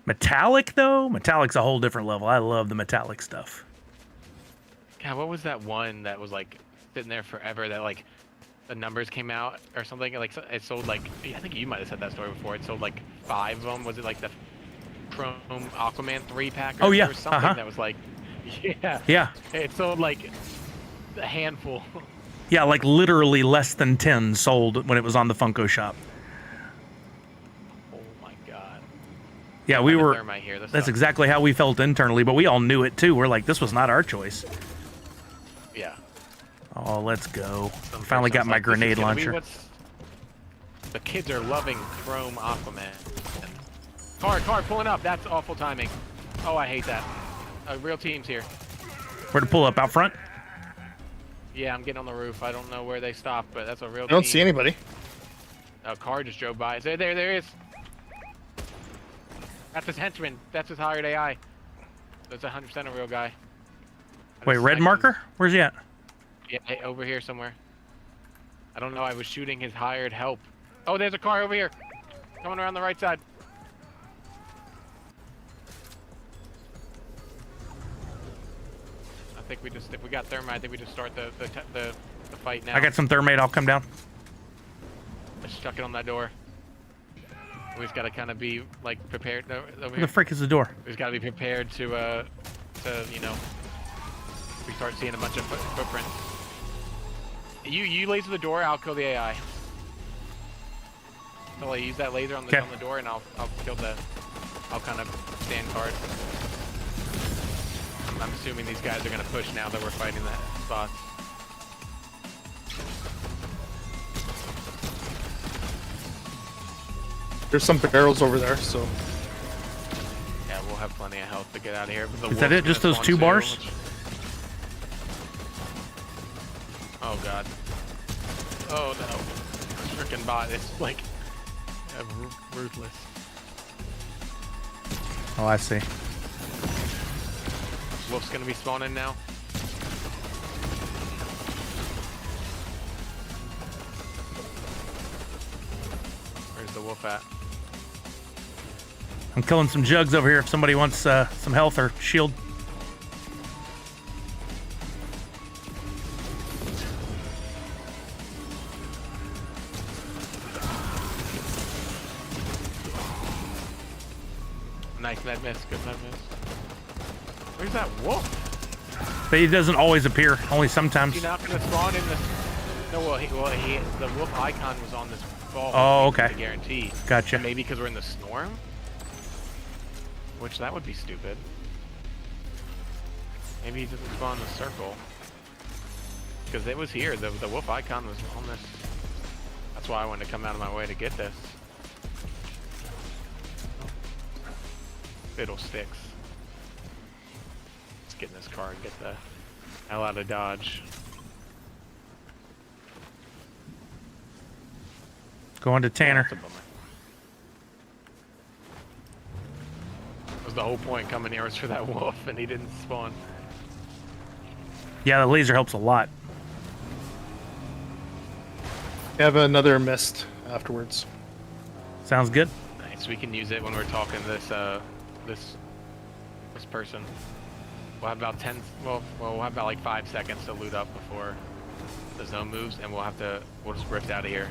Metallic though, metallic's a whole different level. I love the metallic stuff. God, what was that one that was like sitting there forever? That like the numbers came out or something. Like it sold like, I think you might have said that story before. It sold like 5 of them. Was it like the Chrome Aquaman 3 pack? Oh, yeah, or something uh-huh. that was like, yeah, Yeah, it sold like a handful. Yeah, like literally less than 10 sold when it was on the Funko shop. Oh my god. Yeah, Don't we have a were. thermite here. This That's sucks. exactly how we felt internally, but we all knew it too. We're like, this was not our choice. Yeah. Oh, let's go. Some Finally got person's my like, "This is grenade gonna be launcher. what's-" The kids are loving Chrome Aquaman. Car pulling up. That's awful timing. Oh, I hate that. Real team's here. Where to pull up? Out front? Yeah, I'm getting on the roof. I don't know where they stopped, but that's a real I don't team. see anybody. A car just drove by. There he is. That's his henchman. That's his hired AI. That's 100% a real guy. I Wait, just red sniped him. marker? Where's he at? Yeah, over here somewhere. I don't know. I was shooting his hired help. Oh, there's a car over here. Coming around the right side. I think we just, if we got thermite, I think we just start the fight now. I got some thermite. I'll come down. Let's chuck it on that door. We just gotta kind of be like prepared. No, over Where here. the frick is the door? We just gotta be prepared to you know, we start seeing a bunch of footprints. You laser the door. I'll kill the AI. So I use that laser on the door, and I'll kill the. I'll kind of stand guard. I'm assuming these guys are gonna push now that we're fighting that spot. There's some barrels over there, so Yeah, we'll have plenty of health to get out of here. But the Is that wolf's it? Just gonna those spawn 2 bars? which- Oh god. Oh no. Freaking bot is like ruthless. Oh, I see. Wolf's gonna be spawning now. Where's the wolf at? I'm killing some jugs over here if somebody wants some health or shield. Nice med miss, good med miss. Where's that wolf? But he doesn't always appear, only sometimes. He's not gonna spawn in this. No, well, the wolf icon was on this ball. Oh, okay. I guarantee. Gotcha. Maybe because we're in the storm? Which that would be stupid. Maybe he doesn't spawn in the circle. Because it was here. The wolf icon was on this. That's why I wanted to come out of my way to get this. Fiddlesticks. Let's get in this car and get the hell out of Dodge. Going to Tanner. That's a bummer. That was the whole point coming here was for that wolf, and he didn't spawn. Yeah, the laser helps a lot. have another mist afterwards. Sounds good. Nice. We can use it when we're talking to this person. We'll have about 10. Well, we'll have about like 5 seconds to loot up before the zone moves, and we'll just rift out of here.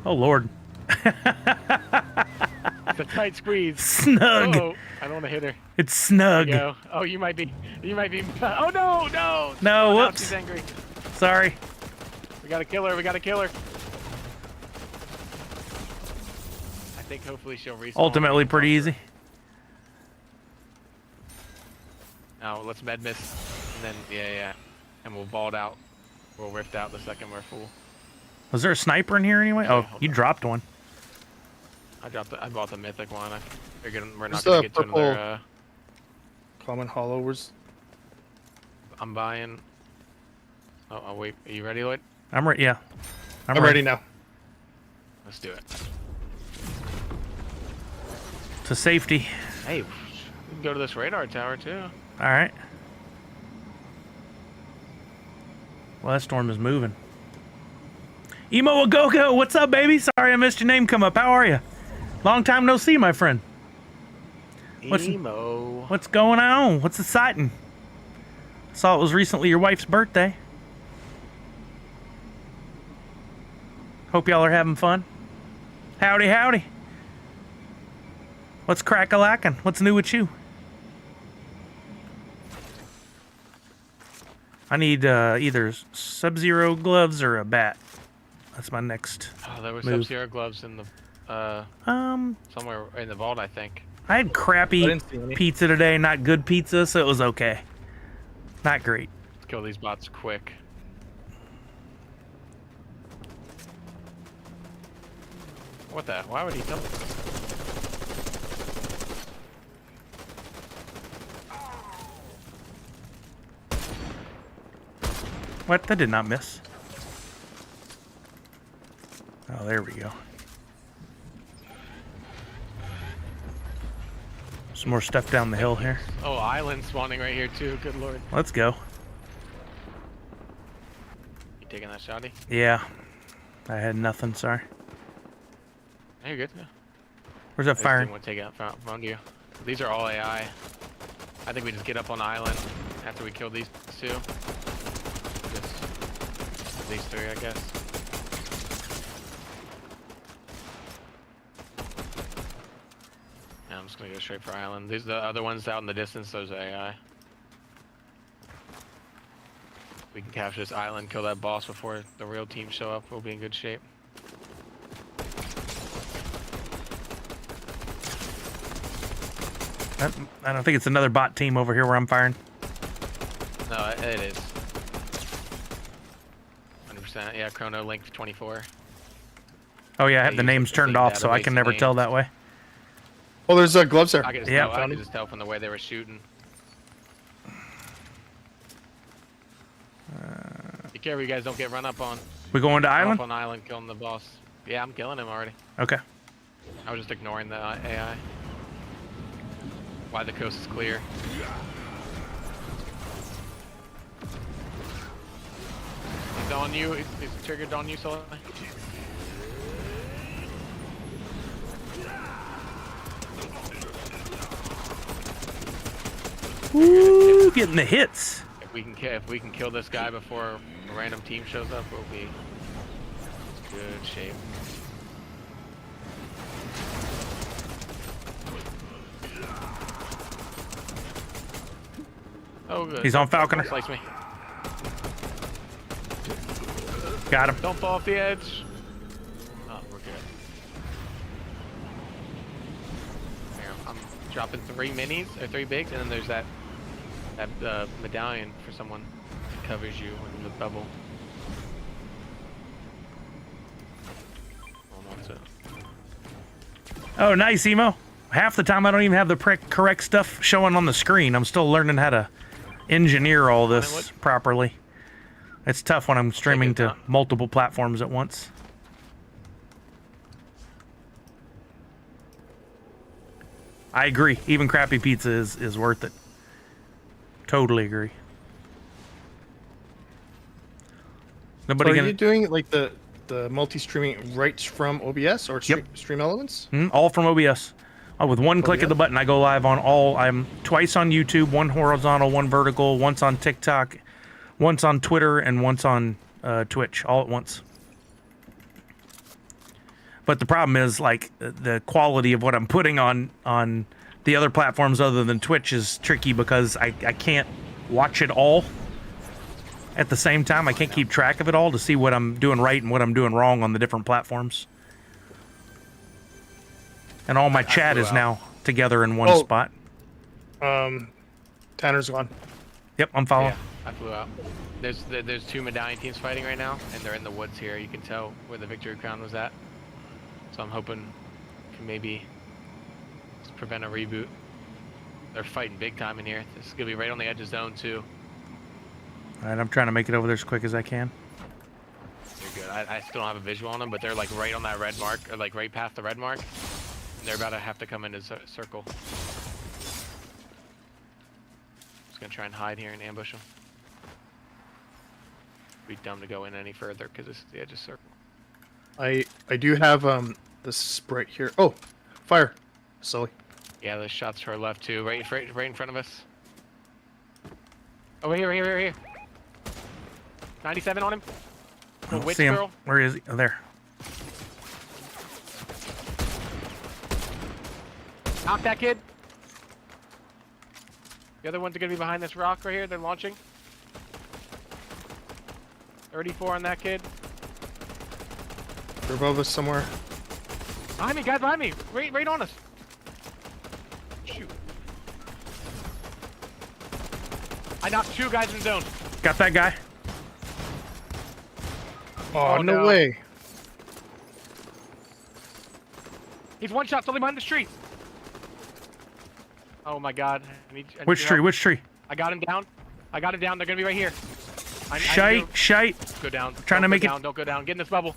Oh Lord. It's a tight squeeze. Snug. Oh, I don't want to hit her. It's snug. There you go. Oh, you might be. Oh no, no. No, Oh, now whoops. she's angry. Sorry. We gotta kill her. I think hopefully she'll respawn. Ultimately pretty easy. Now let's med miss, and then yeah, and we'll balled out. We'll rift out the second we're full. Was there a sniper in here anyway? Oh, hold you on. dropped one. I bought the mythic one. I figured we're not Where's gonna the get to purple- another. Common hollow. Where's I'm buying. Oh wait, are you ready, Lloyd? I'm ready. Yeah. I'm ready now. Let's do it. To safety. Hey, we can go to this radar tower too. All right. Well, that storm is moving. Emo Agogo, what's up, baby? Sorry I missed your name come up. How are you? Long time no see, my friend. What's- Emo. What's going on? What's exciting? Saw it was recently your wife's birthday. Hope y'all are having fun. Howdy, howdy. What's crack-a-lackin'? What's new with you? I need either Sub-Zero gloves or a bat. That's my next. Oh, there were move. Sub-Zero gloves in the somewhere in the vault, I think. I had I crappy didn't see any. pizza today, not good pizza, so it was okay. Not great. Let's kill these bots quick. What the? Why would he tell me? What? That did not miss. Oh, there we go. Some more stuff down the hill here. Oh, island spawning right here too. Good lord. Let's go. You taking that shotty? Yeah. I had nothing, sorry. Hey, you're good. Yeah. Where's that firing? Want to take it out from you. These are all AI. I think we just get up on the island after we kill these two. Just these three, I guess. Yeah, I'm just gonna go straight for island. These are the other ones out in the distance. Those are AI. We can capture this island, kill that boss before the real team show up. We'll be in good shape. I don't think it's another bot team over here where I'm firing. No, it is. 100%. Yeah, Chrono Link 24. Oh yeah, I have They the use names the turned same off, so I database can never tell names. that way. Oh, there's gloves there. I could just, Yeah. tell, I could just tell from the way they were shooting. Be careful you guys don't get run up on. We going to Run island? up on island, killing the boss. Yeah, I'm killing him already. Okay. I was just ignoring the AI. Why the coast is clear. He's on you. He's triggered on you, Sully. Ooh, getting the hits. If we can kill this guy before a random team shows up, we'll be in good shape. Oh, good. He's on Falconer. Slice me. Got him. Don't fall off the edge. Oh, we're good. Here, I'm dropping 3 minis or 3 bigs, and then there's that medallion for someone that covers you in the bubble. Almost it. Oh, nice, Emo. Half the time I don't even have the correct stuff showing on the screen. I'm still learning how to engineer all this properly. It's tough when I'm streaming to multiple platforms at once. I agree. Even crappy pizza is worth it. Totally agree. Nobody So are gonna you doing like the multi-streaming right from OBS or Stream Elements? all from OBS. With one click of the button, I go live on all. I'm twice on YouTube, one horizontal, one vertical, once on TikTok, once on Twitter, and once on Twitch, all at once. But the problem is, like, the quality of what I'm putting on the other platforms other than Twitch is tricky because I can't watch it all at the same time. I can't keep track of it all to see what I'm doing right and what I'm doing wrong on the different platforms. And all my chat is now together in one spot. Tanner's gone. Yep, I'm following. Yeah, I flew out. There's 2 medallion teams fighting right now, and they're in the woods here. You can tell where the victory crown was at. So I'm hoping we can maybe just prevent a reboot. They're fighting big time in here. This is gonna be right on the edge of zone 2. All right, I'm trying to make it over there as quick as I can. You're good. I still don't have a visual on them, but they're like right on that red mark, or like right past the red mark. And they're about to have to come into circle. Just gonna try and hide here and ambush them. Be dumb to go in any further because this is the edge of circle. I do have the sprite here. Oh, fire, Sully. Yeah, there's shots to our left too, right in front of us. Oh, here. 97 on him. I The don't witch see him. girl. Where is he? Oh, there. Knock that kid. The other ones are gonna be behind this rock right here. They're launching. 34 on that kid. They're above us somewhere. Behind me, guys, behind me. Right on us. Shoot. I knocked 2 guys in zone. Got that guy. Oh, no no. way. He's one shot, totally behind the tree. Oh my god. I need Which your tree? help. Which tree? I got him down. They're gonna be right here. I Shite, need shite. to go down. Trying to Don't make go it- down. Don't go down. Get in this bubble.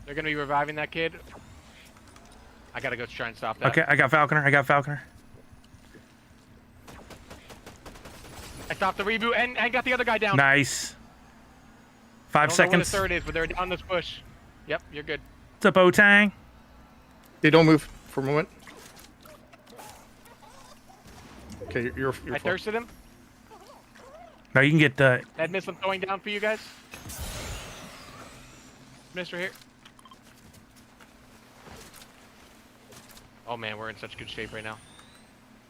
They're gonna be reviving that kid. I gotta go try and stop that. Okay, I got Falconer. I got Falconer. I stopped the reboot and I got the other guy down. Nice. I 5 don't know where the seconds. third is, but they're down this bush. Yep, you're good. What's up, O-Tang? Okay, don't move for a moment. Okay, you're I full. thirsted him. No, you can get That missile throwing down for you guys. Mister here. Oh man, we're in such good shape right now.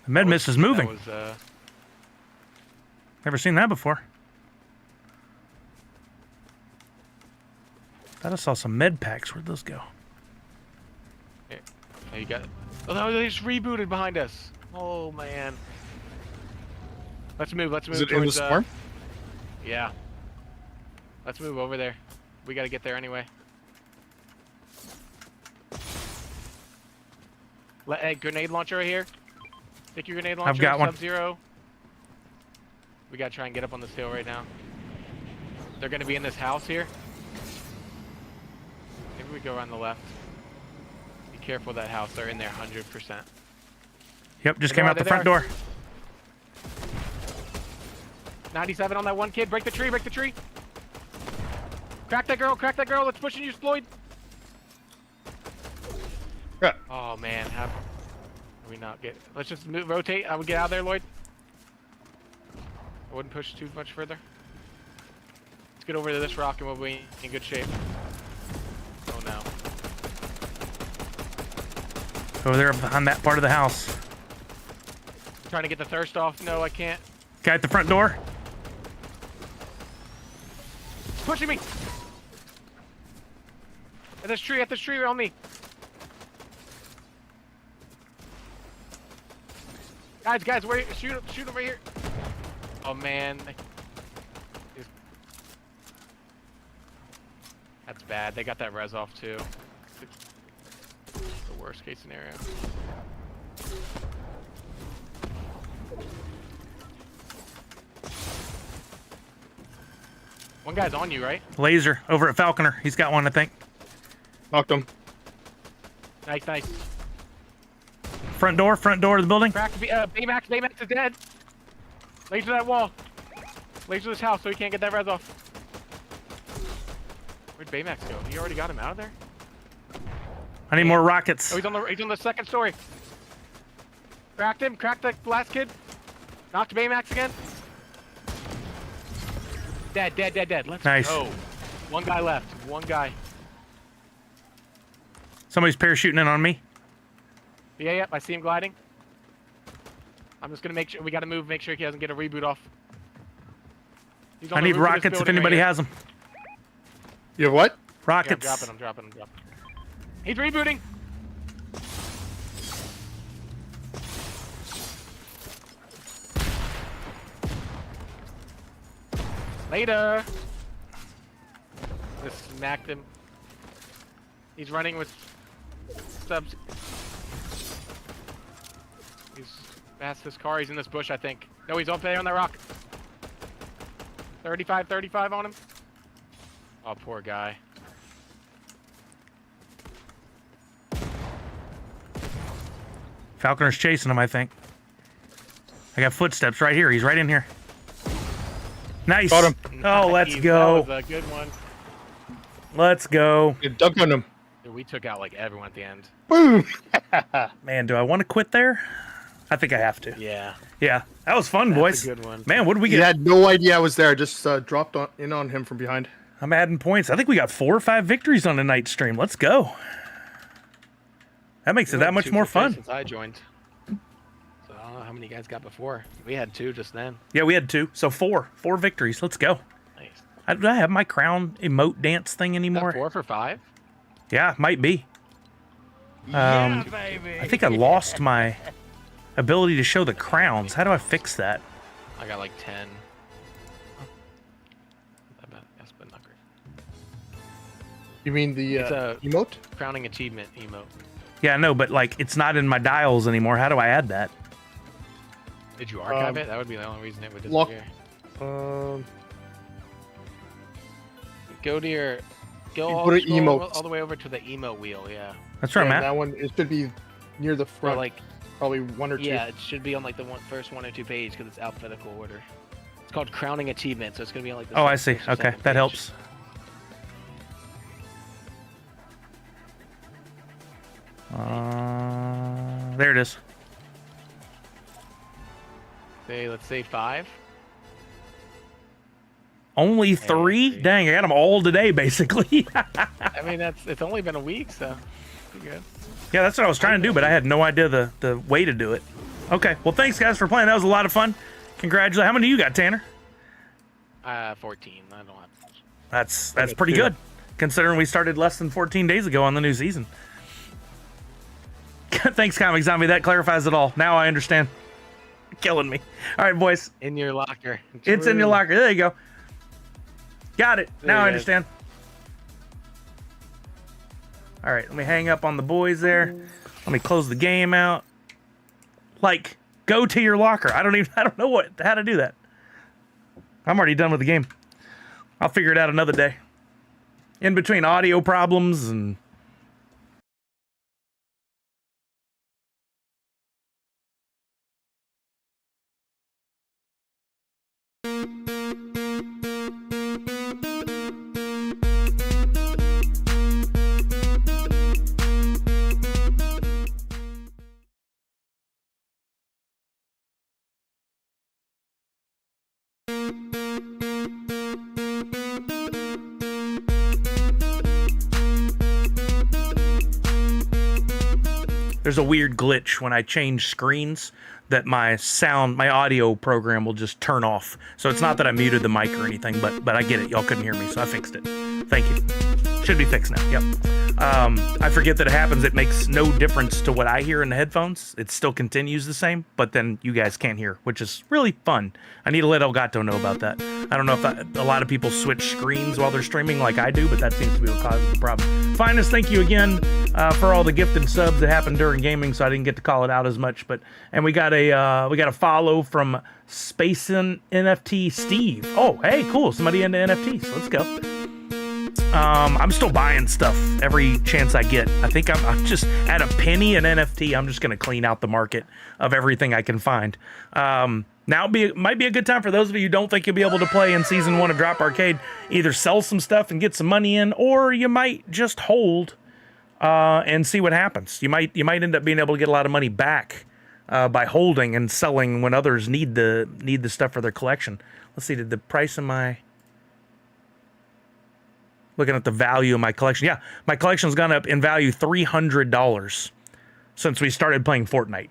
the med miss is moving. That was, Never seen that before. Thought I saw some med packs. Where'd those go? here. Oh, you got it. Oh no, they just rebooted behind us. Oh man. Let's move. Let's move. Is it in the towards, storm? Yeah. Let's move over there. We gotta get there anyway. Hey, grenade launcher right here. Take your grenade launcher. got one. Sub-Zero. We gotta try and get up on this hill right now. They're gonna be in this house here. Maybe we go around the left. Be careful of that house. They're in there 100%. Yep, just They're came out the there. front door. 97 on that one kid. Break the tree. Break the tree. Crack that girl. Crack that girl. That's pushing you, Floyd. Yeah. Oh man, how do we not get? Let's just move, rotate. I would get out of there, Lloyd. I wouldn't push too much further. Let's get over to this rock and we'll be in good shape. Oh no. Over there behind that part of the house. Trying to get the thirst off. No, I can't. Guy at the front door. It's pushing me. At this tree on me. Guys, where? Shoot him right here. Oh man. That's bad. They got that res off too. The worst case scenario. One guy's on you, right? Laser over at Falconer. He's got one, I think. Knocked him. Nice. Front door of the building. Cracked. Baymax is dead. Laser that wall. Laser this house so he can't get that res off. Where'd Baymax go? He already got him out of there? I need more rockets. Oh, he's on the second story. Cracked him. Cracked the last kid. Knocked Baymax again. Dead. Let's Nice. go. One guy left. One guy. Somebody's parachuting in on me. Yeah. I see him gliding. I'm just gonna make sure we gotta move. Make sure he doesn't get a reboot off. He's on I the need roof of this rockets if building anybody right here. has them. You have what? Yeah, Rockets. I'm dropping. He's rebooting. Later. Just smacked him. He's running with subs. He's past this car. He's in this bush, I think. No, he's up there on that rock. 35 on him. Oh, poor guy. Falconer's chasing him, I think. I got footsteps right here. He's right in here. Nice. Got him. Oh, let's Nice. go. That was a good one. Let's go. You dunked on him. Dude, we took out like everyone at the end. Boom. Man, do I want to quit there? I think I have to. Yeah. Yeah, that was fun, That's boys. a good one. Man, what did we You get? had no idea I was there. Just dropped in on him from behind. I'm adding points. I think we got 4 or 5 victories on a night stream. Let's go. That makes it that much more fun. Since I joined. So don't know how many you guys got before. We had 2 just then. Yeah, we had 2, so 4 victories. Let's go. Nice. Do I have my crown emote dance thing Is that anymore? 4 for 5? Yeah, might be. Yeah, baby. I think I lost my ability to show the crowns. How do I fix that? I got like 10. That's been not great. You mean the It's a- emote? Crowning achievement emote. Yeah, no, but like it's not in my dials anymore. How do I add that? Did you archive it? That would be the only reason it would lock- disappear. Um, Go to your. Go You all, go to scroll emotes. all the way over to the emote wheel. Yeah. That's where I'm yeah, at. that one, it should be near the Or front. like, probably 1 or 2. yeah, it should be on like the first 1 or 2 page because it's alphabetical order. It's called crowning achievement, so it's gonna be on like the. Oh, I first see. or Okay, second that page. helps. There it is. Let's say 5. Only 3? see. Dang, I got them all today, basically. I mean, it's only been a week, so pretty good. Yeah, that's what I was trying to do, but I had no idea the way to do it. Okay, well, thanks, guys, for playing. That was a lot of fun. Congratulations. How many do you got, Tanner? 14. I don't have much. That's got pretty 2. good, considering we started less than 14 days ago on the new season. Thanks, Comic Zombie. That clarifies it all. Now I understand. Killing me. All right, boys. In your locker. It's in your locker. There you go. Got it. There Now I you guys. understand. All right, let me hang up on the boys there. Let me close the game out. Like, go to your locker. I don't know how to do that. I'm already done with the game. I'll figure it out another day. In between audio problems and there's a weird glitch when I change screens that my audio program will just turn off. So it's not that I muted the mic or anything, but I get it. Y'all couldn't hear me, so I fixed it. Thank you. Should be fixed now. Yep. I forget that it happens. It makes no difference to what I hear in the headphones. It still continues the same, but then you guys can't hear, which is really fun. I need to let Elgato know about that. I don't know if a lot of people switch screens while they're streaming like I do, but that seems to be what causes the problem. Finest, thank you again for all the gifted subs that happened during gaming, so I didn't get to call it out as much. And we got a follow from NFT Steve. Oh, hey, cool. Somebody into NFTs. Let's go. I'm still buying stuff every chance I get. I think I'm just at a penny an NFT. I'm just going to clean out the market of everything I can find. Now might be a good time for those of you who don't think you'll be able to play in Season 1 of Drop Arcade. Either sell some stuff and get some money in, or you might just hold and see what happens. You might end up being able to get a lot of money back by holding and selling when others need the stuff for their collection. Let's see, did the price of my... Looking at the value of my collection. Yeah, my collection's gone up in value $300 since we started playing Fortnite.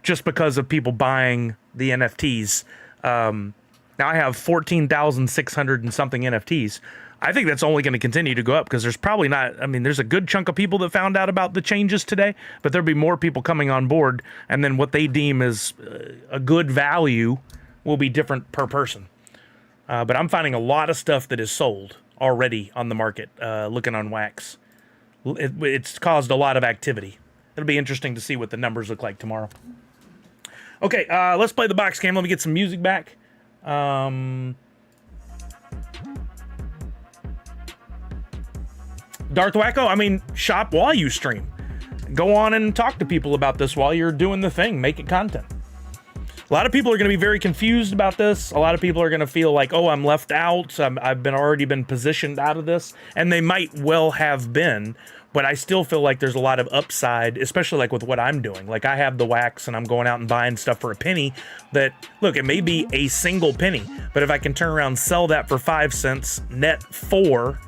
Just because of people buying the NFTs. Now I have 14,600 and something NFTs. I think that's only going to continue to go up because there's probably not... I mean, there's a good chunk of people that found out about the changes today, but there'll be more people coming on board, and then what they deem as a good value will be different per person. But I'm finding a lot of stuff that is sold already on the market, looking on Wax. It's caused a lot of activity. It'll be interesting to see what the numbers look like tomorrow. Okay, let's play the box game. Let me get some music back. Darth Wacko, I mean, shop while you stream. Go on and talk to people about this while you're doing the thing. Make it content. A lot of people are going to be very confused about this. A lot of people are going to feel like, oh, I'm left out. I've already been positioned out of this. And they might well have been. But I still feel like there's a lot of upside, especially like with what I'm doing. Like I have the Wax and I'm going out and buying stuff for a penny that, look, it may be a single penny. But if I can turn around and sell that for 5 cents, net 4,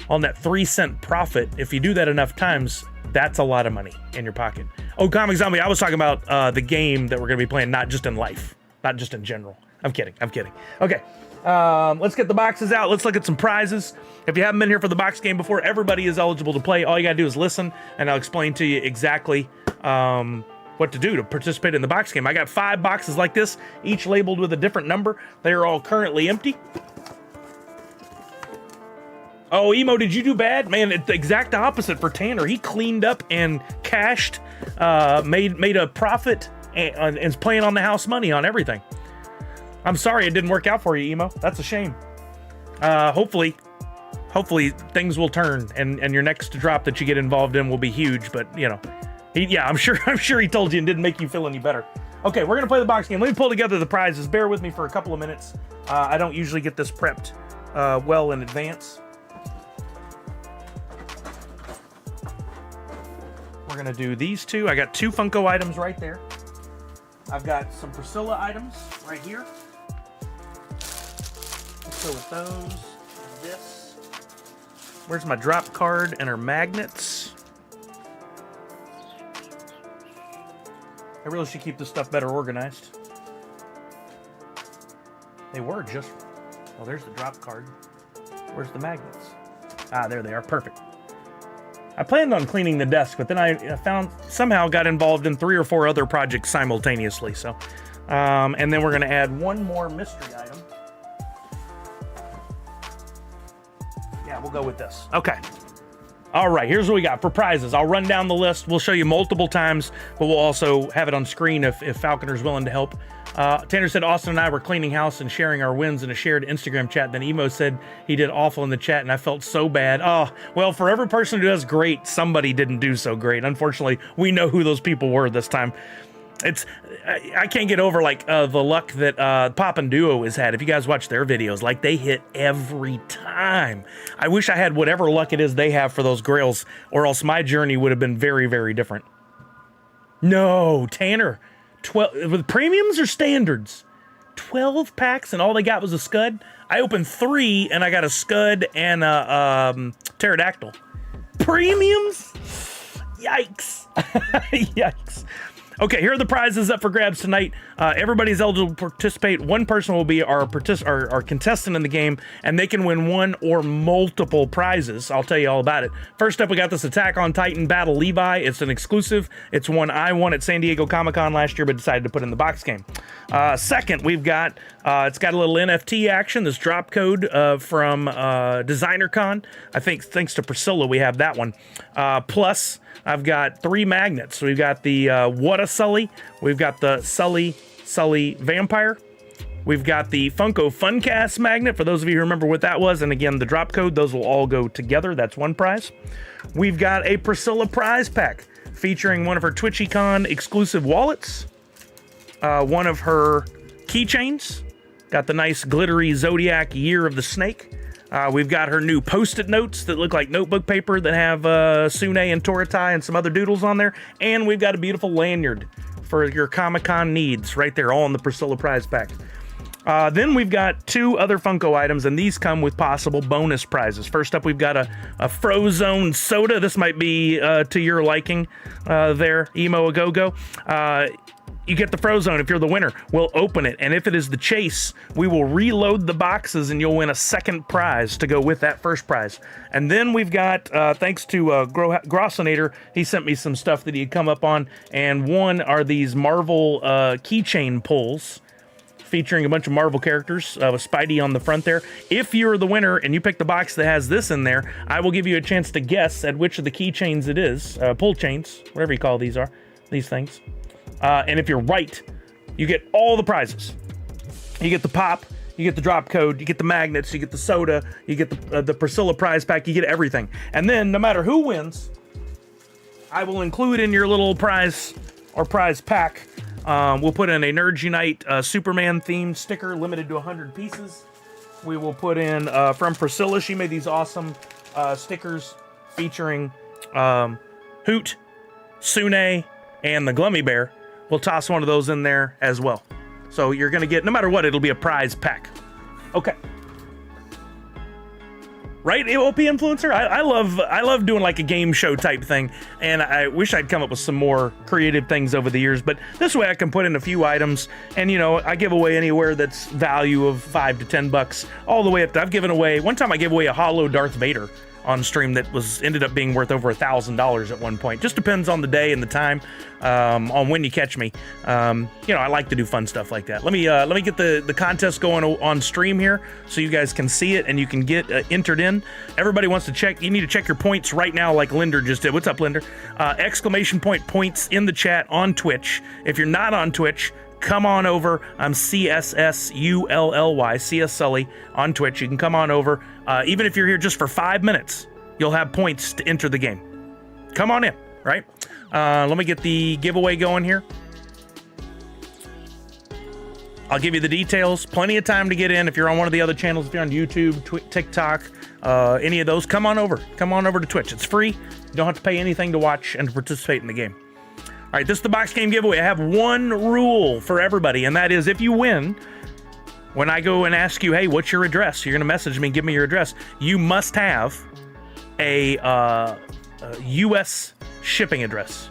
on that 3 cent profit, if you do that enough times, That's a lot of money in your pocket. Oh, Comic Zombie, I was talking about the game that we're going to be playing, not just in life, not just in general. I'm kidding. Okay, let's get the boxes out. Let's look at some prizes. If you haven't been here for the box game before, everybody is eligible to play. All you got to do is listen, and I'll explain to you exactly what to do to participate in the box game. I got 5 boxes like this, each labeled with a different number. They are all currently empty. Oh, Emo, did you do bad? Man, it's the exact opposite for Tanner. He cleaned up and cashed, made a profit, and is playing on the house money on everything. I'm sorry it didn't work out for you, Emo. That's a shame. Hopefully things will turn, and your next drop that you get involved in will be huge. But you know, I'm sure he told you and didn't make you feel any better. Okay, we're gonna play the box game. Let me pull together the prizes. Bear with me for a couple of minutes. I don't usually get this prepped well in advance. We're gonna do these 2. I got 2 Funko items right there. I've got some Priscilla items right here. Let's go with those. And this. Where's my drop card and her magnets? I really should keep this stuff better organized. They were just... Oh, there's the drop card. Where's the magnets? Ah, there they are. Perfect. I planned on cleaning the desk, but then I somehow got involved in 3 or 4 other projects simultaneously. So, and then we're going to add 1 more mystery item. Yeah, we'll go with this. Okay. All right, here's what we got for prizes. I'll run down the list. We'll show you multiple times, but we'll also have it on screen if Falconer's willing to help. Tanner said Austin and I were cleaning house and sharing our wins in a shared Instagram chat. Then Emo said he did awful in the chat, and I felt so bad. Oh, well, for every person who does great, somebody didn't do so great. Unfortunately, we know who those people were this time. I can't get over the luck that Pop and Duo has had. If you guys watch their videos, they hit every time. I wish I had whatever luck it is they have for those grails, or else my journey would have been very, very different. No, Tanner, 12 with premiums or standards? 12 packs and all they got was a scud. I opened 3 and I got a scud and a pterodactyl. Premiums? Yikes! Yikes! Okay, here are the prizes up for grabs tonight. Everybody's eligible to participate. 1 person will be our contestant in the game, and they can win 1 or multiple prizes. I'll tell you all about it. First up, we got this Attack on Titan Battle Levi. It's an exclusive. It's one I won at San Diego Comic-Con last year, but decided to put in the box game. Second, we've got, it's got a little NFT action, this drop code from Designer Con. I think thanks to Priscilla, we have that one. Plus, I've got 3 magnets. So we've got the What a Sully. We've got the Sully Vampire. We've got the Funko Funcast magnet, for those of you who remember what that was. And again, the drop code, those will all go together. That's 1 prize. We've got a Priscilla prize pack featuring one of her TwitchyCon exclusive wallets, 1 of her keychains. Got the nice glittery Zodiac Year of the Snake. We've got her new Post-it notes that look like notebook paper that have Sune and Toratai and some other doodles on there. And we've got a beautiful lanyard for your Comic-Con needs right there, all in the Priscilla prize pack. Then we've got 2 other Funko items, and these come with possible bonus prizes. First up, we've got a Frozone soda. This might be to your liking there, Emo A Go-Go. You get the Frozone if you're the winner. We'll open it, and if it is the chase, we will reload the boxes, and you'll win a second prize to go with that first prize. And then we've got, thanks to Grossinator, he sent me some stuff that he had come up on, and 1 are these Marvel keychain pulls, featuring a bunch of Marvel characters with Spidey on the front there. If you're the winner and you pick the box that has this in there, I will give you a chance to guess at which of the keychains it is, pull chains, whatever you call these things. And if you're right, you get all the prizes. You get the pop, you get the drop code, you get the magnets, you get the soda, you get the Priscilla prize pack, you get everything. And then no matter who wins, I will include in your little prize or prize pack, we'll put in a Nerds Unite Superman themed sticker limited to 100 pieces. We will put in from Priscilla, she made these awesome stickers featuring Hoot, Sune, and the Glummy Bear. We'll toss 1 of those in there as well. So you're going to get, no matter what, it'll be a prize pack. Okay. Right, OP influencer. I love doing like a game show type thing, and I wish I'd come up with some more creative things over the years. But this way, I can put in a few items, and I give away anywhere that's value of $5 to $10, all the way up to I've given away one time. I gave away a hollow Darth Vader on stream that ended up being worth over $1,000 at one point. Just depends on the day and the time, on when you catch me. I like to do fun stuff like that. Let me get the contest going on stream here so you guys can see it and you can get entered in. Everybody wants to check. You need to check your points right now, like Linder just did. What's up, Linder? Exclamation point points in the chat on Twitch. If you're not on Twitch, come on over. I'm CSSULLY, CS Sully on Twitch. You can come on over. Even if you're here just for 5 minutes, you'll have points to enter the game. Come on in, right? Let me get the giveaway going here. I'll give you the details. Plenty of time to get in. If you're on one of the other channels, if you're on YouTube, TikTok, any of those, come on over. Come on over to Twitch. It's free. You don't have to pay anything to watch and to participate in the game. All right, this is the box game giveaway. I have one rule for everybody, and that is if you win, when I go and ask you, hey, what's your address? You're going to message me and give me your address. You must have a U.S. shipping address.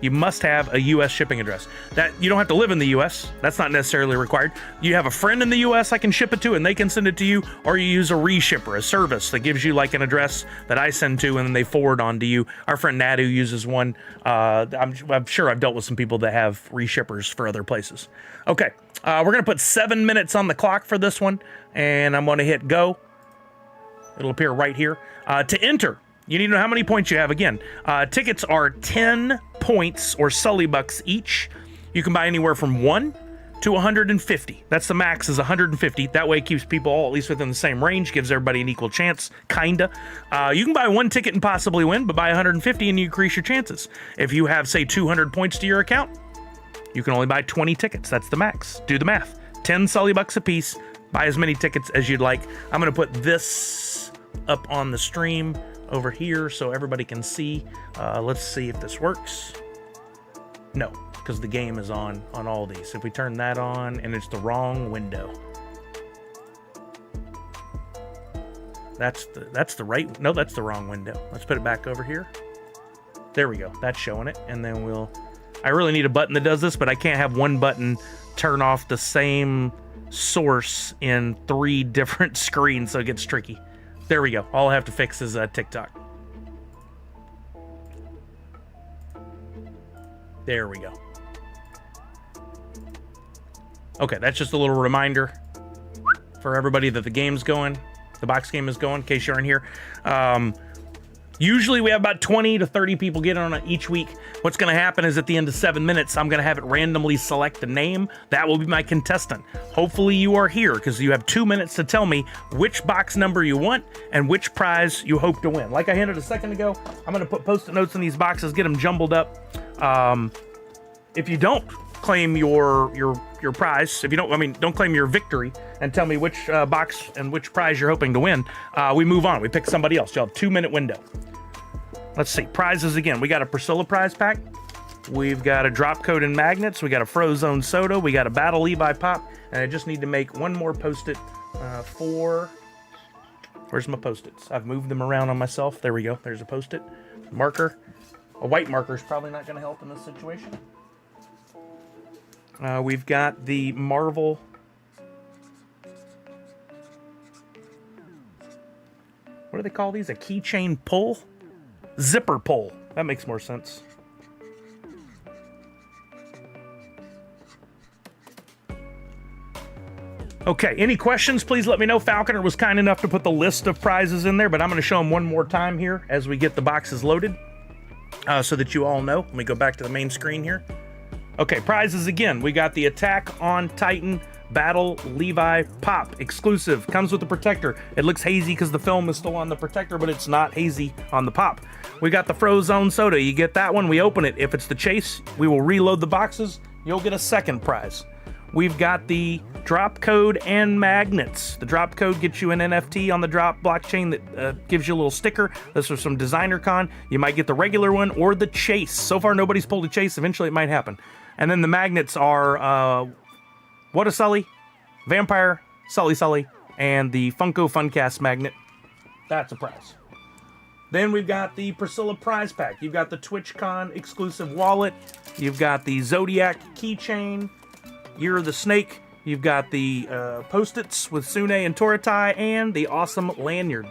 You must have a U.S. shipping address. That you don't have to live in the U.S. That's not necessarily required. You have a friend in the U.S. I can ship it to, and they can send it to you, or you use a reshipper, a service that gives you like an address that I send to, and then they forward on to you. Our friend Nadu uses one. I'm sure I've dealt with some people that have reshippers for other places. Okay, we're gonna put 7 minutes on the clock for this one, and I'm gonna hit go. It'll appear right here. To enter, you need to know how many points you have. Again, tickets are 10 points or Sully bucks each. You can buy anywhere from 1 to 150. That's the max, is 150. That way it keeps people all at least within the same range, gives everybody an equal chance, kinda. You can buy 1 ticket and possibly win, but buy 150 and you increase your chances. If you have, say, 200 points to your account, you can only buy 20 tickets. That's the max. Do the math. 10 Sully bucks a piece. Buy as many tickets as you'd like. I'm gonna put this up on the stream over here so everybody can see. Let's see if this works. No, because the game is on all these. If we turn that on and it's the wrong window. That's the right, no, that's the wrong window. Let's put it back over here. There we go. That's showing it. And then I really need a button that does this, but I can't have one button turn off the same source in 3 different screens, so it gets tricky. There we go. All I have to fix is TikTok. There we go. Okay, that's just a little reminder for everybody that the game's going. The box game is going, in case you aren't here. Usually we have about 20 to 30 people get on it each week. What's going to happen is at the end of 7 minutes, I'm going to have it randomly select a name. That will be my contestant. Hopefully you are here because you have 2 minutes to tell me which box number you want and which prize you hope to win. Like I hinted a second ago, I'm going to put Post-it notes in these boxes, get them jumbled up. If you don't claim your prize, if you don't claim your victory and tell me which box and which prize you're hoping to win, we move on. We pick somebody else. You'll have 2 minute window. Let's see, prizes again. We got a Priscilla prize pack. We've got a drop code and magnets. We got a Frozone soda. We got a Battle Levi pop. And I just need to make one more Post-it for... Where's my Post-its? I've moved them around on myself. There we go. There's a Post-it. Marker. A white marker is probably not going to help in this situation. We've got the Marvel... What do they call these? A keychain pull? Zipper pull. That makes more sense. Okay, any questions, please let me know. Falconer was kind enough to put the list of prizes in there, but I'm going to show them one more time here as we get the boxes loaded so that you all know. Let me go back to the main screen here. Okay, prizes again. We got the Attack on Titan Battle Levi Pop exclusive. Comes with the protector. It looks hazy because the film is still on the protector, but it's not hazy on the pop. We got the Frozone soda. You get that one, we open it. If it's the chase, we will reload the boxes. You'll get a second prize. We've got the drop code and magnets. The drop code gets you an NFT on the drop blockchain that gives you a little sticker. This is from Designer Con. You might get the regular one or the chase. So far, nobody's pulled a chase. Eventually, it might happen. And then the magnets are What a Sully, Vampire, Sully, and the Funko Funcast magnet. That's a prize. Then we've got the Priscilla prize pack. You've got the TwitchCon exclusive wallet. You've got the Zodiac keychain. Year of the Snake. You've got the Post-its with Sune and Toratai, and the awesome lanyard.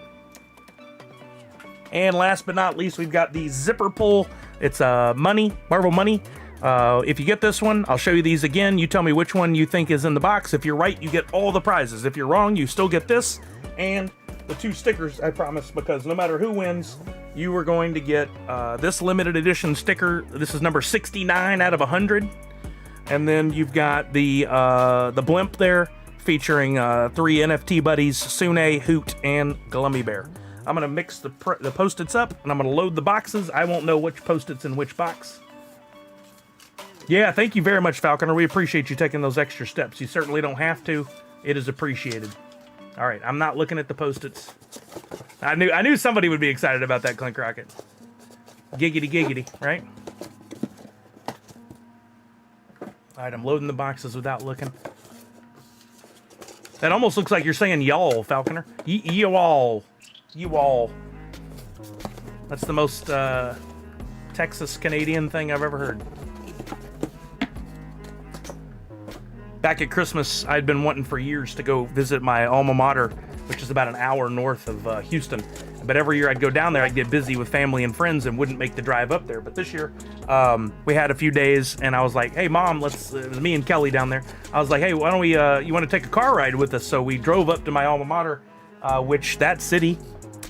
And last but not least, we've got the zipper pull. It's money, Marvel money. If you get this one, I'll show you these again. You tell me which one you think is in the box. If you're right, you get all the prizes. If you're wrong, you still get this and the 2 stickers, I promise, because no matter who wins, you are going to get this limited edition sticker. This is number 69 out of 100. And then you've got the blimp there featuring 3 NFT buddies, Sune, Hoot, and Glummy Bear. I'm going to mix the Post-its up, and I'm going to load the boxes. I won't know which Post-its in which box. Yeah, thank you very much, Falconer. We appreciate you taking those extra steps. You certainly don't have to. It is appreciated. All right, I'm not looking at the Post-its. I knew somebody would be excited about that Clink Rocket. Giggity giggity, right? All right, I'm loading the boxes without looking. That almost looks like you're saying y'all, Falconer. You all. That's the most Texas Canadian thing I've ever heard. Back at Christmas, I'd been wanting for years to go visit my alma mater, which is about an hour north of Houston. But every year I'd go down there, I'd get busy with family and friends and wouldn't make the drive up there. But this year, we had a few days, and I was like, hey, Mom, it was me and Kelly down there. I was like, hey, why don't we, you want to take a car ride with us? So we drove up to my alma mater, which that city,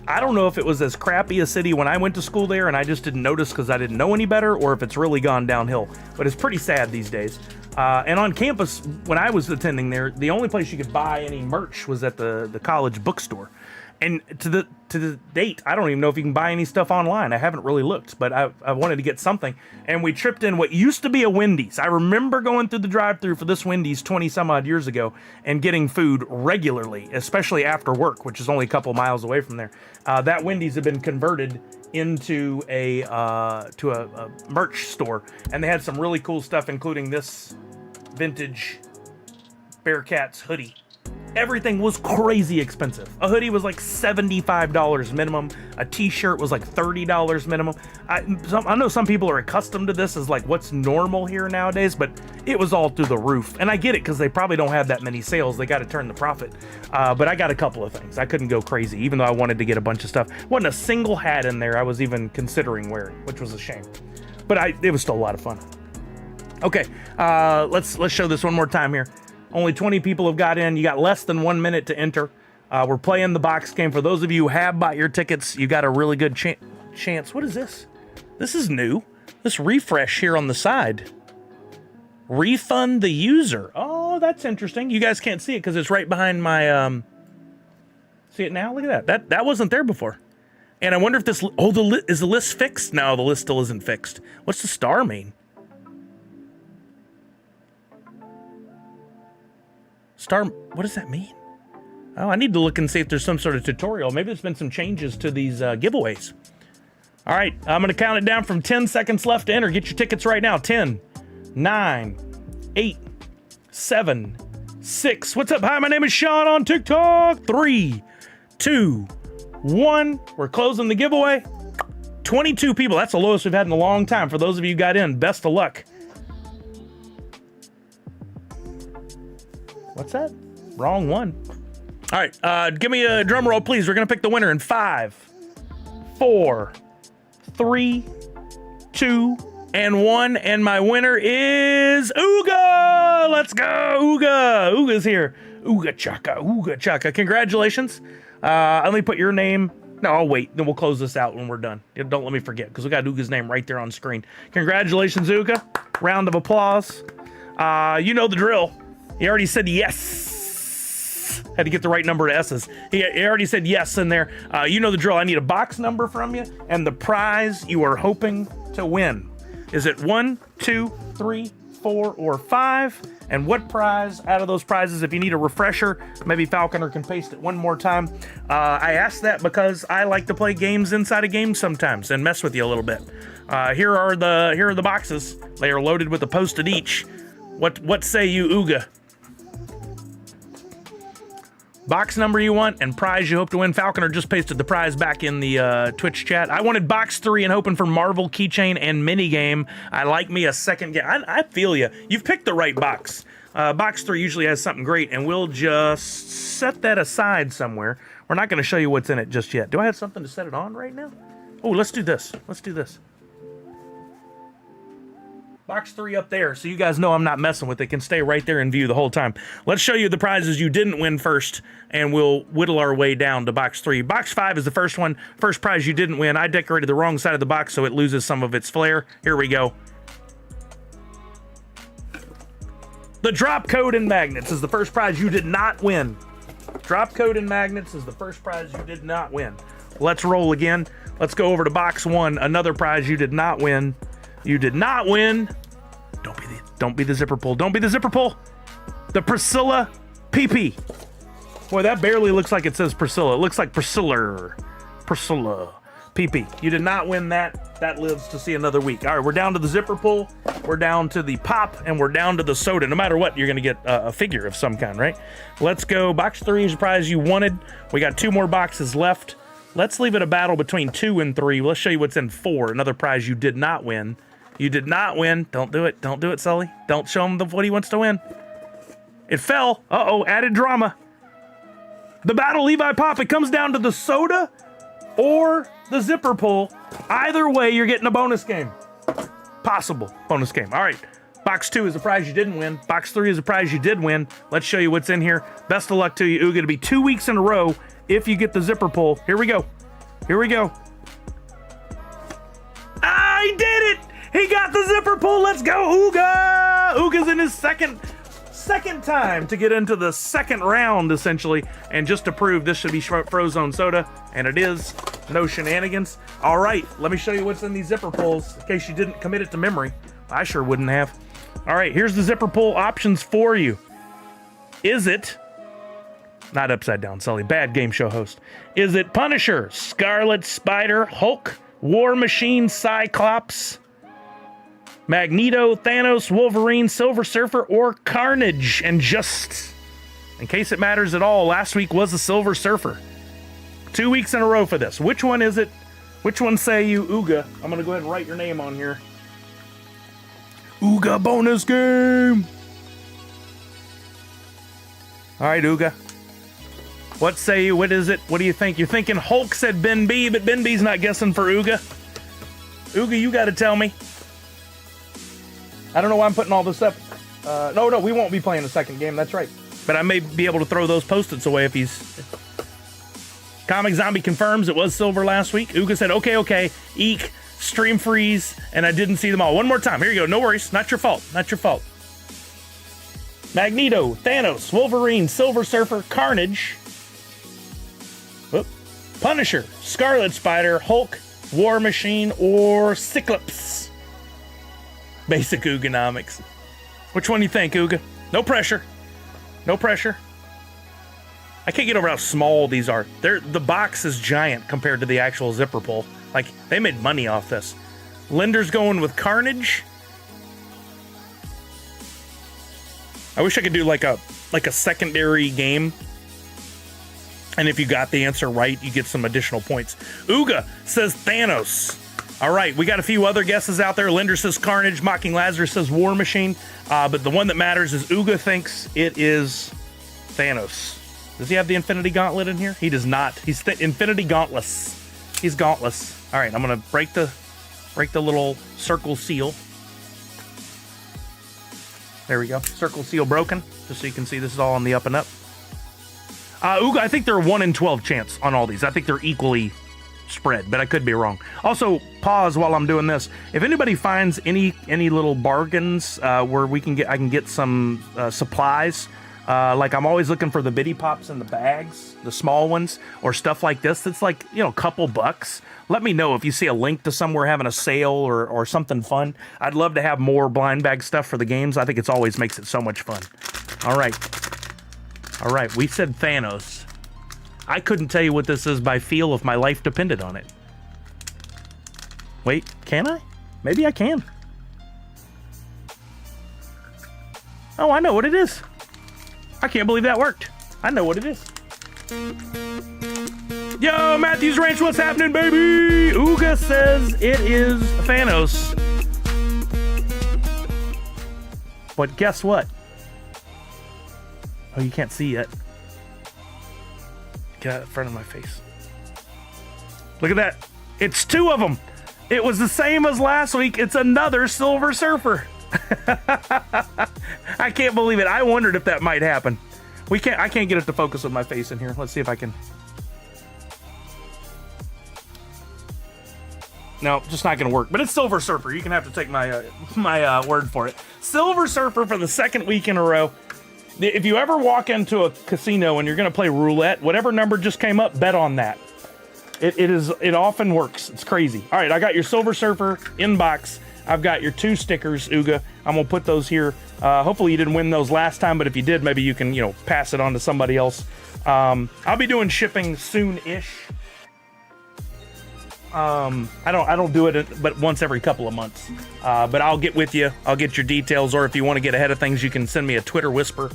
I don't know if it was as crappy a city when I went to school there and I just didn't notice because I didn't know any better, or if it's really gone downhill. But it's pretty sad these days. And on campus, when I was attending there, the only place you could buy any merch was at the college bookstore. And to the date, I don't even know if you can buy any stuff online. I haven't really looked, but I wanted to get something. And we tripped in what used to be a Wendy's. I remember going through the drive-thru for this Wendy's 20 some odd years ago and getting food regularly, especially after work, which is only a couple miles away from there. That Wendy's had been converted into a merch store, and they had some really cool stuff, including this vintage Bearcats hoodie. Everything was crazy expensive. A hoodie was like $75 minimum. A t-shirt was like $30 minimum. I know some people are accustomed to this as like what's normal here nowadays, but it was all through the roof. And I get it because they probably don't have that many sales. They got to turn the profit. But I got a couple of things. I couldn't go crazy, even though I wanted to get a bunch of stuff. Wasn't a single hat in there I was even considering wearing, which was a shame. But it was still a lot of fun. Okay, let's show this one more time here. Only 20 people have got in. You got less than 1 minute to enter. We're playing the box game. For those of you who have bought your tickets, you got a really good chance. What is this? This is new. This refresh here on the side. Refund the user. Oh, that's interesting. You guys can't see it because it's right behind my... See it now? Look at that. That wasn't there before. And I wonder if this... Oh, is the list fixed? No, the list still isn't fixed. What's the star mean? Star, what does that mean? Oh, I need to look and see if there's some sort of tutorial. Maybe there's been some changes to these giveaways. All right, I'm going to count it down from 10 seconds left to enter. Get your tickets right now. 10, 9, 8, 7, 6. What's up? Hi, my name is Sean on TikTok. 3, 2, 1. We're closing the giveaway. 22 people. That's the lowest we've had in a long time. For those of you who got in, best of luck. What's that? Wrong one. All right, give me a drum roll, please. We're going to pick the winner in 5, 4, 3, 2, and 1. And my winner is Ooga! Let's go, Ooga! Ooga's here. Ooga chaka. Congratulations. Let me put your name. No, I'll wait. Then we'll close this out when we're done. Don't let me forget, because we got Ooga's name right there on screen. Congratulations, Ooga. Round of applause. You know the drill. He already said yes. Had to get the right number of S's. He already said yes in there. You know the drill. I need a box number from you and the prize you are hoping to win. Is it 1, 2, 3, 4, or 5? And what prize out of those prizes, if you need a refresher, maybe Falconer can paste it one more time. I asked that because I like to play games inside of games sometimes and mess with you a little bit. Here are the boxes. They are loaded with a Post-it each. What say you, Ooga? box number you want, and prize you hope to win. Falconer just pasted the prize back in the Twitch chat. I wanted box 3 and hoping for Marvel keychain and minigame. I like me a second game. I feel you. You've picked the right box. Box 3 usually has something great, and we'll just set that aside somewhere. We're not going to show you what's in it just yet. Do I have something to set it on right now? Oh, let's do this. Let's do this. Box 3 up there, so you guys know I'm not messing with it. It can stay right there in view the whole time. Let's show you the prizes you didn't win first, and we'll whittle our way down to box 3. Box 5 is the first one. First prize you didn't win. I decorated the wrong side of the box, so it loses some of its flair. Here we go. The drop code and magnets is the first prize you did not win. Drop code and magnets is the first prize you did not win. Let's roll again. Let's go over to box 1. Another prize you did not win. You did not win. Don't be the zipper pull. Don't be the zipper pull. The Priscilla PP. Boy, that barely looks like it says Priscilla. It looks like Priscilla PP. You did not win that. That lives to see another week. All right, we're down to the zipper pull. We're down to the pop, and we're down to the soda. No matter what, you're going to get a figure of some kind, right? Let's go. Box 3 is the prize you wanted. We got 2 more boxes left. Let's leave it a battle between 2 and 3. Let's show you what's in 4. Another prize you did not win. You did not win. Don't do it. Don't do it, Sully. Don't show him what he wants to win. It fell. Uh-oh, added drama. The battle Levi Pop. It comes down to the soda or the zipper pull. Either way, you're getting a bonus game. Possible bonus game. All right. Box 2 is a prize you didn't win. Box 3 is a prize you did win. Let's show you what's in here. Best of luck to you, Ooga. It'll be 2 weeks in a row if you get the zipper pull. Here we go. Here we go. Ah, he did it! He got the zipper pull. Let's go, Ooga! Ooga's in his second time to get into the second round, essentially. And just to prove this should be Frozone Soda, and it is. No shenanigans. All right, let me show you what's in these zipper pulls, in case you didn't commit it to memory. I sure wouldn't have. All right, here's the zipper pull options for you. Is it... Not upside down, Sully. Bad game show host. Is it Punisher, Scarlet Spider, Hulk, War Machine, Cyclops, Magneto, Thanos, Wolverine, Silver Surfer, or Carnage? And just in case it matters at all, last week was the Silver Surfer. 2 weeks in a row for this. Which one is it? Which one say you, Ooga? I'm going to go ahead and write your name on here. Ooga bonus game. All right, Ooga. What say you? What is it? What do you think? You're thinking Hulk said Ben B, but Ben B's not guessing for Ooga. Ooga, you got to tell me. I don't know why I'm putting all this up. No, we won't be playing the second game. That's right. But I may be able to throw those Post-its away if he's... Comic Zombie confirms it was silver last week. Ooga said, okay. Eek, stream freeze, and I didn't see them all. One more time. Here you go. No worries. Not your fault. Not your fault. Magneto, Thanos, Wolverine, Silver Surfer, Carnage, Punisher, Scarlet Spider, Hulk, War Machine, or Cyclops. Basic Ooganomics. Which one do you think, Ooga? No pressure. No pressure. I can't get over how small these are. The box is giant compared to the actual zipper pull. Like, they made money off this. Linder's going with Carnage. I wish I could do like a secondary game. And if you got the answer right, you get some additional points. Ooga says Thanos. All right, we got a few other guesses out there. Linder says Carnage. Mocking Lazarus says War Machine. But the one that matters is Ooga thinks it is Thanos. Does he have the Infinity Gauntlet in here? He does not. He's Infinity Gauntless. He's gauntless. All right, I'm gonna break the little circle seal. There we go. Circle seal broken. Just so you can see this is all on the up and up. Ooga, I think they're a 1 in 12 chance on all these. I think they're equally spread, but I could be wrong. Also, pause while I'm doing this. If anybody finds any little bargains where I can get some supplies, like I'm always looking for the bitty pops in the bags, the small ones, or stuff like this. It's like, a couple bucks. Let me know if you see a link to somewhere having a sale or something fun. I'd love to have more blind bag stuff for the games. I think it always makes it so much fun. All right, we said Thanos. I couldn't tell you what this is by feel if my life depended on it. Wait, can I? Maybe I can. Oh, I know what it is. I can't believe that worked. I know what it is. Yo, Matthews Ranch, what's happening, baby? Uga says it is Thanos. But guess what? Oh, you can't see yet. Get out in front of my face. Look at that. It's 2 of them. It was the same as last week. It's another Silver Surfer. I can't believe it. I wondered if that might happen. I can't get it to focus with my face in here. Let's see if I can. No, just not going to work. But it's Silver Surfer. You can have to take my word for it. Silver Surfer for the 2nd week in a row. If you ever walk into a casino and you're going to play roulette, whatever number just came up, bet on that. It often works. It's crazy. All right, I got your Silver Surfer inbox. I've got your 2 stickers, Uga. I'm gonna put those here. Hopefully you didn't win those last time, but if you did, maybe you can, pass it on to somebody else. I'll be doing shipping soon-ish. I don't do it but once every couple of months. But I'll get with you. I'll get your details, or if you want to get ahead of things, you can send me a Twitter whisper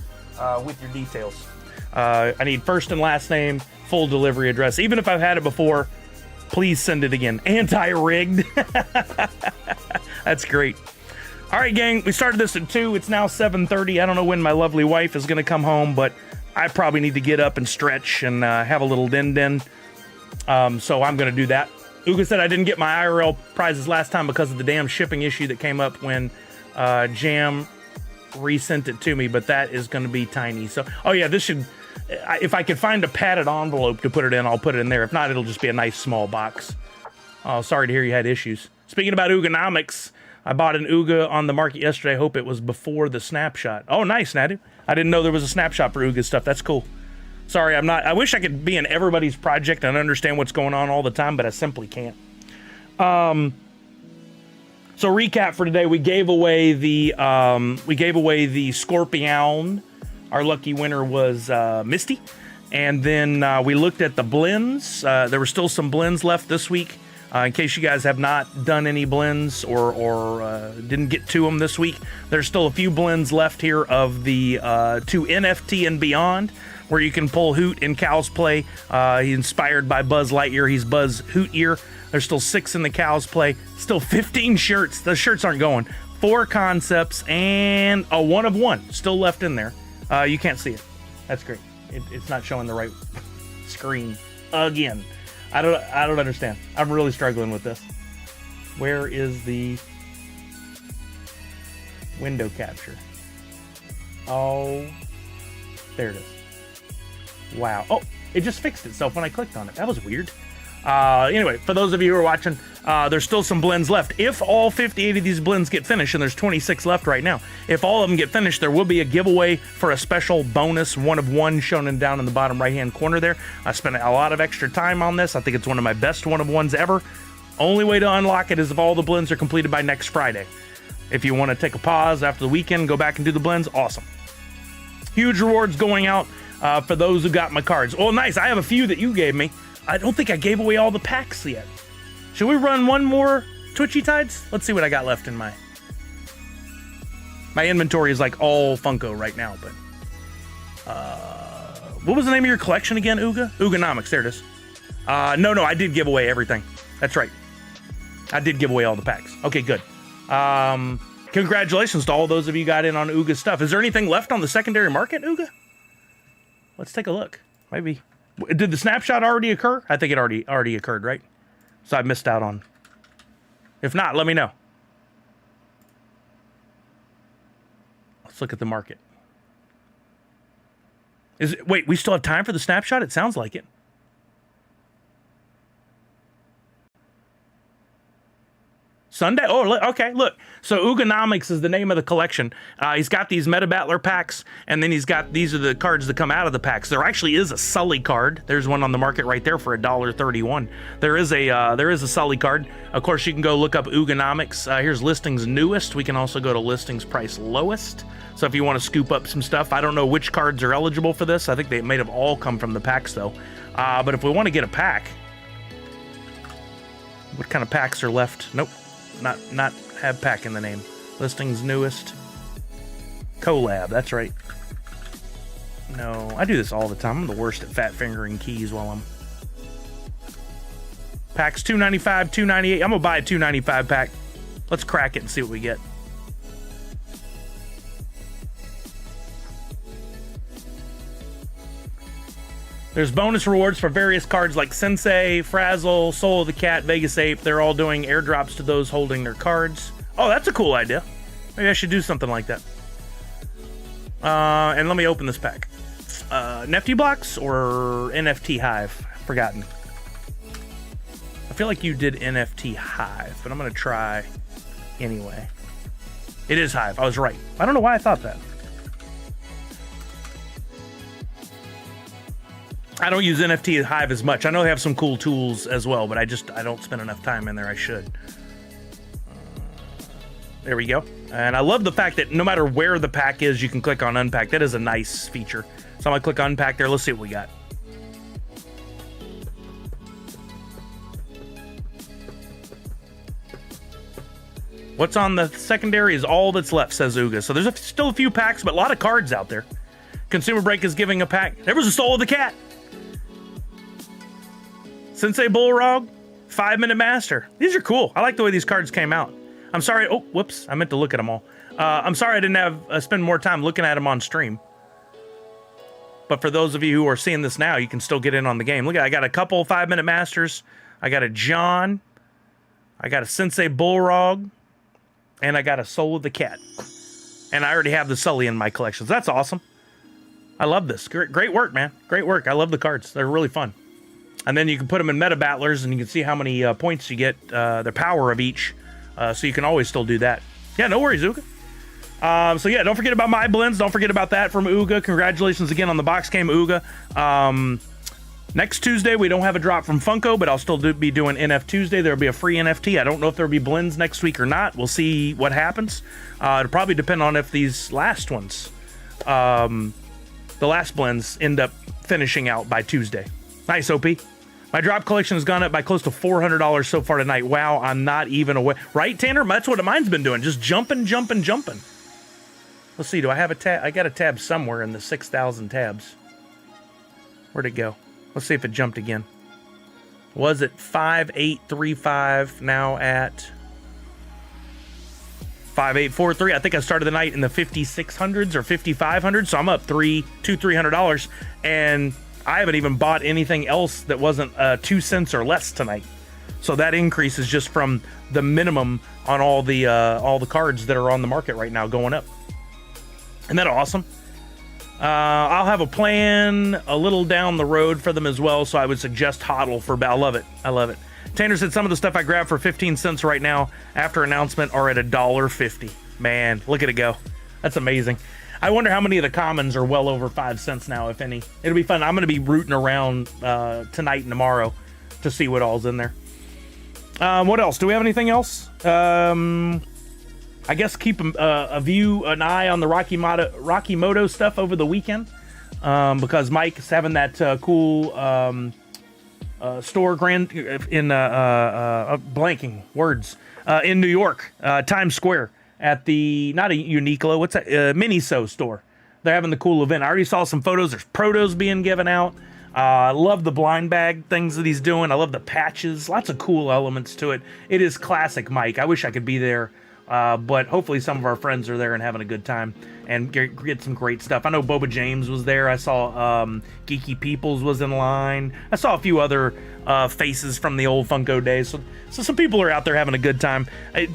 with your details. I need first and last name, full delivery address. Even if I've had it before, please send it again. Anti-rigged. That's great. All right, gang, we started this at 2. It's now 7:30. I don't know when my lovely wife is going to come home, but I probably need to get up and stretch and have a little din-din. So I'm going to do that. Uga said I didn't get my IRL prizes last time because of the damn shipping issue that came up when Jam resent it to me, but that is going to be tiny. So, oh yeah, this should... If I could find a padded envelope to put it in, I'll put it in there. If not, it'll just be a nice small box. Oh, sorry to hear you had issues. Speaking about Uganomics, I bought an Uga on the market yesterday. I hope it was before the snapshot. Oh, nice, Nadu. I didn't know there was a snapshot for Uga stuff. That's cool. Sorry, I'm not. I wish I could be in everybody's project and understand what's going on all the time, but I simply can't. So recap for today: we gave away the Scorpion. Our lucky winner was Misty. And then we looked at the blends. There were still some blends left this week. In case you guys have not done any blends or didn't get to them this week, there's still a few blends left here of the 2 NFT and beyond, where you can pull Hoot in Cow's Play. He's inspired by Buzz Lightyear. He's Buzz Hoot Ear. There's still 6 in the Cow's Play. Still 15 shirts. The shirts aren't going. 4 concepts and a 1 of 1 still left in there. You can't see it. That's great. It's not showing the right screen again. I don't understand. I'm really struggling with this. Where is the window capture? Oh, there it is. Wow. Oh, it just fixed itself when I clicked on it. That was weird. Anyway, for those of you who are watching, there's still some blends left. If all 58 of these blends get finished, and there's 26 left right now, if all of them get finished, there will be a giveaway for a special bonus 1 of 1 shown down in the bottom right-hand corner there. I spent a lot of extra time on this. I think it's one of my best 1 of 1s ever. Only way to unlock it is if all the blends are completed by next Friday. If you want to take a pause after the weekend, go back and do the blends, awesome. Huge rewards going out for those who got my cards. Oh, nice. I have a few that you gave me. I don't think I gave away all the packs yet. Should we run one more Twitchy Tides? Let's see what I got left in my inventory is like all Funko right now, but what was the name of your collection again, Uga? Uganomics, there it is. No, I did give away everything. That's right. I did give away all the packs. Okay, good. Congratulations to all those of you who got in on Uga's stuff. Is there anything left on the secondary market, Uga? Let's take a look. Maybe. Did the snapshot already occur? I think it already occurred, right? So I missed out on. If not, let me know. Let's look at the market. Wait, we still have time for the snapshot? It sounds like it. Sunday? Oh, okay, look. So Uganomics is the name of the collection. He's got these Meta Battler packs, and then these are the cards that come out of the packs. There actually is a Sully card. There's one on the market right there for $1.31. There is a Sully card. Of course, you can go look up Uganomics. Here's listings newest. We can also go to listings price lowest. So if you want to scoop up some stuff, I don't know which cards are eligible for this. I think they may have all come from the packs though. But if we want to get a pack, what kind of packs are left? Nope. Not have pack in the name. Listings newest. Collab, that's right. No, I do this all the time. I'm the worst at fat fingering keys while I'm... Packs $2.95, $2.98. I'm gonna buy a $2.95 pack. Let's crack it and see what we get. There's bonus rewards for various cards like Sensei, Frazzle, Soul of the Cat, Vegas Ape. They're all doing airdrops to those holding their cards. Oh, that's a cool idea. Maybe I should do something like that. And let me open this pack. NFT blocks or NFT Hive? Forgotten. I feel like you did NFT Hive, but I'm going to try anyway. It is Hive. I was right. I don't know why I thought that. I don't use NFT Hive as much. I know they have some cool tools as well, but I don't spend enough time in there. I should. There we go. And I love the fact that no matter where the pack is, you can click on unpack. That is a nice feature. So I'm gonna click unpack there. Let's see what we got. What's on the secondary is all that's left, says Uga. So there's still a few packs, but a lot of cards out there. Consumer Break is giving a pack. There was a Soul of the Cat. Sensei Bullrog, 5-Minute Master. These are cool. I like the way these cards came out. I'm sorry. Oh, whoops. I meant to look at them all. I'm sorry I didn't have spend more time looking at them on stream. But for those of you who are seeing this now, you can still get in on the game. Look, I got a couple 5-Minute Masters. I got a John. I got a Sensei Bullrog. And I got a Soul of the Cat. And I already have the Sully in my collections. That's awesome. I love this. Great work, man. Great work. I love the cards. They're really fun. And then you can put them in meta battlers, and you can see how many points you get, the power of each. So you can always still do that. Yeah, no worries, Uga. So yeah, don't forget about my blends. Don't forget about that from Uga. Congratulations again on the box game, Uga. Next Tuesday, we don't have a drop from Funko, but I'll still be doing NF Tuesday. There'll be a free NFT. I don't know if there'll be blends next week or not. We'll see what happens. It'll probably depend on if these last ones, the last blends, end up finishing out by Tuesday. Nice, OP. My drop collection has gone up by close to $400 so far tonight. Wow, I'm not even aware. Right, Tanner? That's what mine's been doing. Just jumping. Let's see. Do I have a tab? I got a tab somewhere in the 6,000 tabs. Where'd it go? Let's see if it jumped again. Was it 5835? Now at 5843. I think I started the night in the 5600s or 5500s. So I'm up $300, and I haven't even bought anything else that wasn't 2 cents or less tonight. So that increase is just from the minimum on all the cards that are on the market right now going up. Isn't that awesome? I'll have a plan a little down the road for them as well, so I would suggest HODL for... I love it. Tanner said some of the stuff I grabbed for 15 cents right now after announcement are at $1.50. Man, look at it go. That's amazing. I wonder how many of the commons are well over 5 cents now, if any. It'll be fun. I'm going to be rooting around tonight and tomorrow to see what all's in there. What else? Do we have anything else? I guess keep an eye on the Rocky Moto stuff over the weekend, because Mike's having that cool store in blanking words in New York, Times Square. At the, not a Uniqlo, what's that? Miniso store. They're having the cool event. I already saw some photos. There's protos being given out. I love the blind bag things that he's doing. I love the patches. Lots of cool elements to it. It is classic Mike. I wish I could be there. But hopefully some of our friends are there and having a good time and get some great stuff. I know Boba James was there. I saw Geeky Peoples was in line. I saw a few other faces from the old Funko days. So some people are out there having a good time.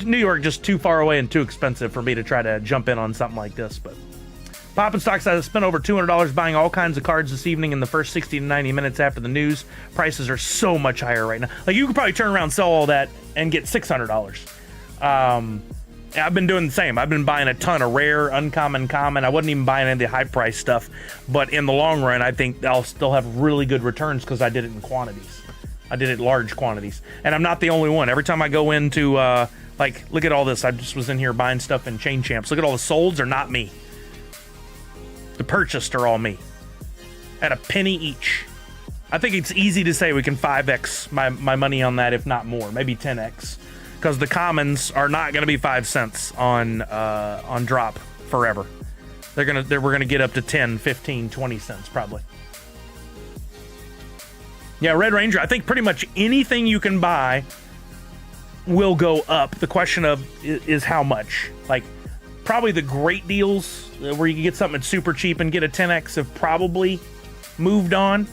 New York just too far away and too expensive for me to try to jump in on something like this. But Poppin' Stocks, I spent over $200 buying all kinds of cards this evening in the first 60 to 90 minutes after the news. Prices are so much higher right now. Like, you could probably turn around and sell all that and get $600. I've been doing the same. I've been buying a ton of rare, uncommon, common. I wasn't even buying any of the high price stuff. But in the long run, I think I'll still have really good returns because I did it in quantities. I did it large quantities. And I'm not the only one. Every time I go into, like, look at all this. I just was in here buying stuff in Chain Champs. Look at all the solds are not me. The purchased are all me. At a penny each. I think it's easy to say we can 5x my money on that, if not more. Maybe 10x. Because the commons are not going to be 5 cents on drop forever. we're gonna get up to 10, 15, 20 cents probably. Yeah, Red Ranger, I think pretty much anything you can buy will go up. The question is how much. Like, probably the great deals where you can get something that's super cheap and get a 10x have probably moved on,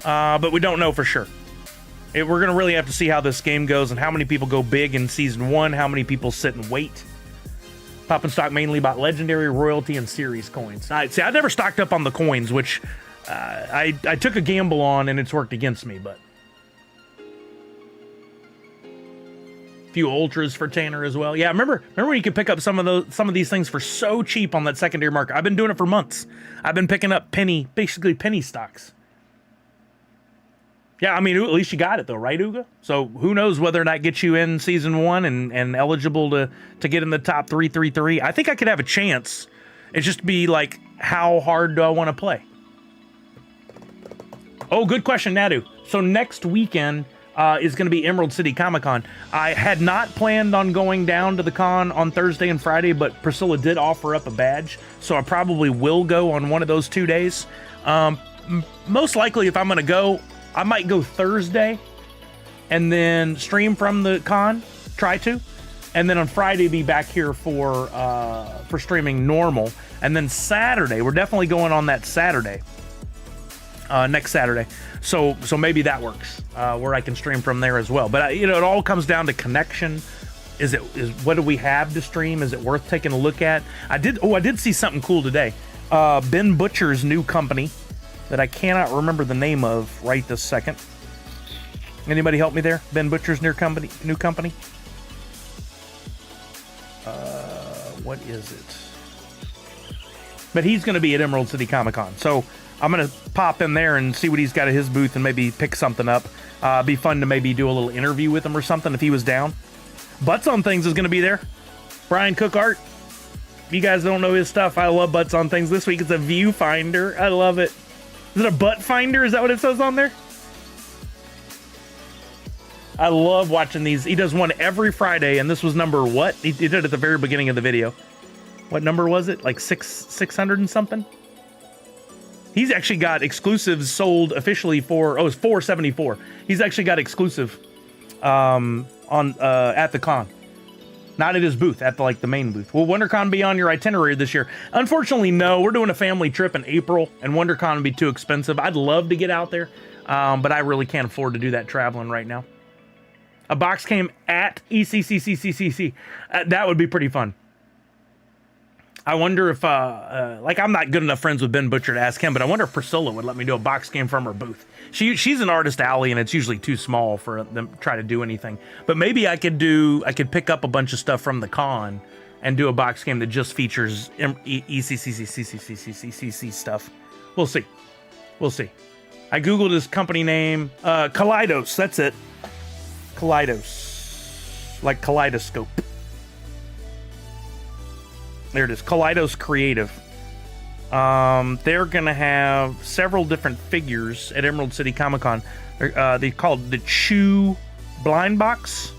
but we don't know for sure. We're going to really have to see how this game goes and how many people go big in Season 1, how many people sit and wait. Pop and stock mainly about Legendary, Royalty, and Series coins. I never stocked up on the coins, which I took a gamble on, and it's worked against me, but... few ultras for Tanner as well. Yeah, remember when you could pick up some of these things for so cheap on that secondary market? I've been doing it for months. I've been picking up basically penny stocks. Yeah, I mean, at least you got it though, right, Uga? So who knows whether or not gets you in Season 1 and eligible to get in the top 333. I think I could have a chance. It's just be like, how hard do I want to play? Oh, good question, Nadu. So next weekend is going to be Emerald City Comic Con. I had not planned on going down to the con on Thursday and Friday, but Priscilla did offer up a badge, so I probably will go on one of those 2 days. Most likely, if I'm going to go, I might go Thursday and then stream from the con, try to, and then on Friday be back here for streaming normal, and then Saturday, we're definitely going on that Saturday. Next Saturday, so maybe that works, where I can stream from there as well. But it all comes down to connection. Is what do we have to stream? Is it worth taking a look at? I did see something cool today. Ben Butcher's new company that I cannot remember the name of right this second. Anybody help me there? Ben Butcher's new company. What is it? But he's going to be at Emerald City Comic Con, so I'm going to pop in there and see what he's got at his booth and maybe pick something up. Be fun to maybe do a little interview with him or something if he was down. Butts on Things is going to be there. Brian Cook Art. If you guys don't know his stuff, I love Butts on Things. This week it's a viewfinder. I love it. Is it a butt finder? Is that what it says on there? I love watching these. He does one every Friday, and this was number what? He did it at the very beginning of the video. What number was it? Like 600 and something? He's actually got exclusives sold officially for, it's 474. He's actually got exclusive at the con. Not at his booth, at the main booth. Will WonderCon be on your itinerary this year? Unfortunately, no. We're doing a family trip in April, and WonderCon would be too expensive. I'd love to get out there, but I really can't afford to do that traveling right now. A box came at ECCCCCC. That would be pretty fun. I wonder if, I'm not good enough friends with Ben Butcher to ask him, but I wonder if Priscilla would let me do a box game from her booth. She's an artist alley, and it's usually too small for them to try to do anything. But maybe I could pick up a bunch of stuff from the con and do a box game that just features ECCCCCCCCC stuff. We'll see. I Googled his company name, Kaleidos, that's it. Kaleidos. Like kaleidoscope. There it is, Kaleidos Creative. They're gonna have several different figures at Emerald City Comic Con. They called the Chew Blind Box.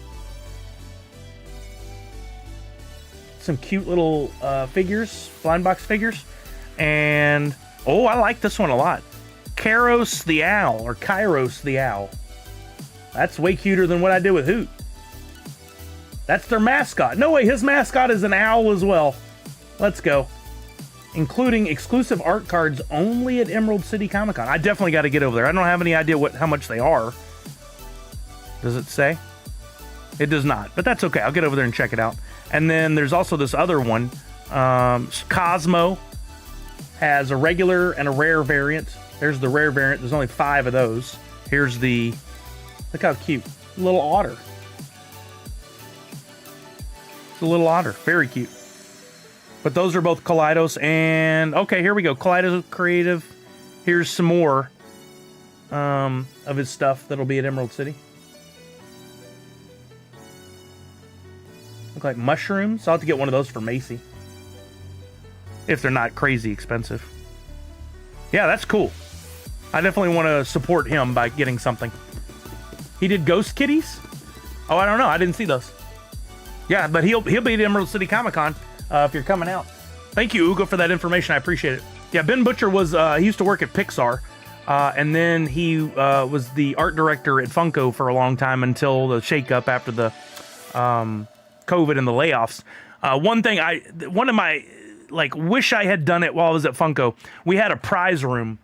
Some cute little figures, blind box figures, and I like this one a lot. Kairos the Owl, or Kairos the Owl. That's way cuter than what I did with Hoot. That's their mascot. No way, his mascot is an owl as well. Let's go. Including exclusive art cards only at Emerald City Comic Con. I definitely got to get over there. I don't have any idea how much they are. Does it say? It does not, but that's okay. I'll get over there and check it out. And then there's also this other one. Cosmo has a regular and a rare variant. There's the rare variant. There's only 5 of those. Here's the... Look how cute. Little otter. It's a little otter. Very cute. But those are both Kaleidos, and okay, here we go. Kaleidos Creative. Here's some more of his stuff that'll be at Emerald City. Look like mushrooms. I'll have to get one of those for Macy. If they're not crazy expensive. Yeah, that's cool. I definitely want to support him by getting something. He did Ghost Kitties? Oh, I don't know. I didn't see those. Yeah, but he'll be at Emerald City Comic Con. If you're coming out. Thank you, Ugo, for that information. I appreciate it. Yeah, Ben Butcher was, he used to work at Pixar, and then he was the art director at Funko for a long time until the shakeup after the COVID and the layoffs. One of my, like, wish I had done it while I was at Funko, we had a prize room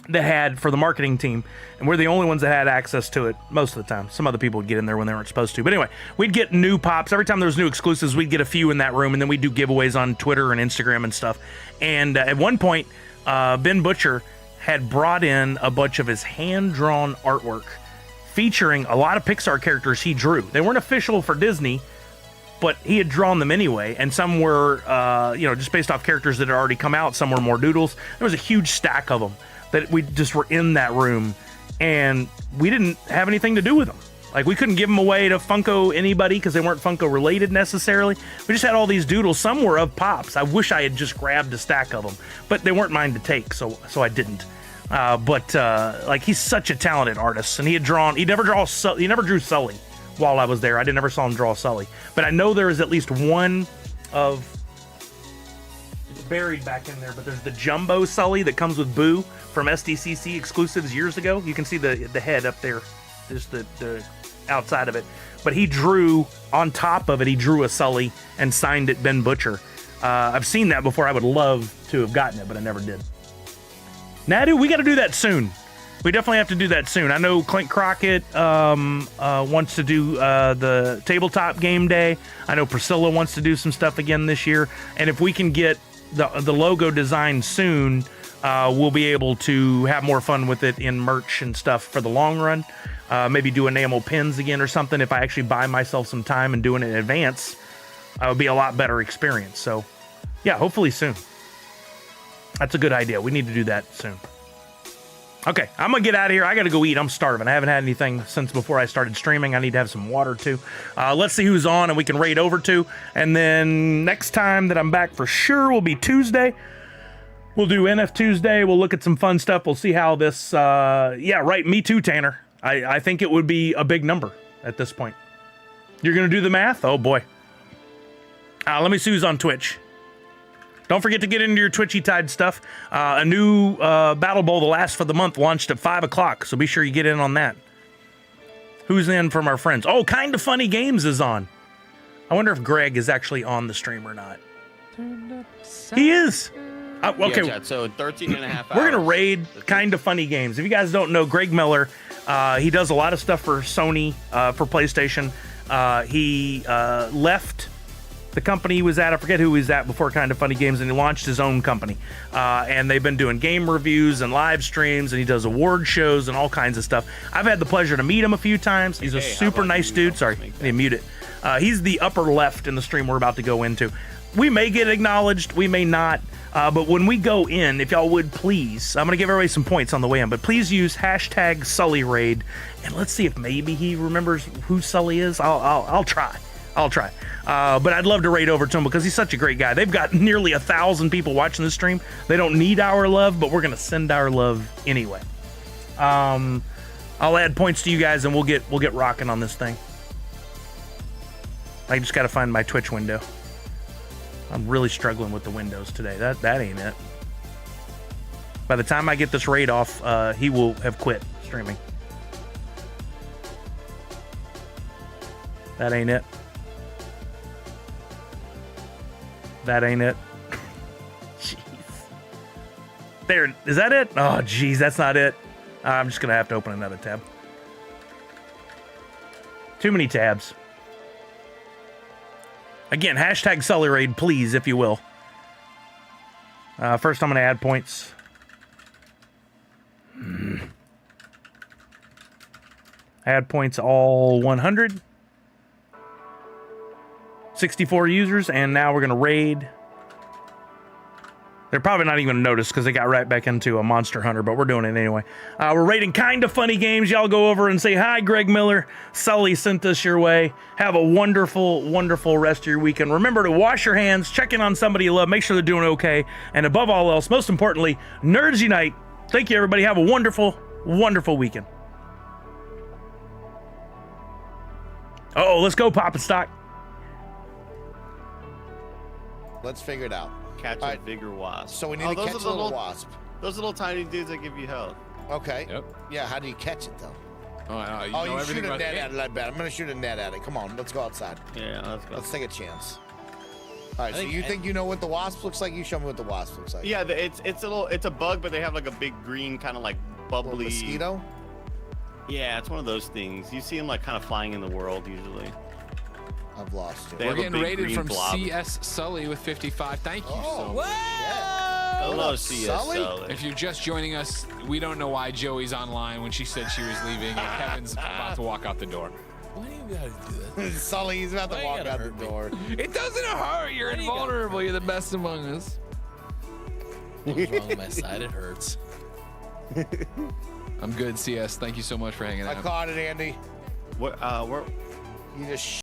that had for the marketing team, and we're the only ones that had access to it most of the time. Some other people would get in there when they weren't supposed to. But anyway, we'd get new pops. Every time there was new exclusives, we'd get a few in that room, and then we'd do giveaways on Twitter and Instagram and stuff. And at one point, Ben Butcher had brought in a bunch of his hand-drawn artwork featuring a lot of Pixar characters he drew. They weren't official for Disney, but he had drawn them anyway, and some were, just based off characters that had already come out. Some were more doodles. There was a huge stack of them that we just were in that room, and we didn't have anything to do with them. Like, we couldn't give them away to Funko anybody because they weren't Funko related necessarily. We just had all these doodles. Some were of Pops. I wish I had just grabbed a stack of them, but they weren't mine to take, so I didn't. Like, he's such a talented artist, and he never drew Sully while I was there. I never saw him draw Sully, but I know there is at least one of, it's buried back in there, but there's the Jumbo Sully that comes with Boo from SDCC exclusives years ago. You can see the head up there, just the outside of it. But he drew, on top of it, he drew a Sully and signed it Ben Butcher. I've seen that before. I would love to have gotten it, but I never did. Nadu, we got to do that soon. We definitely have to do that soon. I know Clint Crockett wants to do the tabletop game day. I know Priscilla wants to do some stuff again this year. And if we can get the logo designed soon, we'll be able to have more fun with it in merch and stuff for the long run. Maybe do enamel pins again or something. If I actually buy myself some time and do it in advance, it would be a lot better experience. So, yeah, hopefully soon. That's a good idea. We need to do that soon. Okay, I'm going to get out of here. I got to go eat. I'm starving. I haven't had anything since before I started streaming. I need to have some water, too. Let's see who's on and we can raid over to. And then next time that I'm back for sure will be Tuesday. We'll do NF Tuesday. We'll look at some fun stuff. We'll see how this... yeah, right. Me too, Tanner. I think it would be a big number at this point. You're going to do the math? Oh, boy. Let me see who's on Twitch. Don't forget to get into your Twitchy Tide stuff. A new Battle Bowl, the last for the month, launched at 5 o'clock, so be sure you get in on that. Who's in from our friends? Oh, Kinda Funny Games is on. I wonder if Greg is actually on the stream or not. He is. Okay. Yeah, Chad, so 13 and a half hours. We're going to raid Kinda Funny Games. If you guys don't know, Greg Miller, he does a lot of stuff for Sony, for PlayStation. He left the company he was at, I forget who he was at before Kinda Funny Games, and he launched his own company. And they've been doing game reviews and live streams, and he does award shows and all kinds of stuff. I've had the pleasure to meet him a few times. He's a super nice dude. Sorry, I need to mute it. He's the upper left in the stream we're about to go into. We may get acknowledged, we may not. But when we go in, if y'all would please, I'm going to give everybody some points on the way in, but please use hashtag SullyRaid, and let's see if maybe he remembers who Sully is. I'll try. But I'd love to raid over to him because he's such a great guy. They've got nearly 1,000 people watching this stream. They don't need our love, but we're going to send our love anyway. I'll add points to you guys, and we'll get rocking on this thing. I just got to find my Twitch window. I'm really struggling with the windows today. That ain't it. By the time I get this raid off, he will have quit streaming. That ain't it. That ain't it. Jeez. There, is that it? Oh, jeez, that's not it. I'm just gonna have to open another tab. Too many tabs. Again, hashtag SullyRaid, please, if you will. First, I'm gonna add points. Add points all 100. 64 users, and now we're going to raid. They're probably not even going to notice because they got right back into a Monster Hunter, but we're doing it anyway. We're raiding Kinda Funny Games. Y'all go over and say, hi, Greg Miller. Sully sent us your way. Have a wonderful, wonderful rest of your weekend. Remember to wash your hands, check in on somebody you love, make sure they're doing okay, and above all else, most importantly, Nerds Unite. Thank you, everybody. Have a wonderful, wonderful weekend. Uh-oh, let's go, Papa Stock. Let's figure it out. catch a Alright. bigger wasp. So we need to those catch are a the little wasp. Those little tiny dudes that give you health. Okay. Yep. Yeah, how do you catch it though? Oh, I know, Oh, know you everything shoot a about net the at it, I bet. I'm gonna shoot a net at it. Come on, let's go outside. Yeah, let's go. Let's take a chance. All right, so think- you think you know what the wasp looks like? You show me what the wasp looks like. Yeah, it's a bug, but they have like a big green kind of like Little bubbly mosquito. Yeah, it's one of those things. You see them like kind of flying in the world usually. I've lost you. They We're have a getting big rated green from blob. CS Sully with 55. Thank you so much. Yeah. Hello, What up, CS Sully? Sully. If you're just joining us, we don't know why Joey's online when she said she was leaving and Kevin's about to walk out the door. Why do you gotta do that? Sully, he's about to Why you walk gotta out the hurt me? door. It doesn't hurt. You're Why do you gotta invulnerable. You're the best among us. What's wrong with my side? It hurts. I'm good, CS. Thank you so much for hanging I out. caught it, Andy. What? You just